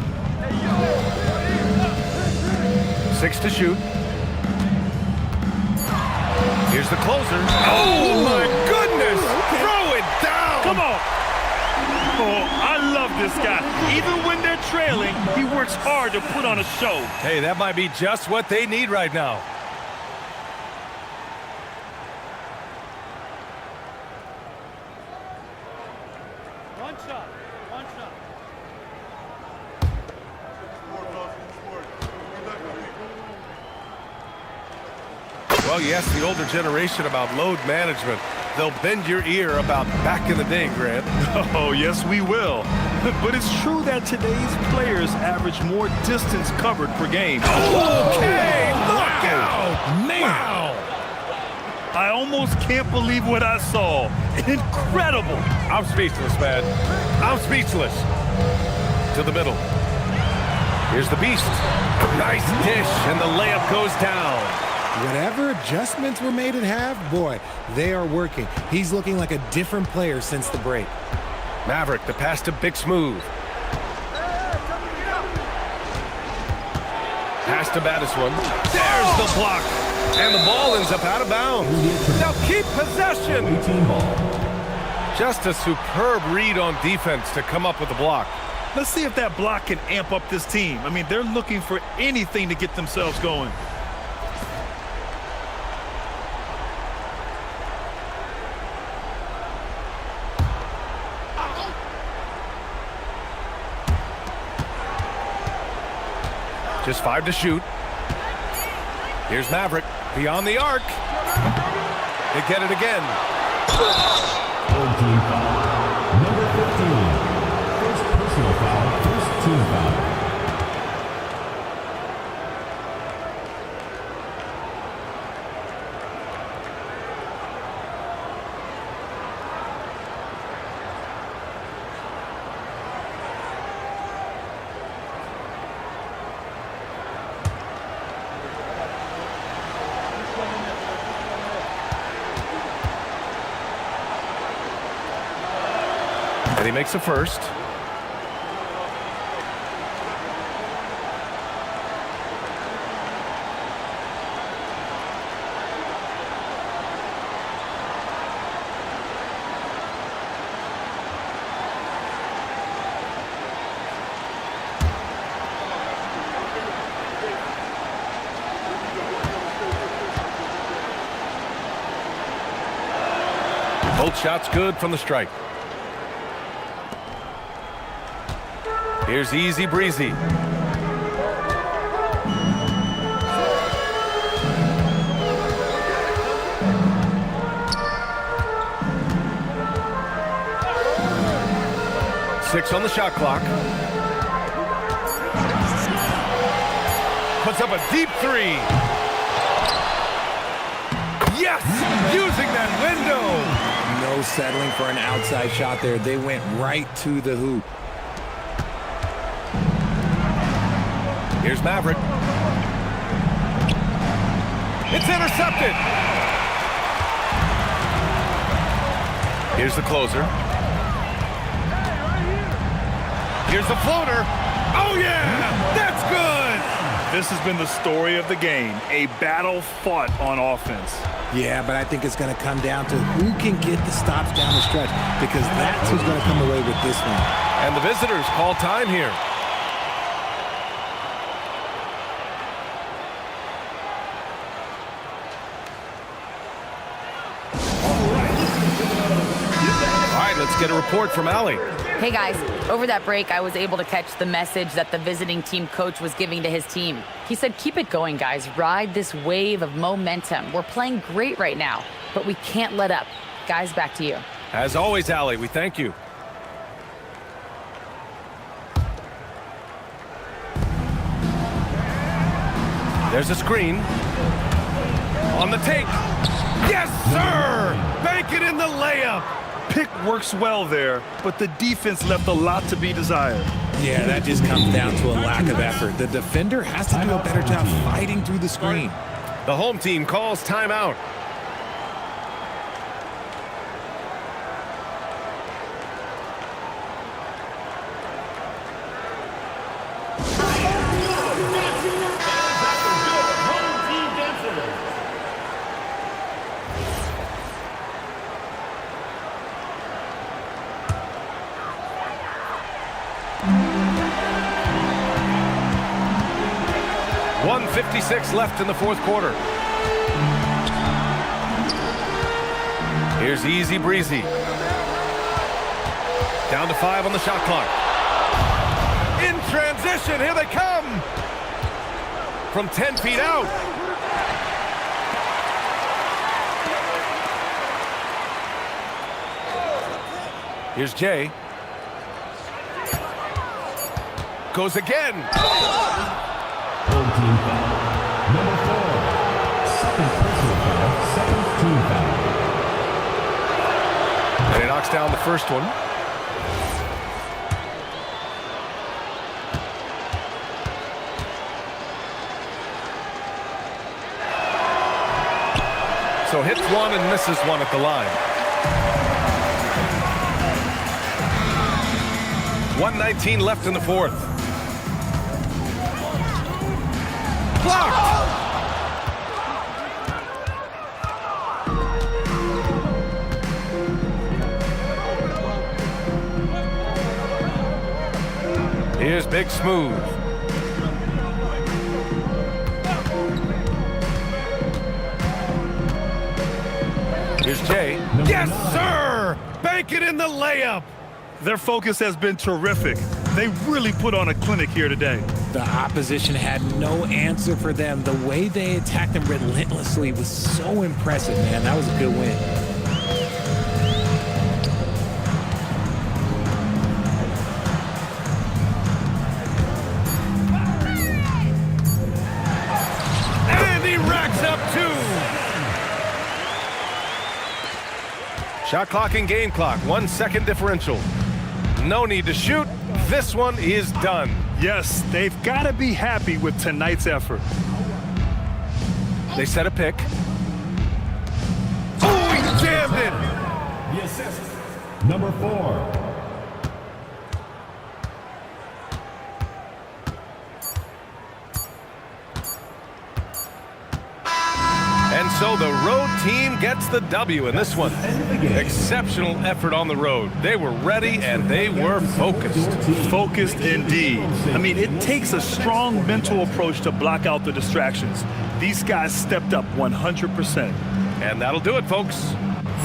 H: 6 to shoot. Here's the closer. Oh, my goodness!
K: Okay.
H: Throw it down!
K: Come on! Oh, I love this guy. Even when they're trailing, he works hard to put on a show.
H: Hey, that might be just what they need right now.
K: One shot. One shot.
H: Well, you ask the older generation about load management. They'll bend your ear about back in the day, Grant.
K: Oh, yes, we will. But it's true that today's players average more distance covered per game.
H: Okay, look out!
C: Man!
H: Wow!
K: I almost can't believe what I saw. Incredible!
H: I'm speechless, man. I'm speechless. To the middle. Here's the Beast. Nice dish, and the layup goes down.
C: Whatever adjustments were made at half, boy, they are working. He's looking like a different player since the break.
H: Maverick, the pass to Big Smooth. Pass to Battiswan. There's the block. And the ball ends up out of bounds. Now keep possession. Just a superb read on defense to come up with the block.
K: Let's see if that block can amp up this team. I mean, they're looking for anything to get themselves going.
H: Just 5 to shoot. Here's Maverick beyond the arc. They get it again.
L: Home team foul. Number 15. First personal foul, first team foul.
H: And he makes the first. Both shots good from the stripe. Here's easy breezy. Six on the shot clock. Puts up a deep three. Yes! Using that window.
C: No settling for an outside shot there. They went right to the hoop.
H: Here's Maverick. It's intercepted. Here's the closer. Here's the floater. Oh, yeah! That's good!
K: This has been the story of the game, a battle fought on offense.
C: Yeah, but I think it's going to come down to who can get the stops down the stretch, because that's who's going to come away with this one.
H: And the visitors call time here. Let's get a report from Allie.
I: Hey guys, over that break, I was able to catch the message that the visiting team coach was giving to his team. He said, keep it going, guys. Ride this wave of momentum. We're playing great right now, but we can't let up. Guys, back to you.
H: As always, Allie, we thank you. There's a screen. On the take. Yes, sir! Bank it in the layup.
K: Pick works well there, but the defense left a lot to be desired.
C: Yeah, that just comes down to a lack of effort. The defender has to do a better job fighting through the screen.
H: The home team calls timeout. .56 left in the fourth quarter. Here's easy breezy. Down to 5 on the shot clock. In transition, here they come. From 10 feet out. Here's Jay. Goes again.
L: Home team foul. Number 4. Second personal foul, second team foul.
H: And he knocks down the first one. So hits one and misses one at the line. 1:19 left in the fourth. Blocked! Here's Big Smooth. Here's Jay. Yes, sir! Bank it in the layup!
K: Their focus has been terrific. They really put on a clinic here today.
C: The opposition had no answer for them. The way they attacked them relentlessly was so impressive, man. That was a good win.
H: And he racks up 2. Shot clock and game clock, 1 second differential. No need to shoot. This one is done.
K: Yes, they've got to be happy with tonight's effort.
H: They set a pick. Oh, he jammed it.
L: The assist, number 4.
H: And so the road team gets the W in this one. Exceptional effort on the road. They were ready and they were focused.
K: Focused indeed. I mean, it takes a strong mental approach to block out the distractions. These guys stepped up 100%.
H: And that'll do it, folks.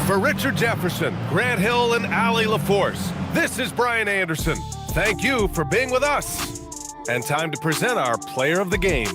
H: For Richard Jefferson, Grant Hill, and Allie LaForce, this is Brian Anderson. Thank you for being with us. And time to present our player of the game.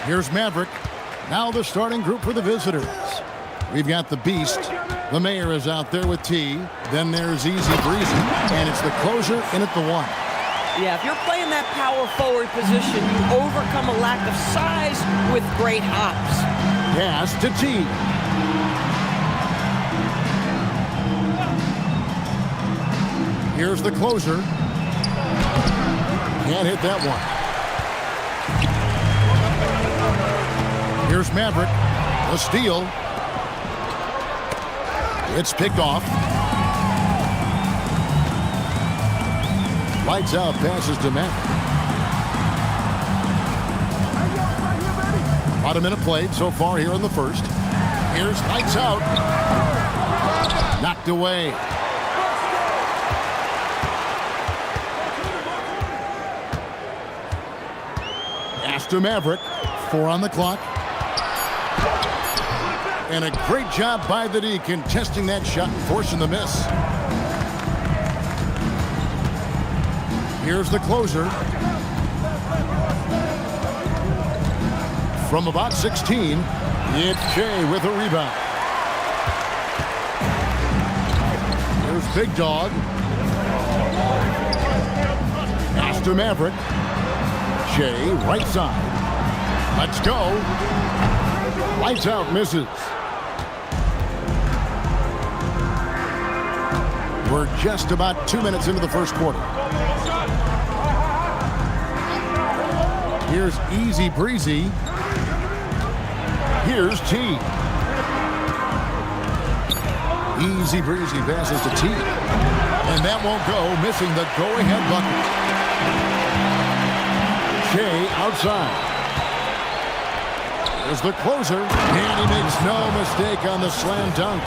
A: Here's Maverick. Now the starting group for the visitors. We've got the Beast. The Mayor is out there with T. Then there's Easy Breezy. And it's the closer in at the 1.
J: Yeah, if you're playing that power forward position, you overcome a lack of size with great hops.
A: Pass to T. Here's the closer. Can't hit that one. Here's Maverick. The steal. It's picked off. Lights out, passes to Maverick. About a minute played so far here in the first. Here's lights out. Knocked away. Pass to Maverick. 4 on the clock. And a great job by the D contesting that shot and forcing the miss. Here's the closer. From about 16, it's Jay with a rebound. Here's Big Dog. Pass to Maverick. Jay, right side. Let's go. Lights out, misses. We're just about 2 minutes into the first quarter. Here's Easy Breezy. Here's T. Easy Breezy passes to T. And that won't go, missing the go-ahead bucket. Jay outside. There's the closer, and he makes no mistake on the slam dunk.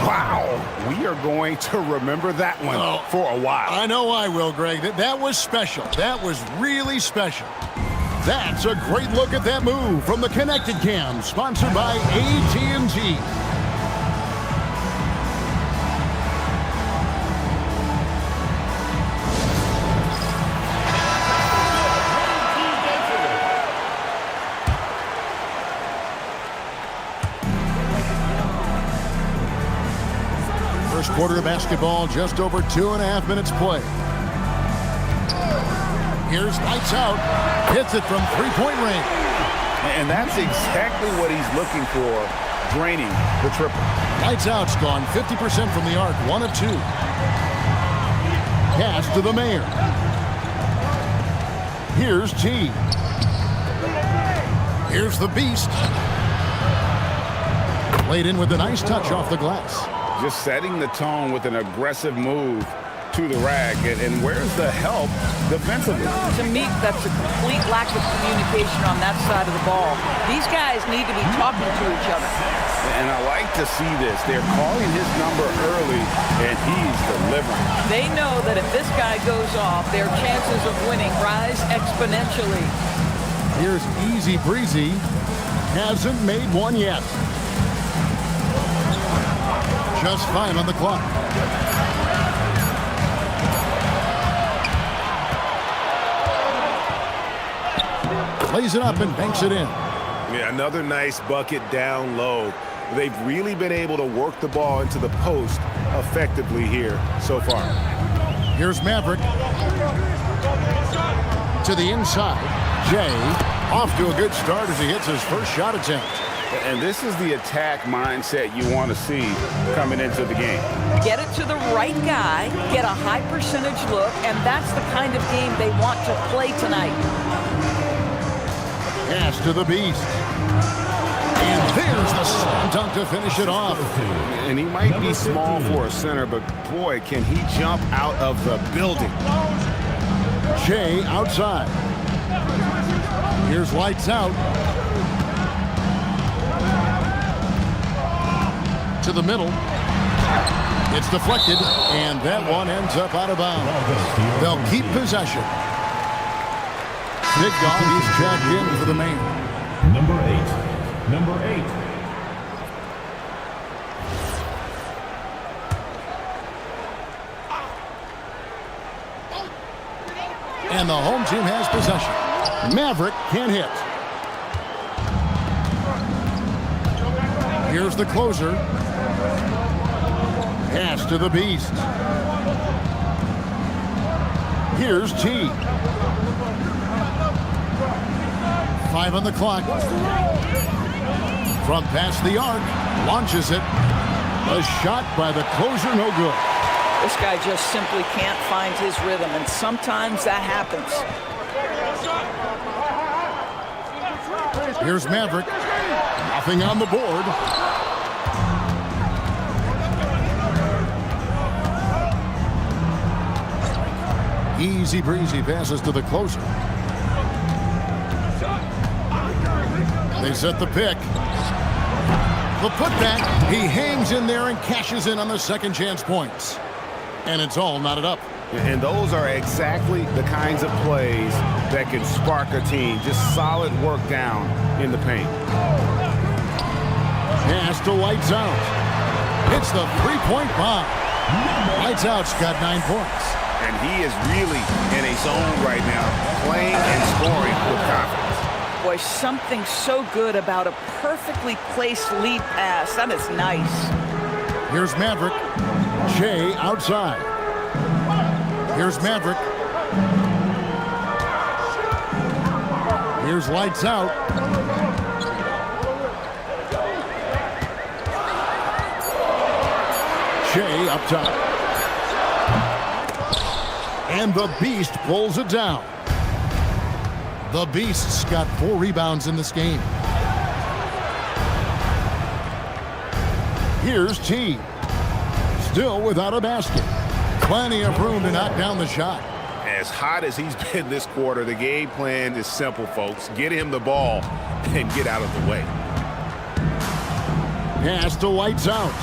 B: Wow, we are going to remember that one for a while.
A: I know I will, Greg. That was special. That was really special. That's a great look at that move from the Connected Cam, sponsored by AT&T. First quarter of basketball, just over 2.5 minutes play. Here's lights out. Hits it from three-point range.
B: And that's exactly what he's looking for, draining the triple.
A: Lights out's gone 50% from the arc, 1 of 2. Pass to the Mayor. Here's T. Here's the Beast. Played in with a nice touch off the glass.
B: Just setting the tone with an aggressive move to the rack. And where's the help defensively?
J: To me, that's a complete lack of communication on that side of the ball. These guys need to be talking to each other.
B: And I like to see this. They're calling his number early, and he's delivering.
J: They know that if this guy goes off, their chances of winning rise exponentially.
A: Here's Easy Breezy. Hasn't made one yet. Just 5 on the clock. Lays it up and banks it in.
B: Yeah, another nice bucket down low. They've really been able to work the ball into the post effectively here so far.
A: Here's Maverick. To the inside. Jay off to a good start as he hits his first shot attempt.
B: And this is the attack mindset you want to see coming into the game.
J: Get it to the right guy, get a high percentage look, and that's the kind of game they want to play tonight.
A: Pass to the Beast. And there's the slam dunk to finish it off.
B: And he might be small for a center, but boy, can he jump out of the building.
A: Jay outside. Here's lights out. To the middle. It's deflected, and that one ends up out of bounds. They'll keep possession. Big Dog, he's checked in for the Mayor.
L: Number 8. Number 8.
A: And the home team has possession. Maverick can't hit. Here's the closer. Pass to the Beast. Here's T. 5 on the clock. From past the arc, launches it. A shot by the closer, no good.
J: This guy just simply can't find his rhythm, and sometimes that happens.
A: Here's Maverick. Nothing on the board. Easy breezy passes to the closer. They set the pick. The putback. He hangs in there and cashes in on the second chance points. And it's all knotted up.
B: And those are exactly the kinds of plays that can spark a team. Just solid work down in the paint.
A: Pass to Lights Out. Hits the three-point bomb. Lights Out's got 9 points.
B: And he is really in a zone right now, playing and scoring with confidence.
J: Boy, something so good about a perfectly placed lead pass. That is nice.
A: Here's Maverick. Shea outside. Here's Maverick. Here's Lights Out. Shea up top. And the Beast pulls it down. The Beast's got 4 rebounds in this game. Here's T. Still without a basket. Plenty of room to knock down the shot.
B: As hot as he's been this quarter, the game plan is simple, folks. Get him the ball and get out of the way.
A: Pass to Lights Out.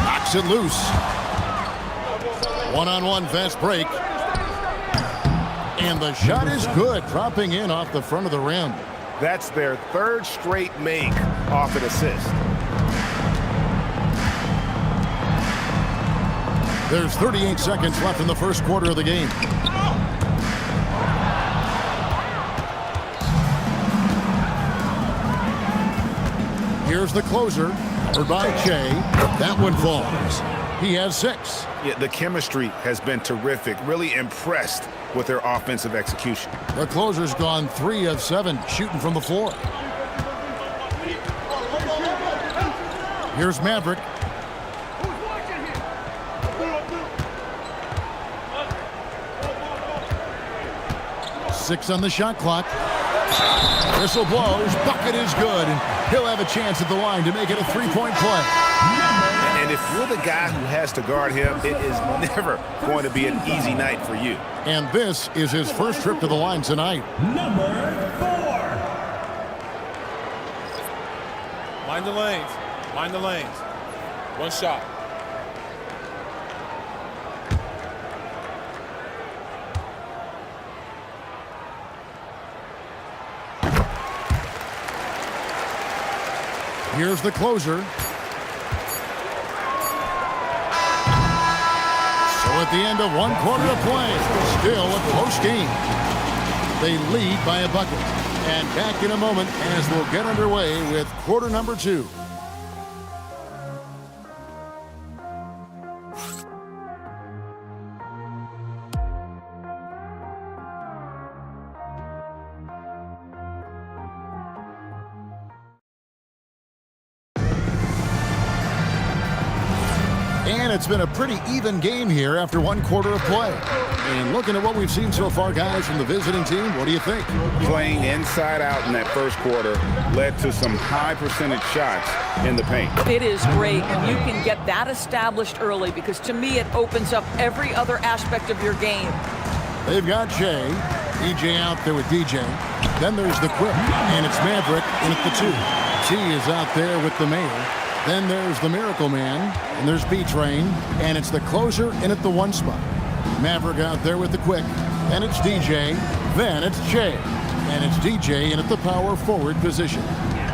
A: Knocks it loose. One-on-one fast break. And the shot is good, dropping in off the front of the rim.
B: That's their 3rd straight make off an assist.
A: There's 38 seconds left in the first quarter of the game. Here's the closer, covered by Che. That one falls. He has 6.
B: Yeah, the chemistry has been terrific. Really impressed with their offensive execution.
A: The closer's gone 3 of 7 shooting from the floor. Here's Maverick. Six on the shot clock. Whistle blows. Bucket is good. And he'll have a chance at the line to make it a 3-point play.
B: And if you're the guy who has to guard him, it is never going to be an easy night for you.
A: And this is his first trip to the line tonight.
L: Number 4.
C: Mind the lanes. Mind the lanes. One shot.
A: Here's the closer. So at the end of 1 quarter of play, still a close game. They lead by a bucket. And back in a moment as we'll get underway with quarter number 2. And it's been a pretty even game here after 1 quarter of play. And looking at what we've seen so far, guys, from the visiting team, what do you think?
B: Playing inside out in that first quarter led to some high percentage shots in the paint.
J: It is great when you can get that established early, because to me it opens up every other aspect of your game.
A: They've got Jay. EJ out there with DJ. Then there's the quick, and it's Maverick in at the 2. T is out there with the mayor. Then there's the Miracle Man, and there's B-Train, and it's the closer in at the 1 spot. Maverick out there with the quick, then it's DJ, then it's Jay, and it's DJ in at the power forward position.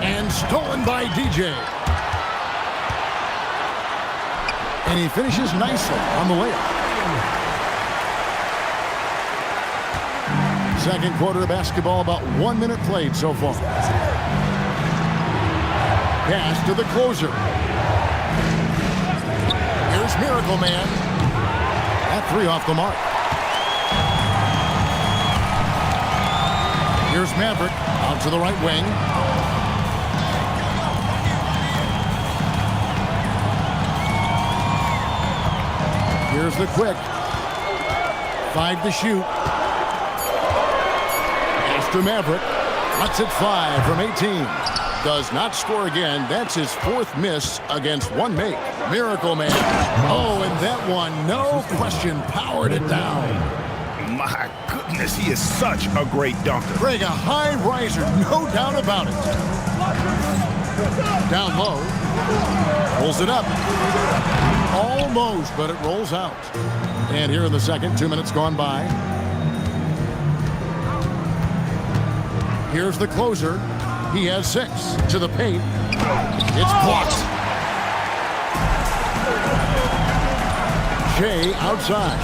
A: And stolen by DJ. And he finishes nicely on the layup. Second quarter of basketball, about 1 minute played so far. Pass to the closer. Here's Miracle Man. That three off the mark. Here's Maverick out to the right wing. Here's the quick. 5 to shoot. Pass to Maverick. Cuts it 5 from 18. Does not score again. That's his 4th miss against one make. Miracle Man. Oh, and that one, no question, powered it down.
B: My goodness, he is such a great dunker.
A: Greg, a high riser, no doubt about it. Down low. Pulls it up. Almost, but it rolls out. And here in the second, 2 minutes gone by. Here's the closer. He has 6 to the paint. It's blocked. Shea outside.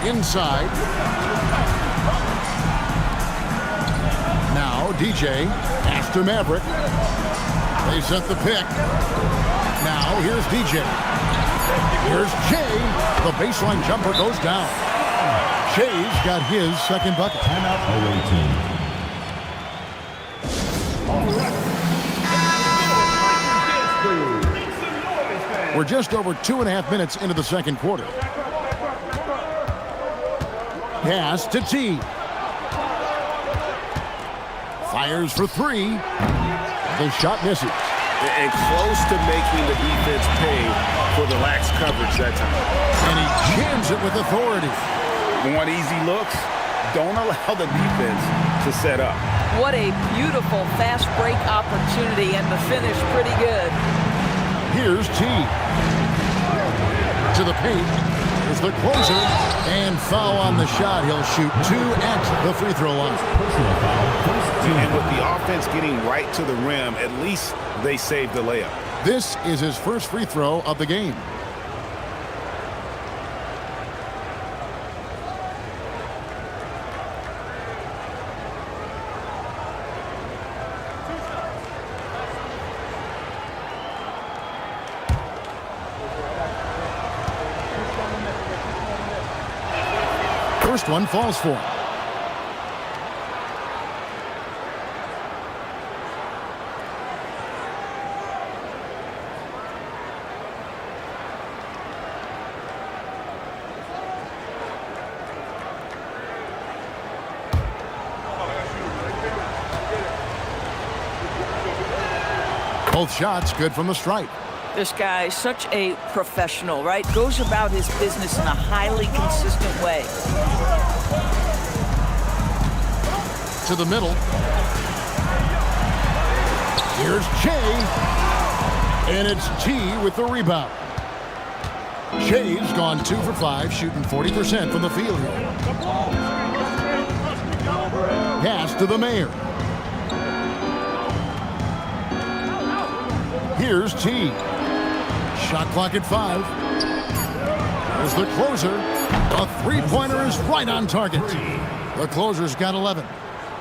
A: Inside. Now DJ. Pass to Maverick. They set the pick. Now here's DJ. Here's Shea. The baseline jumper goes down. Shea's got his second bucket.
L: Timeout away team.
A: We're just over 2.5 minutes into the second quarter. Pass to T. Fires for 3. The shot misses.
B: And close to making the defense pay for the lax coverage that time.
A: And he jams it with authority.
B: Want easy looks? Don't allow the defense to set up.
J: What a beautiful fast break opportunity, and the finish pretty good.
A: Here's T. To the paint. Here's the closer. And foul on the shot. He'll shoot 2 at the free throw line.
B: And with the offense getting right to the rim, at least they saved the layup.
A: This is his first free throw of the game. First one falls for him. Both shots good from the stripe.
J: This guy is such a professional, right? Goes about his business in a highly consistent way.
A: To the middle. Here's Shea. And it's T with the rebound. Shea's gone 2 for 5, shooting 40% from the field here. Pass to the Mayor. Here's T. Shot clock at 5. Here's the closer. A three-pointer is right on target. The closer's got 11.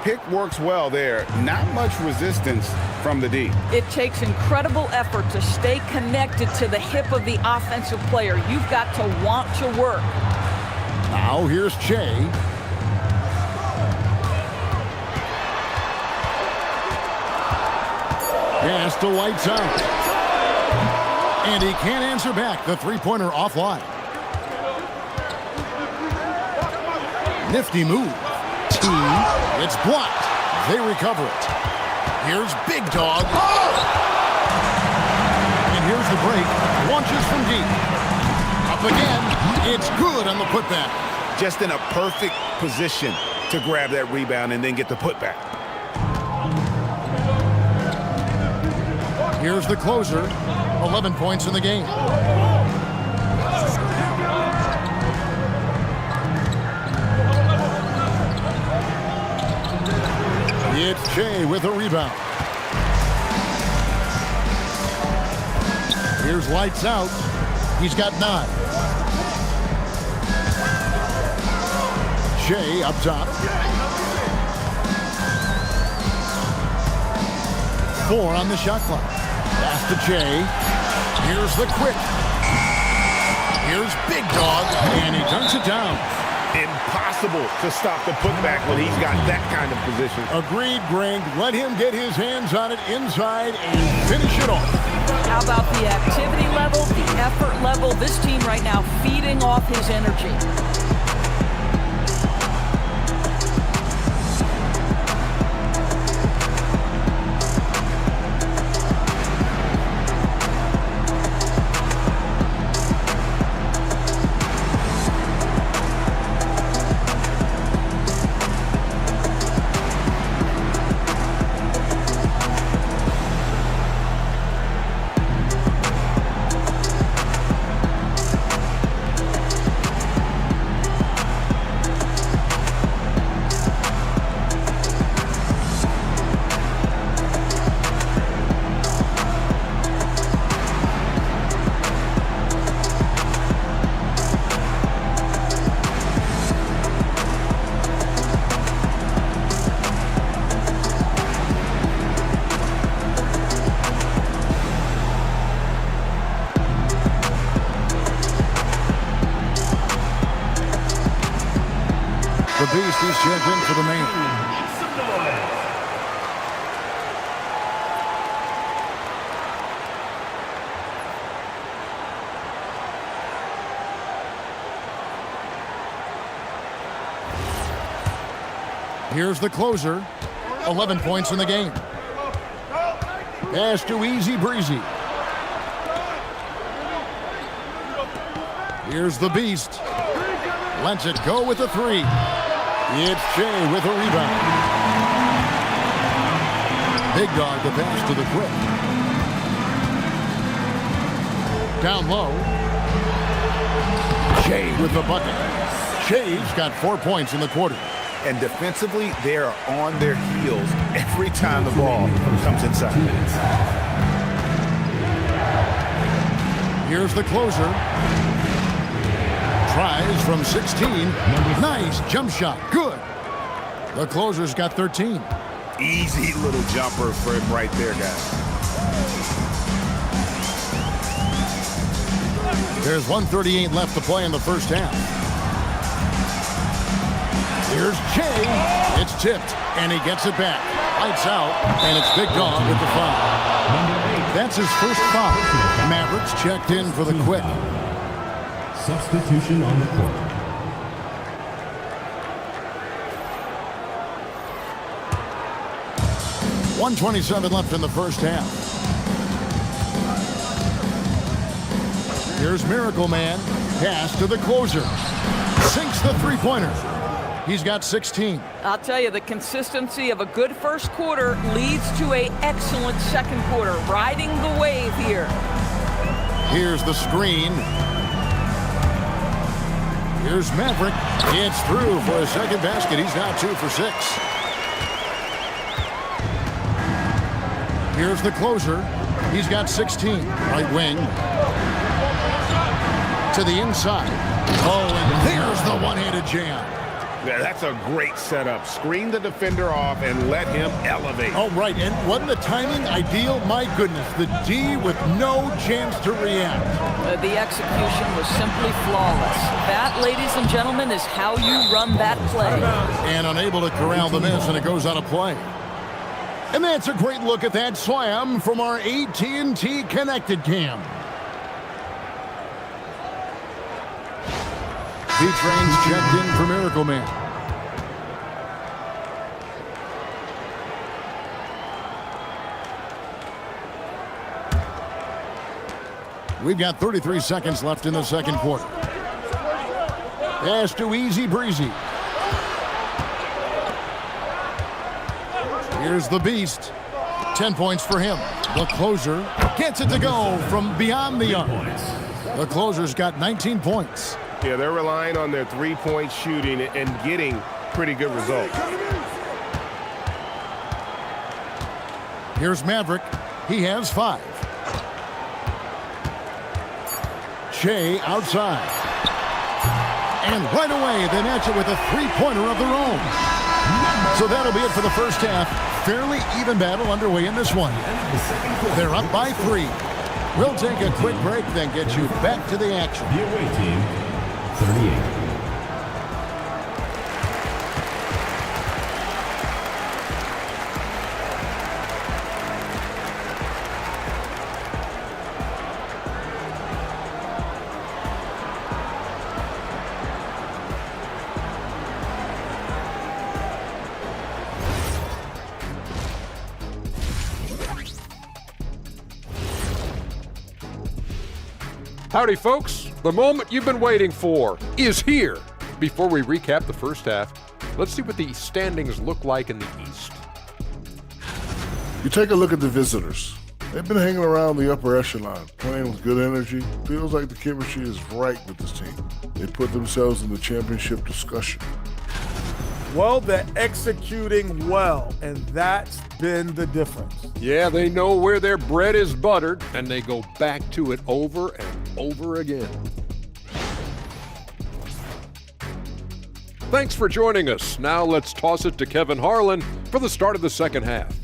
B: Pick works well there. Not much resistance from the D.
J: It takes incredible effort to stay connected to the hip of the offensive player. You've got to want to work.
A: Now here's Shea. Pass to Lights out. And he can't answer back. The three-pointer offline. Nifty move. T. It's blocked. They recover it. Here's Big Dog. And here's the break. Launches from deep. Up again. It's good on the putback.
B: Just in a perfect position to grab that rebound and then get the putback.
A: Here's the closer. 11 points in the game. It's Shea with a rebound. Here's Lights out. He's got 9. Shea up top. 4 on the shot clock. Pass to Jay. Here's the quick. Here's Big Dog, and he dunks it down.
B: Impossible to stop the putback when he's got that kind of position.
A: Agreed, Greg. Let him get his hands on it inside and finish it off.
J: How about the activity level, the effort level? This team right now feeding off his energy.
A: The Beast is checked in for the man. Here's the closer. 11 points in the game. Pass to Easy Breezy. Here's the Beast. Lets it go with a 3. It's Jay with a rebound. Big Dog the pass to the quick. Down low. Jay with the bucket. Jay's got 4 points in the quarter.
B: And defensively, they are on their heels every time the ball comes inside.
A: Here's the closer. Tries from 16. Nice jump shot. Good. The closer's got 13.
B: Easy little jumper for him right there, guys.
A: There's 1:38 left to play in the first half. Here's Jay. It's tipped, and he gets it back. Lights out, and it's Big Dog with the foul. That's his first foul. Mavericks checked in for the quick.
L: Substitution on the court.
A: .127 left in the first half. Here's Miracle Man. Pass to the closer. Sinks the three-pointer. He's got 16.
J: I'll tell you, the consistency of a good first quarter leads to an excellent second quarter. Riding the wave here.
A: Here's the screen. Here's Maverick. It's through for a second basket. He's now 2 for 6. Here's the closer. He's got 16. Right wing. To the inside. Oh, and there's the one-handed jam.
B: Yeah, that's a great setup. Screen the defender off and let him elevate.
A: Oh, right. And wasn't the timing ideal? My goodness. The D with no chance to react.
J: The execution was simply flawless. That, ladies and gentlemen, is how you run that play.
A: And unable to corral the miss, and it goes out of play. And that's a great look at that slam from our AT&T Connected Cam. B-Train's checked in for Miracle Man. We've got 33 seconds left in the second quarter. Pass to Easy Breezy. Here's the Beast. 10 points for him. The closer gets it to go from beyond the arc. The closer's got 19 points.
R: Yeah, they're relying on their three-point shooting and getting pretty good results.
A: Here's Maverick. He has 5. Shea outside. And right away, they match it with a three-pointer of their own. So that'll be it for the first half. Fairly even battle underway in this one. They're up by 3. We'll take a quick break, then get you back to the action.
L: The away team, 38.
E: Howdy, folks. The moment you've been waiting for is here. Before we recap the first half, let's see what the standings look like in the East.
G: You take a look at the visitors. They've been hanging around the upper echelon, playing with good energy. Feels like the chemistry is right with this team. They put themselves in the championship discussion.
F: Well, they're executing well, and that's been the difference.
E: Yeah, they know where their bread is buttered, and they go back to it over and over again. Thanks for joining us. Now let's toss it to Kevin Harlan for the start of the second half.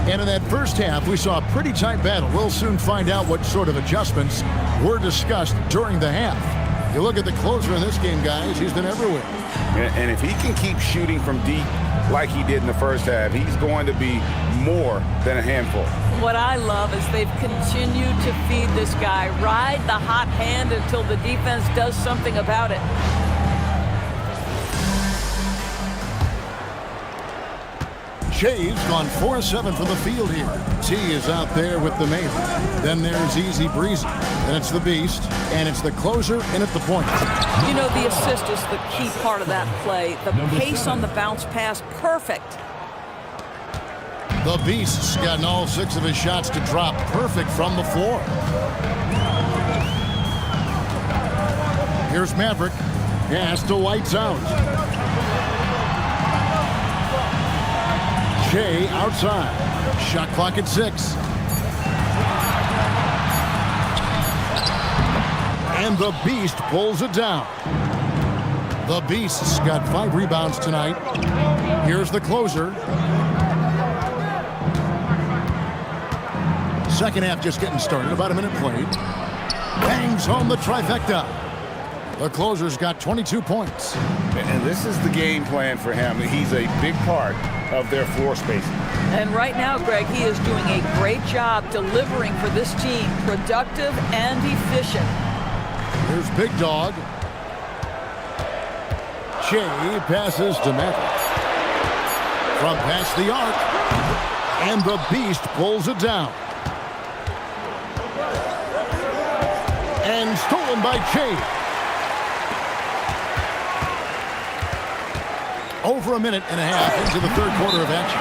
A: And in that first half, we saw a pretty tight battle. We'll soon find out what sort of adjustments were discussed during the half. You look at the closer in this game, guys, he's been everywhere.
B: And if he can keep shooting from deep like he did in the first half, he's going to be more than a handful.
J: What I love is they've continued to feed this guy, ride the hot hand until the defense does something about it.
A: Shea's gone 4-7 from the field here. T is out there with the main. Then there's Easy Breezy. Then it's the Beast, and it's the closer in at the point.
J: You know, the assist is the key part of that play. The pace on the bounce pass, perfect.
A: The Beast's gotten all 6 of his shots to drop perfect from the floor. Here's Maverick. Pass to White's out. Shea outside. Shot clock at 6. And the Beast pulls it down. The Beast's got 5 rebounds tonight. Here's the closer. Second half just getting started. About a minute played. Bangs home the trifecta. The closer's got 22 points.
B: And this is the game plan for him. He's a big part of their floor spacing.
J: And right now, Greg, he is doing a great job delivering for this team. Productive and efficient.
A: Here's Big Dog. Shea passes to Maverick. From past the arc. And the Beast pulls it down. And stolen by Shea. Over a minute and a half into the third quarter of action.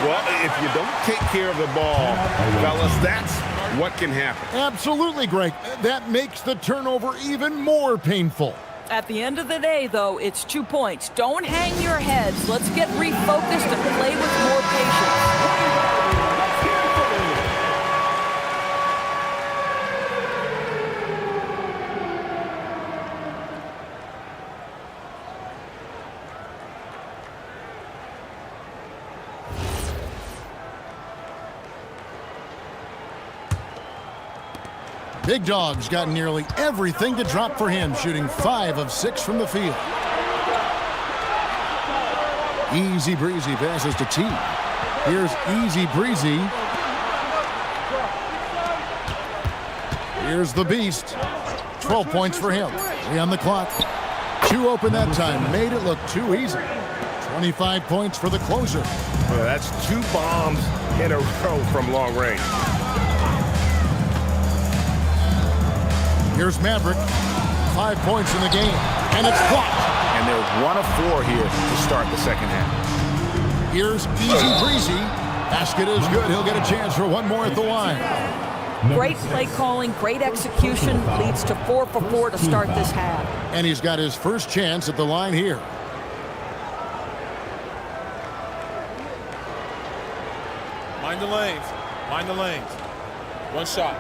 B: Well, if you don't take care of the ball, fellas, that's what can happen.
A: Absolutely, Greg. That makes the turnover even more painful.
J: At the end of the day, though, it's 2 points. Don't hang your heads. Let's get refocused and play with more patience.
A: Big Dog's got nearly everything to drop for him, shooting 5 of 6 from the field. Easy Breezy passes to T. Here's Easy Breezy. Here's the Beast. 12 points for him. 3 on the clock. 2 open that time. Made it look too easy. 25 points for the closer.
R: Well, that's 2 bombs in a row from long range.
A: Here's Maverick. 5 points in the game. And it's blocked.
B: And they're 1 of 4 here to start the second half.
A: Here's Easy Breezy. Basket is good. He'll get a chance for one more at the line.
J: Great play calling, great execution leads to 4 for 4 to start this half.
A: And he's got his first chance at the line here.
C: Mind the lanes. Mind the lanes. One shot.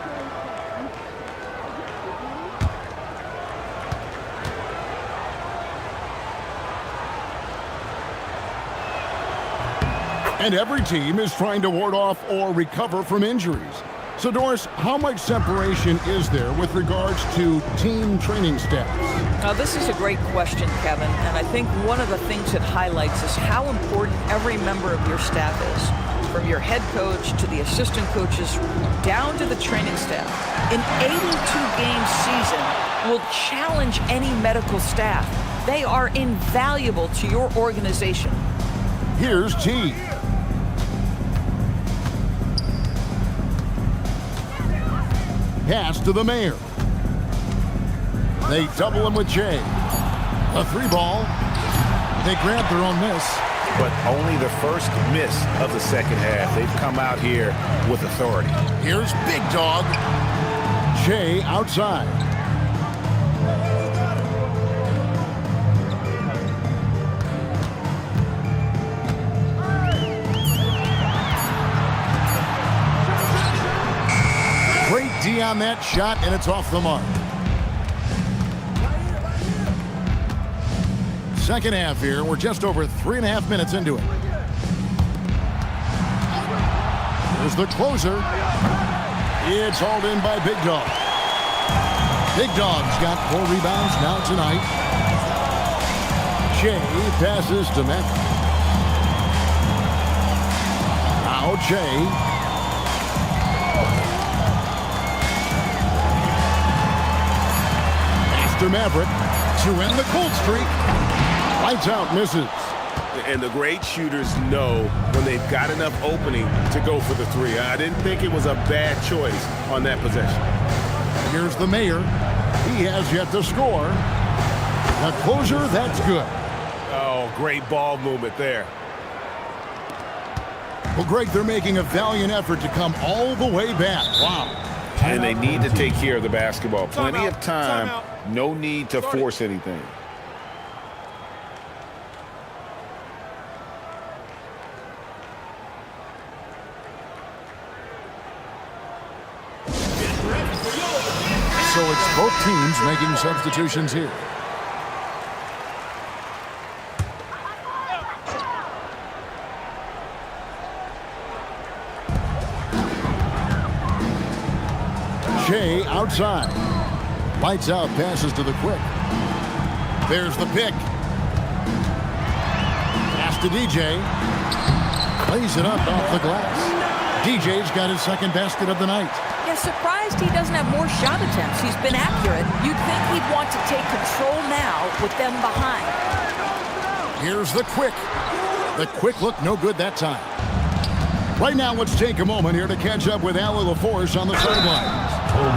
A: And every team is trying to ward off or recover from injuries. So, Doris, how much separation is there with regards to team training staffs?
J: Now, this is a great question, Kevin, and I think one of the things it highlights is how important every member of your staff is, from your head coach to the assistant coaches down to the training staff. An 82-game season will challenge any medical staff. They are invaluable to your organization.
A: Here's T. Pass to the mayor. They double him with Jay. A 3-ball. They grab their own miss.
B: But only the first miss of the second half. They've come out here with authority.
A: Here's Big Dog. Jay outside. Great D on that shot, and it's off the mark. Second half here. We're just over 3.5 minutes into it. Here's the closer. It's hauled in by Big Dog. Big Dog's got 4 rebounds now tonight. Jay passes to Mac. Now Jay. Master Maverick to end the cold streak. Lights out, misses.
B: And the great shooters know when they've got enough opening to go for the 3. I didn't think it was a bad choice on that possession.
A: Here's the mayor. He has yet to score. The closer, that's good.
B: Oh, great ball movement there.
A: Well, Greg, they're making a valiant effort to come all the way back. Wow.
B: And they need to take care of the basketball. Plenty of time. No need to force anything.
A: So it's both teams making substitutions here. Jay outside. Lights out, passes to the quick. There's the pick. Pass to DJ. Plays it up off the glass. DJ's got his second basket of the night.
J: Yeah, surprised he doesn't have more shot attempts. He's been accurate. You'd think he'd want to take control now with them behind.
A: Here's the quick. The quick look no good that time. Right now, let's take a moment here to catch up with Allie LaForce on the sidelines.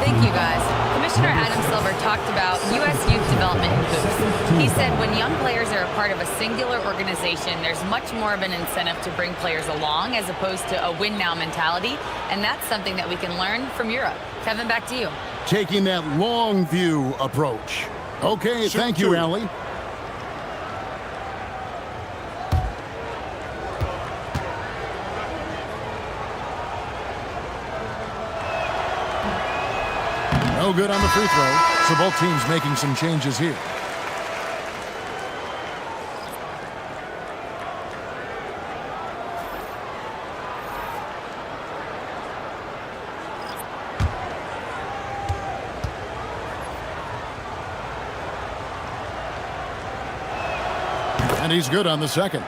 I: Thank you, guys. Commissioner Adam Silver talked about U.S. youth development in hoops. He said when young players are a part of a singular organization, there's much more of an incentive to bring players along as opposed to a win-now mentality, and that's something that we can learn from Europe. Kevin, back to you.
A: Taking that long view approach. Okay, thank you, Allie. No good on the free throw, so both teams making some changes here. And he's good on the second.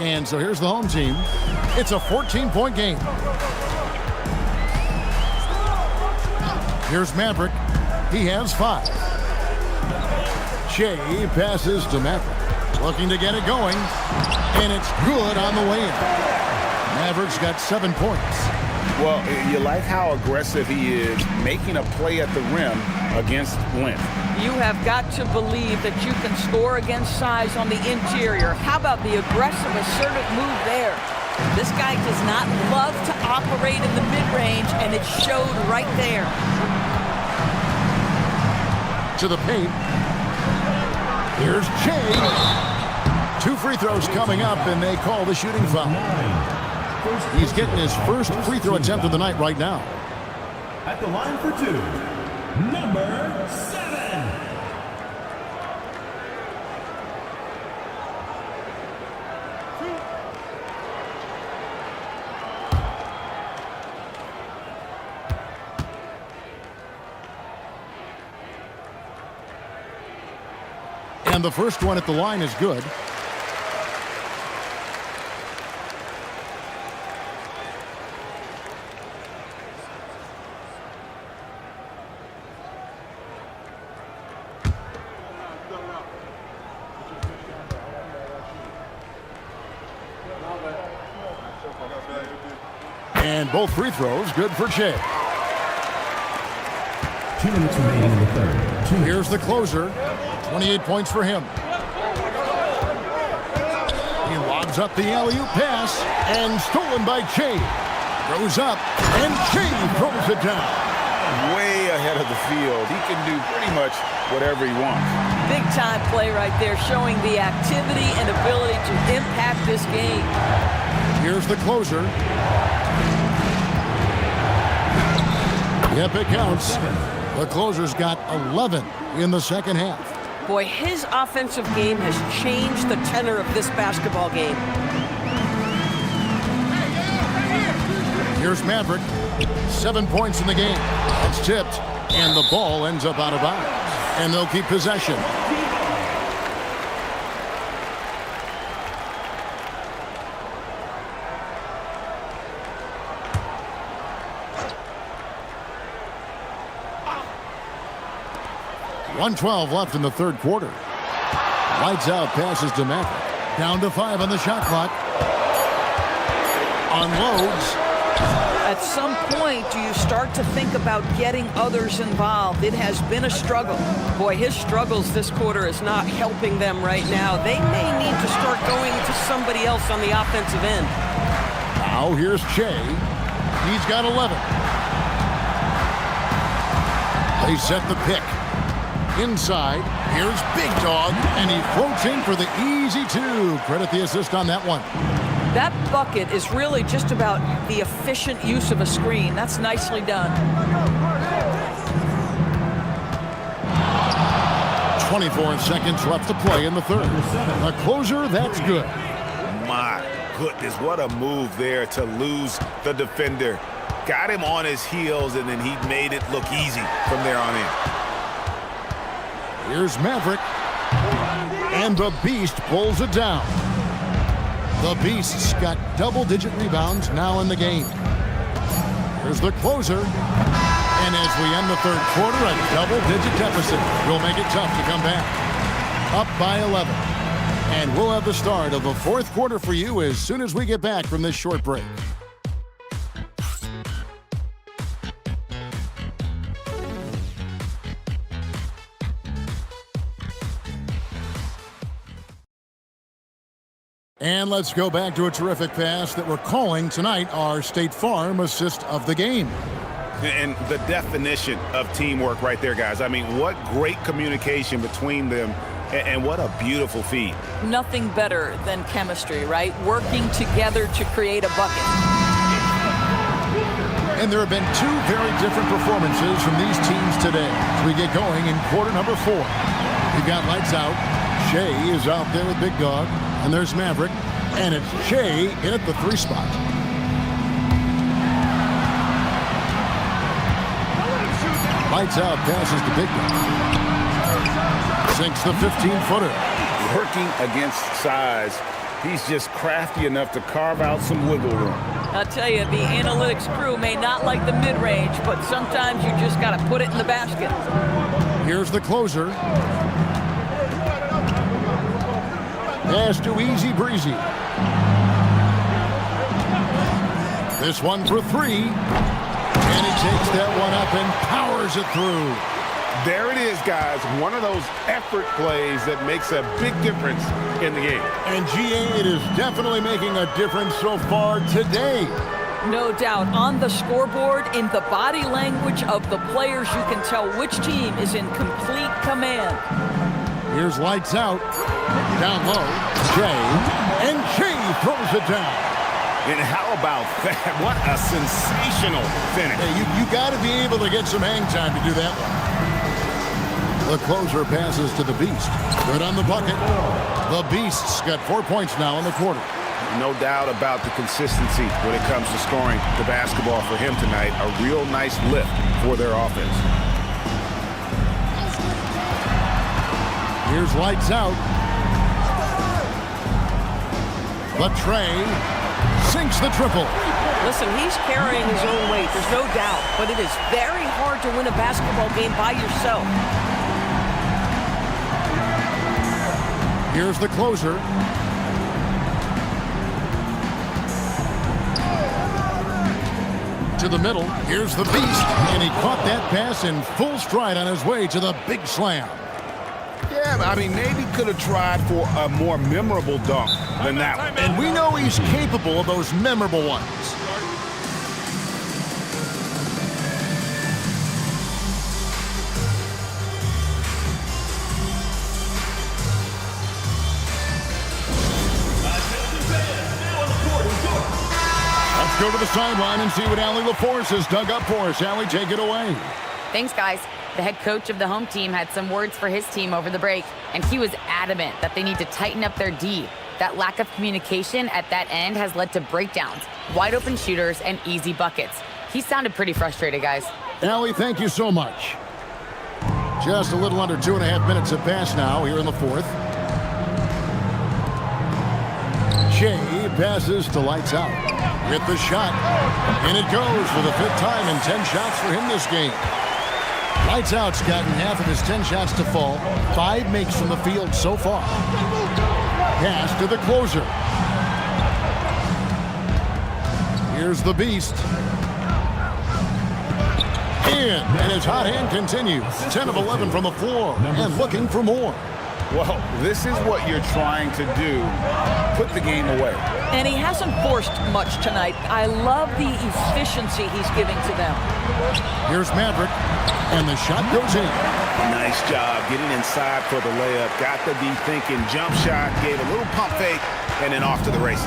A: And so here's the home team. It's a 14-point game. Here's Maverick. He has 5. Jay passes to Maverick. Looking to get it going. And it's good on the way in. Maverick's got 7 points.
B: Well, you like how aggressive he is, making a play at the rim against length.
J: You have got to believe that you can score against size on the interior. How about the aggressive, assertive move there? This guy does not love to operate in the mid-range, and it showed right there.
A: To the paint. Here's Che. 2 free throws coming up, and they call the shooting foul. He's getting his first free throw attempt of the night right now.
L: At the line for 2, number 7.
A: And the first one at the line is good. And both free throws good for Che.
L: 2 minutes remaining in the third.
A: Here's the closer. 28 points for him. He lobs up the alley-oop pass, and stolen by Che. Throws up, and Che throws it down.
B: Way ahead of the field. He can do pretty much whatever he wants.
J: Big time play right there, showing the activity and ability to impact this game.
A: Here's the closer. Yep, it counts. The closer's got 11 in the second half.
J: Boy, his offensive game has changed the tenor of this basketball game.
A: Here's Maverick. 7 points in the game. It's tipped, and the ball ends up out of bounds. And they'll keep possession. .112 left in the third quarter. Lights out passes to Maverick. Down to 5 on the shot clock. Unloads.
J: At some point, do you start to think about getting others involved? It has been a struggle. Boy, his struggles this quarter is not helping them right now. They may need to start going to somebody else on the offensive end.
A: Now here's Che. He's got 11. They set the pick. Inside, here's Big Dog, and he floats in for the easy 2. Credit the assist on that one.
J: That bucket is really just about the efficient use of a screen. That's nicely done.
A: 24 seconds left to play in the third. A closer, that's good.
B: My goodness, what a move there to lose the defender. Got him on his heels, and then he made it look easy from there on in.
A: Here's Maverick. And the Beast pulls it down. The Beast's got double-digit rebounds now in the game. Here's the closer. And as we end the third quarter, a double-digit deficit will make it tough to come back. Up by 11. And we'll have the start of the fourth quarter for you as soon as we get back from this short break. And let's go back to a terrific pass that we're calling tonight our State Farm assist of the game.
B: And the definition of teamwork right there, guys. I mean, what great communication between them, and what a beautiful feed.
J: Nothing better than chemistry, right? Working together to create a bucket.
A: And there have been 2 very different performances from these teams today as we get going in quarter number 4. We've got lights out. Che is out there with Big Dog. And there's Maverick, and it's Che in at the 3 spot. Lights out, passes to Big Dog. Sinks the 15-footer.
B: Working against size, he's just crafty enough to carve out some wiggle room.
J: I'll tell you, the analytics crew may not like the mid-range, but sometimes you just got to put it in the basket.
A: Here's the closer. Pass to Easy Breezy. This one for 3. And he takes that one up and powers it through.
B: There it is, guys. One of those effort plays that makes a big difference in the game.
A: And GA, it is definitely making a difference so far today.
J: No doubt. On the scoreboard, in the body language of the players, you can tell which team is in complete command.
A: Here's lights out. Down low, Jay. And Jay throws it down.
B: And how about that? What a sensational finish.
A: Hey, you got to be able to get some hang time to do that one. The closer passes to the Beast. Good on the bucket. The Beast's got 4 points now in the quarter.
B: No doubt about the consistency when it comes to scoring the basketball for him tonight. A real nice lift for their offense.
A: Here's lights out. But Trey sinks the triple.
J: Listen, he's carrying his own weight, there's no doubt, but it is very hard to win a basketball game by yourself.
A: Here's the closer. To the middle. Here's the Beast. And he caught that pass in full stride on his way to the big slam.
B: Yeah, I mean, maybe could have tried for a more memorable dunk than that one.
A: And we know he's capable of those memorable ones. Let's go to the sideline and see what Allie LaForce has dug up for us. Allie, take it away.
I: Thanks, guys. The head coach of the home team had some words for his team over the break, and he was adamant that they need to tighten up their D. That lack of communication at that end has led to breakdowns, wide open shooters, and easy buckets. He sounded pretty frustrated, guys.
A: Allie, thank you so much. Just a little under 2.5 minutes have passed now here in the fourth. Jay passes to lights out with the shot. And it goes for the 5th time in 10 shots for him this game. Lights out's gotten half of his 10 shots to fall. 5 makes from the field so far. Pass to the closer. Here's the Beast. In, and his hot hand continues. 10 of 11 from the floor and looking for more.
B: Well, this is what you're trying to do. Put the game away.
J: And he hasn't forced much tonight. I love the efficiency he's giving to them.
A: Here's Maverick, and the shot goes in.
B: Nice job getting inside for the layup. Got the D thinking, jump shot, gave a little pump fake, and then off to the races.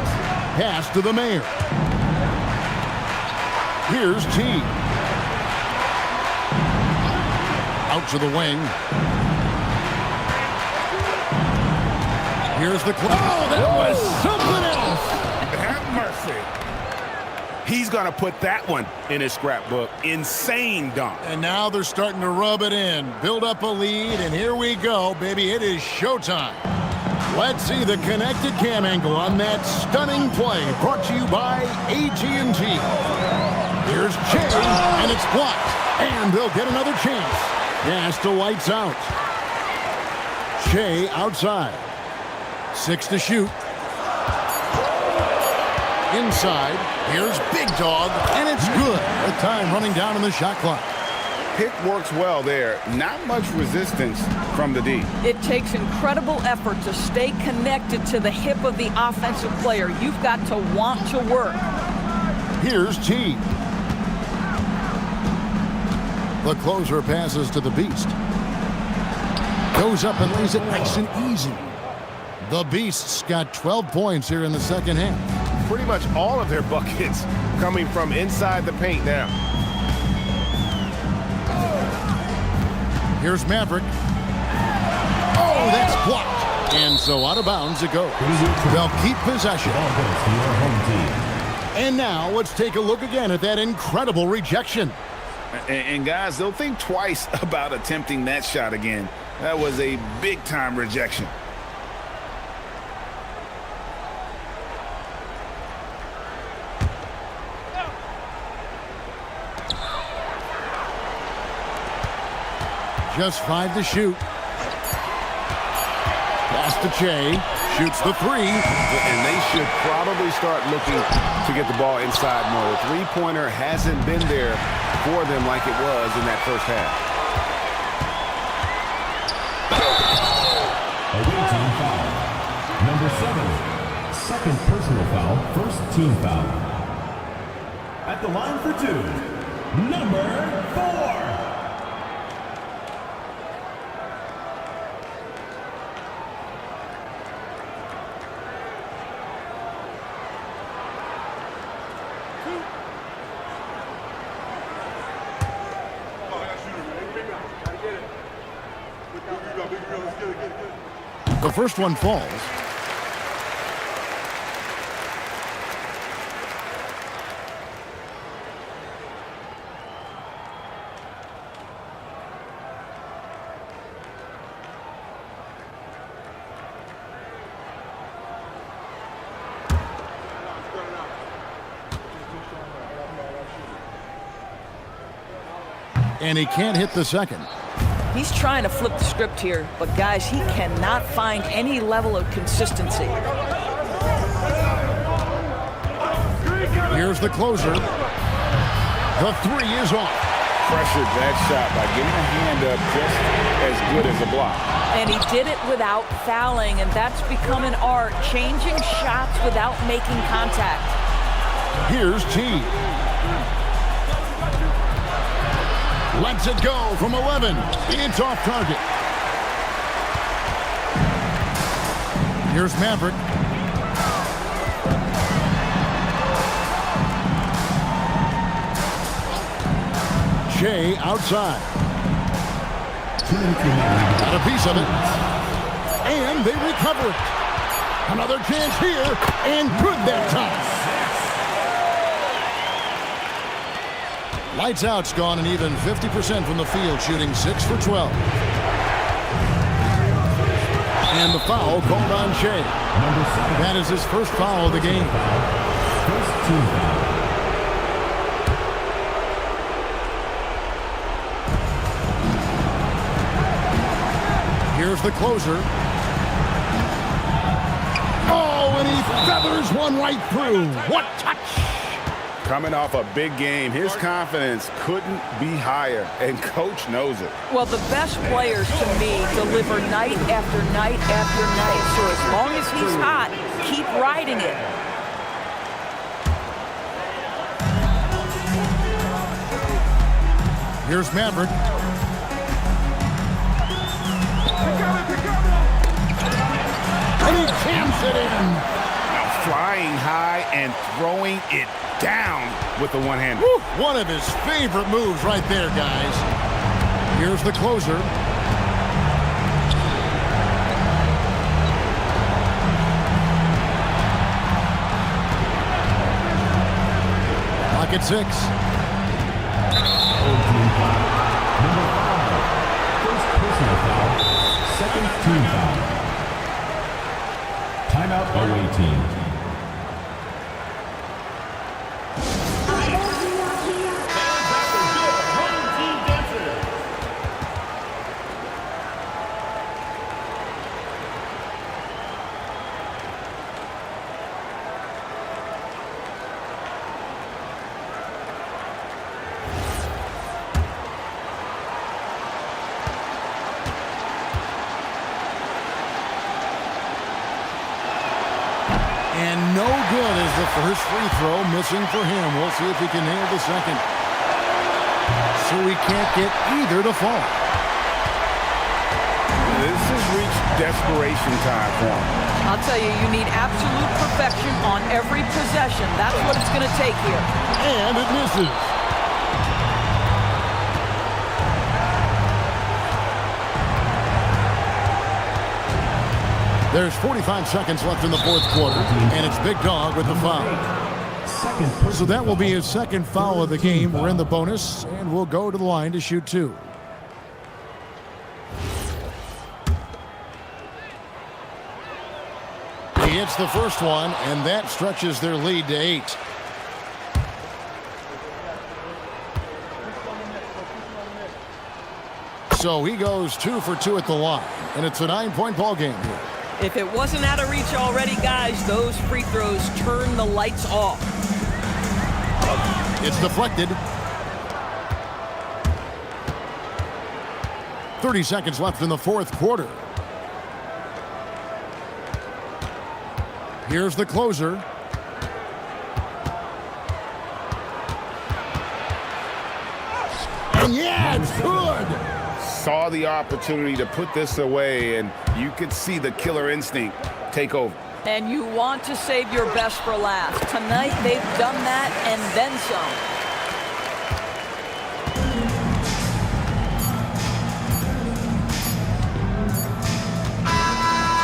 A: Pass to the Mayor. Here's T. Out to the wing. Here's the clock. Oh, that was something else.
B: Have mercy. He's going to put that one in his scrapbook. Insane dunk.
A: And now they're starting to rub it in. Build up a lead, and here we go, baby. It is showtime. Let's see the connected cam angle on that stunning play brought to you by AT&T. Here's Jay, and it's blocked. And they'll get another chance. Pass to lights out. Jay outside. 6 to shoot. Inside, here's Big Dog, and it's good. With time running down on the shot clock.
B: Pick works well there. Not much resistance from the D.
J: It takes incredible effort to stay connected to the hip of the offensive player. You've got to want to work.
A: Here's T. The closer passes to the Beast. Goes up and lays it nice and easy. The Beast's got 12 points here in the second half.
R: Pretty much all of their buckets coming from inside the paint now.
A: Here's Maverick. Oh, that's blocked. And so out of bounds it goes. They'll keep possession. And now let's take a look again at that incredible rejection.
B: And guys, they'll think twice about attempting that shot again. That was a big-time rejection.
A: Just 5 to shoot. Pass to Jay. Shoots the 3.
R: And they should probably start looking to get the ball inside more. The three-pointer hasn't been there for them like it was in that first half.
L: team foul. Number 7, second personal foul, first team foul. At the line for 2, number 4.
A: The first one falls. And he can't hit the second.
J: He's trying to flip the script here, but guys, he cannot find any level of consistency.
A: Here's the closer. The three is off.
B: Pressured that shot by getting a hand up just as good as a block.
J: And he did it without fouling, and that's become an art, changing shots without making contact.
A: Here's T. Lets it go from 11. It's off target. Here's Maverick. Shea outside. Got a piece of it. And they recover it. Another chance here. And good that time. Lights out's gone an even 50% from the field, shooting 6 for 12. And the foul called on Shea. That is his first foul of the game.
L: First team foul.
A: Here's the closer. Oh, and he feathers one right through. What touch!
B: Coming off a big game, his confidence couldn't be higher, and coach knows it.
J: Well, the best players, to me, deliver night after night after night. So as long as he's hot, keep riding it.
A: Here's Maverick. And he jams it in.
B: Now flying high and throwing it down with the one-hander.
A: One of his favorite moves right there, guys. Here's the closer. Clock at 6.
L: Number 5, first personal foul, second team foul. Timeout away team.
A: And no good is the first free throw, missing for him. We'll see if he can nail the second. So he can't get either to fall.
B: This has reached desperation time for him.
J: I'll tell you, you need absolute perfection on every possession. That's what it's going to take here.
A: And it misses. There's 45 seconds left in the fourth quarter, and it's Big Dog with the foul. So that will be his second foul of the game. We're in the bonus, and we'll go to the line to shoot 2. He hits the first one, and that stretches their lead to 8. So he goes 2 for 2 at the line, and it's a 9-point ball game here.
J: If it wasn't out of reach already, guys, those free throws turn the lights off.
A: It's deflected. 30 seconds left in the fourth quarter. Here's the closer. And yeah, it's good.
B: Saw the opportunity to put this away, and you could see the killer instinct take over.
J: And you want to save your best for last. Tonight, they've done that and then some.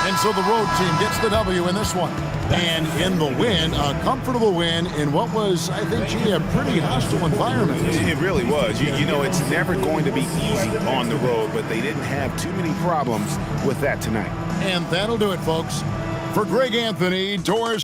A: And so the road team gets the W in this one. And in the win, a comfortable win in what was, I think, gee, a pretty hostile environment.
B: It really was. You know, it's never going to be easy on the road, but they didn't have too many problems with that tonight.
A: And that'll do it, folks. For Greg Anthony, Doors.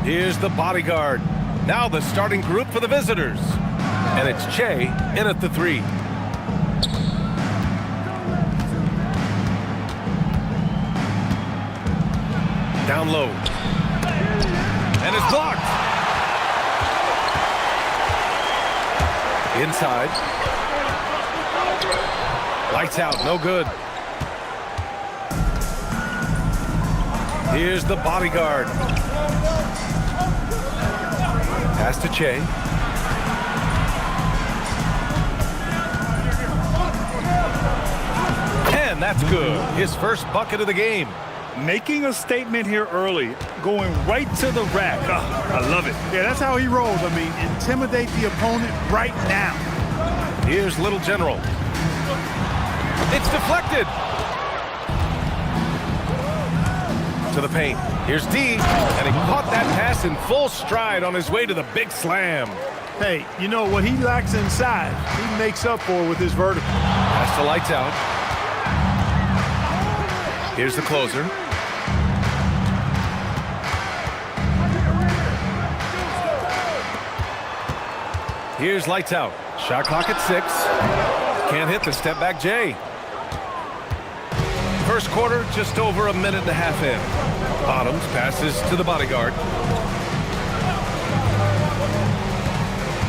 H: Here's the bodyguard. Now the starting group for the visitors. And it's Che in at the 3. Down low. And it's blocked. Inside. Lights out, no good. Here's the bodyguard. Pass to Che. And that's good. His first bucket of the game.
K: Making a statement here early, going right to the rack. Oh, I love it.
N: Yeah, that's how he rolls. I mean, intimidate the opponent right now.
H: Here's Little General. It's deflected. To the paint. Here's D, and he caught that pass in full stride on his way to the big slam.
N: Hey, you know, what he lacks inside, he makes up for with his vertical.
H: Pass to Lights Out. Here's the closer. Here's Lights Out. Shot clock at 6. Can't hit the step back J. First quarter, just over a minute and a half in. Bottoms passes to the bodyguard.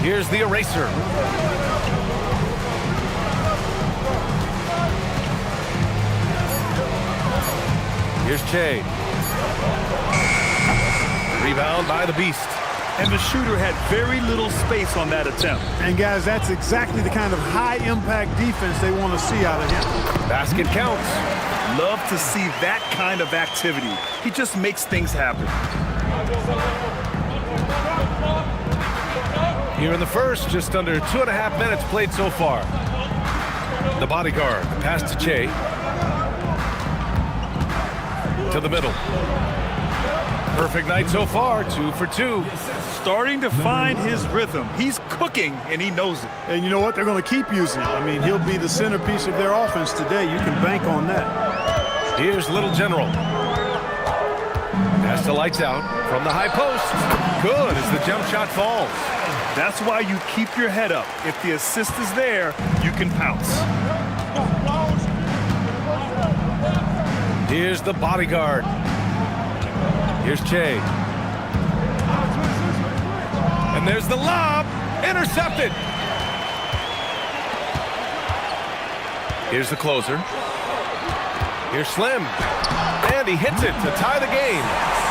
H: Here's the eraser. Here's Che. Rebound by the Beast.
K: And the shooter had very little space on that attempt.
N: And guys, that's exactly the kind of high-impact defense they want to see out of him.
H: Basket counts.
K: Love to see that kind of activity. He just makes things happen.
H: Here in the first, just under 2.5 minutes played so far. The bodyguard, pass to Che. To the middle. Perfect night so far, 2 for 2.
K: Starting to find his rhythm. He's cooking, and he knows it.
N: And you know what? They're going to keep using him. I mean, he'll be the centerpiece of their offense today. You can bank on that.
H: Here's Little General. Pass to lights out from the high post. Good as the jump shot falls.
K: That's why you keep your head up. If the assist is there, you can pounce.
H: Here's the bodyguard. Here's Che. And there's the lob. Intercepted. Here's the closer. Here's Slim. And he hits it to tie the game.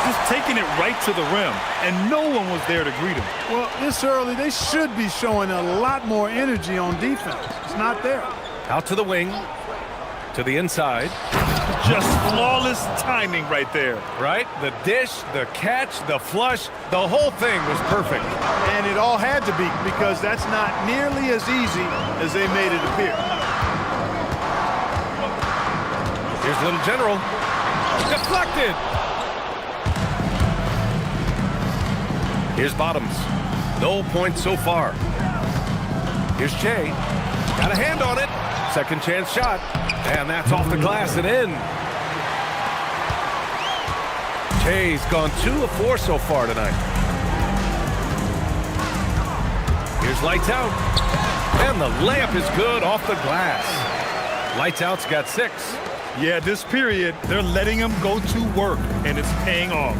K: Just taking it right to the rim, and no one was there to greet him.
N: Well, this early, they should be showing a lot more energy on defense. It's not there.
H: Out to the wing. To the inside.
K: Just flawless timing right there.
H: Right? The dish, the catch, the flush, the whole thing was perfect.
N: And it all had to be, because that's not nearly as easy as they made it appear.
H: Here's Little General. Deflected. Here's Bottoms. No points so far. Here's Che. Got a hand on it. Second chance shot. And that's off the glass and in. Che's gone 2 of 4 so far tonight. Here's lights out. And the layup is good off the glass. Lights out's got 6.
K: Yeah, this period, they're letting him go to work, and it's paying off.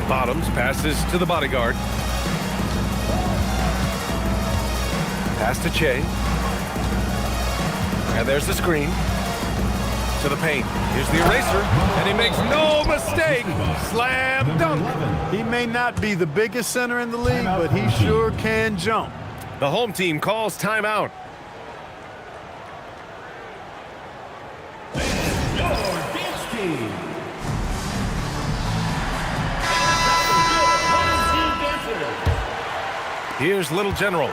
H: Bottoms passes to the bodyguard. Pass to Che. And there's the screen. To the paint. Here's the eraser. And he makes no mistake. Slam dunk.
N: He may not be the biggest center in the league, but he sure can jump.
H: The home team calls timeout. Here's Little General.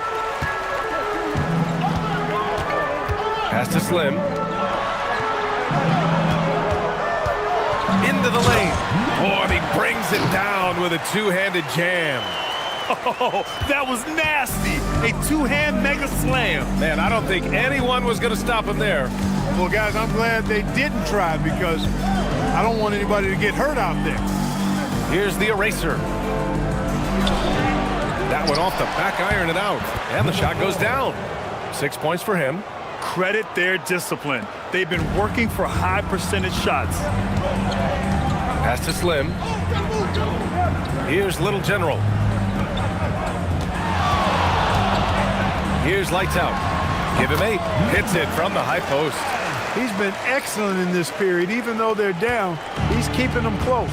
H: Pass to Slim. Into the lane. Oh, and he brings it down with a two-handed jam.
K: Oh, that was nasty. A two-hand mega slam.
H: Man, I don't think anyone was going to stop him there.
N: Well, guys, I'm glad they didn't try, because I don't want anybody to get hurt out there.
H: Here's the eraser. That went off the back iron and out. And the shot goes down. 6 points for him.
K: Credit their discipline. They've been working for high percentage shots.
H: Pass to Slim. Here's Little General. Here's lights out. Give him 8. Hits it from the high post.
N: He's been excellent in this period. Even though they're down, he's keeping them close.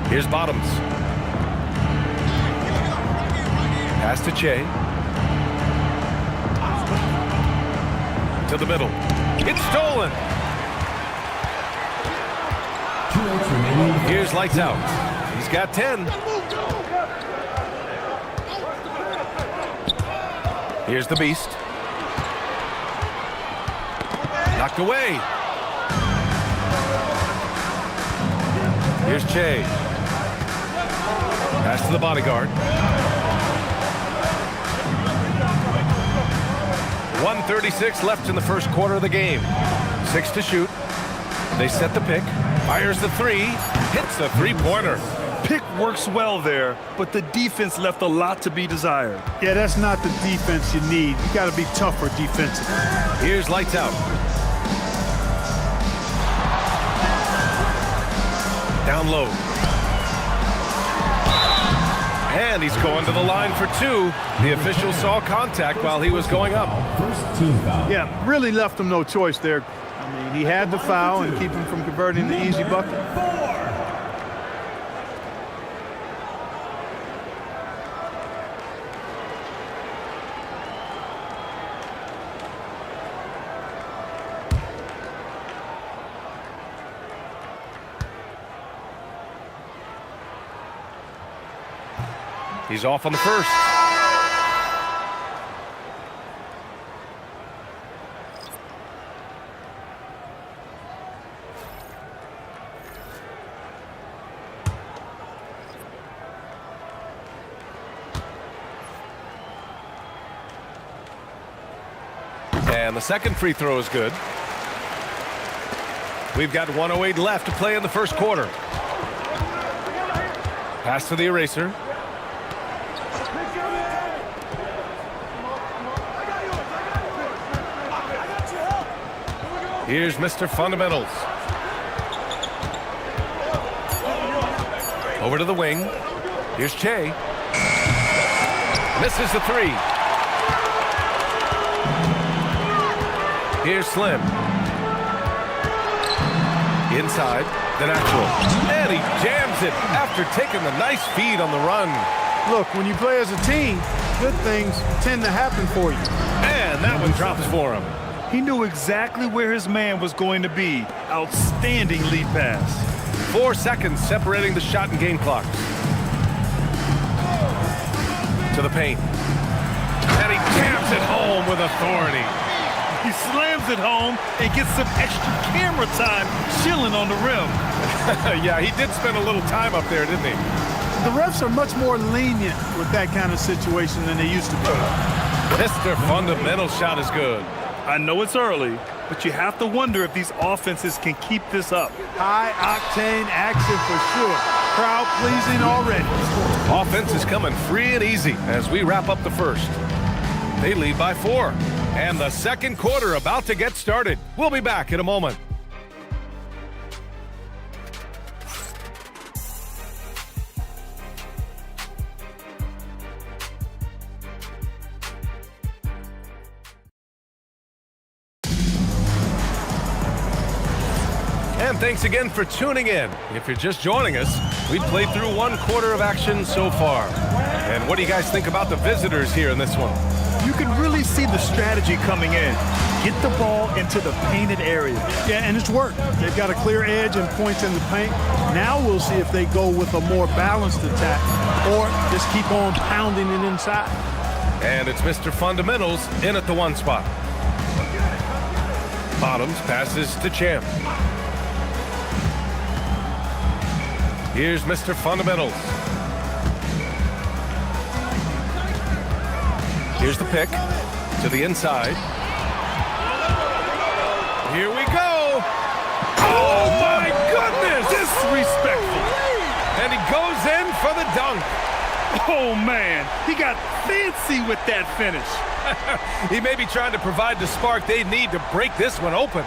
H: Here's Bottoms. Pass to Che. To the middle. It's stolen. Here's lights out. He's got 10. Here's the Beast. Knocked away. Here's Che. Pass to the bodyguard. 1:36 left in the first quarter of the game. 6 to shoot. They set the pick. Fires the 3. Hits the three-pointer.
K: pick works well there, but the defense left a lot to be desired.
N: Yeah, that's not the defense you need. You got to be tougher defensively.
H: Here's lights out. Down low. And he's going to the line for two. The official saw contact while he was going up.
L: First team foul.
N: Yeah, really left him no choice there. I mean, he had the foul and keep him from converting the easy bucket.
H: He's off on the first. And the second free throw is good. We've got 1:08 left to play in the first quarter. Pass to the eraser. Here's Mr. Fundamentals. Over to the wing. Here's Che. Misses the three. Here's Slim. Inside, the natural. And he jams it after taking the nice feed on the run.
N: Look, when you play as a team, good things tend to happen for you.
H: And that one drops for him.
K: He knew exactly where his man was going to be. Outstanding lead pass.
H: 4 seconds separating the shot and game clocks. To the paint. And he jams it home with authority.
K: He slams it home and gets some extra camera time chilling on the rim.
H: Yeah, he did spend a little time up there, didn't he?
N: The refs are much more lenient with that kind of situation than they used to be.
H: Mr. Fundamental shot is good.
K: I know it's early, but you have to wonder if these offenses can keep this up.
N: High-octane action for sure. Crowd-pleasing already.
H: Offense is coming free and easy as we wrap up the first. They lead by 4. And the second quarter about to get started. We'll be back in a moment. And thanks again for tuning in. If you're just joining us, we've played through 1 quarter of action so far. And what do you guys think about the visitors here in this one?
K: You can really see the strategy coming in. Get the ball into the painted area.
N: Yeah, and it's worked. They've got a clear edge and points in the paint. Now we'll see if they go with a more balanced attack or just keep on pounding it inside.
H: And it's Mr. Fundamentals in at the 1 spot. Bottoms passes to Champ. Here's Mr. Fundamentals. Here's the pick to the inside. Here we go. Oh, my goodness.
K: Disrespectful.
H: And he goes in for the dunk.
K: Oh, man. He got fancy with that finish.
H: He may be trying to provide the spark they need to break this one open.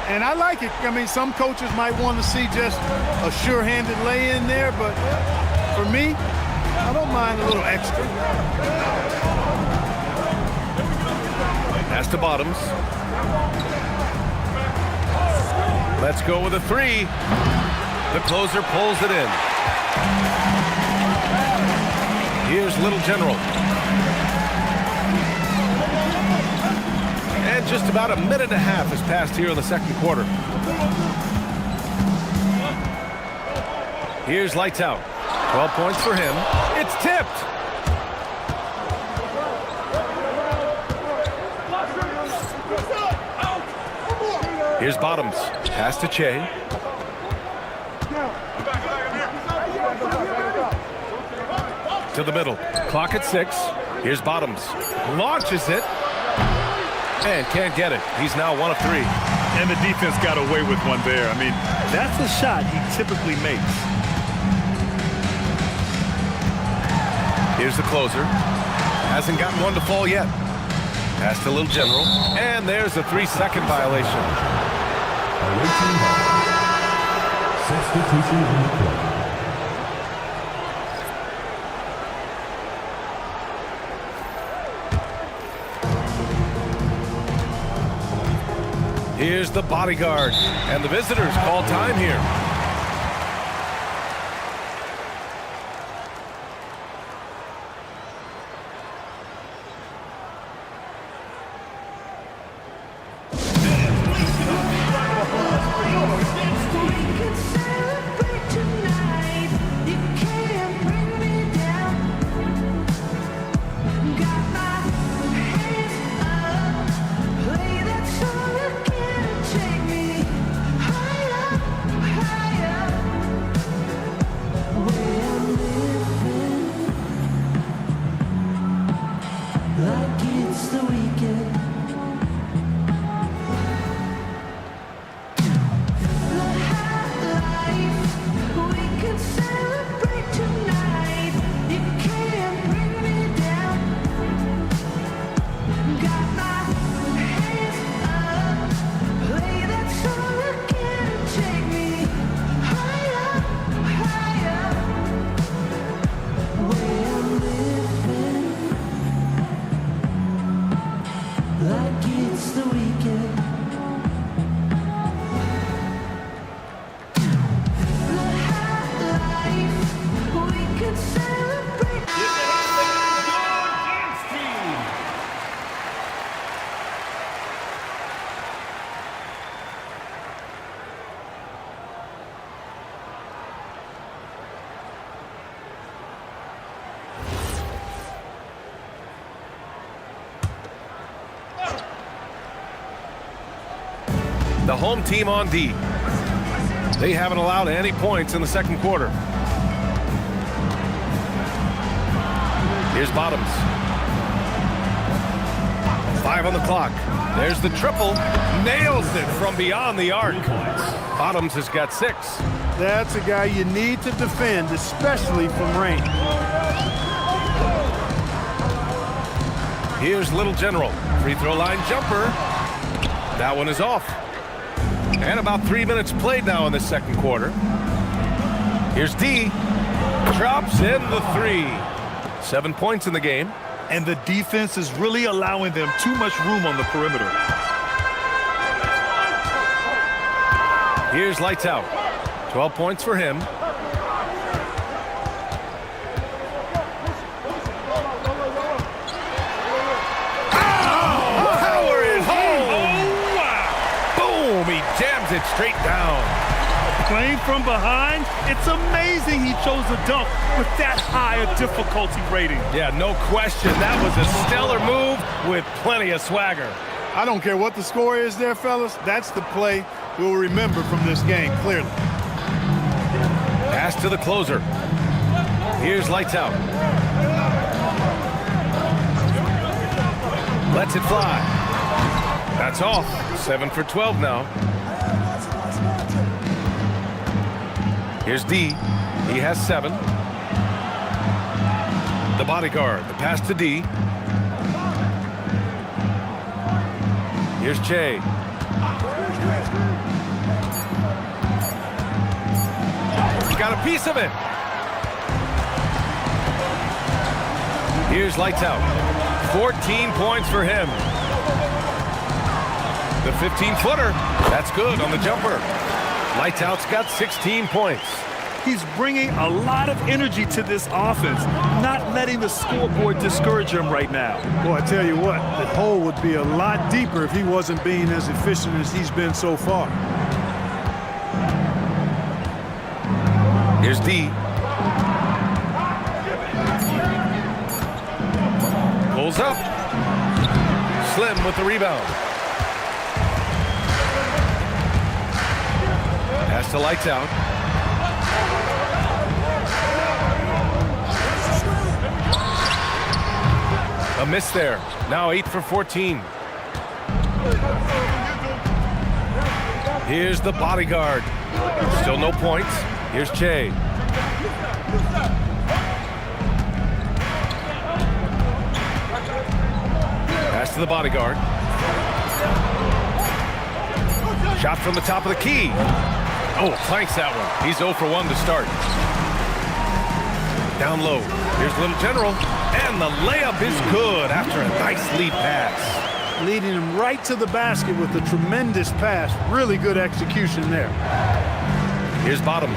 N: And I like it. I mean, some coaches might want to see just a sure-handed lay-in there, but for me, I don't mind a little extra.
H: Pass to Bottoms. Let's go with a 3. The closer pulls it in. Here's Little General. And just about a minute and a half has passed here in the second quarter. Here's Lights Out. 12 points for him. It's tipped. Here's Bottoms. Pass to Che. To the middle. Clock at 6. Here's Bottoms. Launches it. And can't get it. He's now 1 of 3.
K: And the defense got away with one there. I mean, that's a shot he typically makes.
H: Here's the closer. Hasn't gotten one to fall yet. Pass to Little General. And there's a 3-second violation.
L: Substitution on the play.
H: Here's the bodyguard. And the visitors call time here. The home team on D. They haven't allowed any points in the second quarter. Here's Bottoms. 5 on the clock. There's the triple. Nails it from beyond the arc. Bottoms has got 6.
N: That's a guy you need to defend, especially from range.
H: Here's Little General. Free throw line jumper. That one is off. And about 3 minutes played now in the second quarter. Here's D. Drops in the 3. 7 points in the game.
K: And the defense is really allowing them too much room on the perimeter.
H: Here's Lights Out. 12 points for him. Power is home.
K: Oh, wow.
H: Boom, he jams it straight down.
K: Playing from behind, it's amazing he chose a dunk with that high a difficulty rating.
H: Yeah, no question. That was a stellar move with plenty of swagger.
N: I don't care what the score is there, fellas. That's the play we'll remember from this game, clearly.
H: Pass to the closer. Here's Lights Out. Lets it fly. That's off. 7 for 12 now. Here's D. He has 7. The bodyguard. The pass to D. Here's Che. He got a piece of it. Here's Lights Out. 14 points for him. The 15-footer. That's good on the jumper. Lights Out's got 16 points.
K: He's bringing a lot of energy to this offense, not letting the scoreboard discourage him right now.
N: Boy, I tell you what, the hole would be a lot deeper if he wasn't being as efficient as he's been so far.
H: Here's D. Pulls up. Slim with the rebound. Pass to Lights Out. A miss there. Now 8 for 14. Here's the bodyguard. Still no points. Here's Che. to the bodyguard. Shot from the top of the key. Oh, planks that one. He's 0 for 1 to start. Down low. Here's Little General. And the layup is good after a nice lead pass.
N: Leading him right to the basket with a tremendous pass. Really good execution there.
H: Here's Bottoms.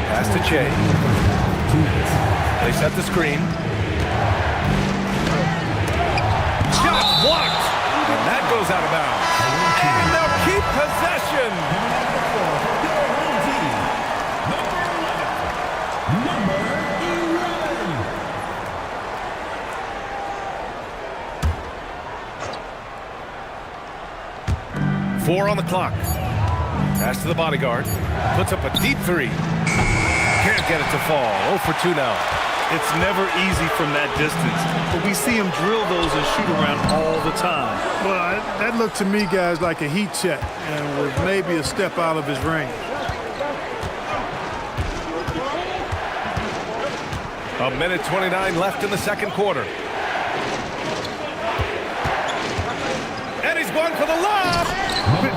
H: Pass to Che. They set the screen. Shot blocked. And that goes out of bounds. And they'll keep possession. Number 11. 4 on the clock. Pass to the bodyguard. Puts up a deep 3. Can't get it to fall. 0 for 2 now.
K: It's never easy from that distance, but we see him drill those and shoot around all the time.
N: Well, that looked to me, guys, like a heat check and was maybe a step out of his range.
H: A minute 29 left in the second quarter. And he's going for the lob.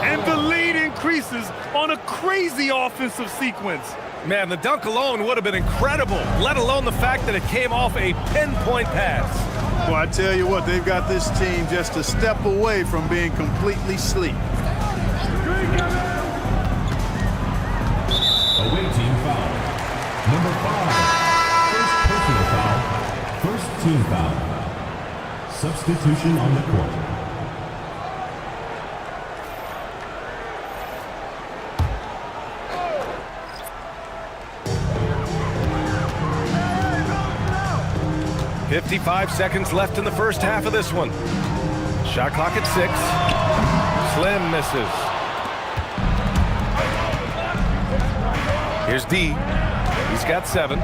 K: And the lead increases on a crazy offensive sequence.
H: Man, the dunk alone would have been incredible, let alone the fact that it came off a pinpoint pass.
N: Well, I tell you what, they've got this team just a step away from being completely asleep.
L: Away team foul. Number 5. First personal foul. First team foul. Substitution on the court.
H: .55 seconds left in the first half of this one. Shot clock at 6. Slim misses. Here's D. He's got 7.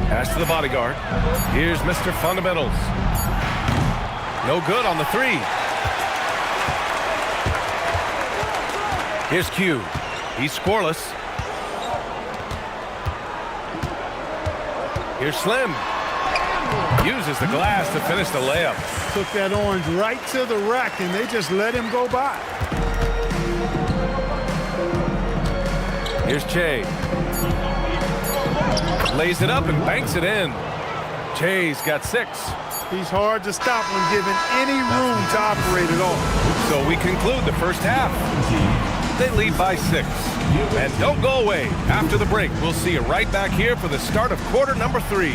H: Pass to the bodyguard. Here's Mr. Fundamentals. No good on the 3. Here's Q. He's scoreless. Here's Slim. Uses the glass to finish the layup.
N: Took that orange right to the rack, and they just let him go by.
H: Here's Che. Lays it up and banks it in. Che's got 6.
N: He's hard to stop when given any room to operate at all.
H: So we conclude the first half. They lead by 6. And don't go away. After the break, we'll see you right back here for the start of quarter number 3.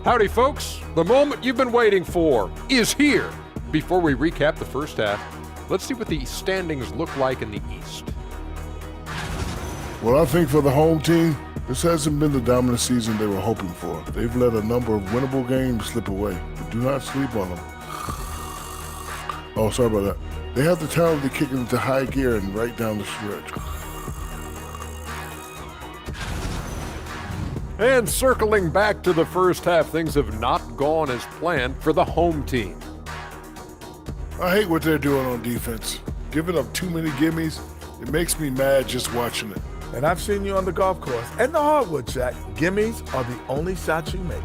E: Howdy, folks. The moment you've been waiting for is here. Before we recap the first half, let's see what the standings look like in the East.
G: Well, I think for the home team, this hasn't been the dominant season they were hoping for. They've let a number of winnable games slip away, but do not sleep on them. Oh, sorry about that. They have the talent to kick it into high gear and right down the stretch.
E: And circling back to the first half, things have not gone as planned for the home team.
G: I hate what they're doing on defense. Giving up too many gimmies, it makes me mad just watching it.
F: And I've seen you on the golf course and the hardwood, Jack. Gimmies are the only shots you make.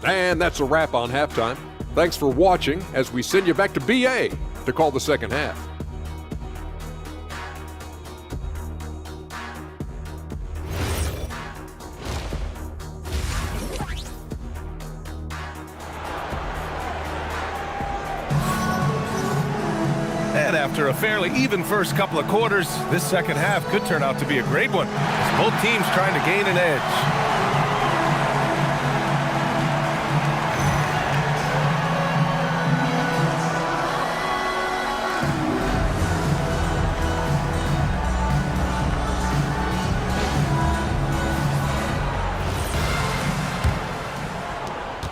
E: And that's a wrap on halftime. Thanks for watching as we send you back to BA to call the second half.
H: And after a fairly even first couple of quarters, this second half could turn out to be a great one, as both teams trying to gain an edge.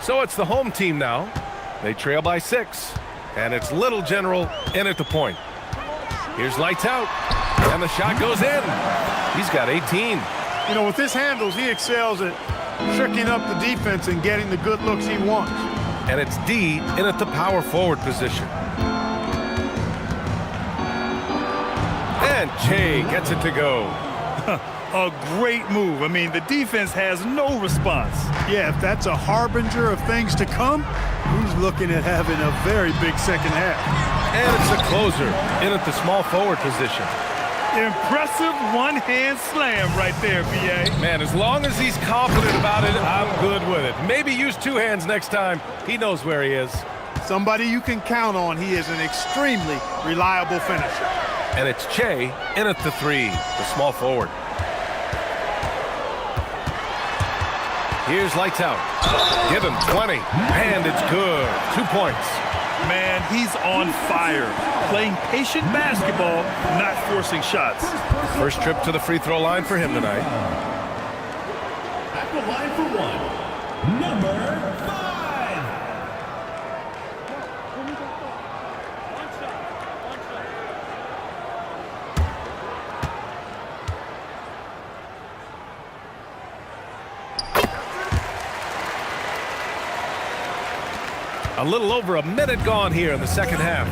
H: So it's the home team now. They trail by 6. And it's Little General in at the point. Here's lights out. And the shot goes in. He's got 18.
N: You know, with his handles, he excels at tricking up the defense and getting the good looks he wants.
H: And it's D in at the power forward position. And Jay gets it to go.
K: A great move. I mean, the defense has no response.
N: Yeah, if that's a harbinger of things to come, he's looking at having a very big second half.
H: And it's the closer in at the small forward position.
K: Impressive one-hand slam right there, B.A.
H: Man, as long as he's confident about it, I'm good with it. Maybe use 2 hands next time. He knows where he is.
N: Somebody you can count on. He is an extremely reliable finisher.
H: And it's Che in at the 3, the small forward. Here's lights out. Give him 20. And it's good. 2 points.
K: Man, he's on fire. Playing patient basketball, not forcing shots.
H: First trip to the free throw line for him tonight.
L: At the line for 1, number 5.
H: A little over a minute gone here in the second half.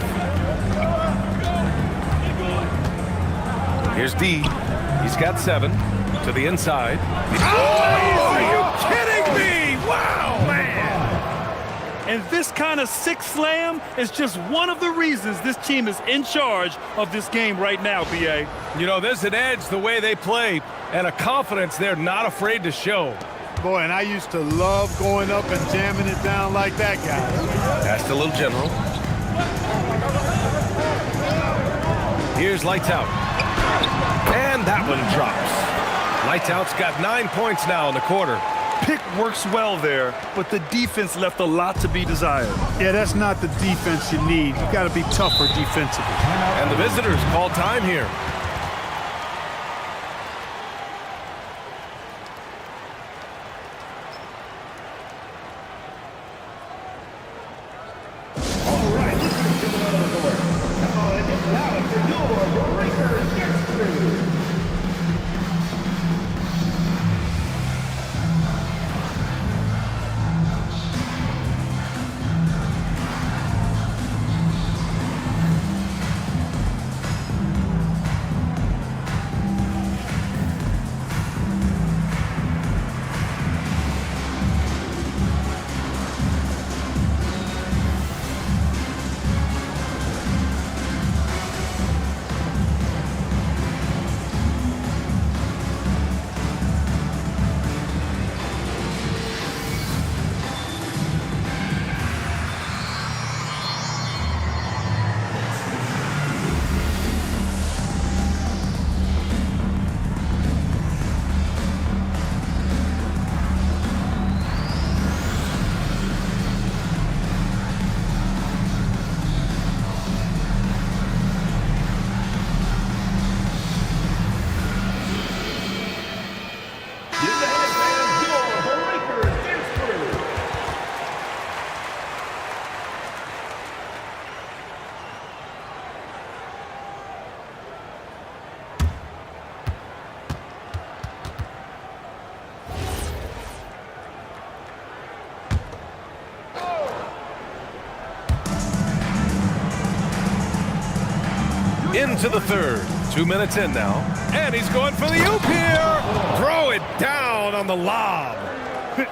H: Here's D. He's got 7 to the inside. Oh, are you kidding me? Wow, man.
K: And this kind of sick slam is just one of the reasons this team is in charge of this game right now, B.A.
H: You know, there's an edge the way they play and a confidence they're not afraid to show.
N: Boy, and I used to love going up and jamming it down like that guy.
H: That's the Little General. Here's lights out. And that one drops. Lights out's got 9 points now in the quarter.
K: Pick works well there, but the defense left a lot to be desired.
N: Yeah, that's not the defense you need. You got to be tougher defensively.
H: And the visitors call time here. Into the third. 2 minutes in now. And he's going for the oop here. Throw it down on the lob.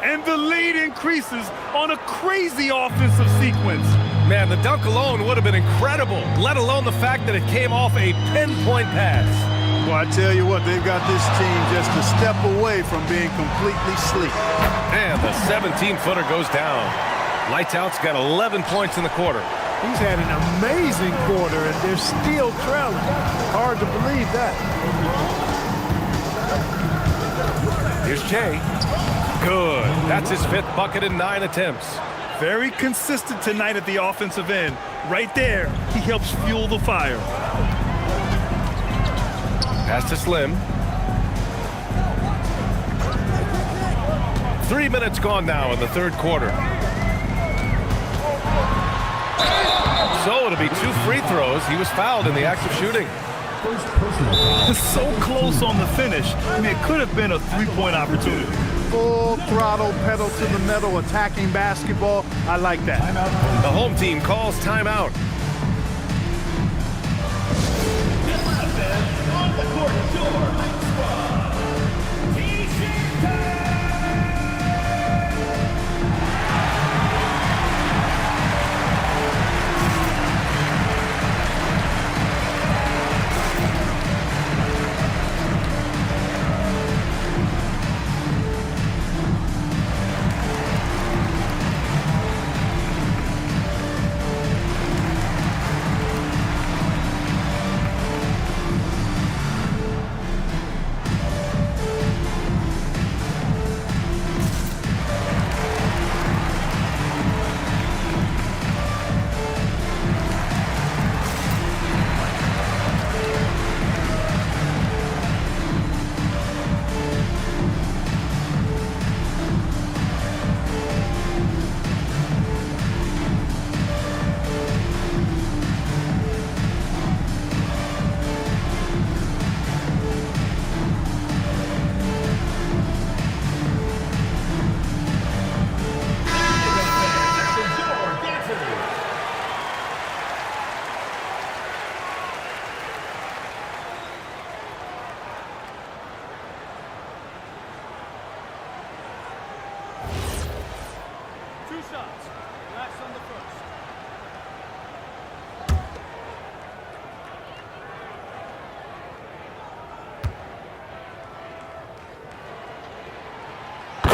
K: And the lead increases on a crazy offensive sequence.
H: Man, the dunk alone would have been incredible, let alone the fact that it came off a pinpoint pass.
N: Well, I tell you what, they've got this team just a step away from being completely sleek.
H: And the 17-footer goes down. Lights out's got 11 points in the quarter.
N: He's had an amazing quarter, and they're still trailing. Hard to believe that.
H: Here's Jay. Good. That's his 5th bucket in 9 attempts.
K: Very consistent tonight at the offensive end. Right there, he helps fuel the fire.
H: Pass to Slim. 3 minutes gone now in the third quarter. So it'll be 2 free throws. He was fouled in the act of shooting.
K: So close on the finish. I mean, it could have been a three-point opportunity.
N: Full throttle, pedal to the metal, attacking basketball. I like that.
H: The home team calls timeout.
D: On the court, your hype squad. T-shirt time!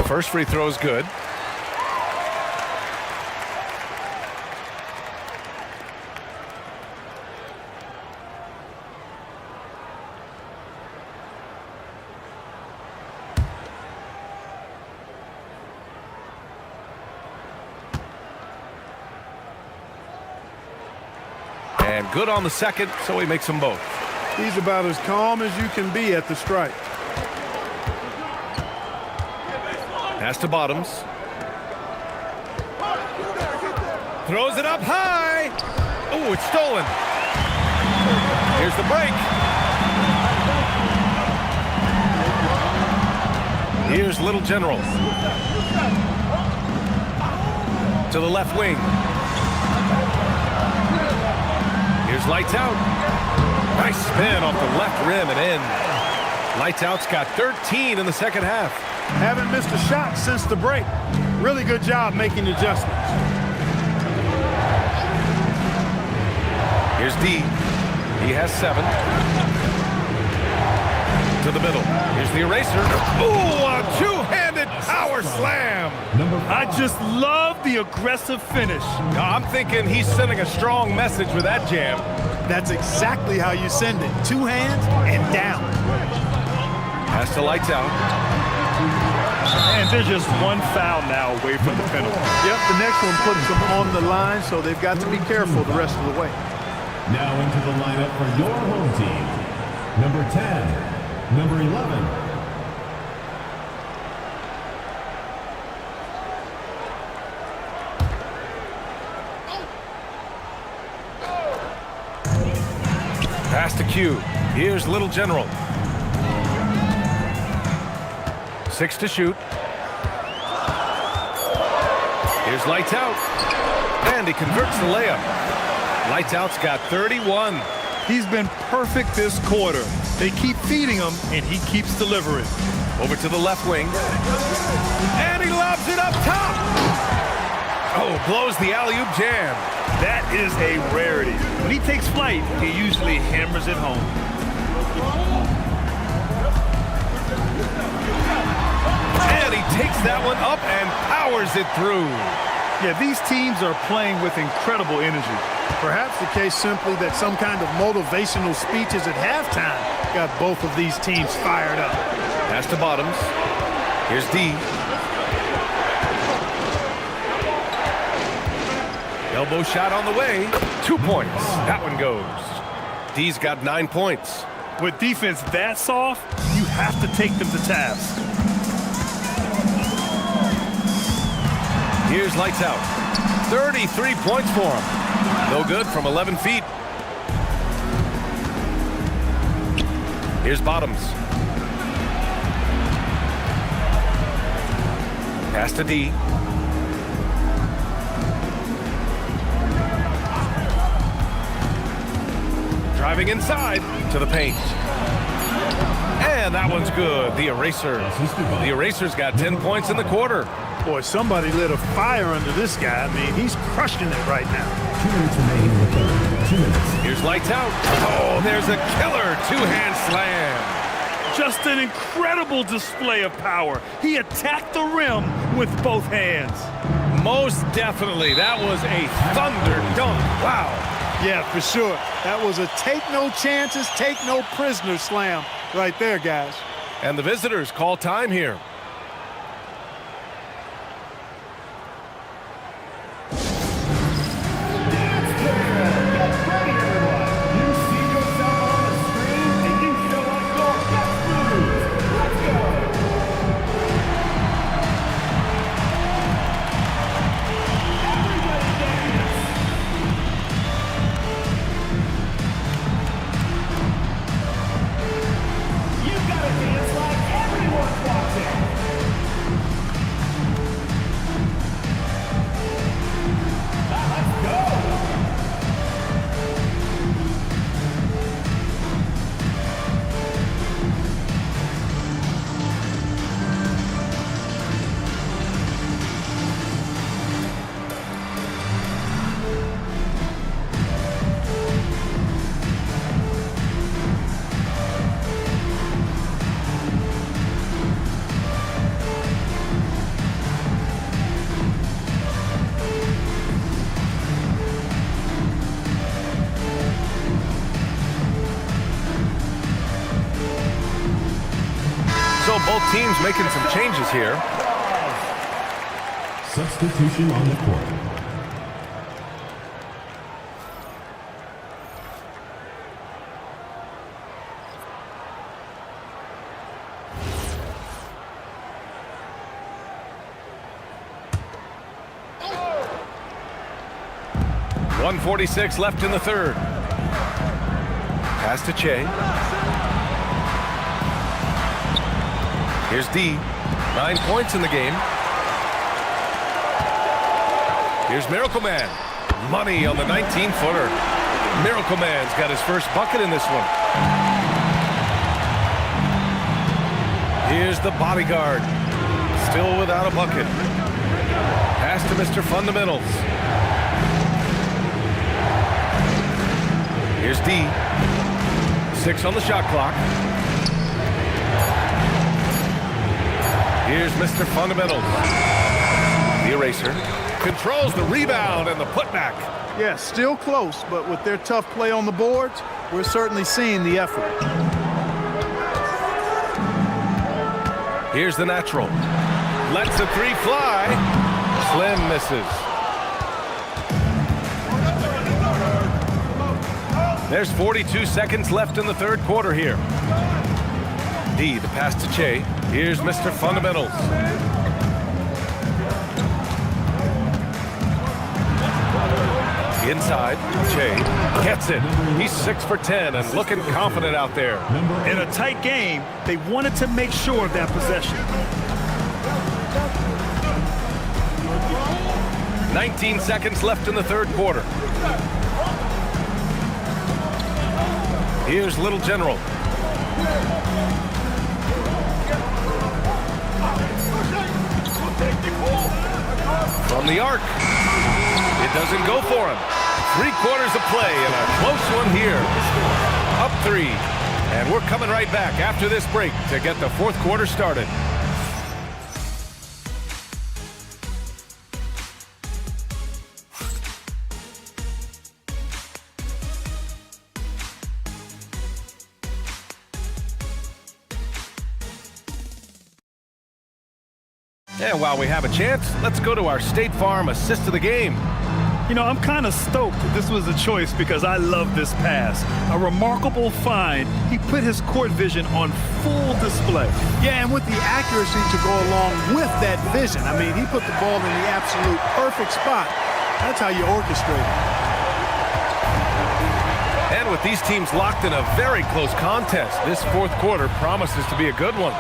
H: First free throw is good. And good on the second, so he makes them both.
N: He's about as calm as you can be at the strike.
H: Pass to Bottoms. Throws it up high. Oh, it's stolen. Here's the break. Here's Little General. To the left wing. Here's Lights Out. Nice spin off the left rim and in. Lights Out's got 13 in the second half.
N: Haven't missed a shot since the break. Really good job making adjustments.
H: Here's D. He has 7. To the middle. Here's the eraser. Ooh, a two-handed power slam.
K: I just love the aggressive finish.
H: I'm thinking he's sending a strong message with that jam.
N: That's exactly how you send it. 2 hands and down.
H: Pass to Lights Out.
K: And they're just one foul now away from the penalty.
N: Yep, the next one puts them on the line, so they've got to be careful the rest of the way.
L: Now into the lineup for your home team. Number 10, number 11.
H: Pass to Q. Here's Little General. 6 to shoot. Here's Lights Out. And he converts the layup. Lights Out's got 31.
K: He's been perfect this quarter. They keep feeding him, and he keeps delivering.
H: Over to the left wing. And he lobs it up top. Oh, blows the alley-oop jam.
K: That is a rarity. When he takes flight, he usually hammers it home.
H: And he takes that one up and powers it through.
K: Yeah, these teams are playing with incredible energy.
N: Perhaps the case simply that some kind of motivational speeches at halftime got both of these teams fired up.
H: Pass to Bottoms. Here's D. Elbow shot on the way. 2 points. That one goes. D's got 9 points.
K: With defense that soft, you have to take them to task.
H: Here's lights out. 33 points for him. No good from 11 feet. Here's Bottoms. Pass to D. Driving inside to the paint. And that one's good. The eraser. The eraser's got 10 points in the quarter.
N: Boy, somebody lit a fire under this guy. I mean, he's crushing it right now.
L: 2 minutes remaining in the third. 2 minutes.
H: Here's lights out. Oh, there's a killer two-hand slam.
K: Just an incredible display of power. He attacked the rim with both hands.
H: Most definitely. That was a thunder dunk. Wow.
N: Yeah, for sure. That was a take no chances, take no prisoners slam right there, guys.
H: And the visitors call time here. So both teams making some changes here.
L: Substitution on the court.
H: .146 left in the third. Pass to Che. Here's D. 9 points in the game. Here's Miracle Man. Money on the 19-footer. Miracle Man's got his first bucket in this one. Here's the bodyguard. Still without a bucket. Pass to Mr. Fundamentals. Here's D. 6 on the shot clock. Here's Mr. Fundamentals. The eraser. Controls the rebound and the putback.
N: Yeah, still close, but with their tough play on the boards, we're certainly seeing the effort.
H: Here's the natural. Lets the three fly. Slim misses. There's 42 seconds left in the third quarter here. D, the pass to Che. Here's Mr. Fundamentals. Inside, Che gets it. He's 6 for 10 and looking confident out there.
K: In a tight game, they wanted to make sure of that possession.
H: 19 seconds left in the third quarter. Here's Little General. From the arc. It doesn't go for him. 3 quarters of play and a close one here. Up 3. And we're coming right back after this break to get the fourth quarter started. And while we have a chance, let's go to our State Farm assist of the game.
K: You know, I'm kind of stoked that this was a choice because I love this pass. A remarkable find. He put his court vision on full display.
N: Yeah, and with the accuracy to go along with that vision. I mean, he put the ball in the absolute perfect spot. That's how you orchestrate it.
H: And with these teams locked in a very close contest, this fourth quarter promises to be a good one.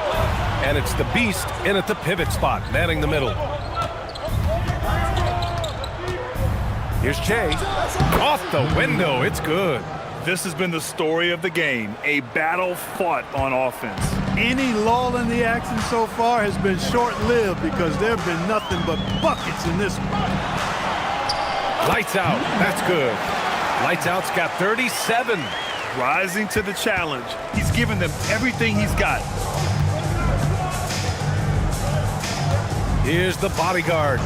H: And it's the Beast in at the pivot spot, manning the middle. Here's Che. Off the window. It's good.
K: This has been the story of the game, a battle fought on offense.
N: Any lull in the action so far has been short-lived because there have been nothing but buckets in this one.
H: Lights out. That's good. Lights out's got 37.
K: Rising to the challenge. He's given them everything he's got.
H: Here's the bodyguard.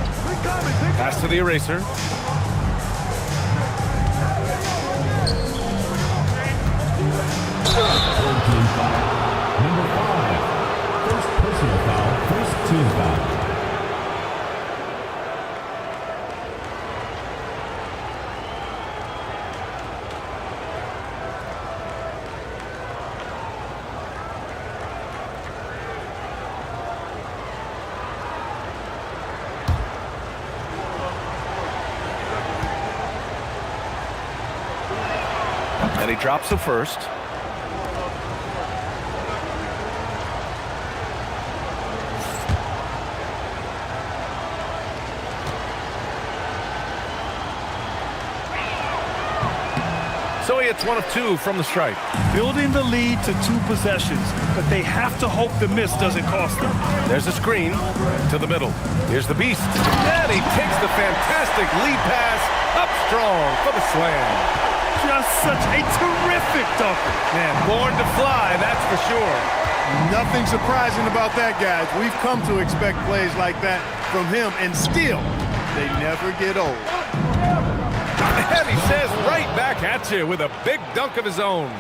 H: Pass to the eraser.
L: Number 5, first personal foul, first team foul.
H: And he drops the first. So he hits 1 of 2 from the stripe.
K: Building the lead to 2 possessions, but they have to hope the miss doesn't cost them.
H: There's a screen to the middle. Here's the Beast. And he takes the fantastic lead pass up strong for the slam.
K: Just such a terrific dunker.
H: Man, born to fly, that's for sure.
N: Nothing surprising about that, guys. We've come to expect plays like that from him, and still, they never get old.
H: And he says right back at you with a big dunk of his own.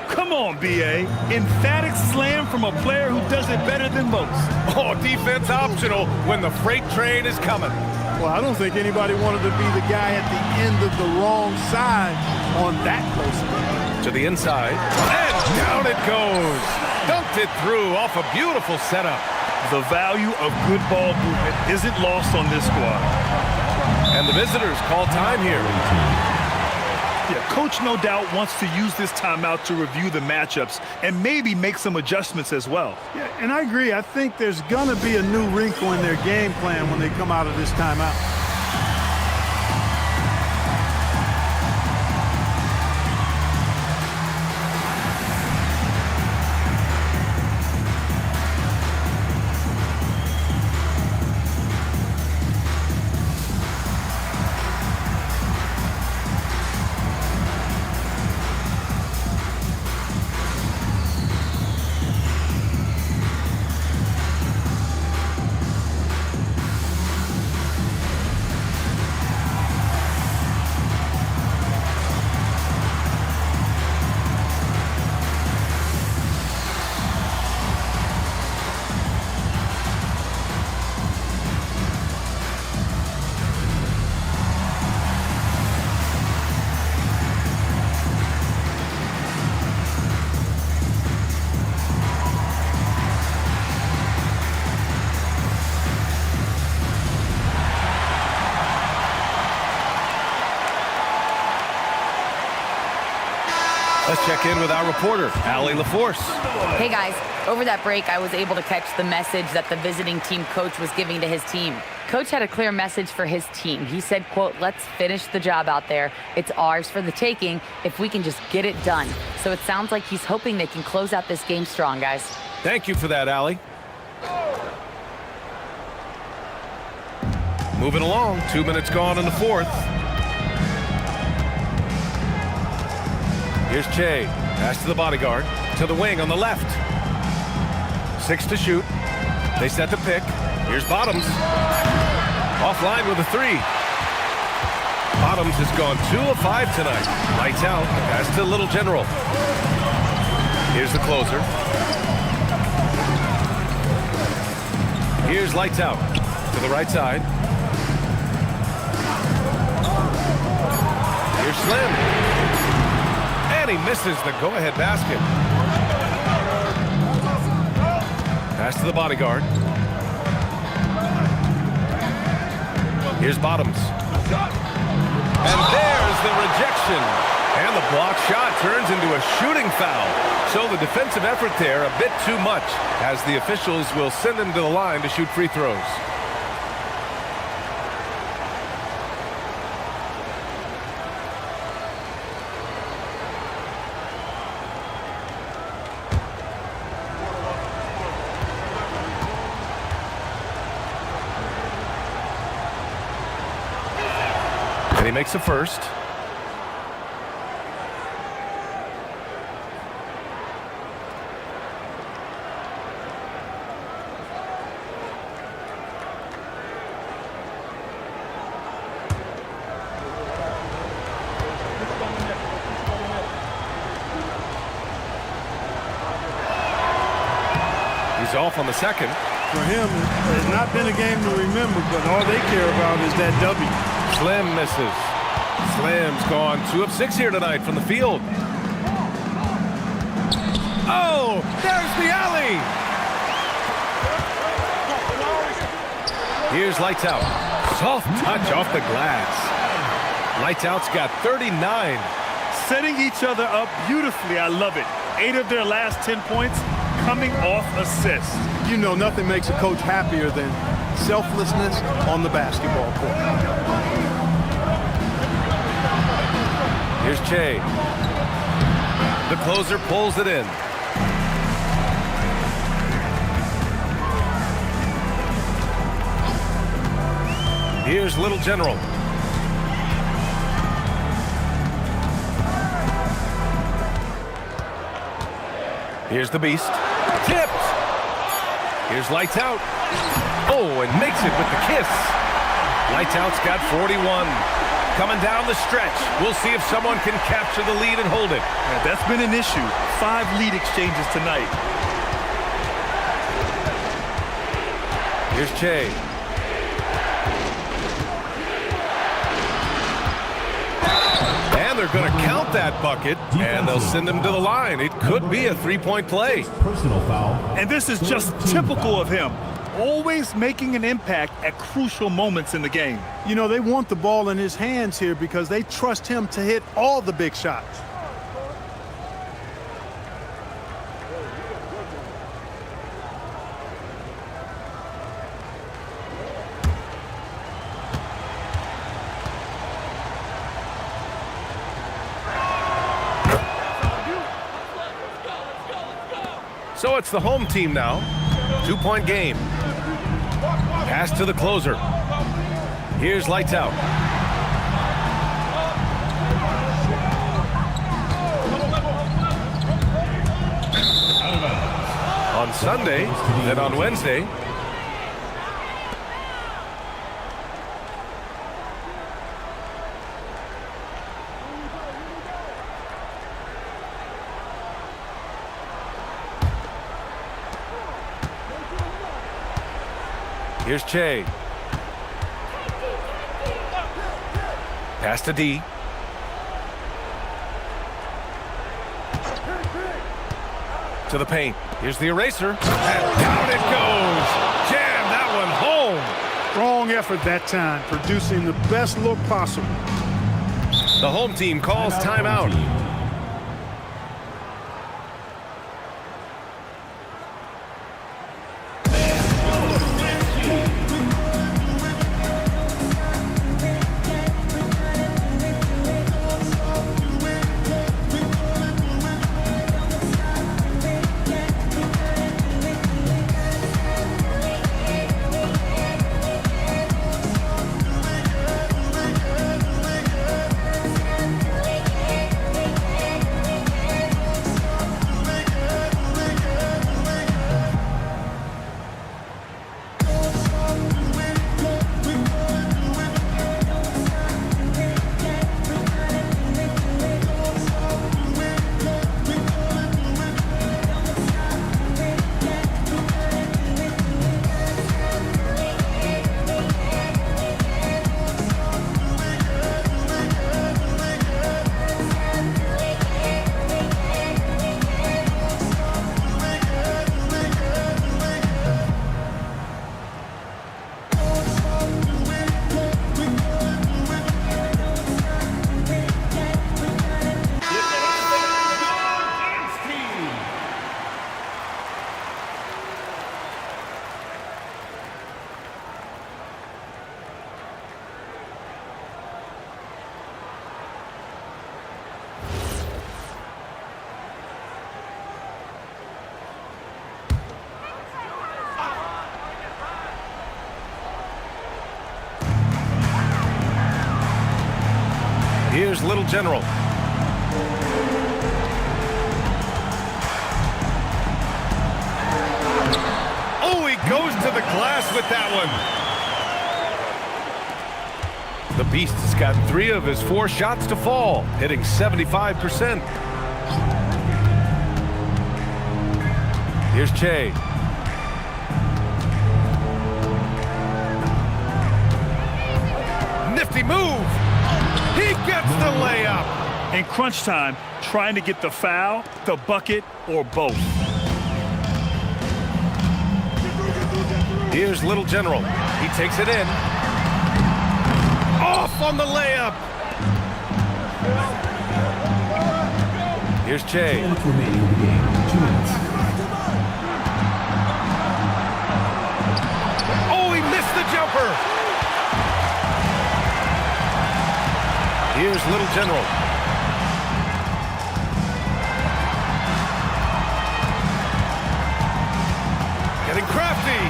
K: Come on, B.A. Emphatic slam from a player who does it better than most.
H: Oh, defense optional when the freight train is coming.
N: Well, I don't think anybody wanted to be the guy at the end of the wrong side on that post.
H: To the inside, and down it goes. Dunked it through off a beautiful setup.
K: The value of good ball movement isn't lost on this squad.
H: And the visitors call time here.
K: Yeah, Coach no doubt wants to use this timeout to review the matchups and maybe make some adjustments as well.
N: Yeah, and I agree. I think there's going to be a new wrinkle in their game plan when they come out of this timeout.
H: Let's check in with our reporter, Allie LaForce.
I: Hey guys, over that break, I was able to catch the message that the visiting team coach was giving to his team. Coach had a clear message for his team. He said, quote, "Let's finish the job out there. It's ours for the taking if we can just get it done." So it sounds like he's hoping they can close out this game strong, guys.
H: Thank you for that, Allie. Moving along, 2 minutes gone in the fourth. Here's Che. Pass to the bodyguard. To the wing on the left. 6 to shoot. They set the pick. Here's Bottoms. Offline with a 3. Bottoms has gone 2 of 5 tonight. Lights out. Pass to Little General. Here's the closer. Here's Lights out. To the right side. Here's Slim. And he misses the go-ahead basket. Pass to the bodyguard. Here's Bottoms. And there's the rejection. And the block shot turns into a shooting foul. So the defensive effort there a bit too much, as the officials will send him to the line to shoot free throws. And he makes a first. He's off on the second.
N: For him, it's not been a game to remember, but all they care about is that W.
H: Slim misses. Slim's gone 2 of 6 here tonight from the field. Oh, there's the alley. Here's Lights Out. Soft touch off the glass. Lights Out's got 39.
K: Setting each other up beautifully. I love it. 8 of their last 10 points coming off assists.
N: You know, nothing makes a coach happier than selflessness on the basketball court.
H: Here's Che. The closer pulls it in. Here's Little General. Here's the Beast. Tipped. Here's Lights Out. Oh, and makes it with the kiss. Lights Out's got 41. Coming down the stretch. We'll see if someone can capture the lead and hold it.
K: Yeah, that's been an issue. 5 lead exchanges tonight.
H: Here's Che. And they're going to count that bucket, and they'll send him to the line. It could be a 3-point play.
L: Personal foul.
K: And this is just typical of him. Always making an impact at crucial moments in the game.
N: You know, they want the ball in his hands here because they trust him to hit all the big shots.
H: So it's the home team now. 2-point game. Pass to the closer. Here's Lights Out. On Sunday, then on Wednesday. Here's Che. Pass to D. To the paint. Here's the eraser. And down it goes. Jam that one home.
N: Strong effort that time, producing the best look possible.
H: The home team calls timeout. Here's Little General. Oh, he goes to the glass with that one. The Beast has got 3 of his 4 shots to fall, hitting 75%. Here's Che. Nifty move. He gets the layup.
K: In crunch time, trying to get the foul, the bucket, or both.
H: Here's Little General. He takes it in. Off on the layup. Here's Che.
L: 2 minutes remaining in the game. 2 minutes.
H: Oh, he missed the jumper. Here's Little General. Getting crafty.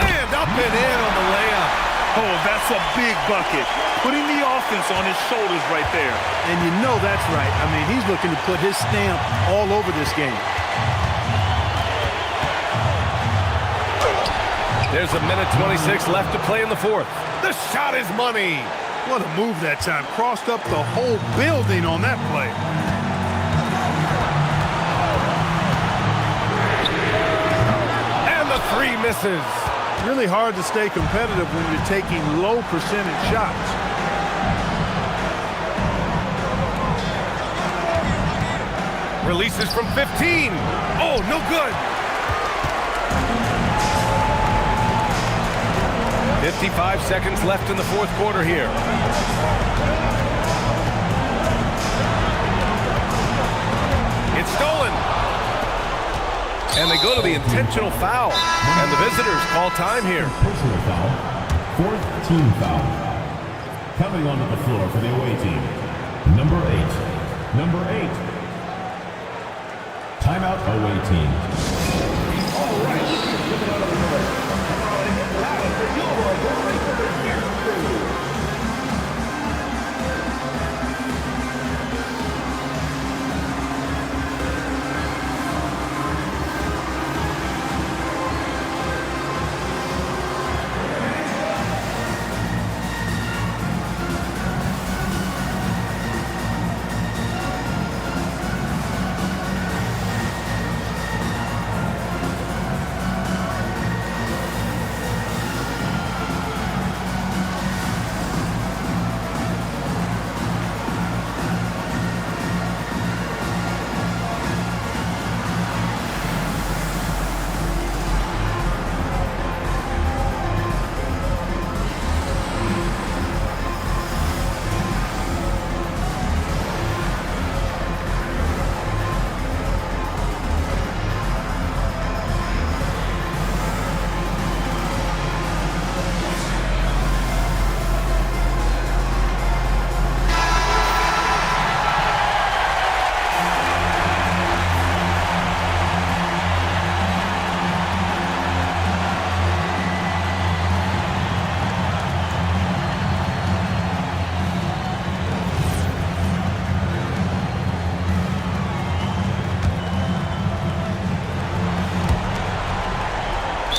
H: And up and in on the layup.
K: Oh, that's a big bucket. Putting the offense on his shoulders right there.
N: And you know that's right. I mean, he's looking to put his stamp all over this game.
H: There's a minute 26 left to play in the 4th. The shot is money.
N: What a move that time. Crossed up the whole building on that play.
H: And the 3 misses.
N: Really hard to stay competitive when you're taking low percentage shots.
H: Releases from 15. Oh, no good. 55 seconds left in the 4th quarter here. It's stolen. And they go to the intentional foul. And the visitors call time here.
L: Personal foul. 4th team foul. Coming onto the floor for the away team. Number 8. Number 8. Timeout away team.
D: All right.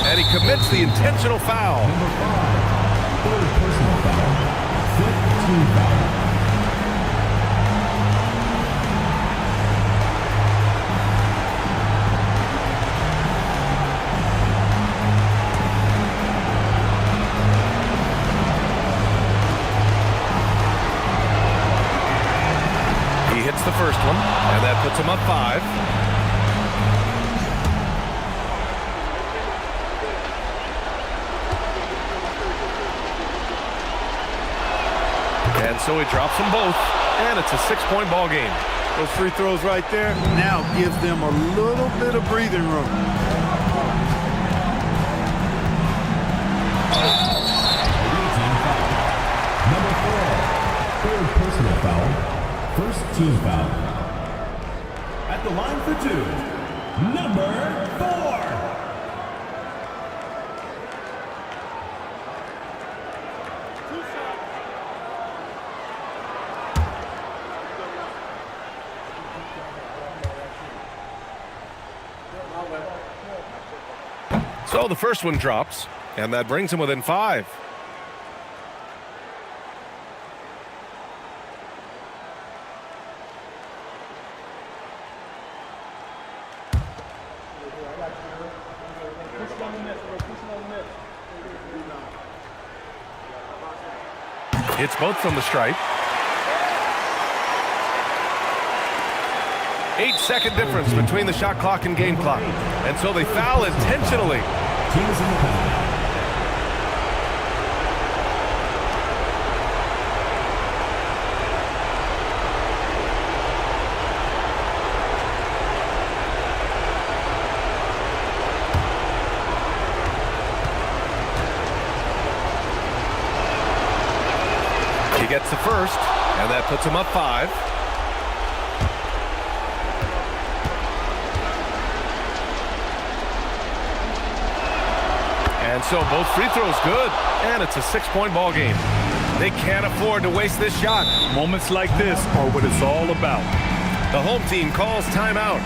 H: And he commits the intentional foul.
L: Number 5. 3rd personal foul. 5th team foul.
H: He hits the first one, and that puts him up 5. And so he drops them both, and it's a 6-point ball game.
N: Those free throws right there now gives them a little bit of breathing room.
L: Number 4. 3rd personal foul. 1st team foul. At the line for 2. Number 4.
H: So the first one drops, and that brings him within 5. Hits both from the stripe. 8-second difference between the shot clock and game clock. And so they foul intentionally.
L: Teams in the penalty.
H: He gets the first, and that puts him up 5. And so both free throws good, and it's a 6-point ball game. They can't afford to waste this shot.
K: Moments like this are what it's all about.
H: The home team calls timeout.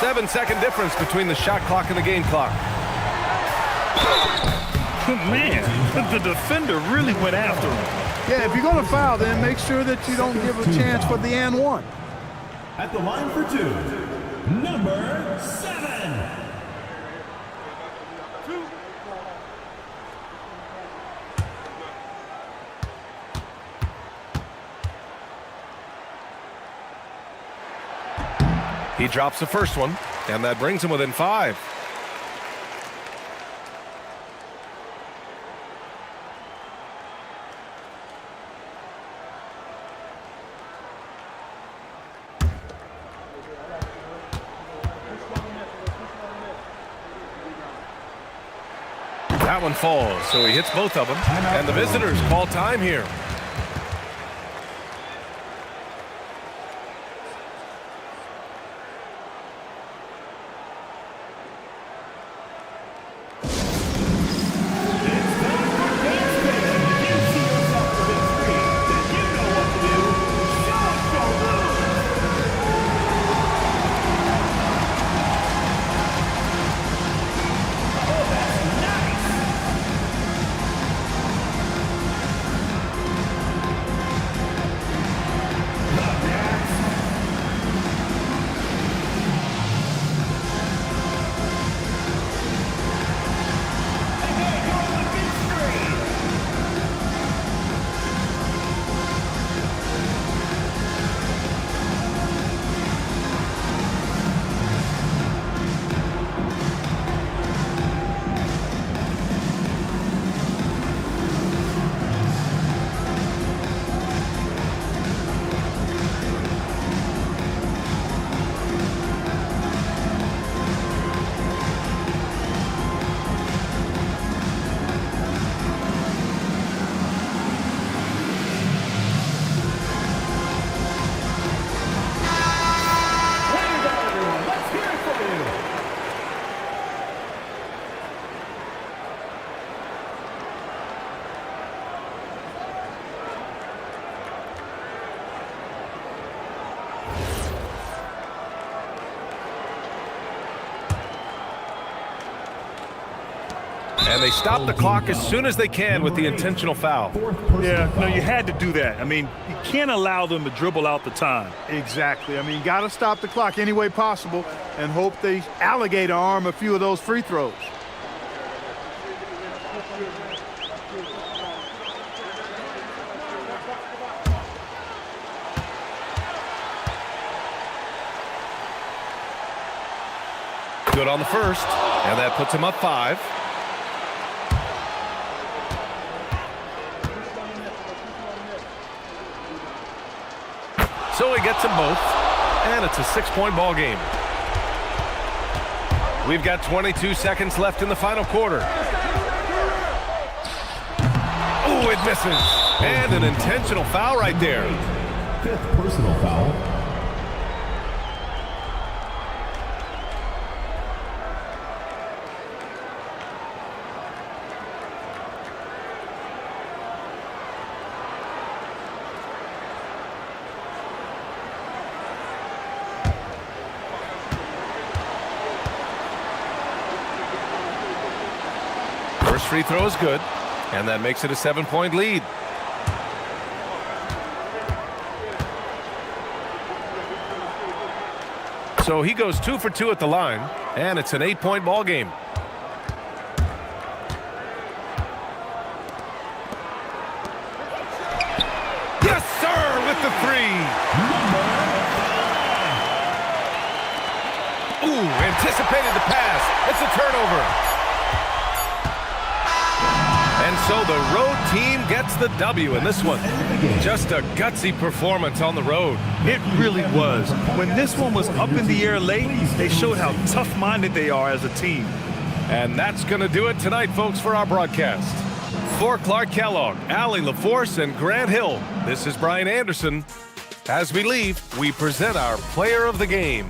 H: Seven-second difference between the shot clock and the game clock.
K: Man, the defender really went after him.
N: Yeah, if you're going to foul, then make sure that you don't give a chance for the and one.
L: At the line for 2, number 7.
H: He drops the first one, and that brings him within 5. That one falls, so he hits both of them, and the visitors call time here. And they stop the clock as soon as they can with the intentional foul.
K: Yeah, no, you had to do that. I mean, you can't allow them to dribble out the time.
N: Exactly. I mean, got to stop the clock any way possible and hope they alligator arm a few of those free throws.
H: Good on the first, and that puts him up 5. So he gets them both, and it's a 6-point ball game. We've got 22 seconds left in the final quarter. Oh, it misses. And an intentional foul right there.
L: 5th personal foul.
H: First free throw is good, and that makes it a 7-point lead. So he goes 2 for 2 at the line, and it's an 8-point ball game. Yes, sir, with the 3. Ooh, anticipated the pass. It's a turnover. And so the road team gets the W in this one. Just a gutsy performance on the road.
K: It really was. When this one was up in the air late, they showed how tough-minded they are as a team.
H: And that's going to do it tonight, folks, for our broadcast. For Clark Kellogg, Allie LaForce, and Grant Hill, this is Brian Anderson. As we leave, we present our player of the game.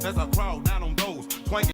S: as I crawl down on those. Twanging